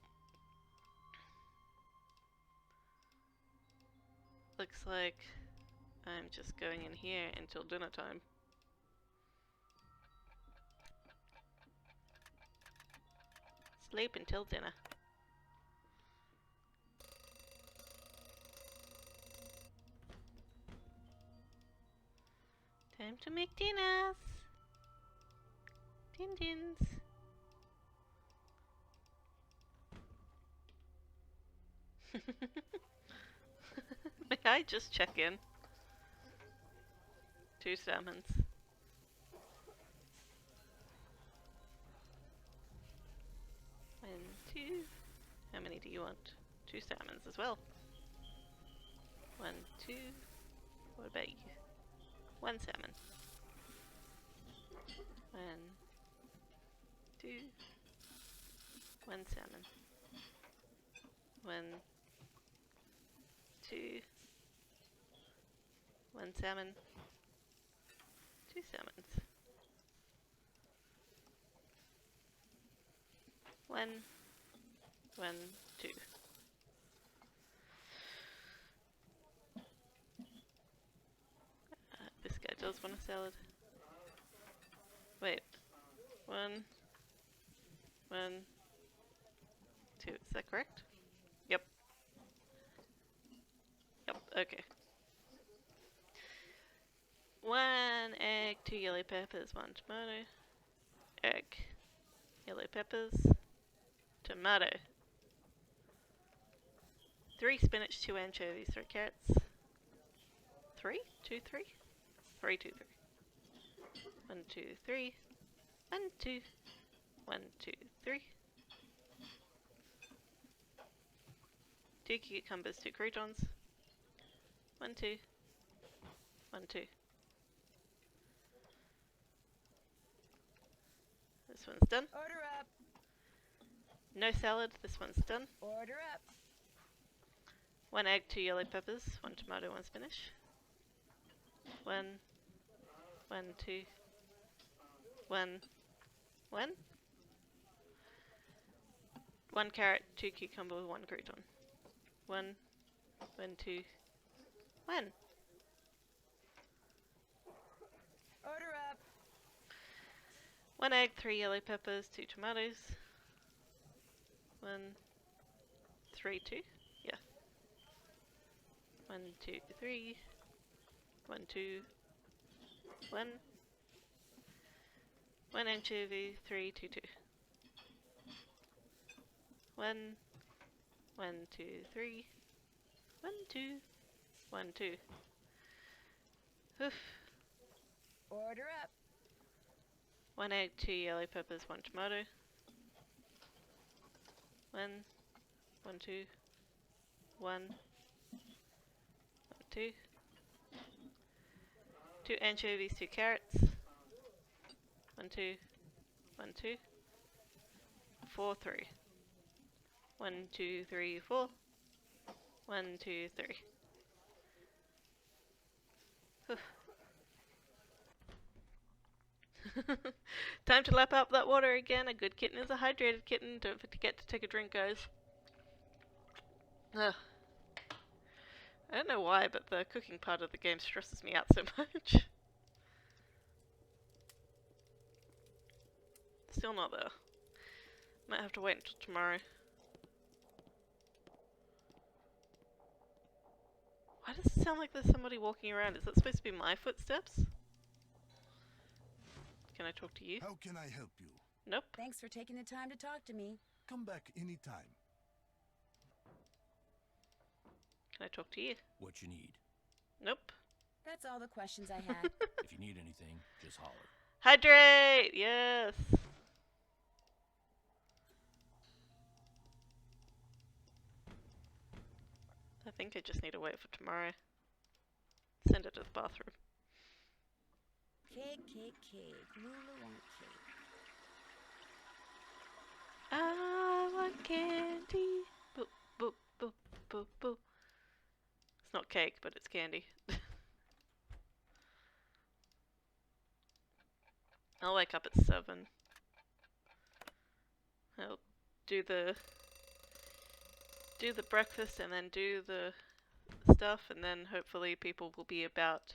looks like I'm just going in here until dinner time. Sleep until dinner. Time to make dinners. Din-dins. May I just check in? 2 salmons. 1, 2. How many do you want? 2 salmons as well. 1, 2. What about you? 1 salmon. 1, 2. 1 salmon. 1, 2. 1 salmon. 2 salmons. 1, 2. This guy does want a salad. Wait. 1, 2. Is that correct? Yep. Yep, okay. 1 egg, 2 yellow peppers, 1 tomato. Egg. Yellow peppers. Tomato. 3 spinach, 2 anchovies, 3 carrots. 3? 2, 3? 3, 2, 3. 1, 2, 3. 1, 2. 1, 2, 3. 2 cucumbers, 2 croutons. 1, 2. 1, 2. This one's done. Order up. No salad, this one's done. Order up. 1 egg, 2 yellow peppers, 1 tomato, 1 spinach. 1, 2. 1. 1 carrot, 2 cucumber, 1 crouton. 1, 2. 1. Order up. 1 egg, 3 yellow peppers, 2 tomatoes. 1, 3, 2. Yeah. 1, 2, 3. 1, 2. 1. 1 anchovy, 3, 2, 2. 1, 2, 3. 1, 2. 1, 2. Oof. Order up. 1 egg, 2 yellow peppers, 1 tomato. 1, 1, 2, 1, 2. 2 anchovies, 2 carrots. 1, 2, 1, 2. 4, 3. 1, 2, 3, 4. 1, 2, 3. Time to lap up that water again. A good kitten is a hydrated kitten. Don't forget to take a drink, guys. Ugh. I don't know why, but the cooking part of the game stresses me out so much. Still not there. Might have to wait until tomorrow. Why does it sound like there's somebody walking around? Is that supposed to be my footsteps? Can I talk to you? How can I help you? Nope. Thanks for taking the time to talk to me. Come back anytime. Can I talk to you? What you need. Nope. That's all the questions I had. If you need anything, just holler. Hydrate! Yes! I think I just need to wait for tomorrow. Send it to the bathroom. Cake, cake, cake. Lula want cake. I want candy. Boop, boop, boop, boop, boop. It's not cake, but it's candy. I'll wake up at 7. I'll do the breakfast and then do the stuff, and then hopefully people will be about.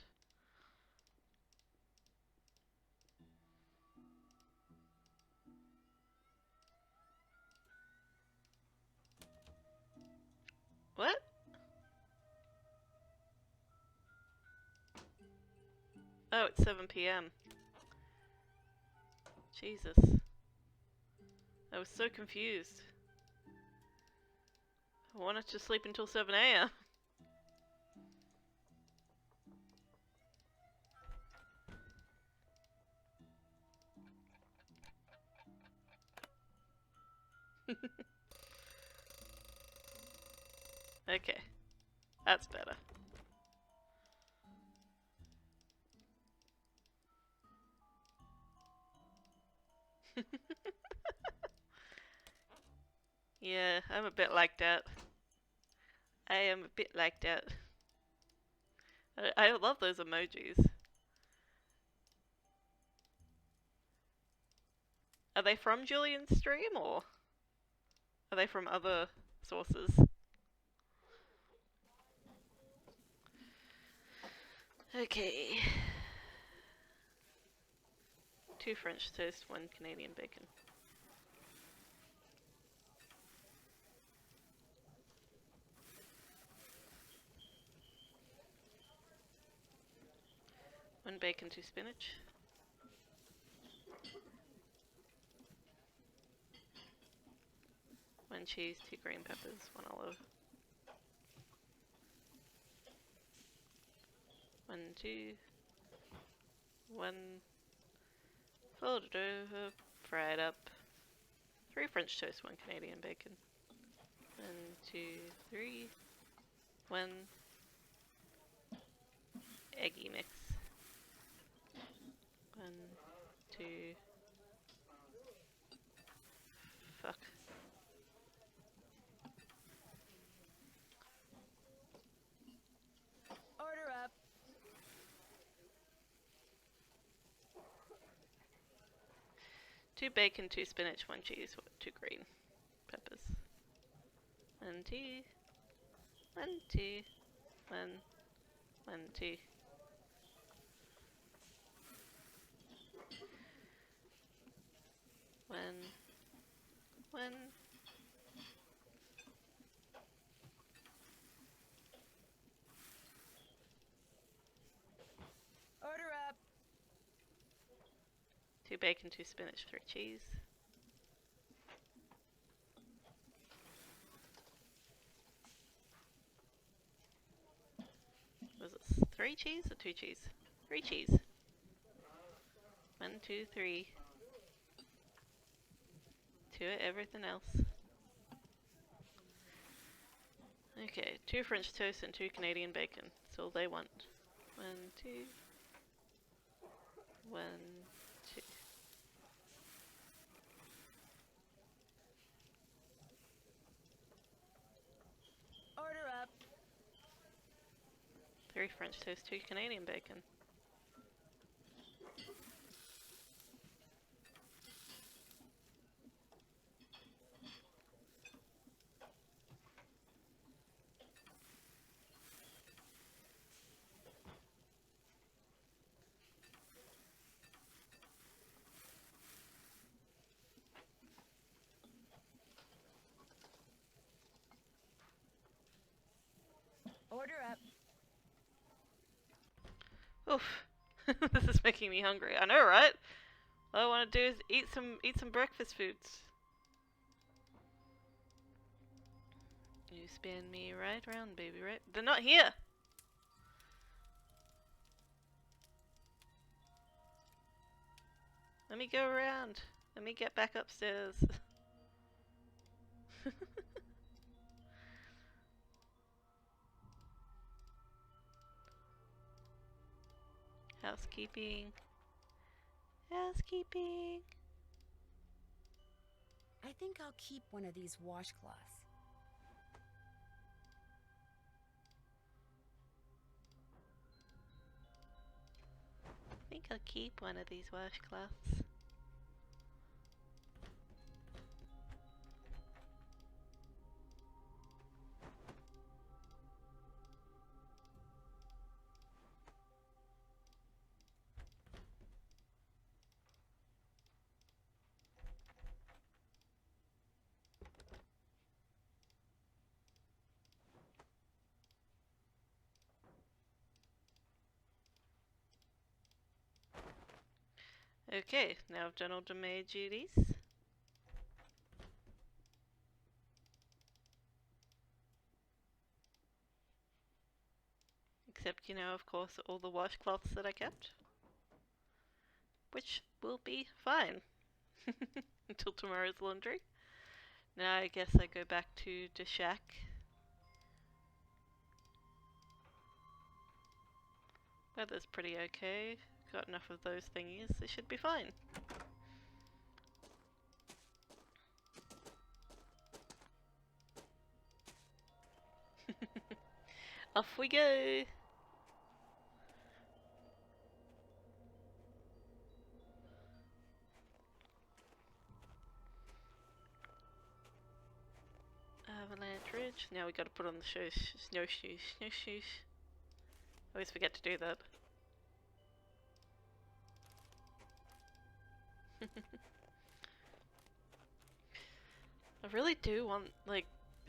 What? Oh, it's 7 p.m. Jesus. I was so confused. I wanted to sleep until 7 a.m. Okay. That's better. Yeah, I'm a bit like that. I am a bit like that. I love those emojis. Are they from Julian's stream, or are they from other sources? Okay. 2 French toast, 1 Canadian bacon. One bacon, 2 spinach. One cheese, 2 green peppers, 1 olive. 1, 2. 1 folded over, fried up. 3 French toast, 1 Canadian bacon. 1, 2, 3. 1 eggy mix. 1, 2. Fuck. Order up. Two bacon, 2 spinach, 1 cheese, 2 green peppers. 1, 2. 1, 2. 1, 1, 2. One. Order up. 2 bacon, 2 spinach, 3 cheese. Was it 3 cheese or 2 cheese? 3 cheese. 1, 2, 3. to it, everything else. Okay, 2 French toast and 2 Canadian bacon. That's all they want. 1, 2. 1, 2. Order up. 3 French toast, 2 Canadian bacon. Order up. Oof. This is making me hungry. I know, right? All I want to do is eat some breakfast foods. You spin me right round, baby, right? They're not here! Let me go around. Let me get back upstairs. Housekeeping. Housekeeping. I think I'll keep one of these washcloths. I think I'll keep one of these washcloths. Okay, now I've done all the maid duties. Except, you know, of course, all the washcloths that I kept. Which will be fine. Until tomorrow's laundry. Now I guess I go back to the shack. Weather's pretty okay. Got enough of those thingies. It should be fine. Off we go! Avalanche Ridge. Now we gotta put on the snowshoes. Snowshoes. I always forget to do that. I really do want, like,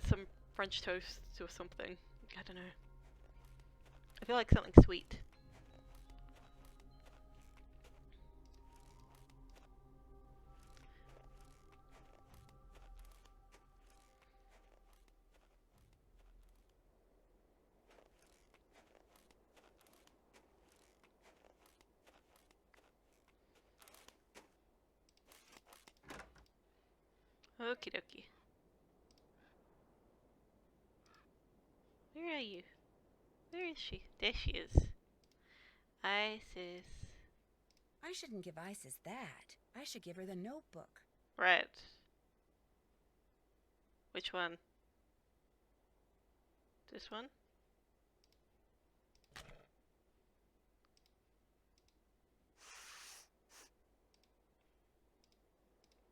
some French toast or something. I don't know. I feel like something sweet. Okie dokie. Where are you? Where is she? There she is. Isis. I shouldn't give Isis that. I should give her the notebook. Right. Which one? This one?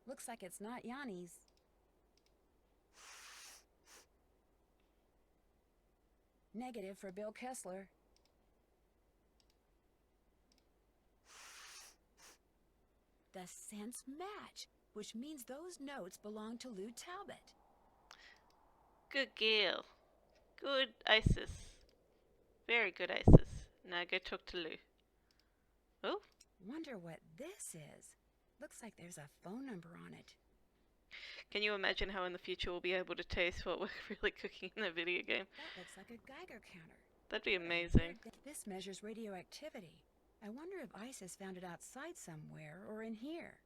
Looks like it's not Yanni's. Negative for Bill Kessler. The scents match, which means those notes belong to Lou Talbot. Good girl. Good Isis. Very good Isis. Now go talk to Lou. Oh? Wonder what this is. Looks like there's a phone number on it. Can you imagine how in the future we'll be able to taste what we're really cooking in a video game? That looks like a Geiger counter. That'd be amazing. This measures radioactivity. I wonder if Isis found it outside somewhere or in here.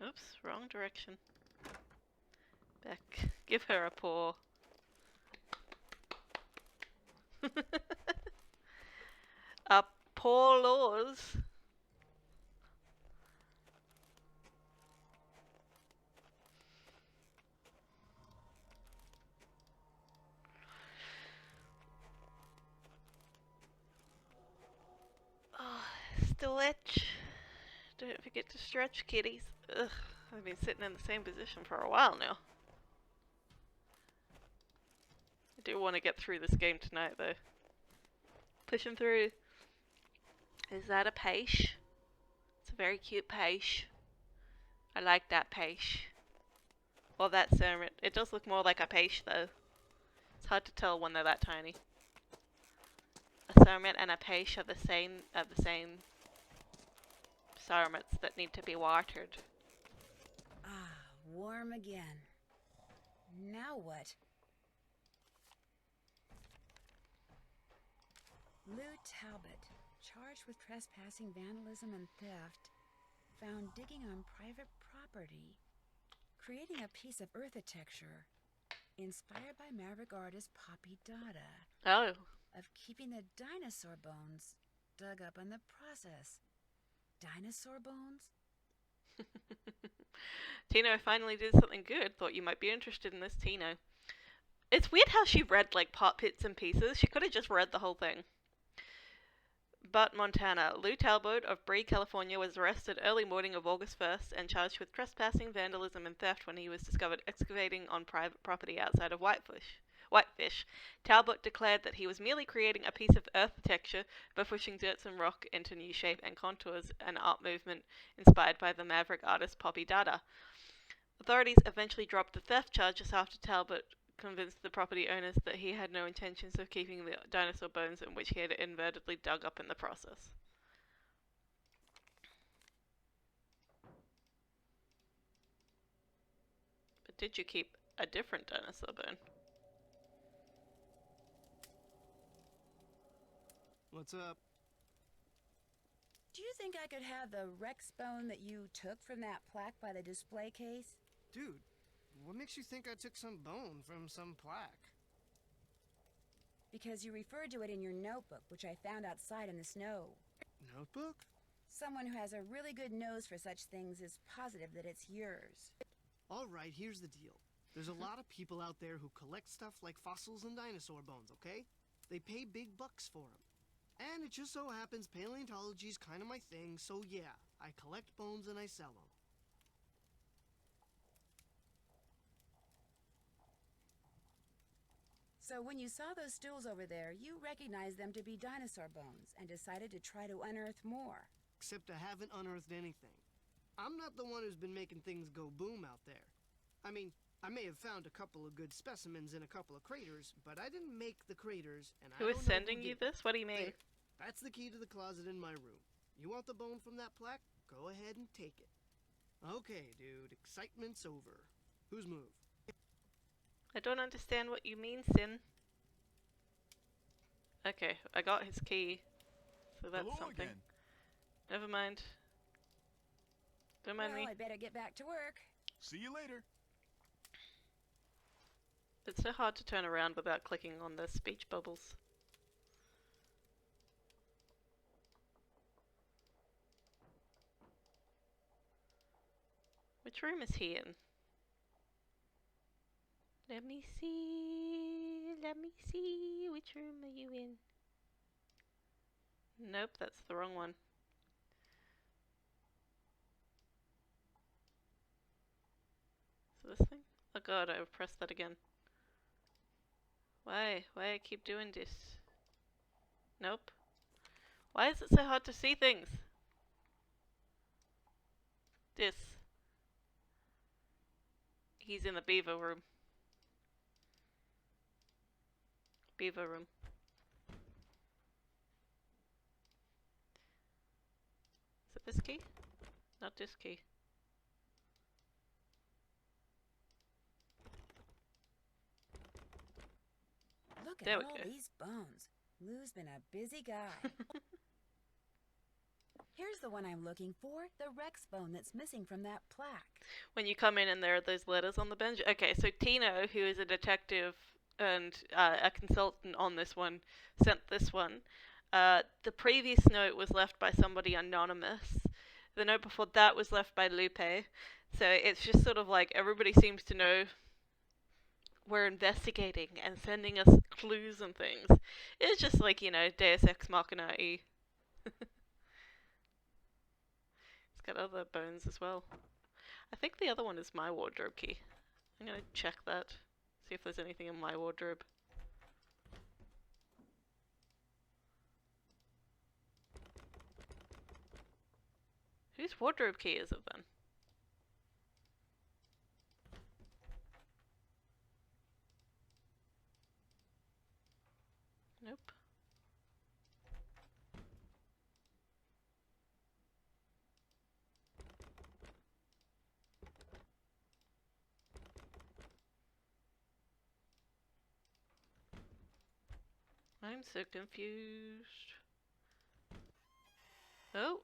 Oops, wrong direction. Back. Give her a paw. A paw laws. Oh, stretch. Don't forget to stretch, kitties. Ugh, I've been sitting in the same position for a while now. I do want to get through this game tonight, though. Pushing through. Is that a page? It's a very cute page. I like that page. Well, that sermon. It does look more like a page, though. It's hard to tell when they're that tiny. A sermon and a page are the same sarmats that need to be watered. Ah, warm again. Now what? Lou Talbot, charged with trespassing, vandalism, and theft, found digging on private property, creating a piece of architecture inspired by maverick artist Poppy Dada. Oh. Of keeping the dinosaur bones dug up in the process. Dinosaur bones? Tino finally did something good. Thought you might be interested in this, Tino. It's weird how she read, like, part bits and pieces. She could have just read the whole thing. But Montana. Lou Talbot of Bree, California was arrested early morning of August 1st and charged with trespassing, vandalism, and theft when he was discovered excavating on private property outside of Whitefish. Talbot declared that he was merely creating a piece of architecture by pushing dirt and rock into new shape and contours, an art movement inspired by the maverick artist Poppy Dada. Authorities eventually dropped the theft charges after Talbot convinced the property owners that he had no intentions of keeping the dinosaur bones in which he had inadvertently dug up in the process. But did you keep a different dinosaur bone? What's up? Do you think I could have the Rex bone that you took from that plaque by the display case? Dude, what makes you think I took some bone from some plaque? Because you referred to it in your notebook, which I found outside in the snow. Notebook? Someone who has a really good nose for such things is positive that it's yours. All right, here's the deal. There's a lot of people out there who collect stuff like fossils and dinosaur bones, okay? They pay big bucks for them. And it just so happens paleontology's kind of my thing, so yeah, I collect bones and I sell them. So when you saw those stools over there, you recognized them to be dinosaur bones and decided to try to unearth more. Except I haven't unearthed anything. I'm not the one who's been making things go boom out there. I mean, I may have found a couple of good specimens in a couple of craters, but I didn't make the craters, and I Who is sending you this? What do you mean? That's the key to the closet in my room. You want the bone from that plaque? Go ahead and take it. Okay, dude, excitement's over. Whose move? I don't understand what you mean, Sin. Okay, I got his key, so that's Hello something. again. Never mind. Don't mind me. I better get back to work. See you later. It's so hard to turn around without clicking on the speech bubbles. Which room is he in? Let me see. Which room are you in? Nope, that's the wrong one. So this thing? Oh god, I pressed that again. Why? Why I keep doing this? Nope. Why is it so hard to see things? This. He's in the beaver room. Beaver room. Is it this key? Not this key. Look There at we all go. these bones. Lou's been a busy guy. Here's the one I'm looking for, the Rex bone that's missing from that plaque. When you come in and there are those letters on the bench. Okay, so Tino, who is a detective and a consultant on this one, sent this one. The previous note was left by somebody anonymous. The note before that was left by Lupe. So it's just sort of like everybody seems to know we're investigating and sending us clues and things. It's just like, you know, Deus Ex Machina-y. It's got other bones as well. I think the other one is my wardrobe key. I'm gonna check that. See if there's anything in my wardrobe. Whose wardrobe key is it then? Nope. I'm so confused. Oh.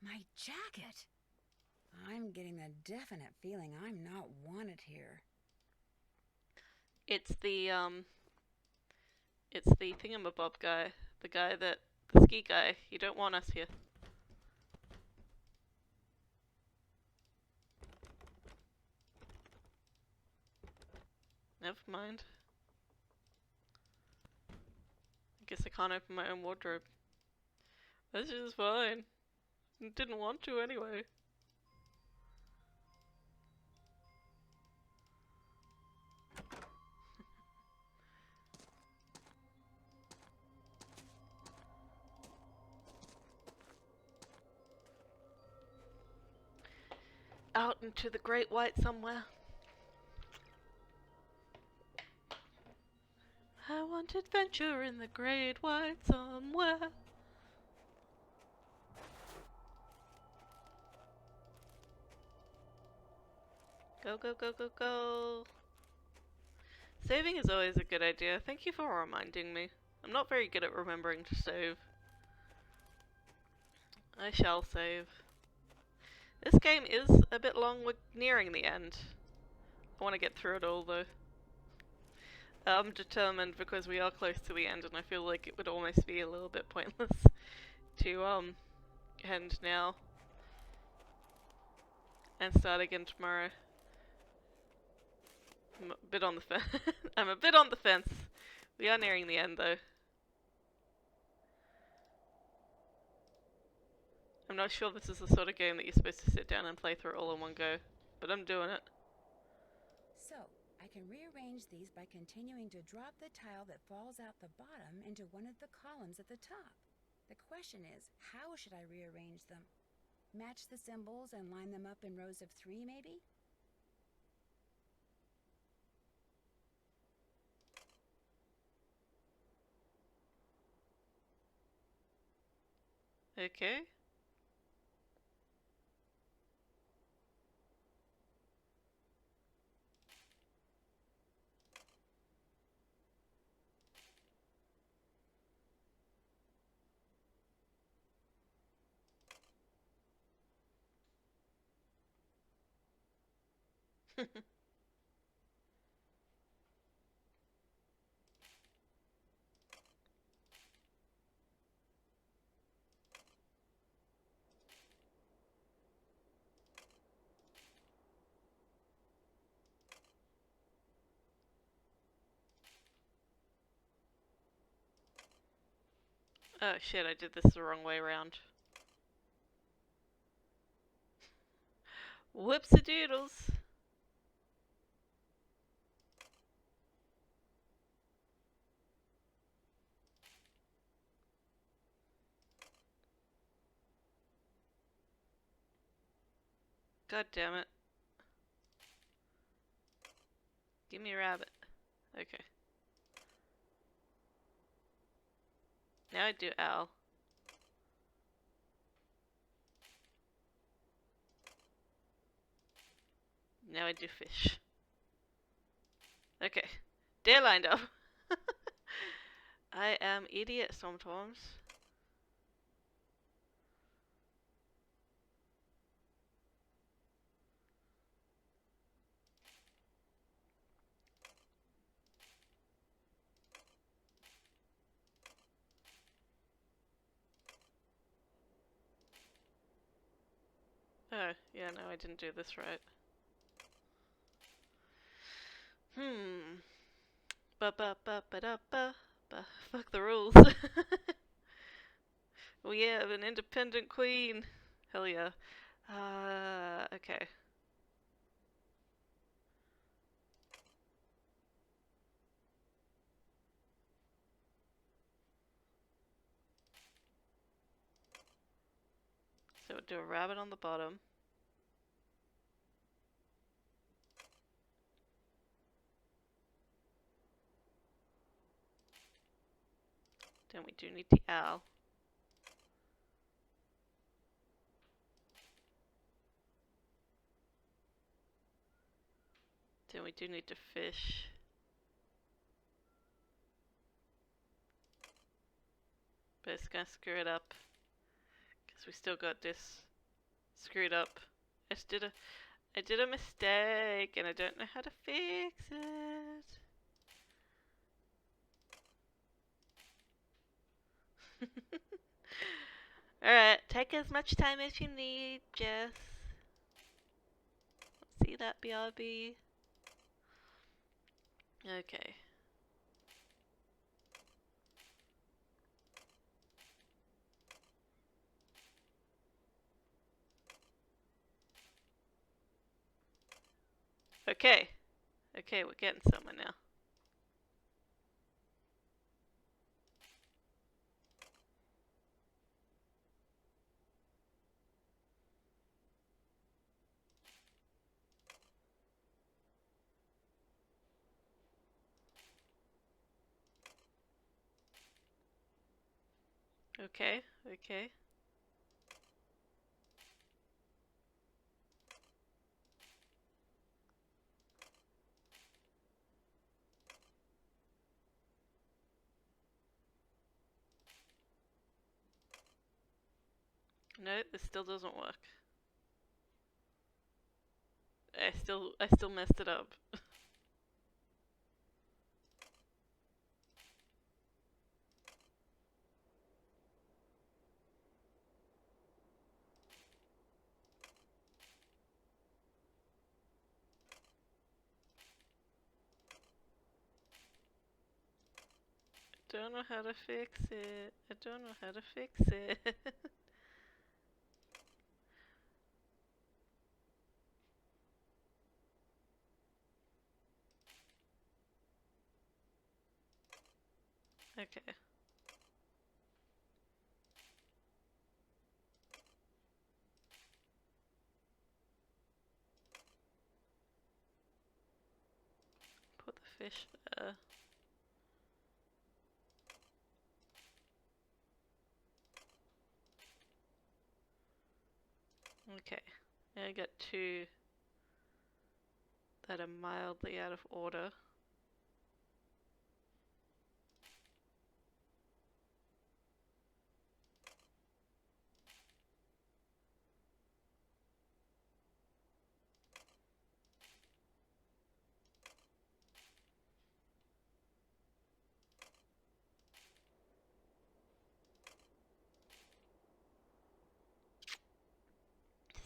My jacket! I'm getting the definite feeling I'm not wanted here. It's the thingamabob guy. The ski guy. You don't want us here. Never mind. I guess I can't open my own wardrobe. This is fine. Didn't want to anyway. Out into the great white somewhere. I want adventure in the great white somewhere. Go, go, go, go, go. Saving is always a good idea. Thank you for reminding me. I'm not very good at remembering to save. I shall save. This game is a bit long. We're nearing the end. I want to get through it all though. I'm determined because we are close to the end and I feel like it would almost be a little bit pointless to end now and start again tomorrow. I'm a bit on the fence. I'm a bit on the fence. We are nearing the end though. I'm not sure this is the sort of game that you're supposed to sit down and play through all in one go, but I'm doing it. So, I can rearrange these by continuing to drop the tile that falls out the bottom into one of the columns at the top. The question is, how should I rearrange them? Match the symbols and line them up in rows of 3, maybe? Okay. Oh shit, I did this the wrong way around. Whoopsie-doodles. God damn it. Give me a rabbit. Okay. Now I do owl. Now I do fish. Okay. They're lined up. I am idiot sometimes. yeah, no, I didn't do this right. Ba. Fuck the rules. We have an independent queen. Hell yeah. Okay. So do a rabbit on the bottom. Then we do need the owl. Then we do need the fish. But it's gonna screw it up. Because we still got this screwed up. I did a mistake and I don't know how to fix it. Alright, take as much time as you need, Jess. See that, BRB? Okay. Okay. Okay, we're getting somewhere now. Okay, okay. No, this still doesn't work. I still messed it up. I don't know how to fix it. I don't know how to fix it. Okay. Put the fish there. Okay. Now I got two that are mildly out of order.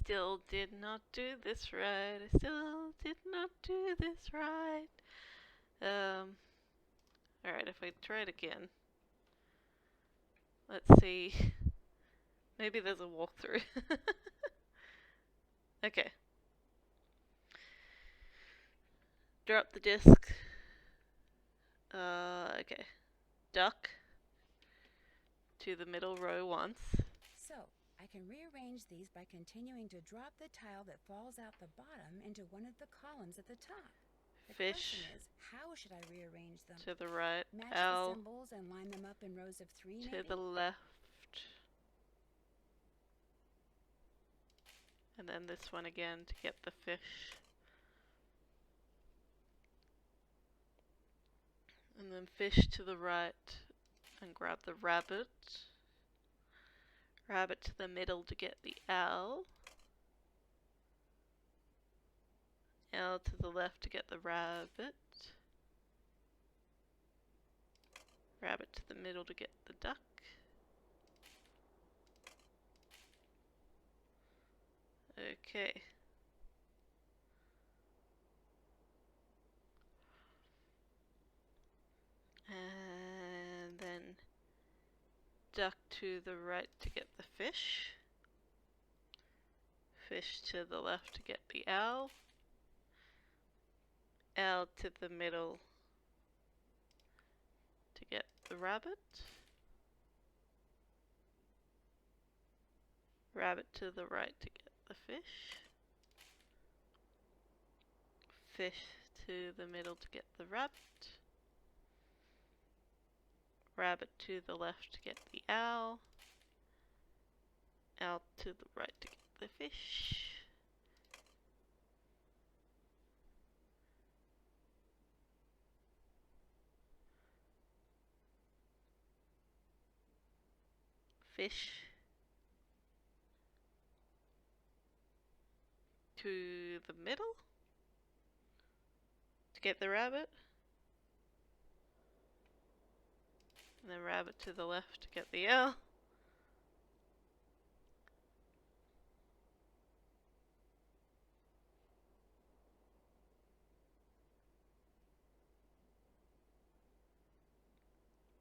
Still did not do this right. I still did not do this right. Alright, if I try it again. Let's see. Maybe there's a walkthrough. Okay. Drop the disc. Okay. Duck to the middle row once. So, I can rearrange these by continuing to drop the tile that falls out the bottom into one of the columns at the top. The Fish question is, how should I rearrange them? to the right. Match Owl the symbols and line them up in rows of 3, to maybe? the left. And then this one again to get the fish. And then fish to the right and grab the rabbit. Rabbit to the middle to get the owl. Owl to the left to get the rabbit. Rabbit to the middle to get the duck. Okay. And then duck to the right to get the fish. Fish to the left to get the owl. Owl to the middle to get the rabbit. Rabbit to the right to get the fish. Fish to the middle to get the rabbit. Rabbit to the left to get the owl. Owl to the right to get the fish. Fish to the middle to get the rabbit. And then rabbit to the left to get the owl.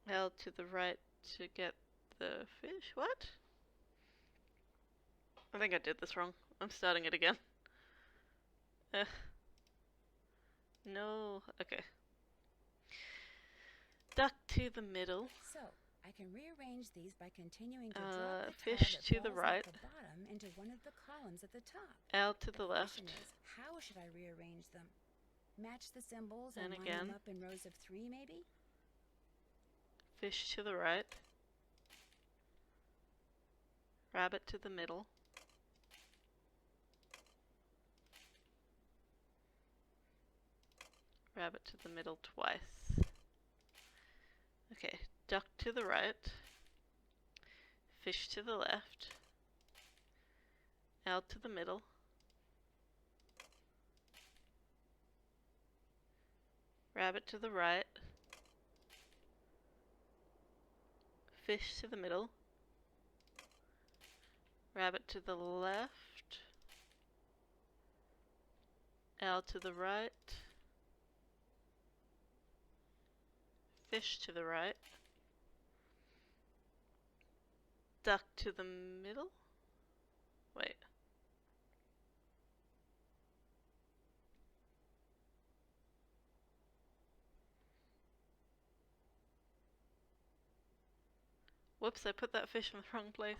Owl to the right to get the fish. What? I think I did this wrong. I'm starting it again. No. Okay. Duck to the middle. So, I can rearrange these by continuing to drop the fish tile to the that falls right. at the bottom into one of the columns at the top. Owl to the left. Question is, how should I rearrange them? Match the symbols And and line again. them up in rows of 3, maybe? Fish to the right. Rabbit to the middle. Rabbit to the middle twice. Okay, duck to the right. Fish to the left. Owl to the middle. Rabbit to the right. Fish to the middle. Rabbit to the left. Owl to the right. Fish to the right. Duck to the middle. Wait. Whoops, I put that fish in the wrong place.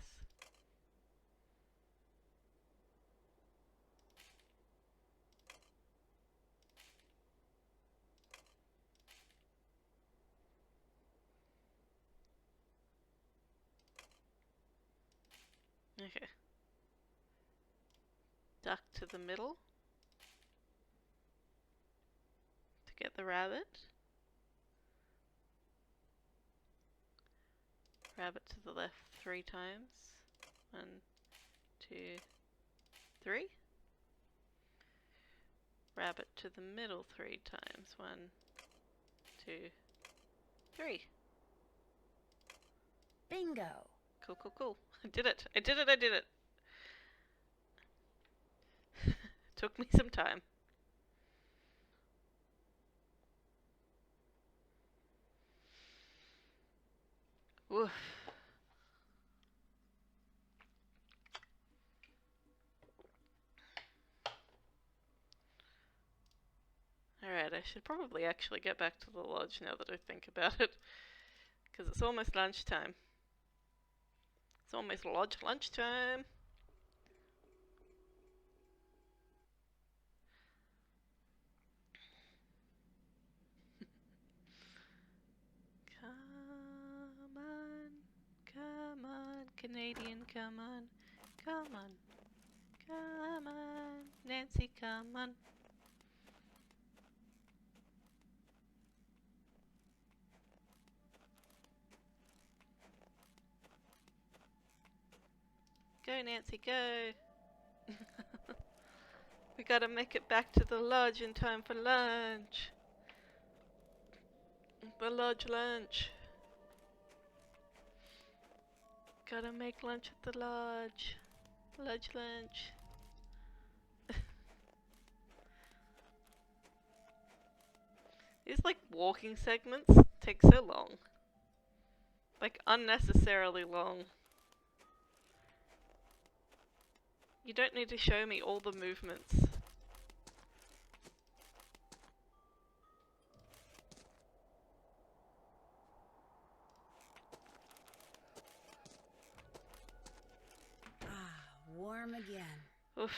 Okay. Duck to the middle to get the rabbit. Rabbit to the left 3 times. 1, 2, 3. Rabbit to the middle 3 times. 1, 2, 3. Bingo! Cool, cool, cool. I did it. I did it. I did it. Took me some time. Woof. Alright, I should probably actually get back to the lodge now that I think about it. Because it's almost lunchtime. It's almost lodge lunchtime. Come on, Canadian, come on, come on, come on, Nancy, come on. Go, Nancy, go. We gotta make it back to the lodge in time for lunch. The lodge lunch. Gotta make lunch at the lodge. Lodge lunch. These like walking segments take so long. Like unnecessarily long. You don't need to show me all the movements. Ah, warm again. Oof.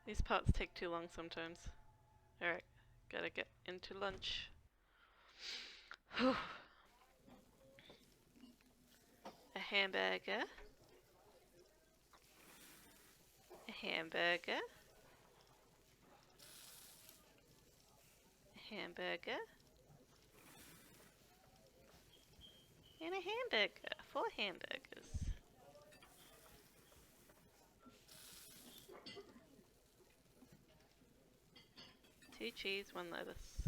These parts take too long sometimes. Alright, gotta get into lunch. A hamburger. A hamburger. A hamburger. And a hamburger. 4 hamburgers. Two cheese, 1 lettuce.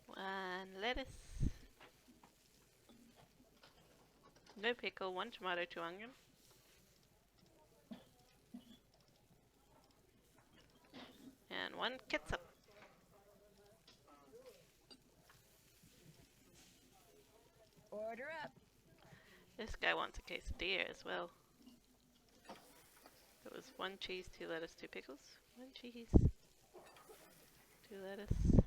One lettuce. No pickle, 1 tomato, 2 onion. And 1 ketchup. Order up. This guy wants a quesadilla as well. It was 1 cheese, 2 lettuce, 2 pickles. 1 cheese, 2 lettuce,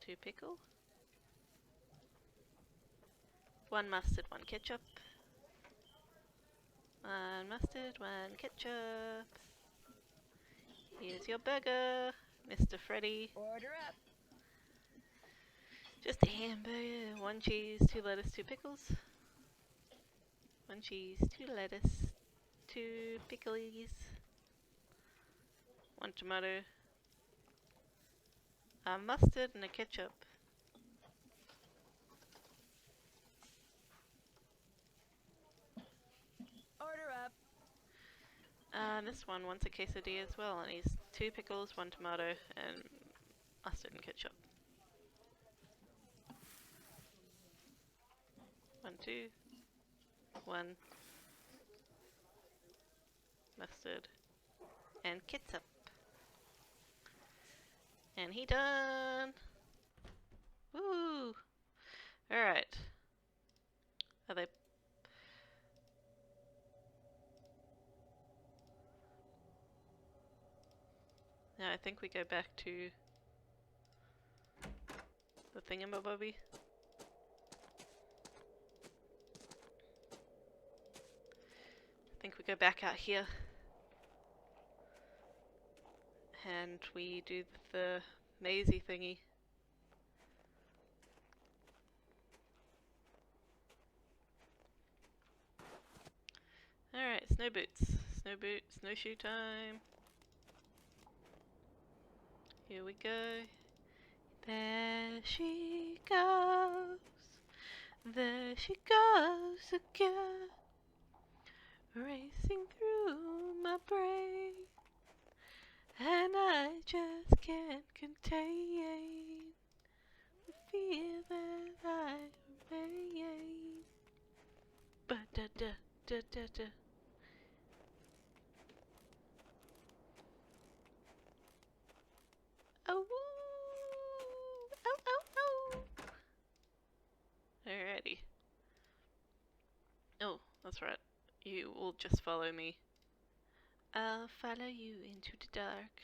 2 pickle. 1 mustard, 1 ketchup. 1 mustard, 1 ketchup. Here's your burger, Mr. Freddy. Order up. Just a hamburger, 1 cheese, 2 lettuce, 2 pickles. 1 cheese, 2 lettuce, 2 pickles. 1 tomato. A mustard and a ketchup. Order up. This one wants a quesadilla as well, and he's 2 pickles, 1 tomato, and mustard and ketchup. 1, 2, 1 mustard and ketchup. And he done! Woo! Alright. Are they... Now I think we go back to the thingamabobby. I think we go back out here. And we do the mazy thingy. Alright, snow boots. Snow boots, snowshoe time. Here we go. There she goes. There she goes again. Racing through my brain. And I just can't contain the fear that I remain. Ba-da-da-da-da-da. Oh, oh, oh, oh. Alrighty. Oh, that's right. You will just follow me. I'll follow you into the dark.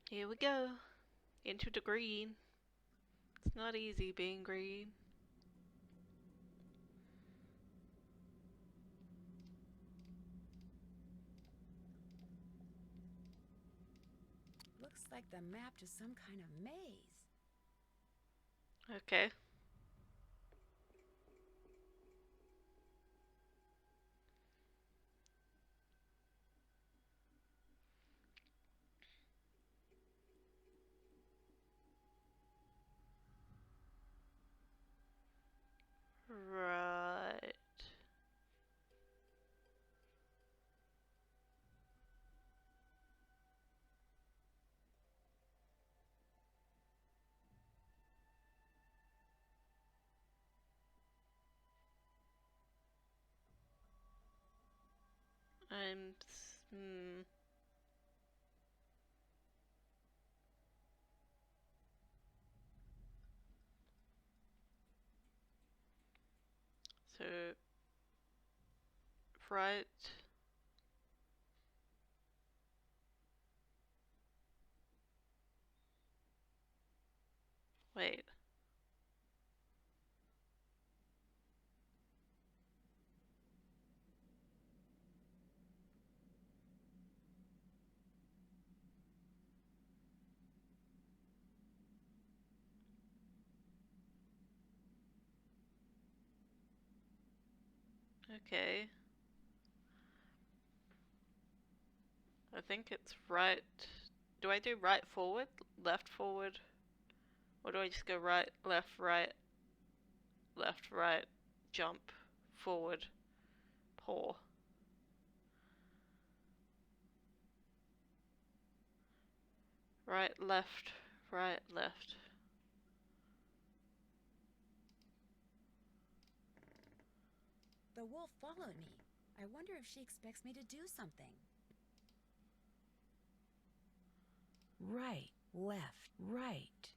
Here we go. Into the green. It's not easy being green. Looks like the map to some kind of maze. Okay. Right. So, right. Wait. Okay. I think it's right. Do I do right forward, left forward? Or do I just go right, left, right, jump, forward, paw? Right, left, right, left. The wolf followed me. I wonder if she expects me to do something. Right, left, left,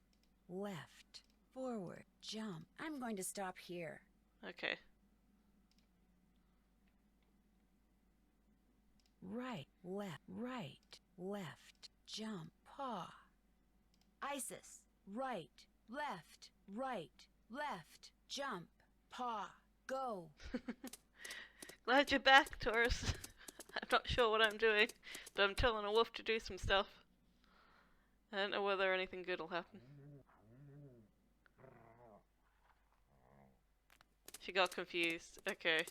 forward, jump. I'm going to stop here. Okay. Right, left, jump, paw. Isis, right, left, jump, paw, go. Glad you're back, Taurus. I'm not sure what I'm doing, but I'm telling a wolf to do some stuff. I don't know whether anything good will happen. She got confused. Okay.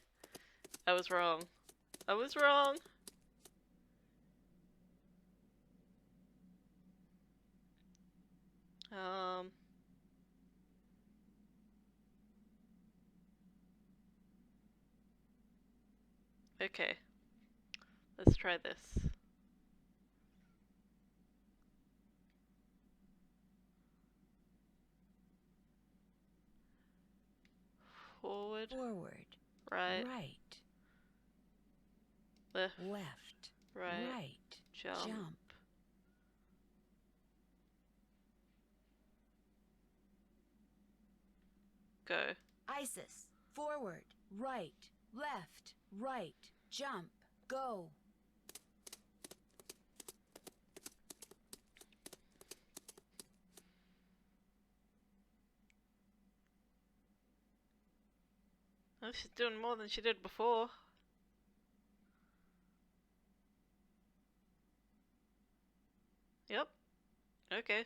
I was wrong. I was wrong! Okay. Let's try this. Forward. Right. Left. Right. Jump. Go. Isis, forward, right, left, jump, go. Oh, she's doing more than she did before. Yep. Okay.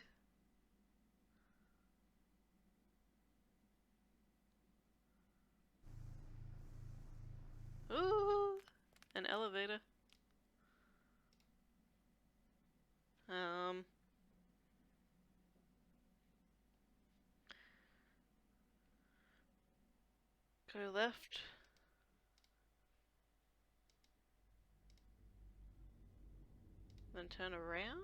Ooh, an elevator. Go left. Then turn around.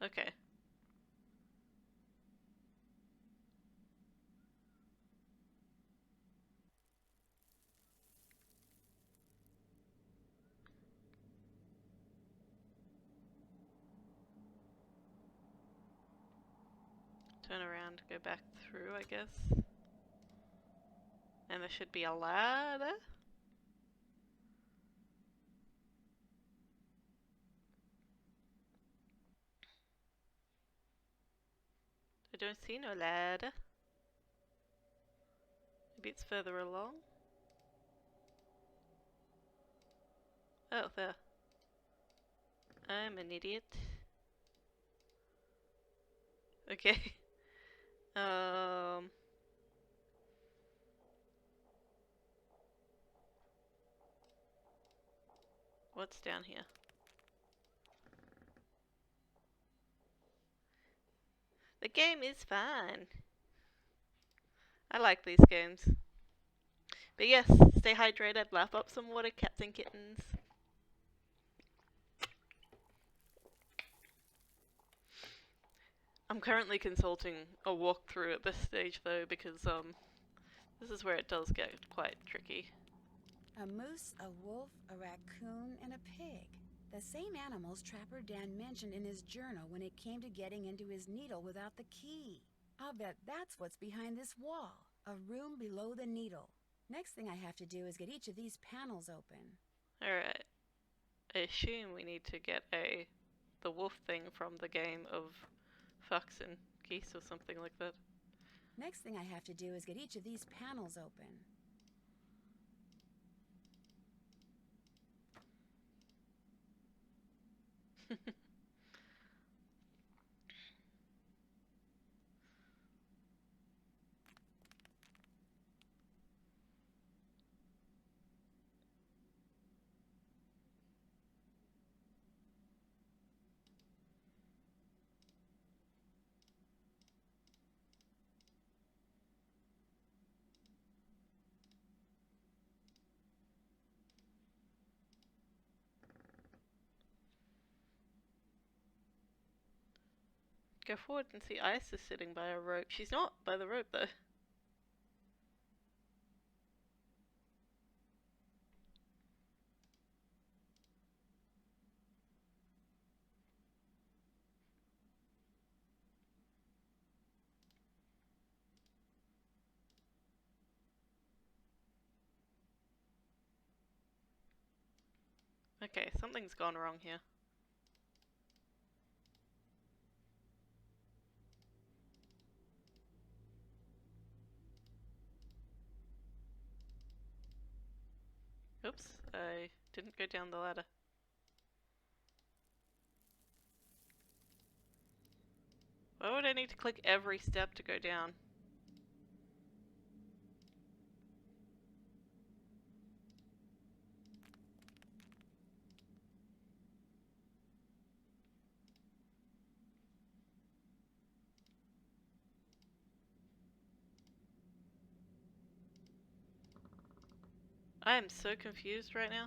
Okay. Turn around, go back through, I guess. And there should be a ladder. I don't see no ladder. Maybe it's further along. Oh, there. I'm an idiot. Okay. What's down here? The game is fun. I like these games. But yes, stay hydrated, lap up some water, cats and kittens. I'm currently consulting a walkthrough at this stage though, because this is where it does get quite tricky. A moose, a wolf, a raccoon, and a pig. The same animals Trapper Dan mentioned in his journal when it came to getting into his needle without the key. I'll bet that's what's behind this wall. A room below the needle. Next thing I have to do is get each of these panels open. Alright. I assume we need to get the wolf thing from the game of Fox and Geese or something like that. Next thing I have to do is get each of these panels open. Go forward and see Ice is sitting by a rope. She's not by the rope though. Okay, something's gone wrong here. Oops, I didn't go down the ladder. Why would I need to click every step to go down? I am so confused right now.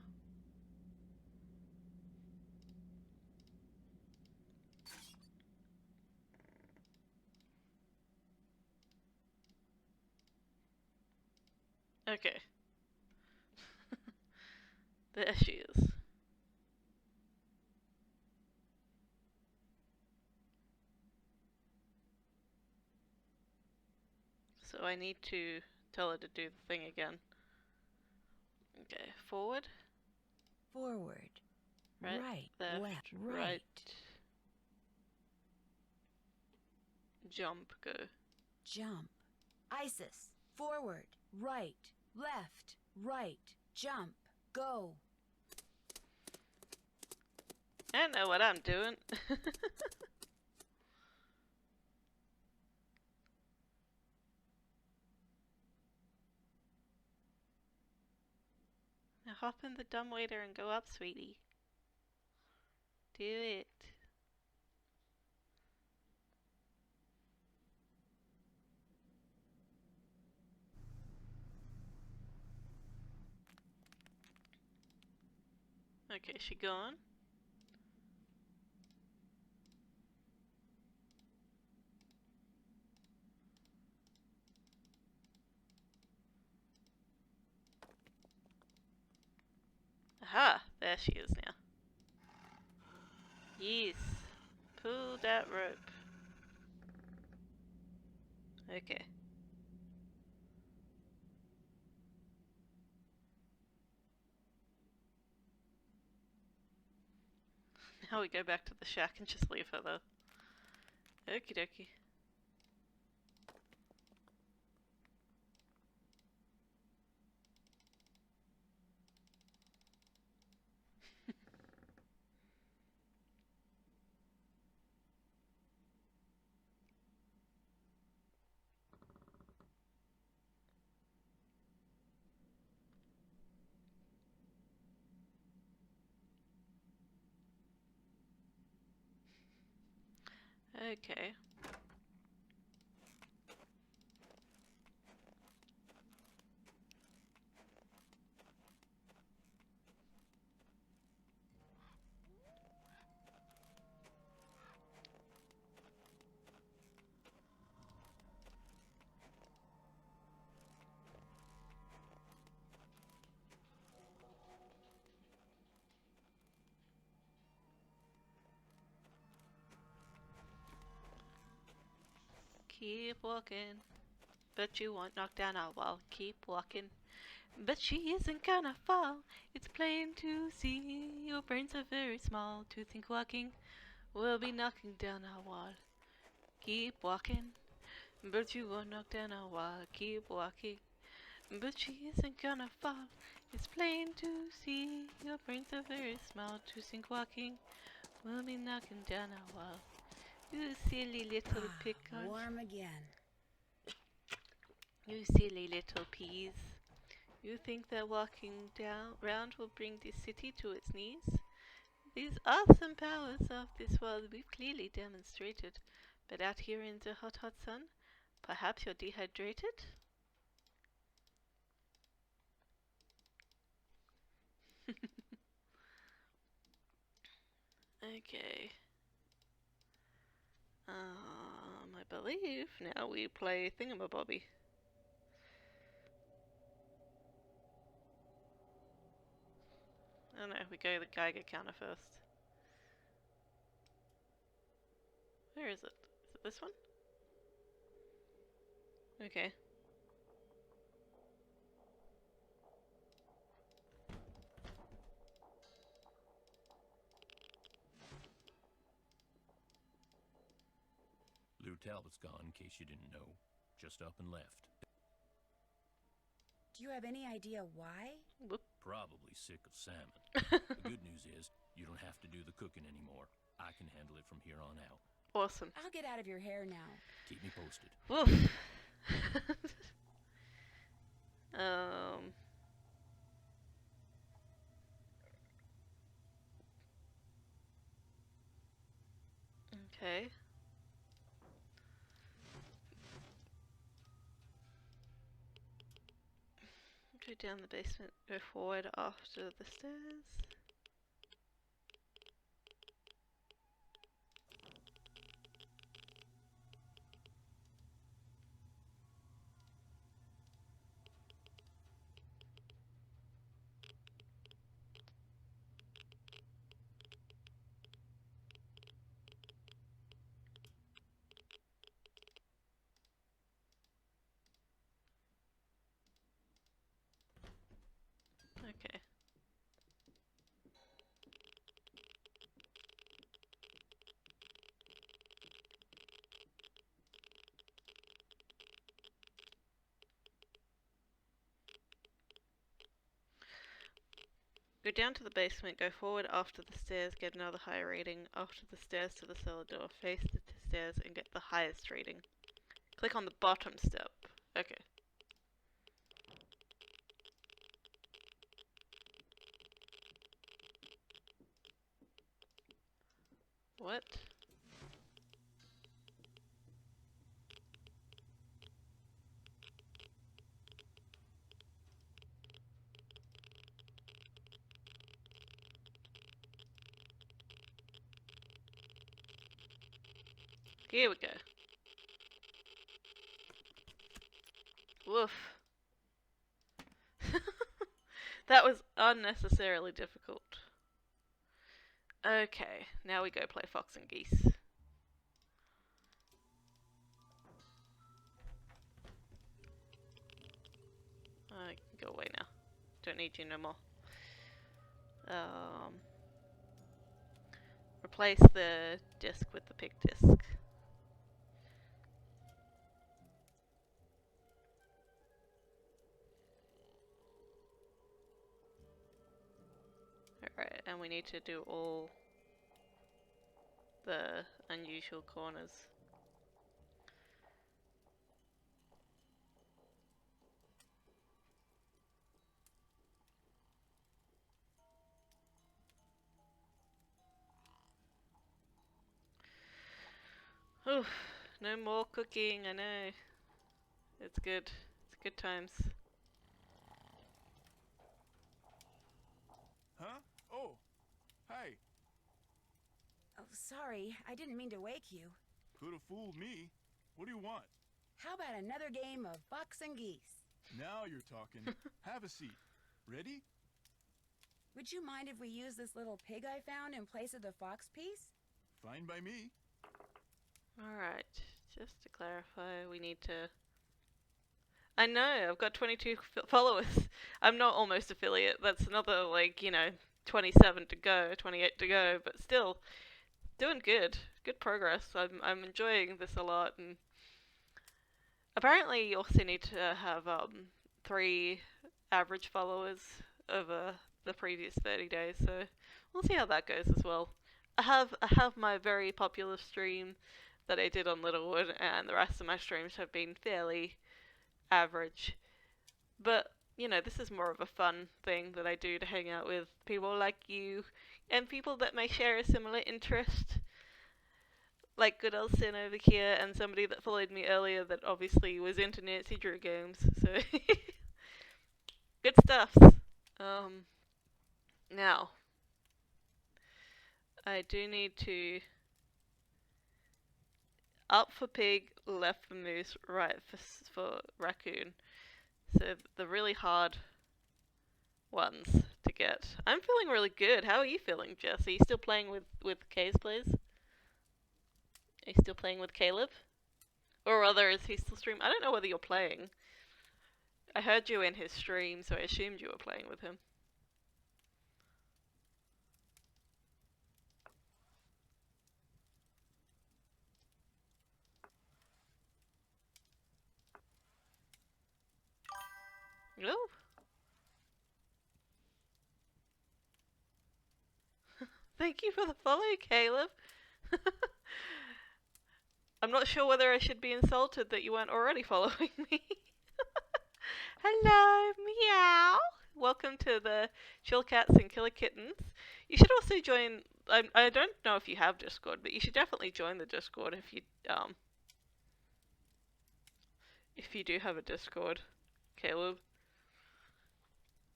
Okay. There she is. So I need to tell her to do the thing again. Okay, forward. Forward. Right. Left. Right. Jump, go. Jump. Isis. Forward. Right. Left. Right. Jump. Go. I don't know what I'm doing. Now hop in the dumbwaiter and go up, sweetie. Do it. Okay, she gone? Aha! There she is now. Yes. Pull that rope. Okay. Now we go back to the shack and just leave her though. Okie dokie. Okay. Keep walking. But you won't knock down our wall. Keep walking. But she isn't gonna fall. It's plain to see. Your brains are very small to think walking will be knocking down our wall. Keep walking. But you won't knock down our wall. Keep walking. But she isn't gonna fall. It's plain to see. Your brains are very small to think walking will be knocking down our wall. You silly little pickle. Warm again. You silly little peas. You think that walking down round will bring this city to its knees? These awesome powers of this world we've clearly demonstrated. But out here in the hot, hot sun, perhaps you're dehydrated? Okay. I believe now we play Thingamabobby. Oh no, we go the Geiger counter first. Where is it? Is it this one? Okay. Lou Talbot's gone, in case you didn't know. Just up and left. Do you have any idea why? Whoop. Probably sick of salmon. The good news is, you don't have to do the cooking anymore. I can handle it from here on out. Awesome. I'll get out of your hair now. Keep me posted. Woof. Okay. Go down the basement, go forward after the stairs. Okay. Go down to the basement, go forward after the stairs, get another high rating, after the stairs to the cellar door, face the stairs and get the highest rating. Click on the bottom step. Okay. What? Here we go. Woof. That was unnecessarily difficult. Okay, now we go play Fox and Geese. I can go away now. Don't need you no more. Replace the disc with the pig disc. Alright, and we need to do all the unusual corners. Oof, no more cooking, I know. It's good. It's good times. Huh? Oh, hi. Oh, sorry. I didn't mean to wake you. Could have fooled me. What do you want? How about another game of Fox and Geese? Now you're talking. Have a seat. Ready? Would you mind if we use this little pig I found in place of the fox piece? Fine by me. Alright, Just to clarify, we need to... I know, I've got 22 followers. I'm not almost affiliate. That's another, like, 27 to go, 28 to go, but still, doing good. Good progress. I'm enjoying this a lot, and apparently you also need to have 3 average followers over the previous 30 days, so we'll see how that goes as well. I have my very popular stream that I did on Littlewood, and the rest of my streams have been fairly average. But, this is more of a fun thing that I do to hang out with people like you and people that may share a similar interest. Like good old Sin over here and somebody that followed me earlier that obviously was into Nancy Drew games. So, good stuff. Now, I do need to up for pig, left for moose, right for raccoon. So the really hard ones to get. I'm feeling really good. How are you feeling, Jess? Are you still playing with Kay's plays? Are you still playing with Caleb? Or rather, is he still streaming? I don't know whether you're playing. I heard you in his stream, so I assumed you were playing with him. Oh. Thank you for the follow, Caleb. I'm not sure whether I should be insulted that you weren't already following me. Hello, meow. Welcome to the Chill Cats and Killer Kittens. You should also join. I don't know if you have Discord, but you should definitely join the Discord if you do have a Discord, Caleb.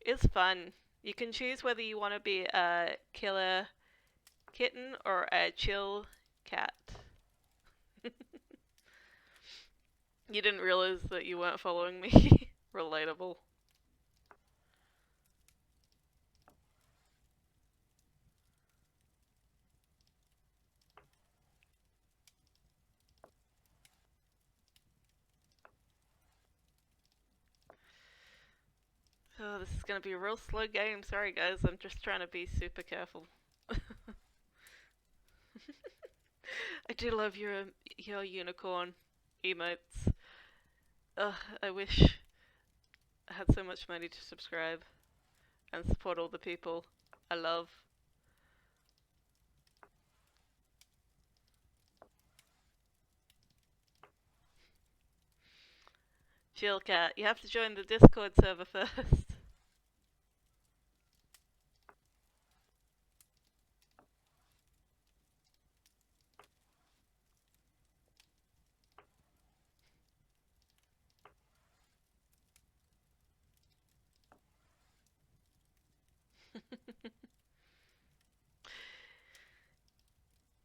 It's fun. You can choose whether you want to be a killer kitten or a chill cat. You didn't realize that you weren't following me? Relatable. Oh, this is gonna be a real slow game. Sorry guys, I'm just trying to be super careful. I do love your unicorn emotes. Ugh, I wish I had so much money to subscribe and support all the people I love. Chill Cat, you have to join the Discord server first.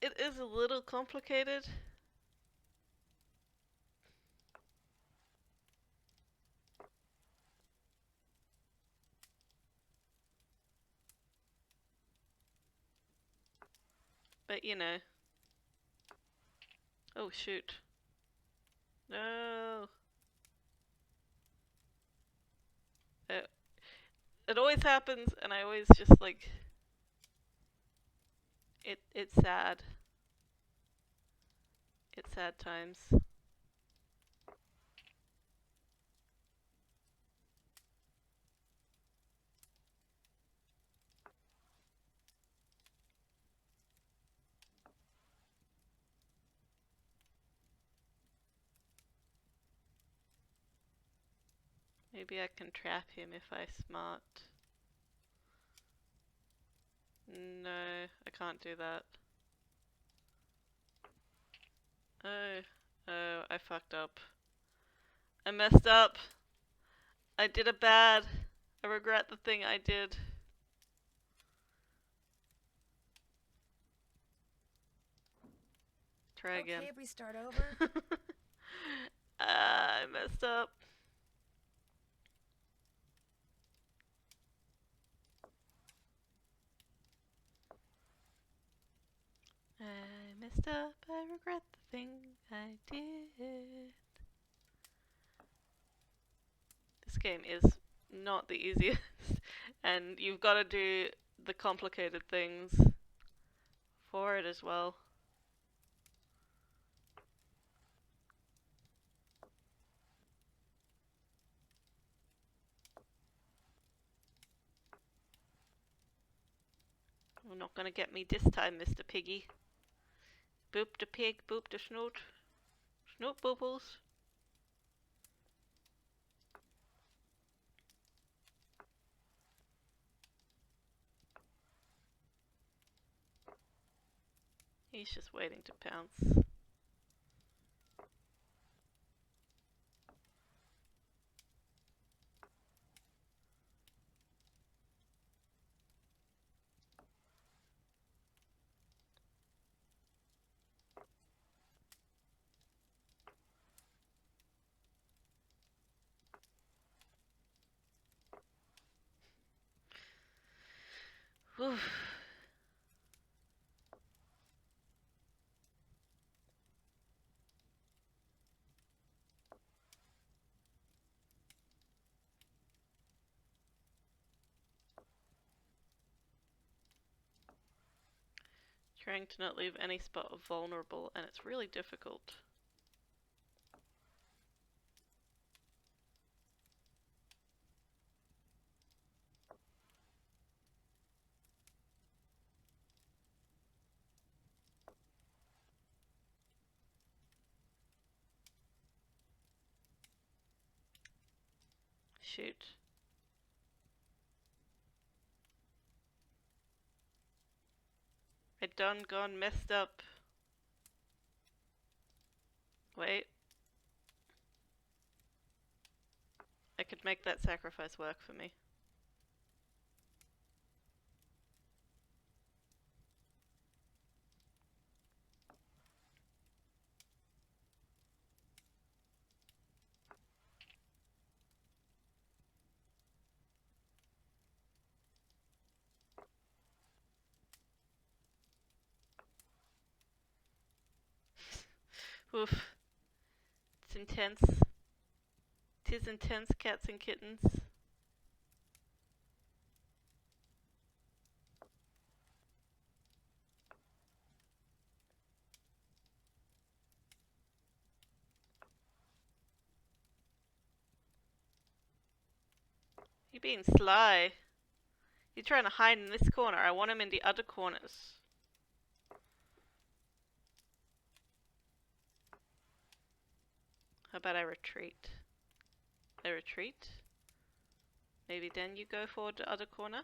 It is a little complicated. But Oh shoot. No. It always happens and I always just like it's sad. It's sad times. Maybe I can trap him if I smart. No, I can't do that. Oh, I fucked up. I messed up. I did it bad. I regret the thing I did. Try again. Okay, if we start over. I messed up. I messed messed up. I regret the thing I did. This game is not the easiest, and you've got to do the complicated things for it as well. You're not gonna get me this time, Mr. Piggy. Boop the pig, boop the snoot. Snoot boobles. He's just waiting to pounce. Whew. Trying to not leave any spot vulnerable, and it's really difficult. Shoot. I done gone messed up. Wait. I could make that sacrifice work for me. Oof. It's intense. 'Tis intense, cats and kittens. You being sly. You're trying to hide in this corner. I want him in the other corners. How about I retreat? I retreat? Maybe then you go for the other corner?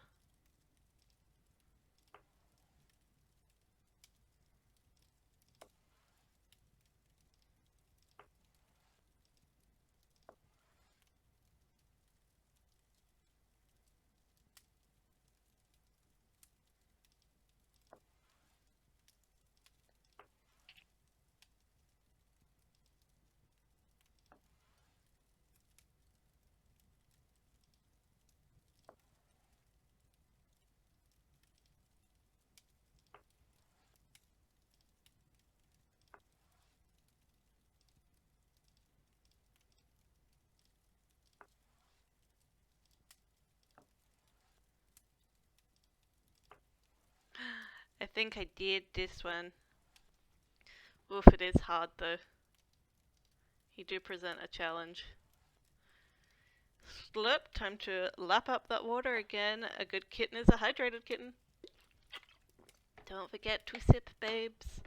I think I did this one. Oof, it is hard though. He do present a challenge. Slurp, time to lap up that water again. A good kitten is a hydrated kitten. Don't forget to sip, babes.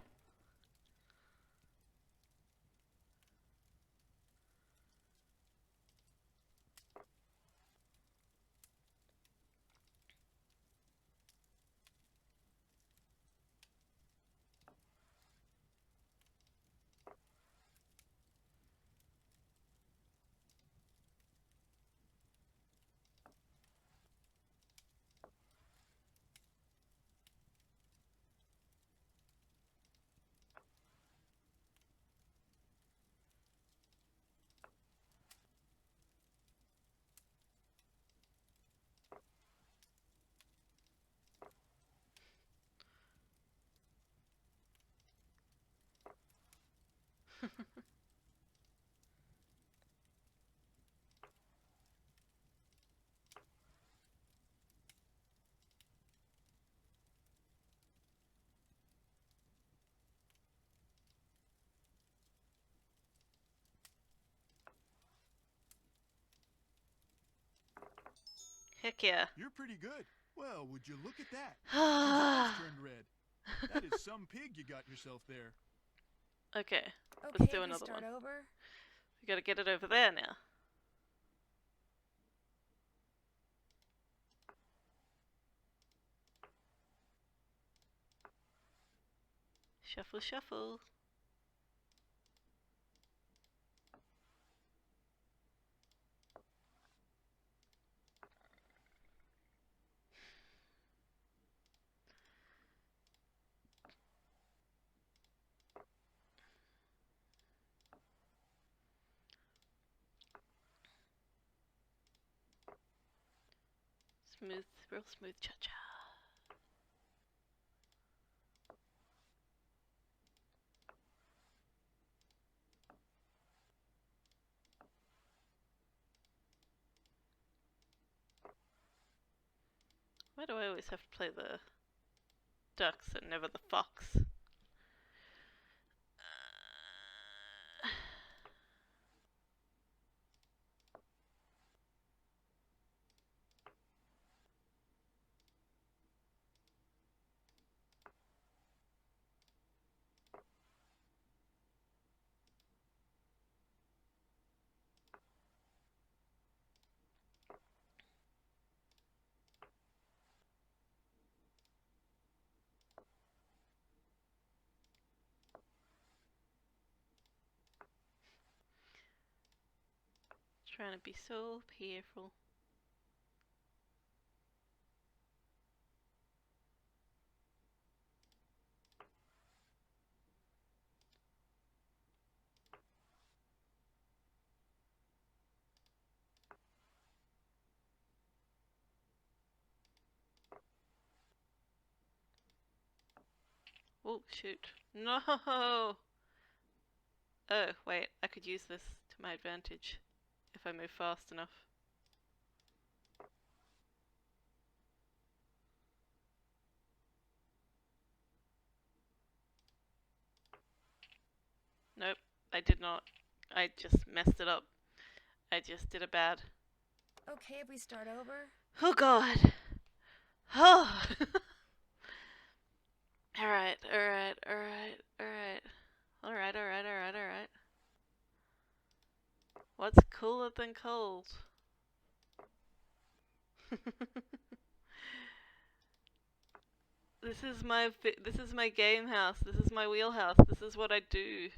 Heck yeah. You're pretty good. Well, would you look at that? His eyes turned red. That is some pig you got yourself there. Okay, Okay, let's do we another start one. over? We gotta get it over there now. Shuffle, shuffle. Smooth, real smooth cha-cha. Why do I always have to play the ducks and never the fox? Trying to be so careful. Oh, shoot. No! Oh, wait. I could use this to my advantage if I move fast enough. Nope, I did not. I just messed it up. I just did a bad. Okay, if we start over? Oh god! Oh! Alright, alright, alright, alright. Alright, alright, alright, alright. What's cooler than cold? This is my game house. This is my wheelhouse. This is what I do.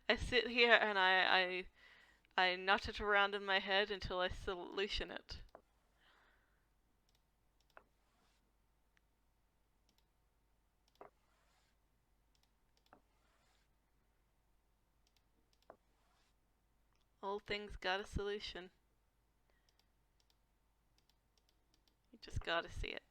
I sit here and I nut it around in my head until I solution it. All things got a solution. You just gotta see it.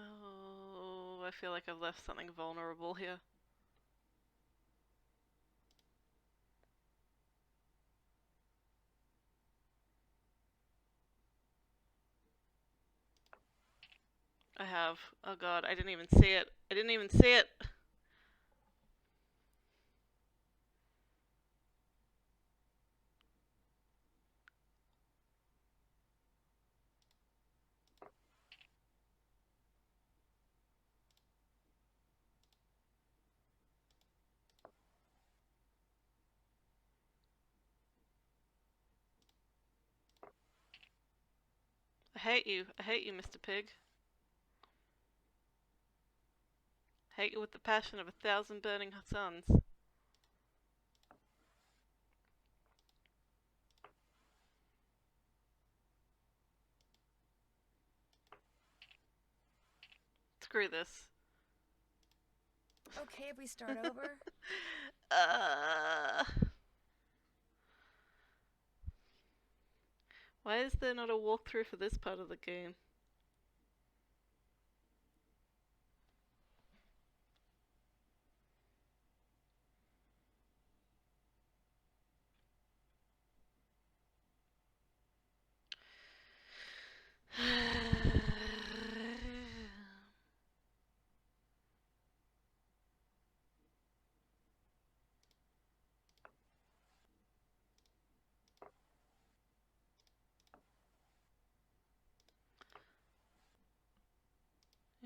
Oh, I feel like I've left something vulnerable here. I have. Oh god, I didn't even see it. I didn't even see it! I hate you. I hate you, Mr. Pig. I hate you with the passion of 1,000 burning suns. Screw this. Okay if we start over? Why is there not a walkthrough for this part of the game?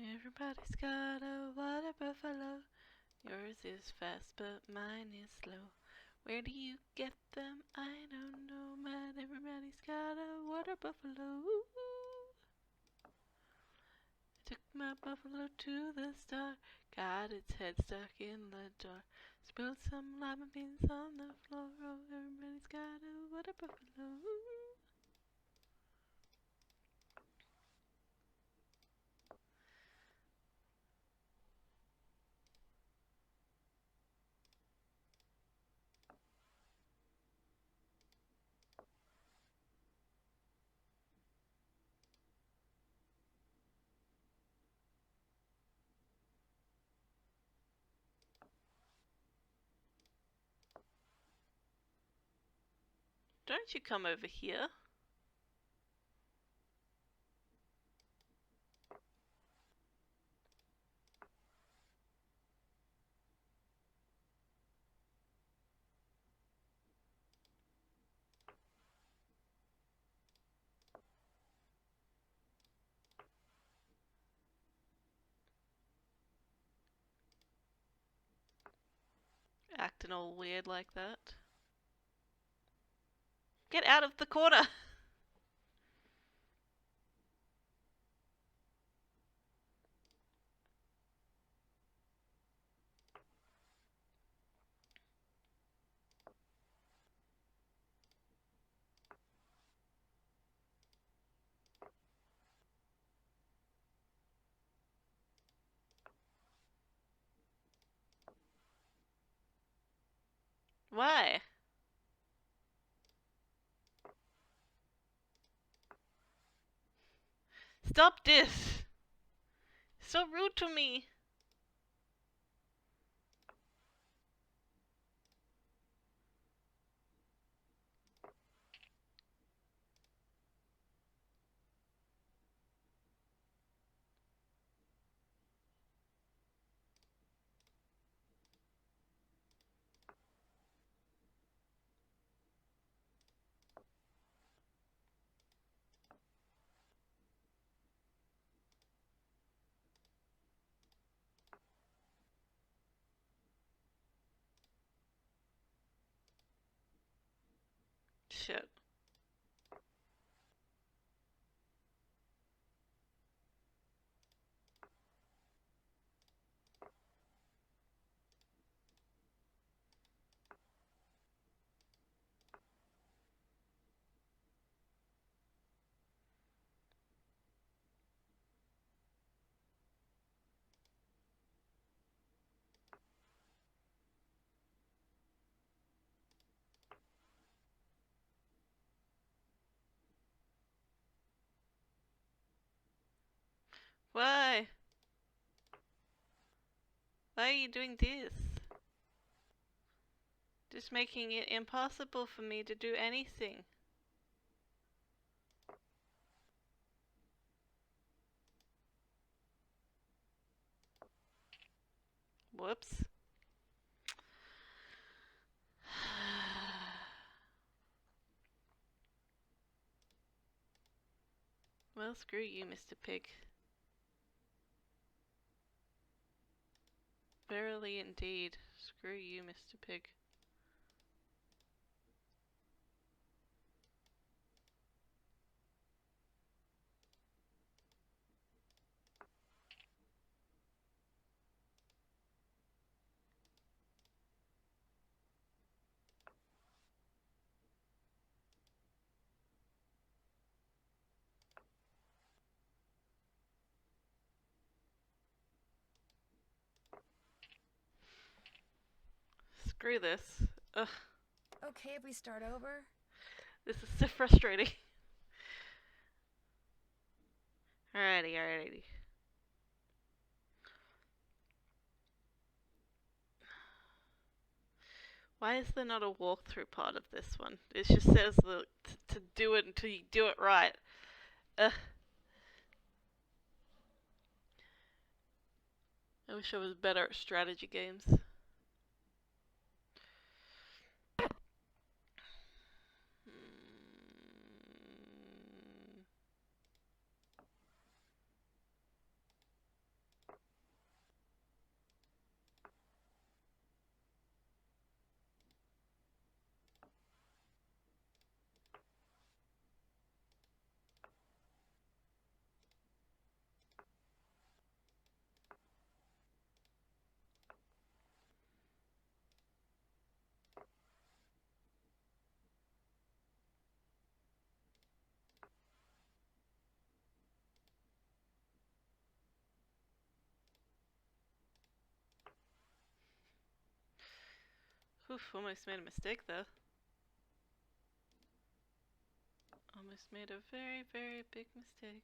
Everybody's got a water buffalo. Yours is fast, but mine is slow. Where do you get them? I don't know, but everybody's got a water buffalo. Took my buffalo to the star, got its head stuck in the door. Spilled some lima beans on the floor. Oh, everybody's got a water buffalo. Don't you come over here. Acting all weird like that. Get out of the corner! Why? Stop this! So rude to me! Shit. Why? Why are you doing this? Just making it impossible for me to do anything. Whoops. Well, screw you, Mr. Pig. Verily indeed. Screw you, Mr. Pig. Screw this. Ugh. Okay if we start over? This is so frustrating. Alrighty. Why is there not a walkthrough part of this one? It just says to do it until you do it right. Ugh. I wish I was better at strategy games. Oof, almost made a mistake there. Almost made a very, very big mistake.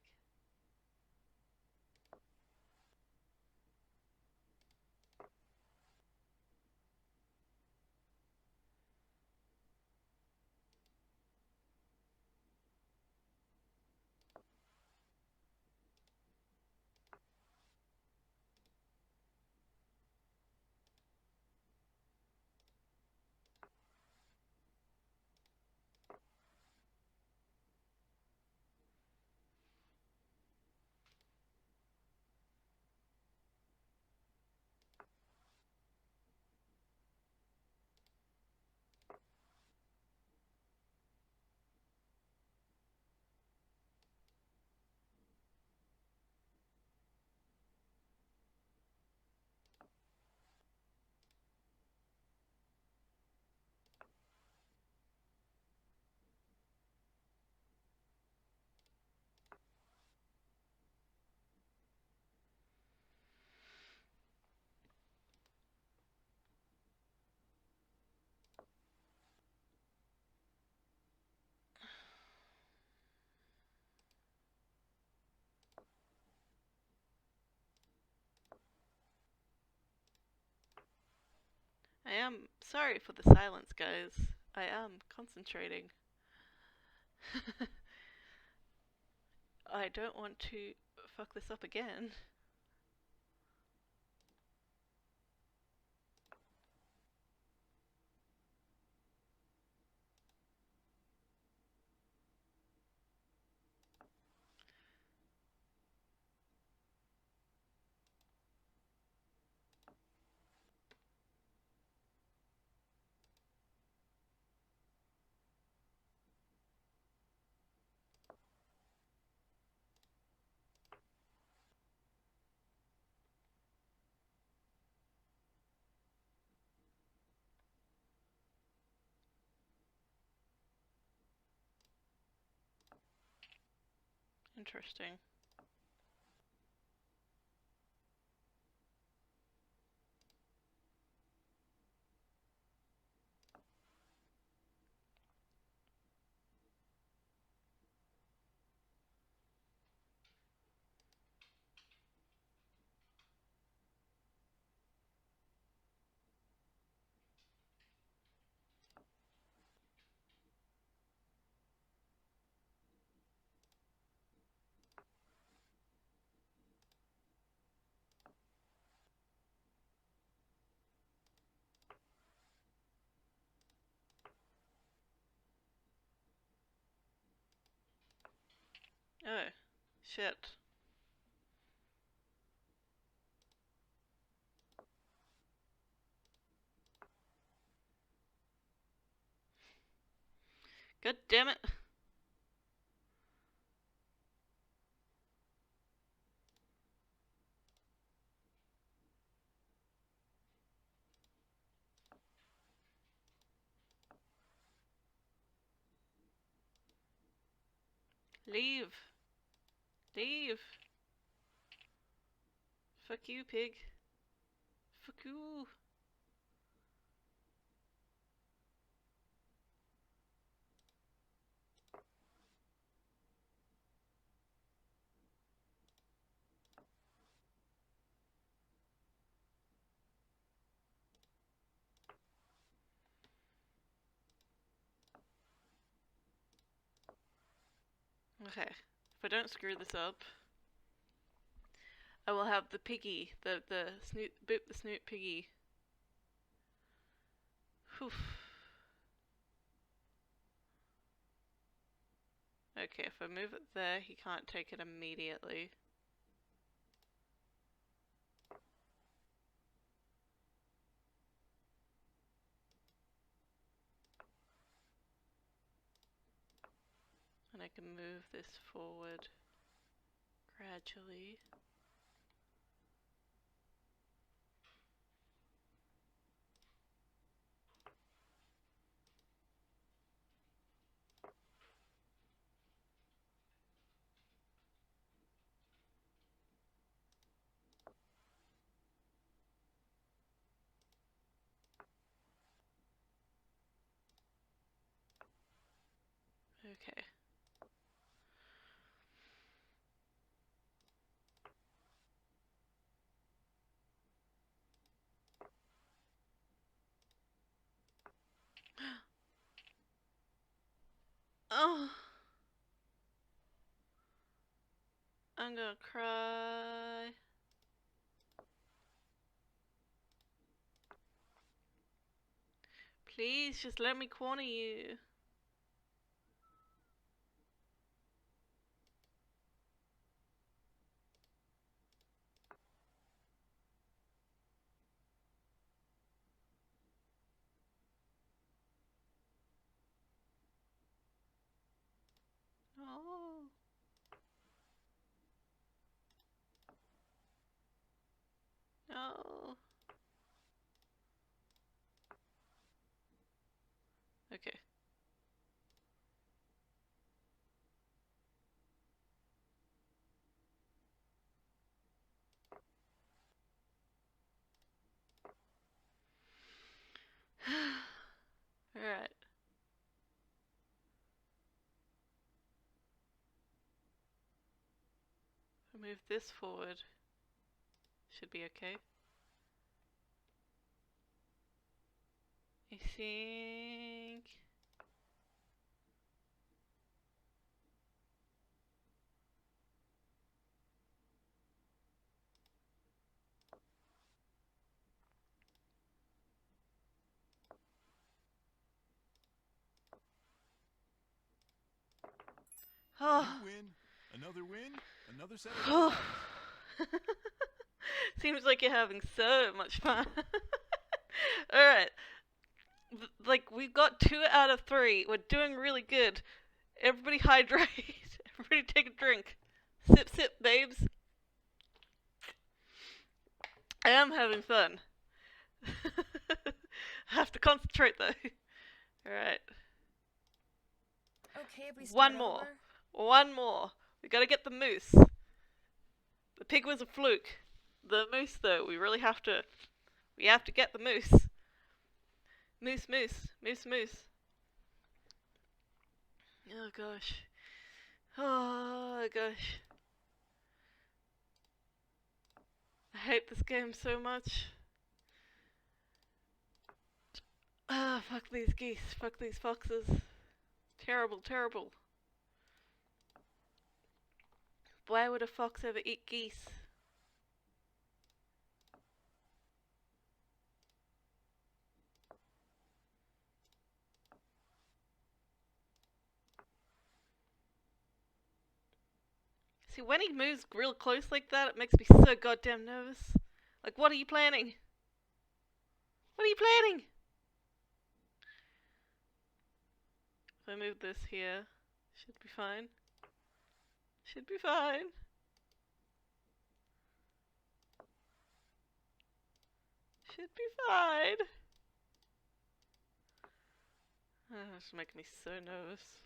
I am sorry for the silence, guys. I am concentrating. I don't want to fuck this up again. Interesting. Oh, shit. God damn it. Leave. Leave. Fuck you, pig. Fuck you. Okay. If I don't screw this up, I will have the piggy, the snoot, boop the snoot piggy. Whew. Okay, if I move it there, he can't take it immediately. And I can move this forward gradually. Okay. Oh, I'm gonna cry. Please, just let me corner you. Oh. No. Okay. Alright. If I move this forward, should be okay. I think... You win. Another win. Another set of Oh. results. Seems like you're having so much fun. Alright. Like, we've got 2 out of 3. We're doing really good. Everybody hydrate. Everybody take a drink. Sip, sip, babes. I am having fun. I have to concentrate, though. Alright. Okay, if we start One more. over? One more. We gotta get the moose. The pig was a fluke. The moose, though, we really have to... We have to get the moose. Moose, moose. Moose, moose. Oh, gosh. Oh, gosh. I hate this game so much. Ah, fuck these geese. Fuck these foxes. Terrible, terrible. Why would a fox ever eat geese? See, when he moves real close like that, it makes me so goddamn nervous. Like, what are you planning? What are you planning? If I move this here, should be fine. Should be fine. Should be fine. Oh, this is making me so nervous.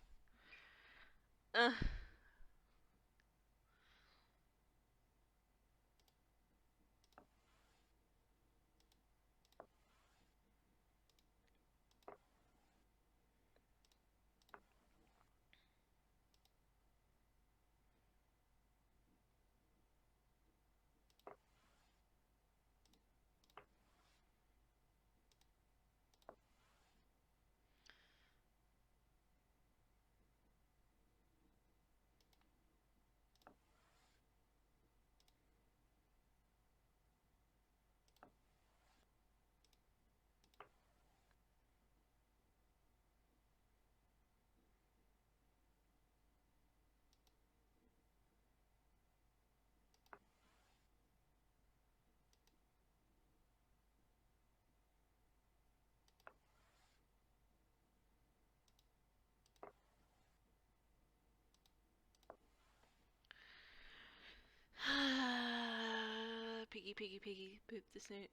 Piggy, piggy, piggy, boop the snoot.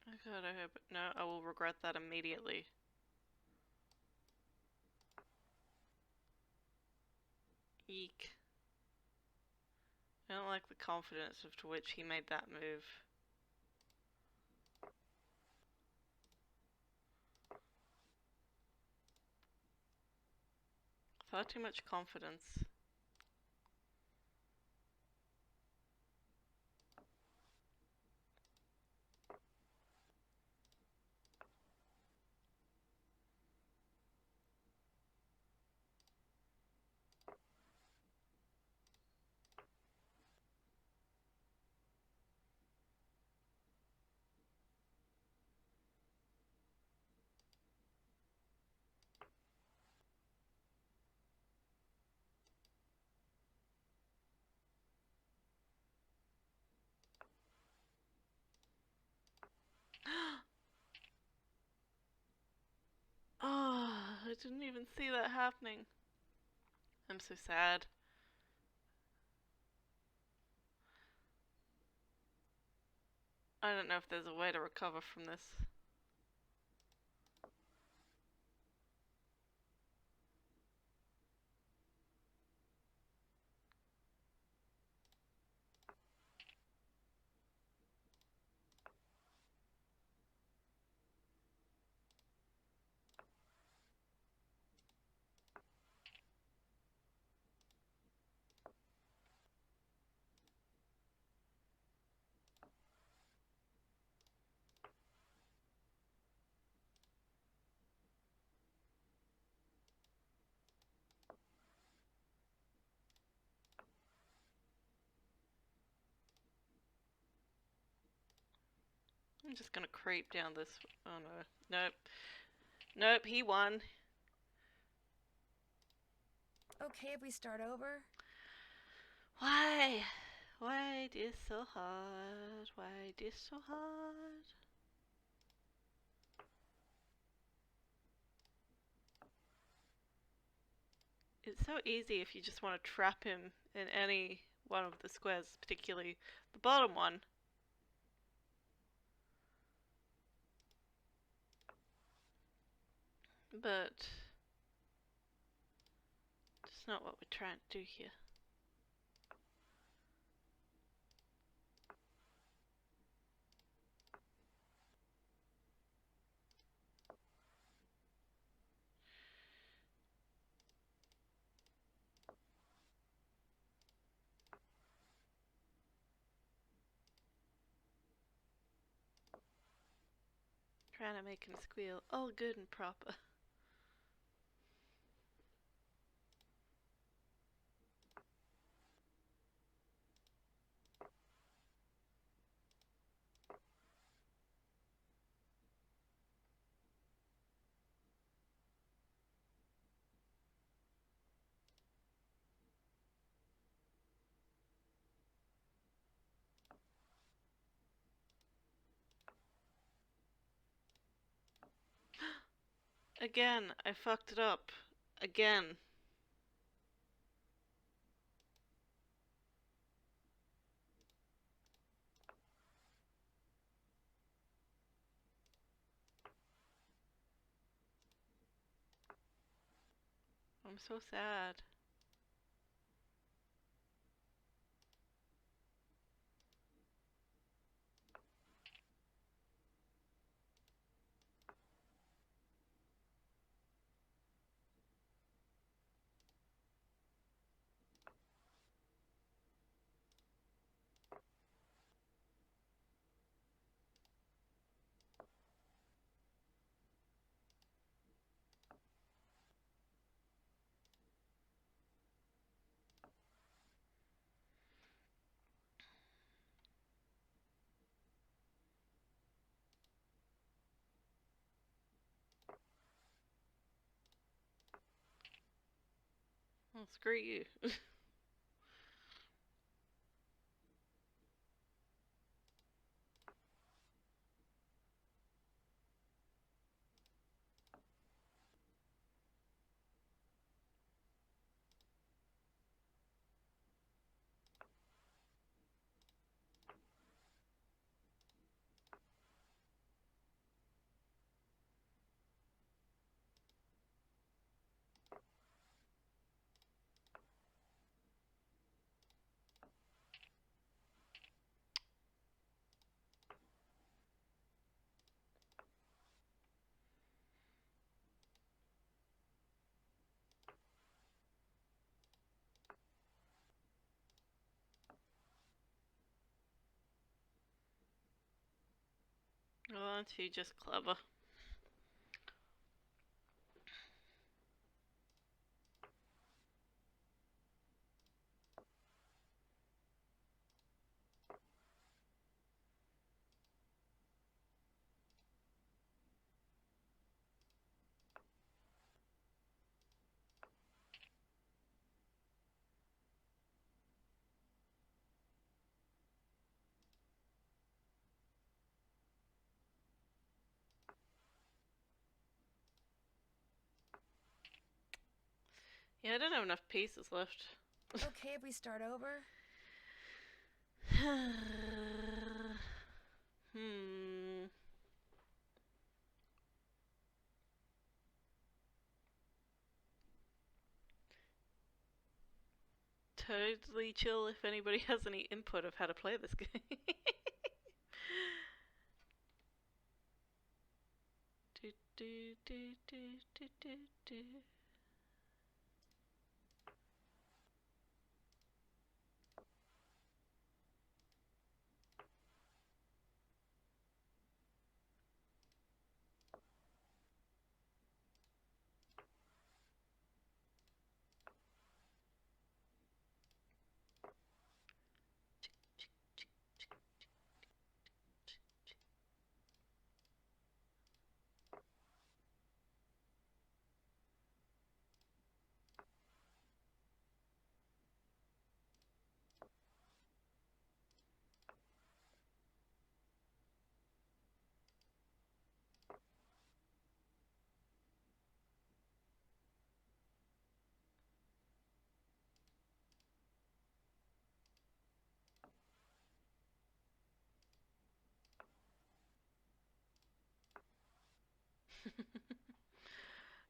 Oh god, I hope. No, I will regret that immediately. Eek. I don't like the confidence with which he made that move. Far too much confidence. Oh, I didn't even see that happening. I'm so sad. I don't know if there's a way to recover from this. I'm just gonna creep down this. Oh no. Nope. Nope, he won. Okay if we start over? Why? Why this so hard? Why this so hard? It's so easy if you just want to trap him in any one of the squares, particularly the bottom one. But that's not what we're trying to do here. Trying to make him squeal all good and proper. Again, I fucked it up. Again. I'm so sad. Well, screw you. Oh, aren't you just clever? Yeah, I don't have enough pieces left. Okay if we start over? Totally chill if anybody has any input of how to play this game. do, do, do, do, do, do, do.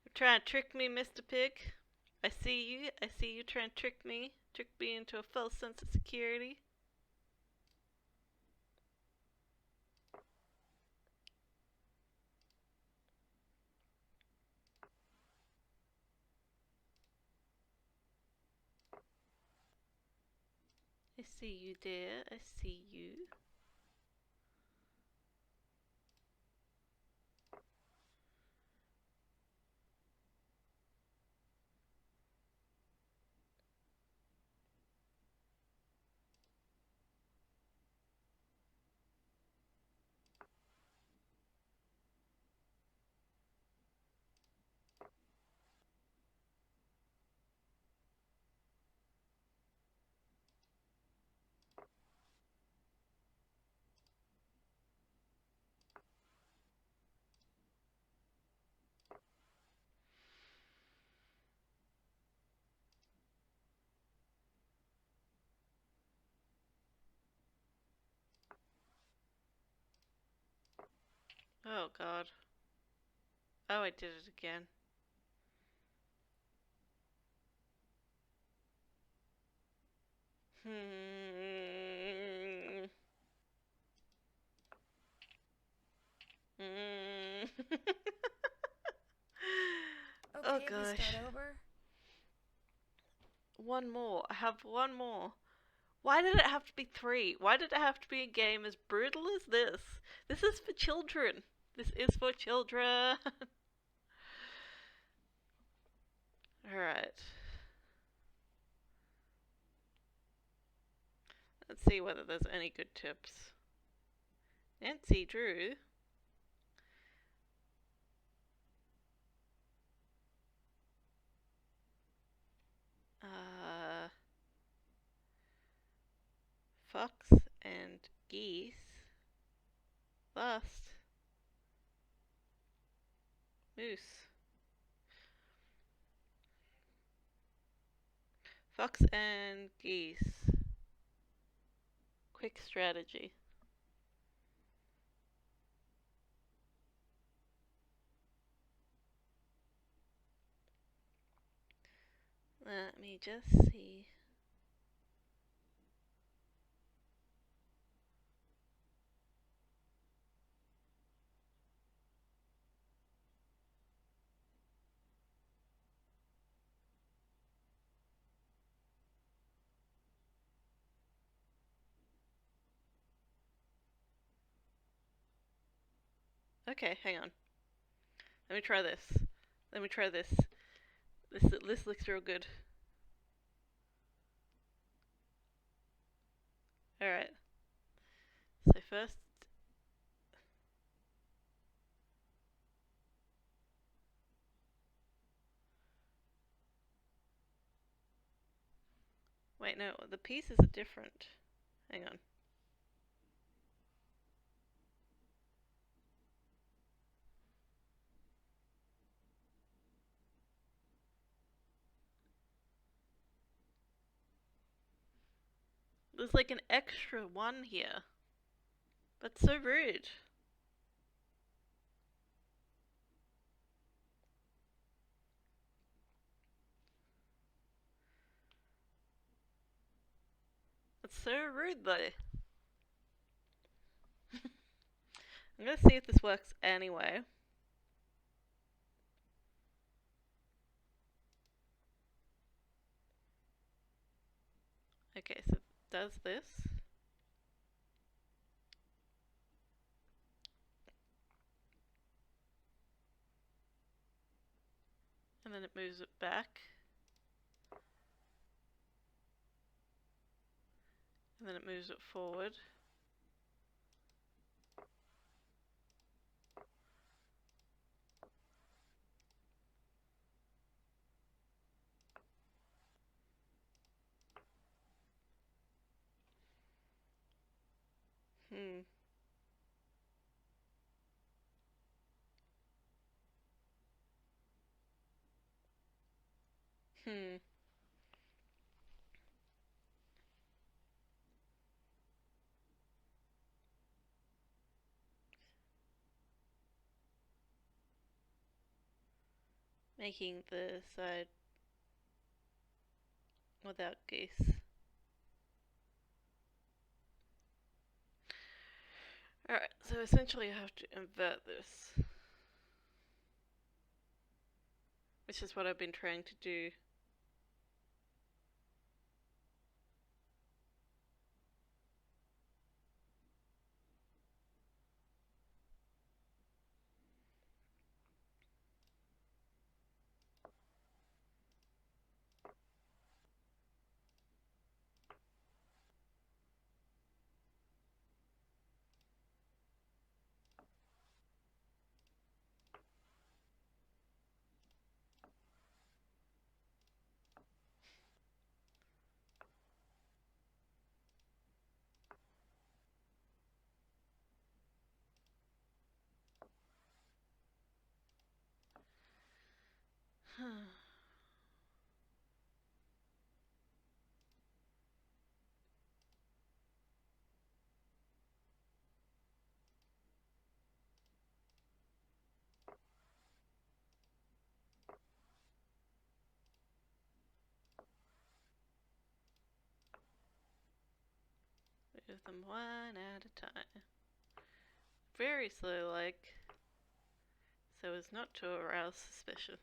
You're trying to trick me, Mr. Pig. I see you. I see you trying to trick me. Trick me into a false sense of security. I see you there. I see you. Oh god. Oh, I did it again. Oh Okay if we gosh. start over? One more. I have one more. Why did it have to be 3? Why did it have to be a game as brutal as this? This is for children. This is for children. Alright. Let's see whether there's any good tips. Nancy Drew. Fox and geese. Last. Moose. Fox and geese. Quick strategy. Let me just see. Okay, hang on. Let me try this. Let me try this. This looks real good. Alright. So first... Wait, no, the pieces are different. Hang on. There's like an extra one here. That's so rude. That's so rude though. I'm gonna see if this works anyway. Okay, so it does this. And then it moves it back. And then it moves it forward. Hmm. Hmm. Making the side without geese. Alright, so essentially I have to invert this. Which is what I've been trying to do. Move them one at a time. Very slow like, so as not to arouse suspicion.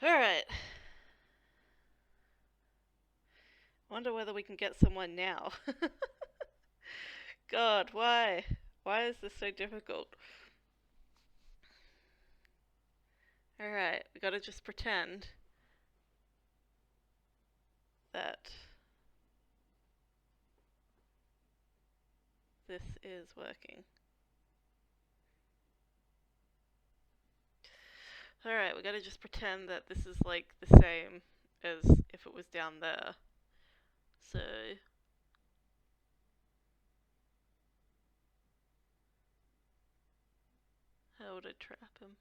Alright. Wonder whether we can get someone now. God, why? Why is this so difficult? Alright, we gotta just pretend. that this is working. Alright, we gotta just pretend that this is like the same as if it was down there. So how would I trap him?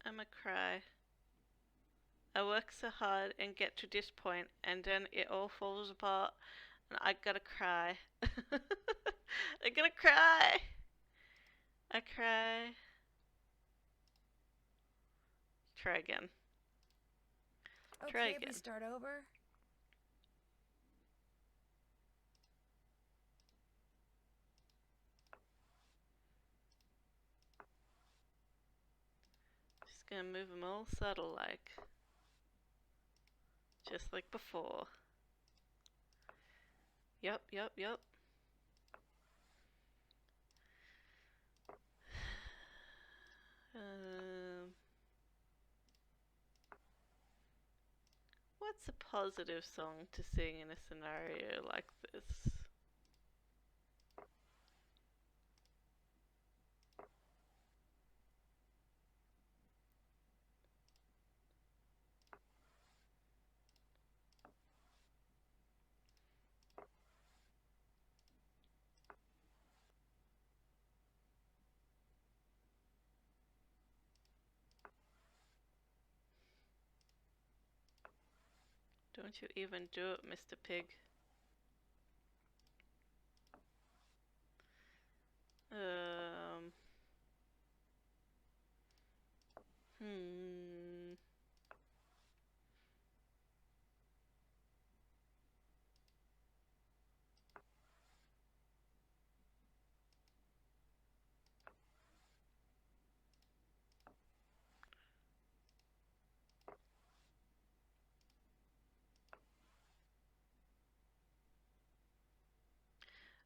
I'ma cry. I work so hard and get to this point, and then it all falls apart, and I gotta cry. I gotta cry. I cry. Try again. Try Okay, if we again. start over. Just gonna move them all subtle like. Just like before. Yep. What's a positive song to sing in a scenario like this? Don't you even do it, Mr. Pig.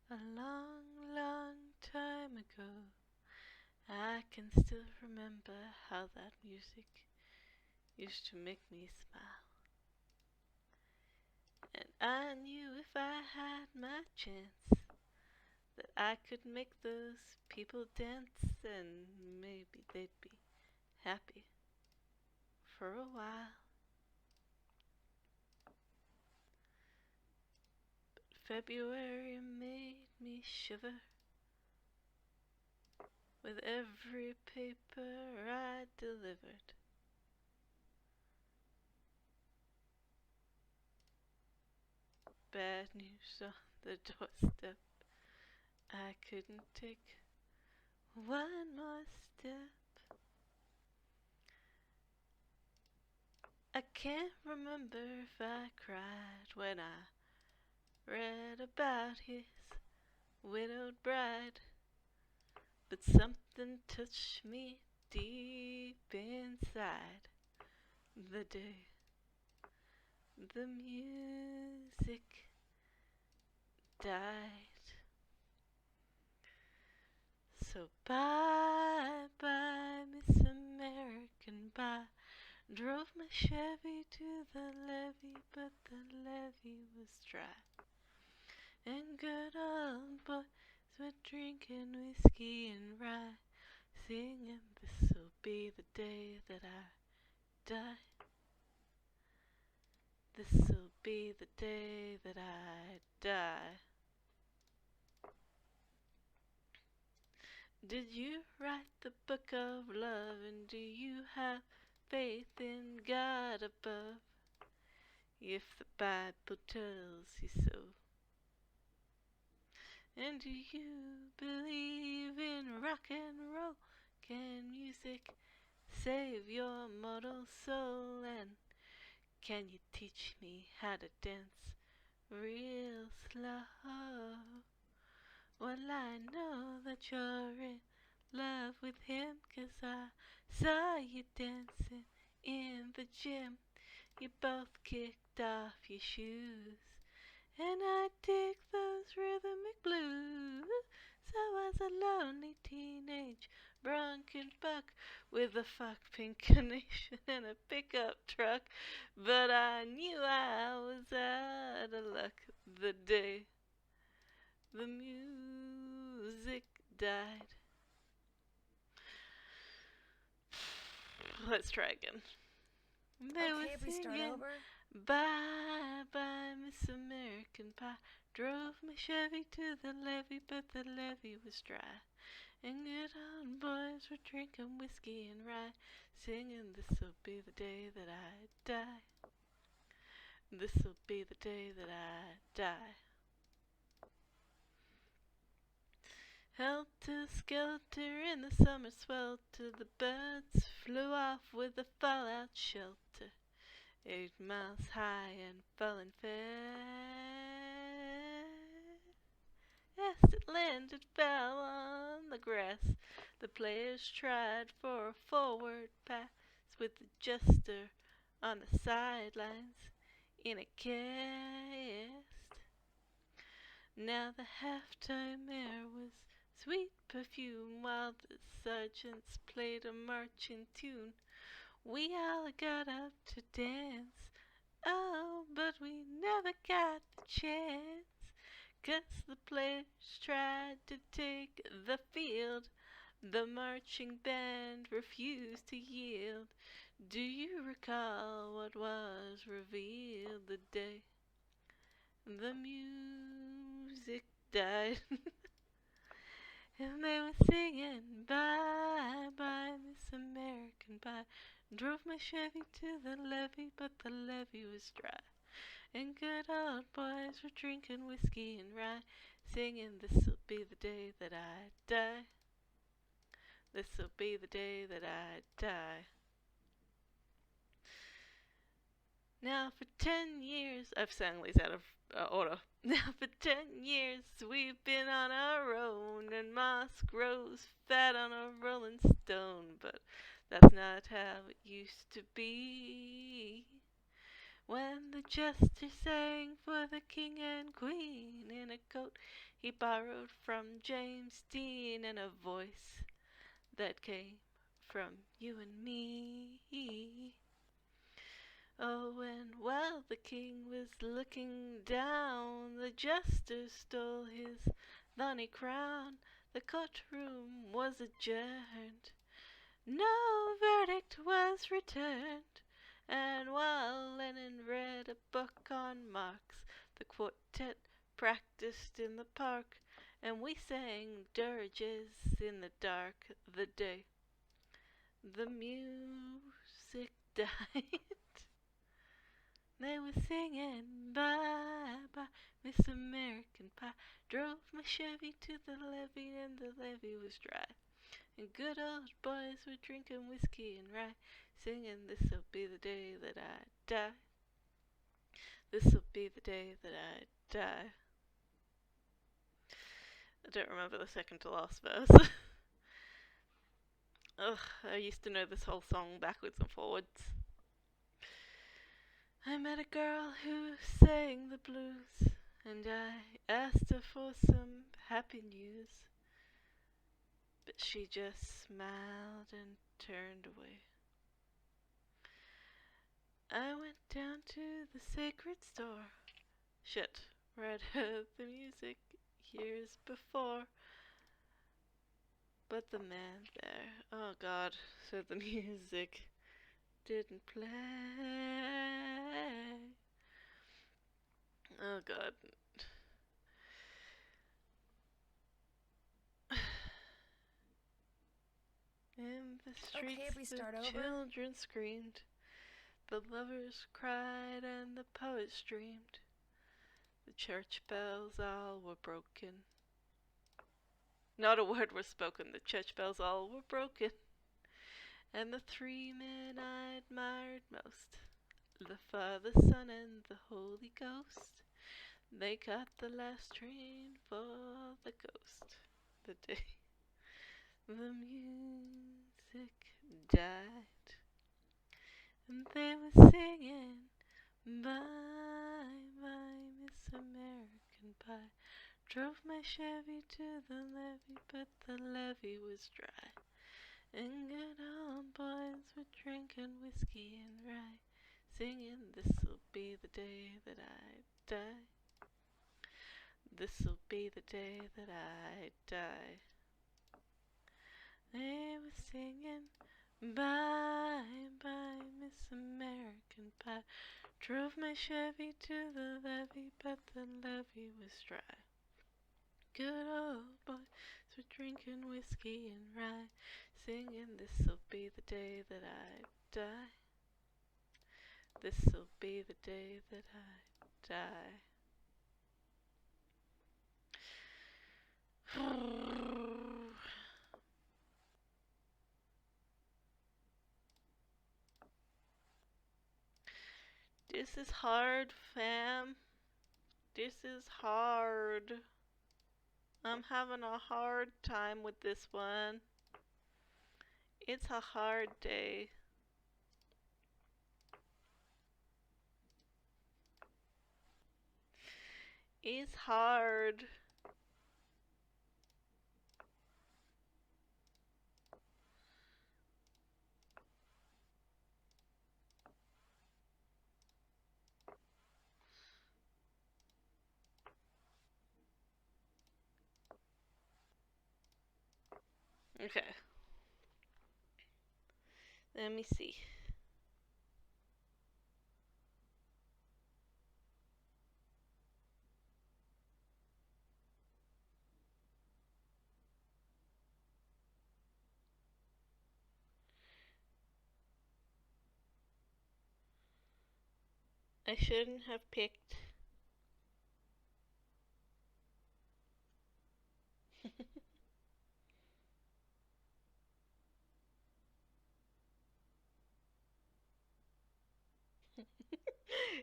A long, long time ago, I can still remember how that music used to make me smile. And I knew if I had my chance that I could make those people dance, and maybe they'd be happy for a while. But February made me shiver with every paper I delivered. Bad news on the doorstep. I couldn't take one more step. I can't remember if I cried when I read about his widowed bride, but something touched me deep inside the day the music died. So bye bye, Miss American, bye. Drove my Chevy to the levee, but the levee was dry. And good old boys were drinking whiskey and rye, singing, this'll be the day that I die. This'll be the day that I die. Did you write the book of love, and do you have faith in God above? If the Bible tells you so. And do you believe in rock and roll? Can music save your mortal soul? And can you teach me how to dance real slow? Well, I know that you're in love with him, 'cause I saw you dancing in the gym. You both kicked off your shoes, and I dig those rhythmic blues. So I was a lonely teenage bronchian buck with a fuck pink carnation and a pickup truck, but I knew I was out of luck the day the music died. Let's try again. They Okay, if were we start singing over. Bye bye Miss American Pie. Drove my Chevy to the levee, but the levee was dry. And good old boys were drinking whiskey and rye, singing this'll be the day that I die. This'll be the day that I die. Helter-skelter in the summer swelter, the birds flew off with a fallout shelter. 8 miles high and falling fast. It landed, fell on the grass. The players tried for a forward pass with the jester on the sidelines in a cast. Now the halftime air was sweet perfume while the sergeants played a marching tune. We all got up to dance, oh, but we never got the chance, 'cause the players tried to take the field. The marching band refused to yield. Do you recall what was revealed the day the music died? And they were singing bye bye Miss American Pie. Drove my Chevy to the levee, but the levee was dry. And good old boys were drinking whiskey and rye, singing this'll be the day that I die. This'll be the day that I die. Now for 10 years, I've sang these out of order. Now for 10 years we've been on our own, and moss grows fat on a rolling stone, but that's not how it used to be. When the jester sang for the king and queen in a coat he borrowed from James Dean, and a voice that came from you and me. Oh, and while the king was looking down, the jester stole his thorny crown. The courtroom was adjourned. No verdict was returned. And while Lennon read a book on Marx, the quartet practiced in the park, and we sang dirges in the dark the day the music died. They were singing bye bye Miss American Pie. Drove my Chevy to the levee, and the levee was dry. And good old boys were drinking whiskey and rye, singing this'll be the day that I die. This'll be the day that I die. I don't remember the second to last verse. Ugh, I used to know this whole song backwards and forwards. I met a girl who sang the blues, and I asked her for some happy news, but she just smiled and turned away. I went down to the sacred store. Shit, where I'd heard the music years before. But the man there, oh god, so the music didn't play. Oh god. In the streets, Okay, if we start the over? children screamed, the lovers cried, and the poets dreamed. The church bells all were broken. Not a word was spoken, the church bells all were broken. And the three men I admired most, the Father, Son, and the Holy Ghost, they got the last train for the coast. The day the music died, and they were singing, bye, bye, Miss American Pie. Drove my Chevy to the levee, but the levee was dry. And good old boys were drinking whiskey and rye, singing, this'll be the day that I die. This'll be the day that I die. They were singing, bye, bye, Miss American Pie. Drove my Chevy to the levee, but the levee was dry. Good old boys were drinking whiskey and rye, singing, this'll be the day that I die. This'll be the day that I die. This is hard, fam. This is hard. I'm having a hard time with this one. It's a hard day. It's hard. Okay. Let me see. I shouldn't have picked.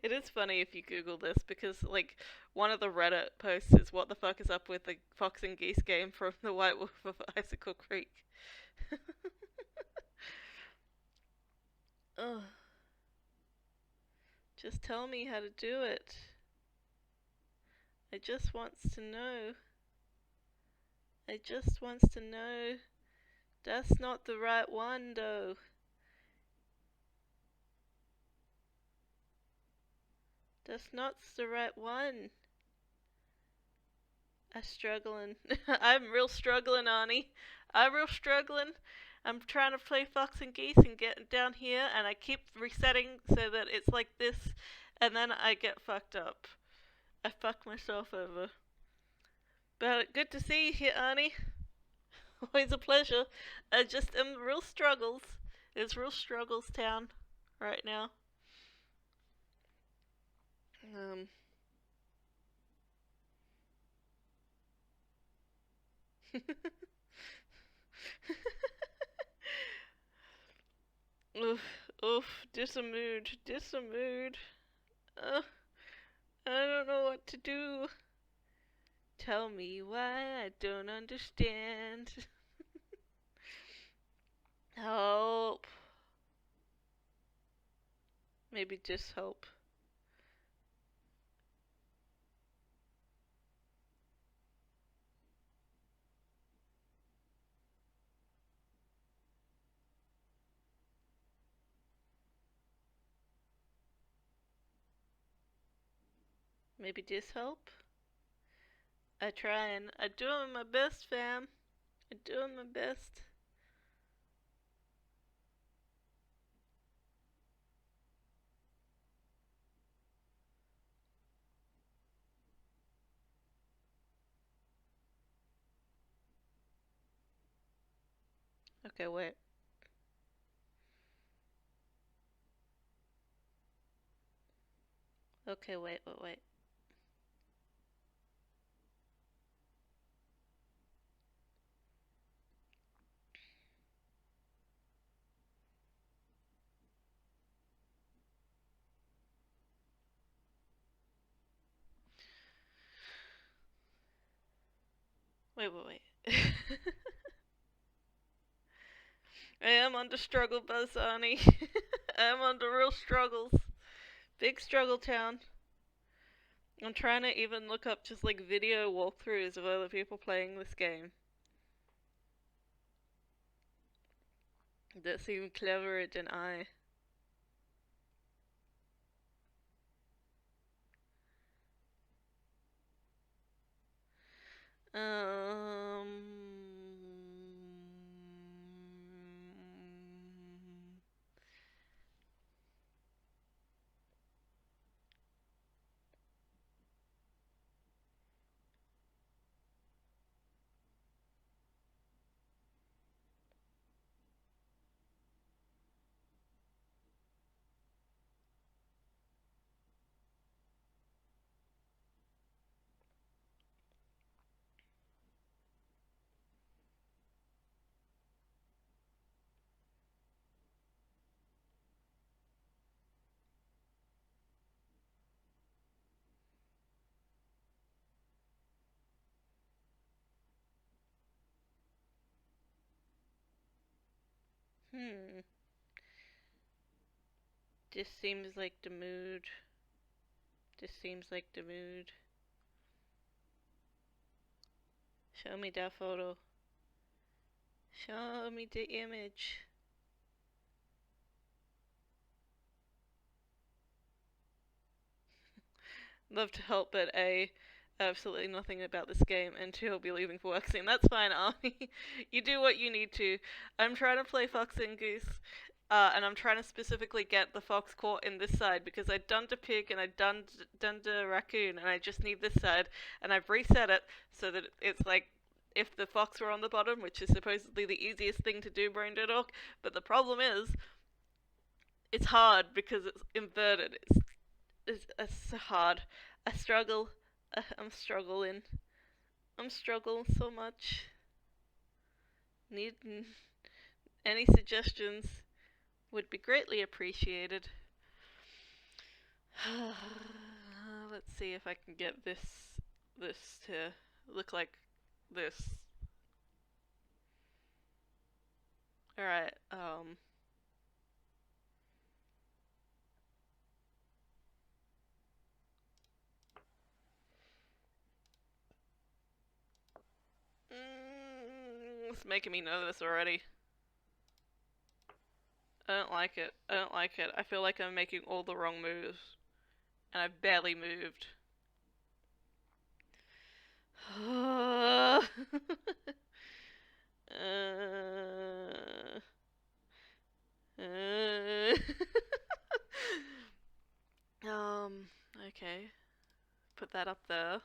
It is funny if you Google this because, like, one of the Reddit posts is what the fuck is up with the Fox and Geese game from the White Wolf of Icicle Creek. Ugh. Just tell me how to do it. I just wants to know. I just wants to know. That's not the right one, though. That's not the right one. I'm struggling. I'm real struggling, Arnie. I'm real struggling. I'm trying to play Fox and Geese and get down here, and I keep resetting so that it's like this, and then I get fucked up. I fuck myself over. But good to see you here, Arnie. Always a pleasure. I just am real struggles. It's real struggles town right now. Oof, oof, disamood. I don't know what to do. Tell me why I don't understand. Help. Maybe just help. Maybe just help. I trying. I doing my best, fam. I doing my best. Okay, wait. Okay, wait. Wait. I am under struggle, Barzani. I am under real struggles. Big struggle town. I'm trying to even look up just like video walkthroughs of other people playing this game that seem cleverer than I. Um. This seems like the mood. Show me that photo. Show me the image. Love to help, but A, absolutely nothing about this game, and 2, I'll be leaving for work soon. That's fine, Army. You do what you need to. I'm trying to play Fox and Goose, and I'm trying to specifically get the fox caught in this side, because I'd done the pig and I'd done the raccoon, and I just need this side, and I've reset it so that it's like if the fox were on the bottom, which is supposedly the easiest thing to do, Brain Dead Orc, but the problem is, it's hard because it's inverted. It's hard. I struggle. I'm struggling. I'm struggling so much. Need any suggestions would be greatly appreciated. Let's see if I can get this to look like this. Alright, it's making me nervous already. I don't like it. I feel like I'm making all the wrong moves. And I've barely moved. Okay. Put that up there.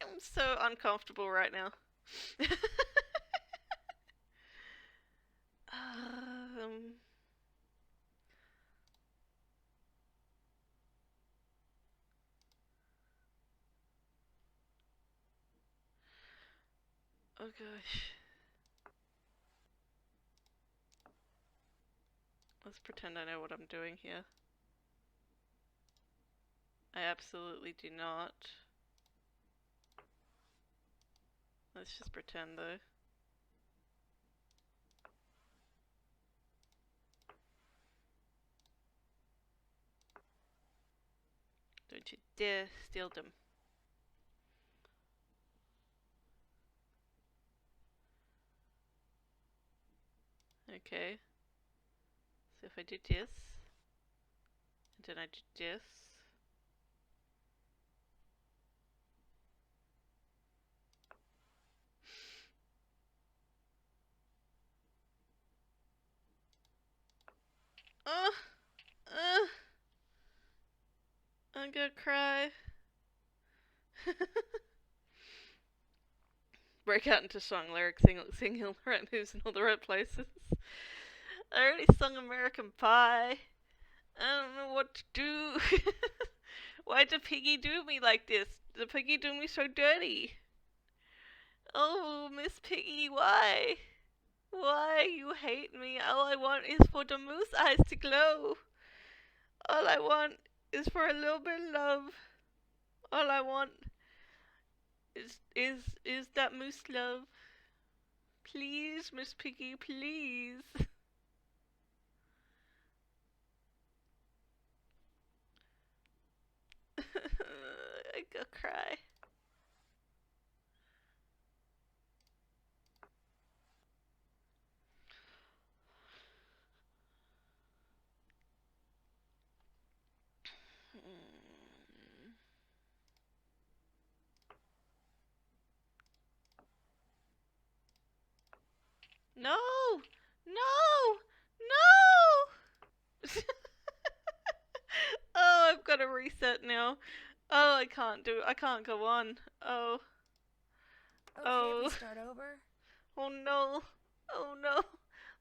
I'm so uncomfortable right now. Oh gosh. Let's pretend I know what I'm doing here. I absolutely do not. Let's just pretend though. Don't you dare steal them. Okay. So if I do this, and then I do this. I'm gonna cry. Break out into song lyrics, sing all the right moves in all the right places. I already sung American Pie. I don't know what to do. Why did Piggy do me like this? Did Piggy do me so dirty? Oh, Miss Piggy, why? Why you hate me? All I want is for the moose eyes to glow. All I want is for a little bit of love. All I want is that moose love. Please, Miss Piggy, please. I go cry. No! No! No! Oh, I've got to reset now. Oh, I can't go on. Oh. Okay, Oh. if we start over? Oh no. Oh no.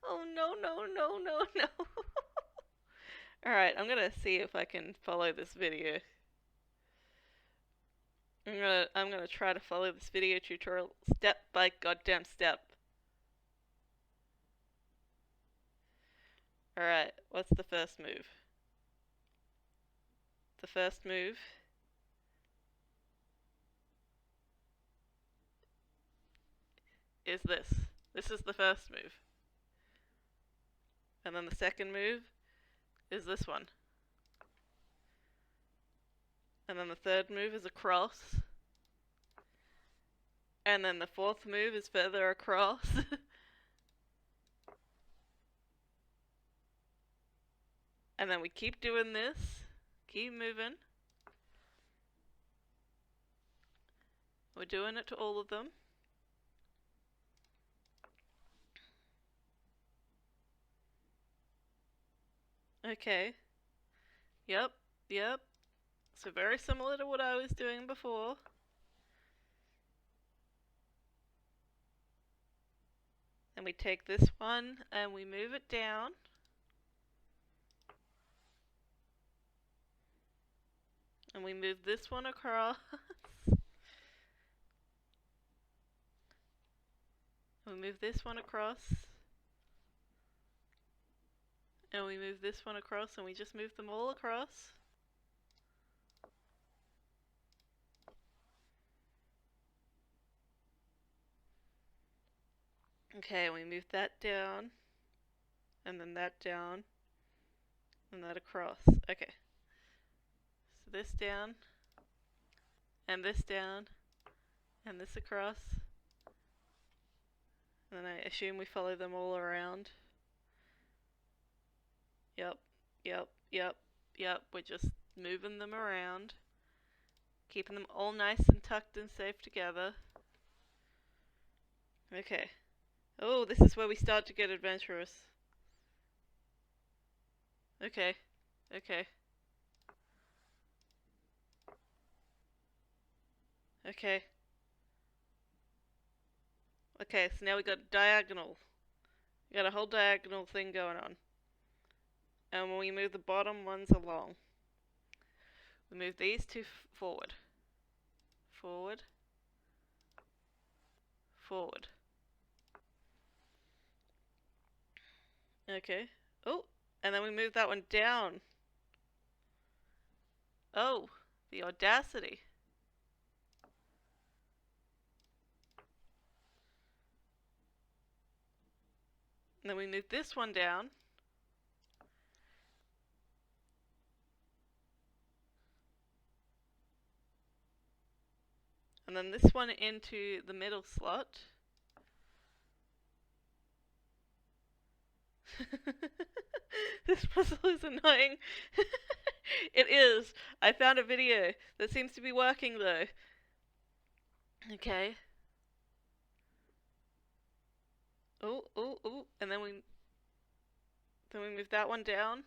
Oh no, no, no, no, no. Alright, I'm gonna see if I can follow this video. I'm gonna try to follow this video tutorial step by goddamn step. Alright, what's the first move? The first move is this. This is the first move. And then the second move is this one. And then the third move is a cross. And then the fourth move is further across. And then we keep doing this. Keep moving. We're doing it to all of them. Okay. Yep, yep. So very similar to what I was doing before. And we take this one and we move it down. And we move this one across. We move this one across. And we move this one across, and we just move them all across. Okay, we move that down, and then that down, and that across. Okay. So this down, and this down, and this across. And then I assume we follow them all around. Yep, yep, yep, yep. We're just moving them around. Keeping them all nice and tucked and safe together. Okay. Oh, this is where we start to get adventurous. Okay, okay. Okay. Okay, so now we got diagonal. We got a whole diagonal thing going on. And when we move the bottom ones along, we move these two forward. Forward. Forward. Okay. Oh, and then we move that one down. Oh, the audacity. And then we move this one down. And then this one into the middle slot. This puzzle is annoying. It is. I found a video that seems to be working though. Okay. Oh, oh, oh, and then we move that one down.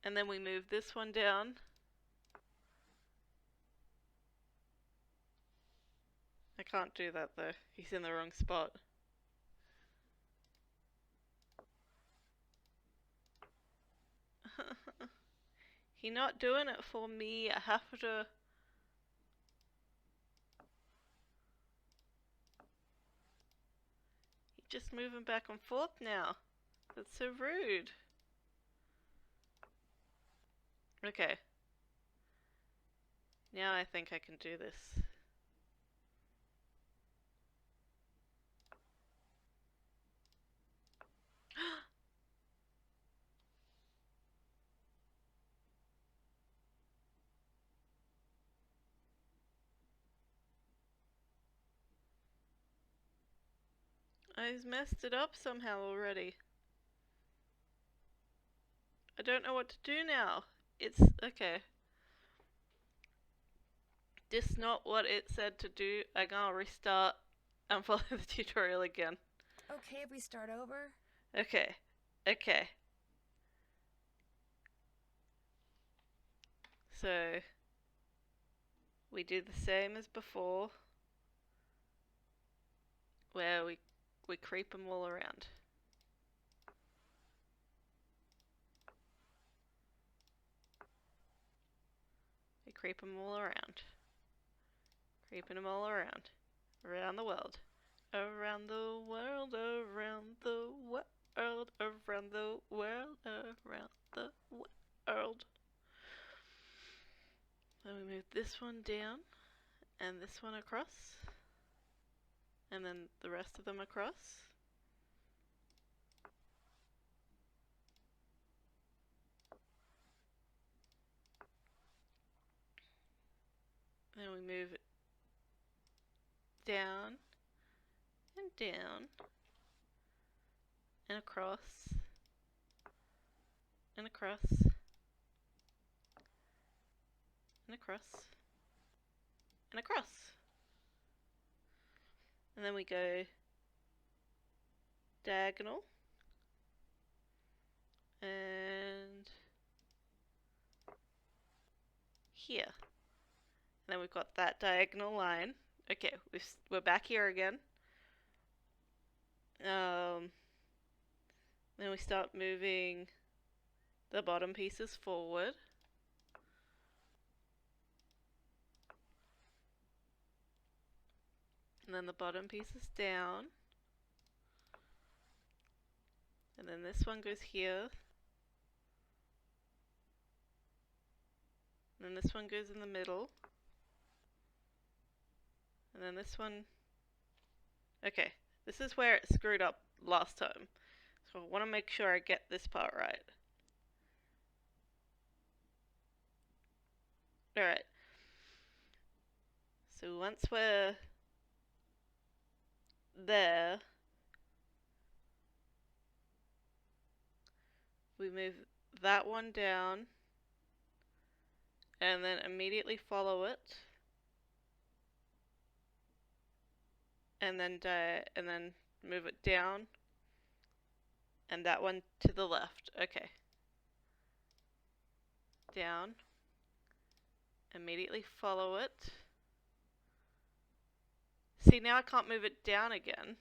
And then we move this one down. I can't do that though. He's in the wrong spot. He not doing it for me. I have to... He's just moving back and forth now. That's so rude. Okay. Now I think I can do this. I've messed it up somehow already. I don't know what to do now. It's okay. This not what it said to do. I'm gonna restart and follow the tutorial again. Okay, if we start over? Okay. Okay. So we do the same as before, where we creep them all around. We creep them all around. Creeping them all around. Around the world. Around the world, around the world, around the world, around the world. Then we move this one down, and this one across, and then the rest of them across. Then we move it down, and down, and across, and across, and across, and across. And then we go diagonal, and here. And then we've got that diagonal line. Okay, we're back here again. Then we start moving the bottom pieces forward. And then the bottom pieces down. And then this one goes here. And then this one goes in the middle. And then this one... Okay, this is where it screwed up last time. So I want to make sure I get this part right. Alright. So once we're there, we move that one down, and then immediately follow it, and then move it down, and that one to the left. Okay. Down, immediately follow it. See, now I can't move it down again.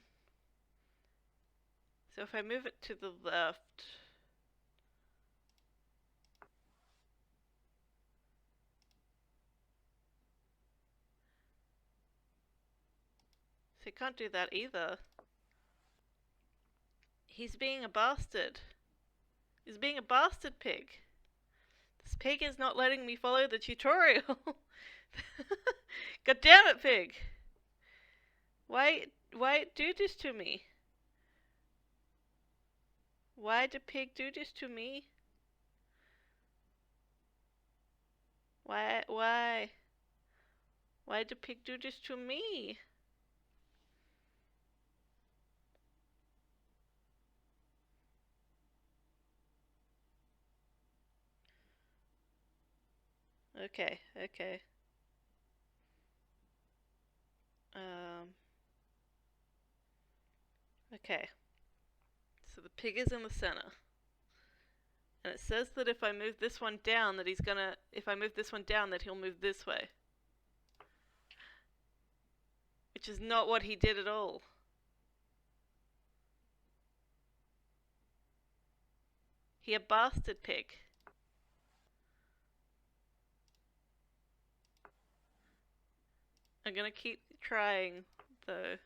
So if I move it to the left, so I can't do that either. He's being a bastard. He's being a bastard pig. This pig is not letting me follow the tutorial. God damn it, pig! Why do this to me? Why did pig do this to me? Why did pig do this to me? Okay. Okay. So the pig is in the center. And it says that if I move this one down, that if I move this one down, that he'll move this way. Which is not what he did at all. He a bastard pig. I'm gonna keep trying, though.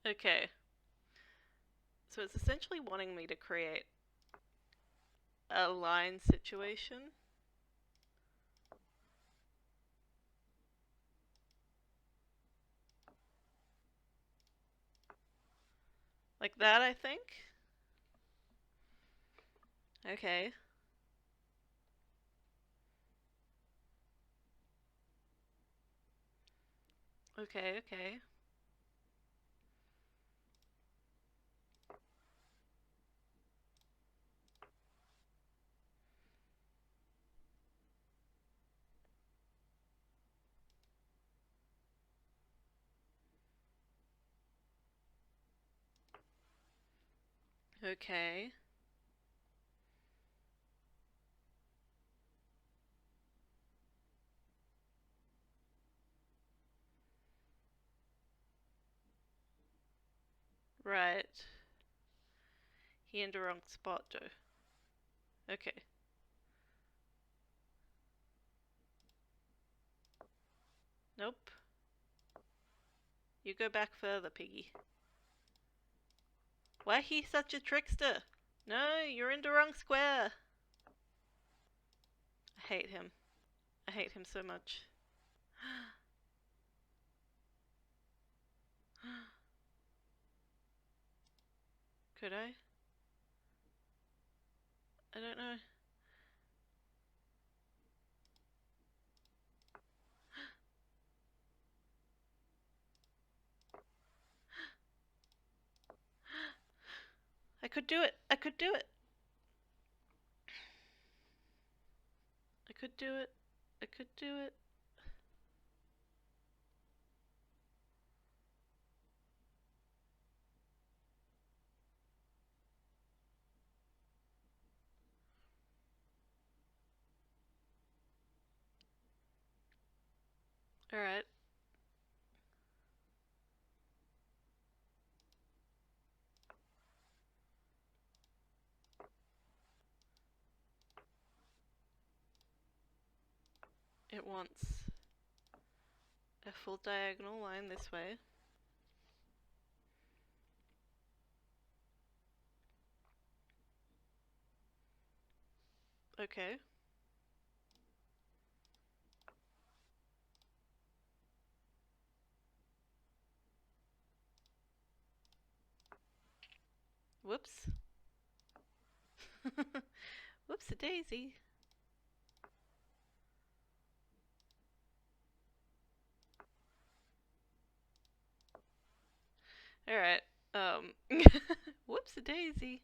Okay. So it's essentially wanting me to create a line situation. Like that, I think. Okay. Okay, okay. Okay. Right. He in the wrong spot, though. Okay. Nope. You go back further, piggy. Why he such a trickster? No, you're in the wrong square. I hate him. I hate him so much. Could I? I don't know. I could do it. I could do it. I could do it. I could do it. Alright. It wants a full diagonal line this way. Okay. Whoops. Whoops-a-daisy. Alright. Whoops-a-daisy.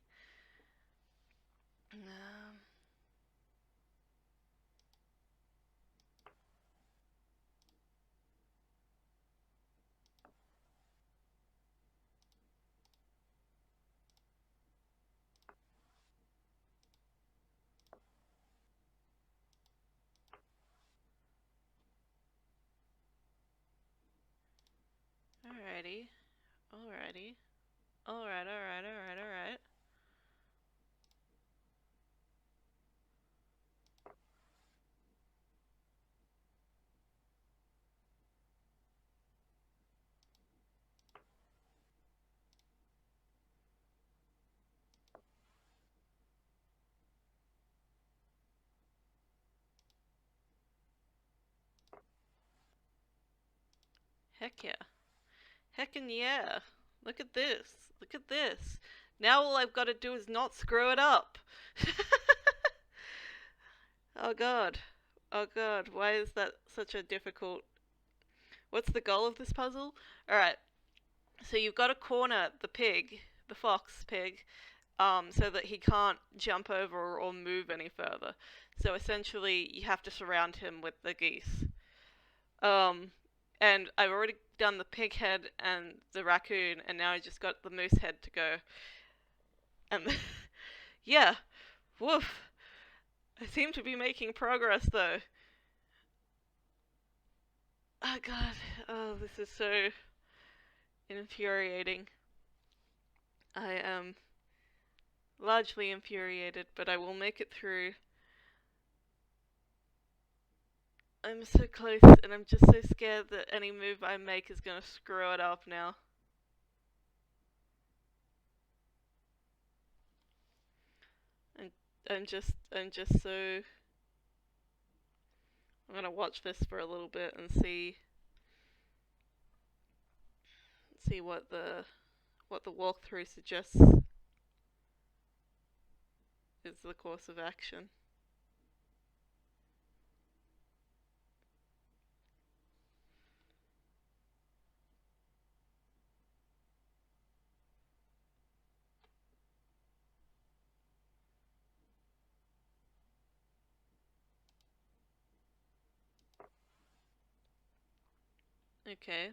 Alrighty. Alrighty. Alright, alright, alright, alright. Heck yeah. Heckin' yeah. Look at this. Look at this. Now all I've got to do is not screw it up. Oh god. Oh god. Why is that such a difficult... What's the goal of this puzzle? Alright. So you've got to corner the pig the fox pig, so that he can't jump over or move any further. So essentially, you have to surround him with the geese. And I've already done the pig head and the raccoon, and now I just got the moose head to go. And yeah, woof. I seem to be making progress though. Oh god, oh, this is so infuriating. I am largely infuriated, but I will make it through. I'm so close, and I'm just so scared that any move I make is gonna screw it up now. And I'm just so... I'm gonna watch this for a little bit and see what the walkthrough suggests is the course of action. Okay.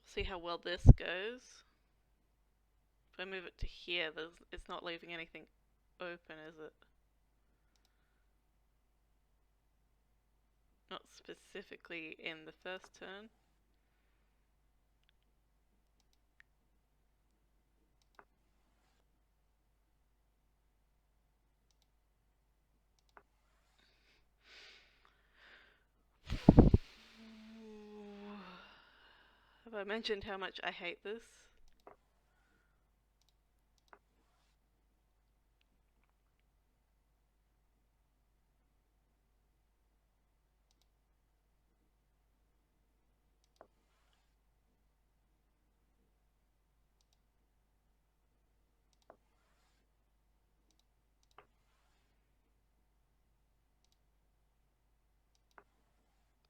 See how well this goes. If I move it to here, it's not leaving anything open, is it? Not specifically in the first turn. Have I mentioned how much I hate this?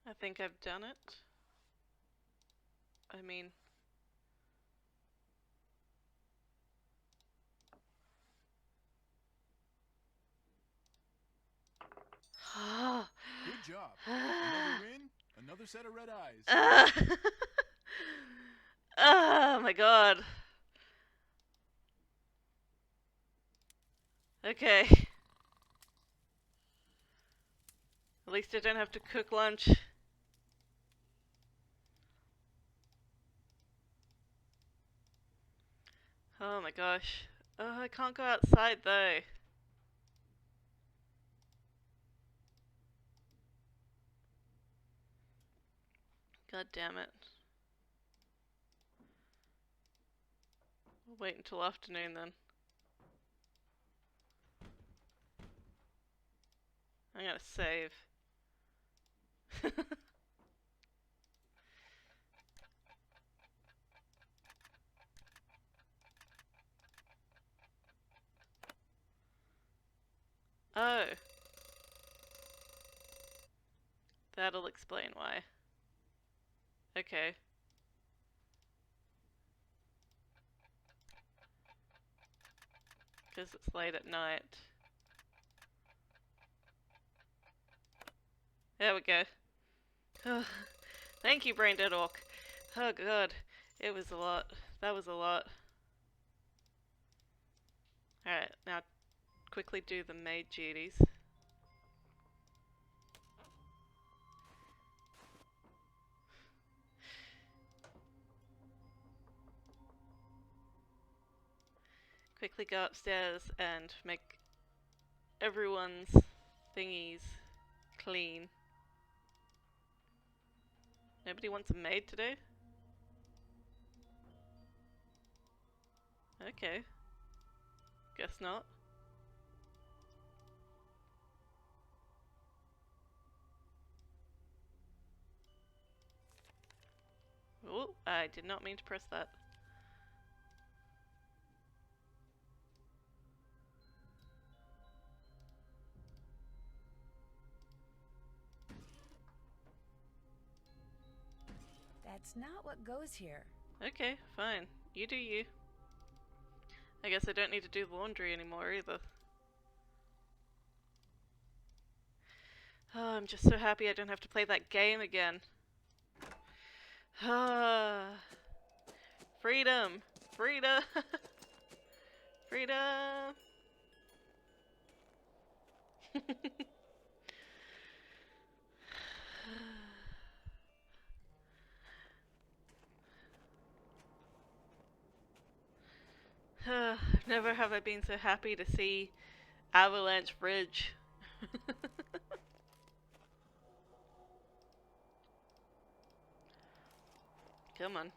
I think I've done it. I mean... Good job. Another win, another set of red eyes. Oh my god. Okay. At least I don't have to cook lunch. Oh my gosh. Oh, I can't go outside though. God damn it. We'll wait until afternoon then. I'm gonna save. Oh. That'll explain why. Okay. Because it's late at night. There we go. Oh, thank you, Brain Dead Orc. Oh god. It was a lot. That was a lot. Alright, now quickly do the maid duties. Quickly go upstairs and make everyone's thingies clean. Nobody wants a maid today? Okay. Guess not. Oh, I did not mean to press that. That's not what goes here. Okay, fine. You do you. I guess I don't need to do the laundry anymore either. Oh, I'm just so happy I don't have to play that game again. Freedom! Freedom! Freedom! Never have I been so happy to see Avalanche Ridge. Come on.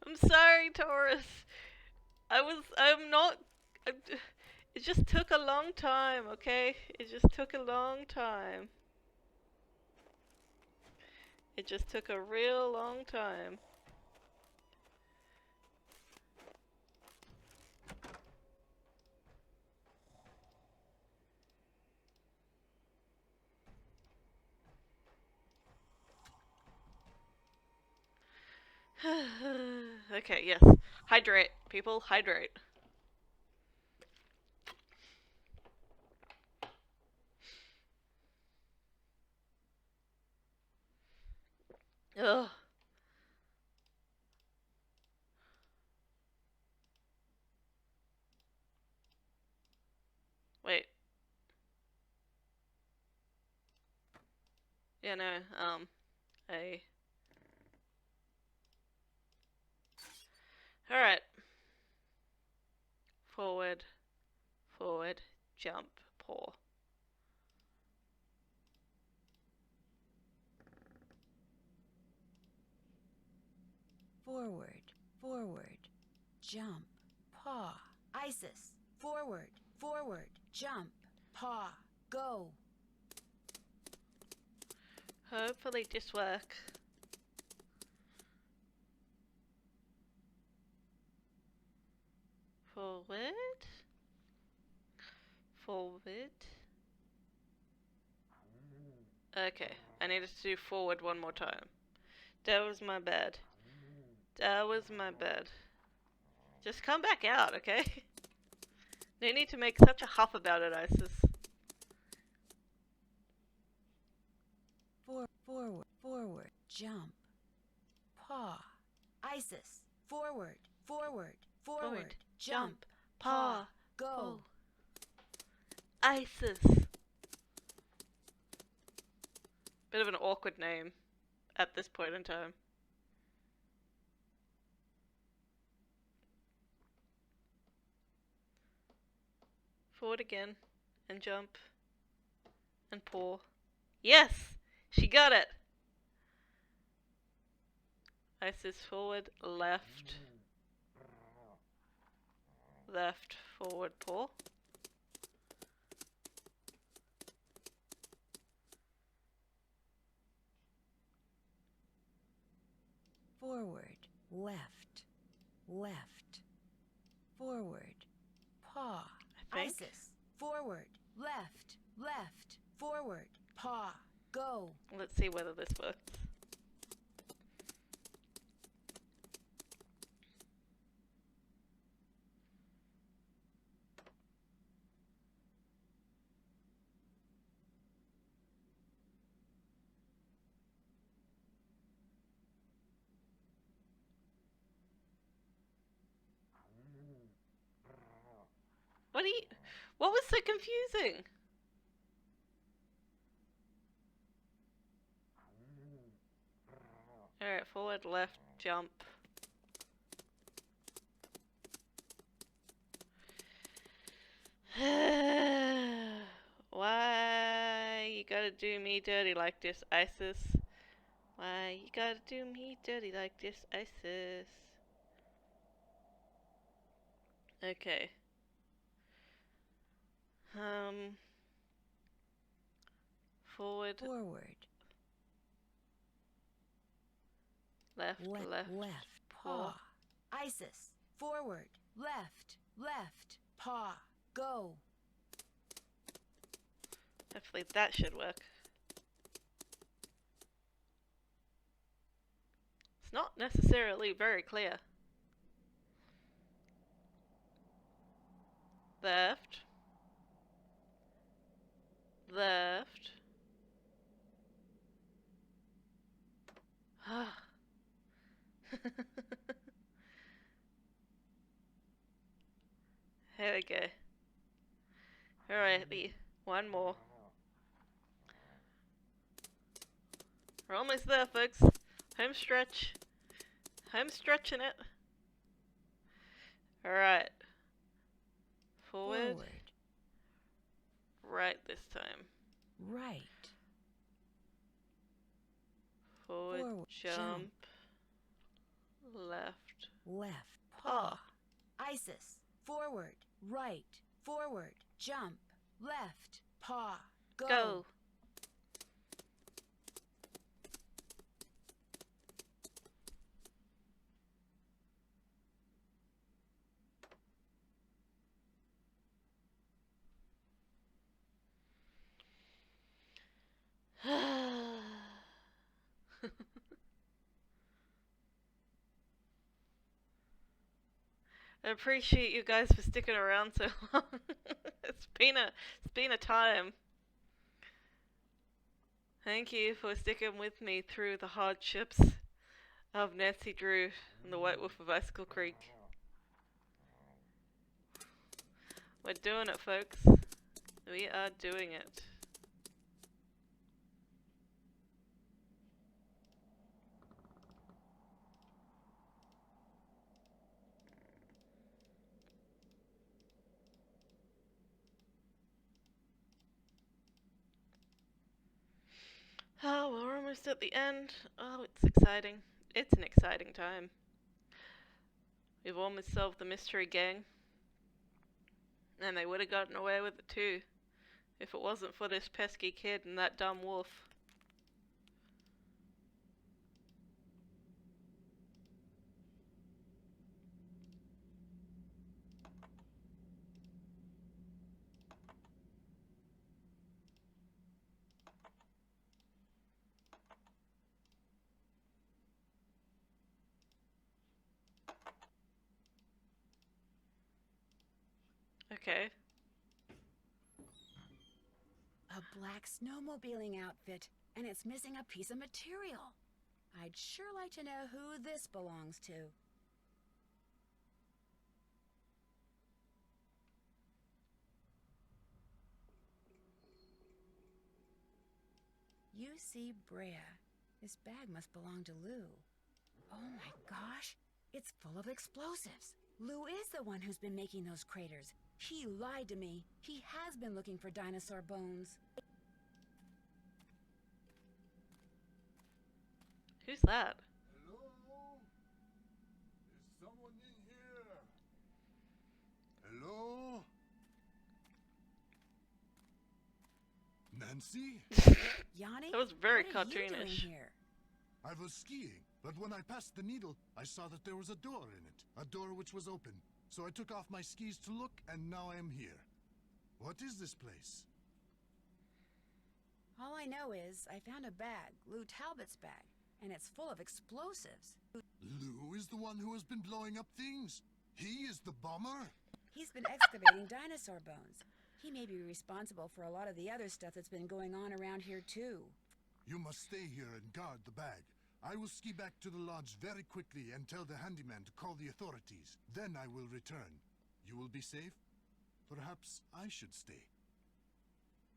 I'm sorry, Taurus. I'm not. It just took a long time, okay? It just took a long time. It just took a real long time. Okay, yes. Hydrate, people, hydrate. Ugh. Wait. Yeah, no, I... Alright. Forward, forward, jump, paw. Forward, forward, jump, paw. Isis, forward, forward, jump, paw, go. Hopefully this works. Forward. Forward. Okay, I needed to do forward one more time. That was my bad. That was my bad. Just come back out, okay? No need to make such a huff about it, Isis. Forward, forward, jump, paw. Isis, forward, forward, forward, jump, paw, go. Isis. Bit of an awkward name at this point in time. Forward again, and jump, and paw. Yes! She got it! Isis forward, left, left, forward, paw. Forward, left, left, forward, paw. Isis, forward, left, left, forward, paw, go. Let's see whether this works. What was so confusing? Alright, forward, left, jump. Why you gotta do me dirty like this, Isis? Why you gotta do me dirty like this, Isis? Okay. Forward. Forward. Left, left, Left, paw. Isis. Forward. Left. Left. Paw. Go. Hopefully that should work. It's not necessarily very clear. Left. Left. Ah. There we go. Alrighty, one more. We're almost there, folks. Home stretch. Home stretching it. Alright. Forward. Right this time. Right. Forward, jump. Left. Left. Paw. Isis. Forward. Right. Forward. Jump. Left. Paw. Go. Go. I appreciate you guys for sticking around so long. It's been a time. Thank you for sticking with me through the hardships of Nancy Drew and the White Wolf of Icicle Creek. We're doing it, folks. We are doing it. Oh, we're almost at the end. Oh, it's exciting. It's an exciting time. We've almost solved the mystery gang. And they would have gotten away with it too, if it wasn't for this pesky kid and that dumb wolf. Okay. A black snowmobiling outfit, and it's missing a piece of material. I'd sure like to know who this belongs to. UC Brea. This bag must belong to Lou. Oh my gosh, it's full of explosives. Lou is the one who's been making those craters. He lied to me. He has been looking for dinosaur bones. Who's that? Hello? Is someone in here? Hello? Nancy? Yanni? That was very what are you doing cartoonish. here? I was skiing, but when I passed the needle, I saw that there was a door in it. A door which was open. So I took off my skis to look, and now I am here. What is this place? All I know is I found a bag, Lou Talbot's bag, and it's full of explosives. Lou is the one who has been blowing up things. He is the bomber. He's been excavating dinosaur bones. He may be responsible for a lot of the other stuff that's been going on around here, too. You must stay here and guard the bag. I will ski back to the lodge very quickly and tell the handyman to call the authorities. Then I will return. You will be safe? Perhaps I should stay.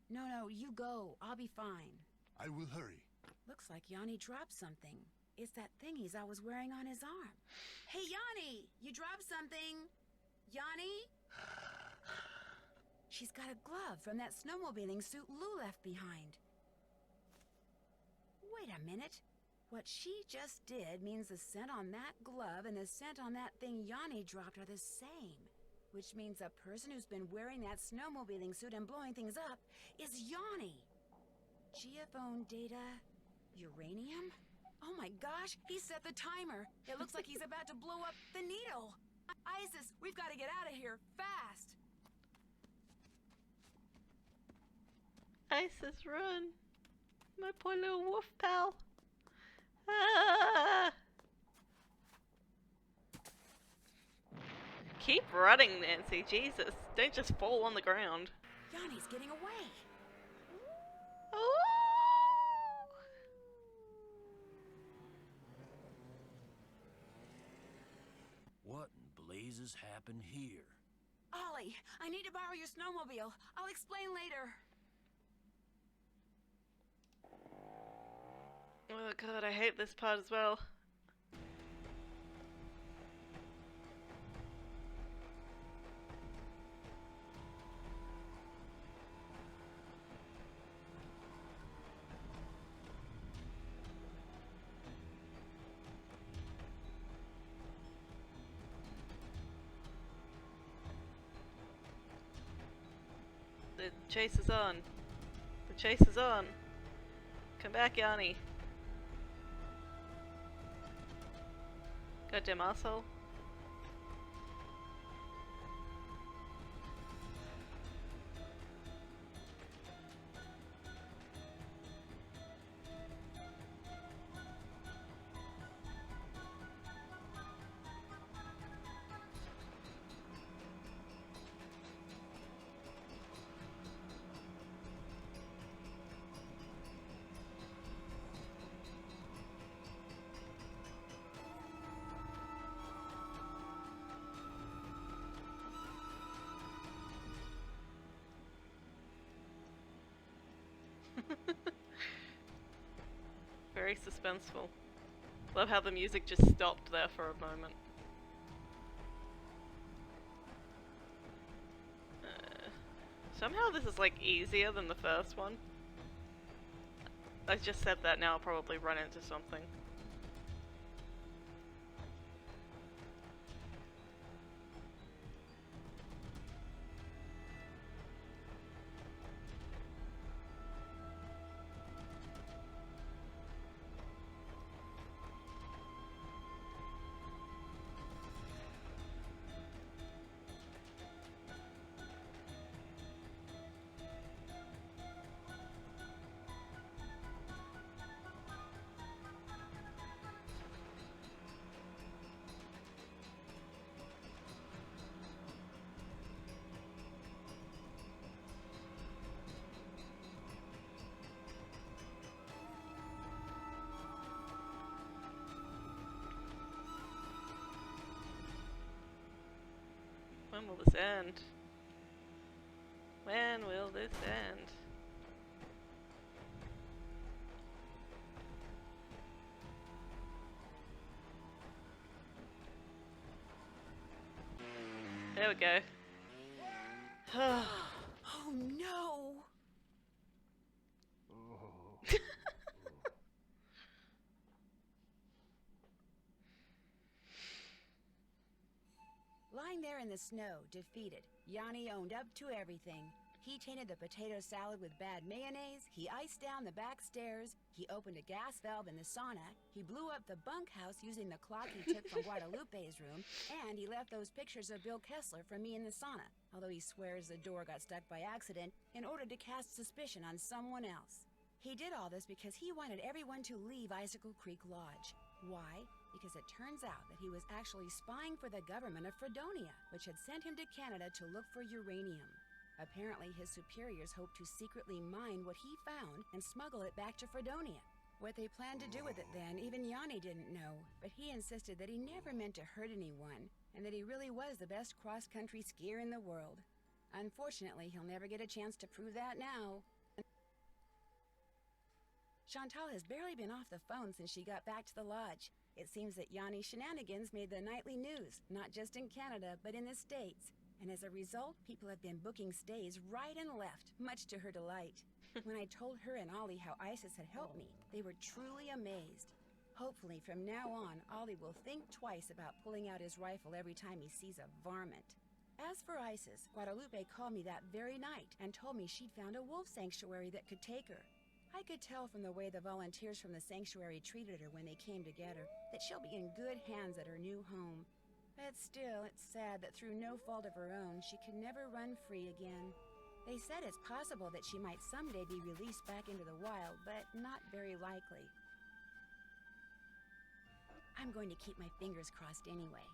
No, you go. I'll be fine. I will hurry. Looks like Yanni dropped something. It's that thing he's always wearing on his arm. Hey, Yanni! You dropped something! Yanni? She's got a glove from that snowmobiling suit Lou left behind. Wait a minute. What she just did means the scent on that glove and the scent on that thing Yanni dropped are the same. Which means the person who's been wearing that snowmobiling suit and blowing things up is Yanni. Geophone data... uranium? Oh my gosh, he set the timer. It looks like he's about to blow up the needle. Isis, we've got to get out of here, fast. Isis, run. My poor little wolf pal. Ah! Keep running, Nancy. Jesus. Don't just fall on the ground. Yanni's getting away. Oh! What in blazes happened here? Ollie, I need to borrow your snowmobile. I'll explain later. Oh god, I hate this part as well. The chase is on. The chase is on. Come back, Yanni. Goddamn asshole. Very suspenseful. Love how the music just stopped there for a moment. Somehow this is like easier than the first one. I just said that, now I'll probably run into something. When will this end? When will this end? There we go. Oh no! Lying there in the snow, defeated, Yanni owned up to everything. He tainted the potato salad with bad mayonnaise, he iced down the back stairs, he opened a gas valve in the sauna, he blew up the bunkhouse using the clock he took from Guadalupe's room, and he left those pictures of Bill Kessler for me in the sauna, although he swears the door got stuck by accident in order to cast suspicion on someone else. He did all this because he wanted everyone to leave Icicle Creek Lodge. Why? Because it turns out that he was actually spying for the government of Fredonia, which had sent him to Canada to look for uranium. Apparently, his superiors hoped to secretly mine what he found and smuggle it back to Fredonia. What they planned to do with it then, even Yanni didn't know, but he insisted that he never meant to hurt anyone, and that he really was the best cross-country skier in the world. Unfortunately, he'll never get a chance to prove that now. Chantal has barely been off the phone since she got back to the lodge. It seems that Yanni's shenanigans made the nightly news, not just in Canada, but in the States. And as a result, people have been booking stays right and left, much to her delight. When I told her and Ollie how Isis had helped me, they were truly amazed. Hopefully, from now on, Ollie will think twice about pulling out his rifle every time he sees a varmint. As for Isis, Guadalupe called me that very night and told me she'd found a wolf sanctuary that could take her. I could tell from the way the volunteers from the sanctuary treated her when they came to get her that she'll be in good hands at her new home. But still, it's sad that through no fault of her own, she can never run free again. They said it's possible that she might someday be released back into the wild, but not very likely. I'm going to keep my fingers crossed anyway.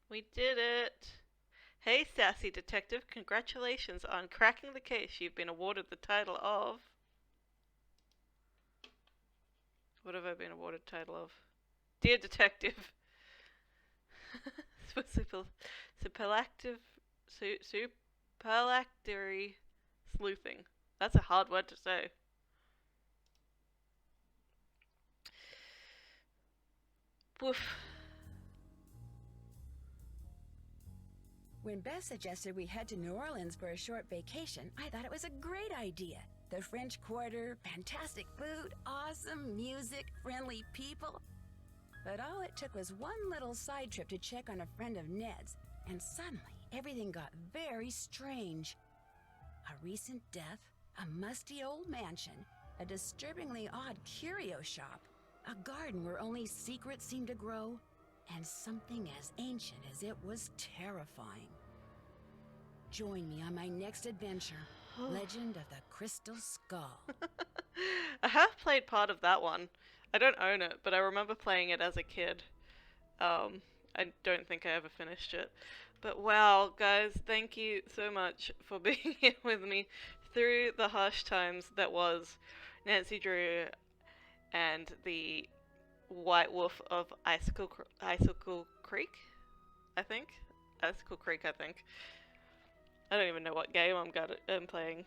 We did it! Hey, sassy detective, congratulations on cracking the case. You've been awarded the title of... What have I been awarded the title of? Dear Detective. Superlactory sleuthing. That's a hard word to say. Woof. When Beth suggested we head to New Orleans for a short vacation, I thought it was a great idea. The French Quarter, fantastic food, awesome music, friendly people. But all it took was one little side trip to check on a friend of Ned's, and suddenly everything got very strange. A recent death, a musty old mansion, a disturbingly odd curio shop, a garden where only secrets seemed to grow, and something as ancient as it was terrifying. Join me on my next adventure, Legend of the Crystal Skull. I have played part of that one. I don't own it, but I remember playing it as a kid. I don't think I ever finished it. But wow, guys, thank you so much for being here with me through the harsh times that was Nancy Drew and the White Wolf of Icicle Creek, I think. Icicle Creek, I think. I don't even know what game I'm playing.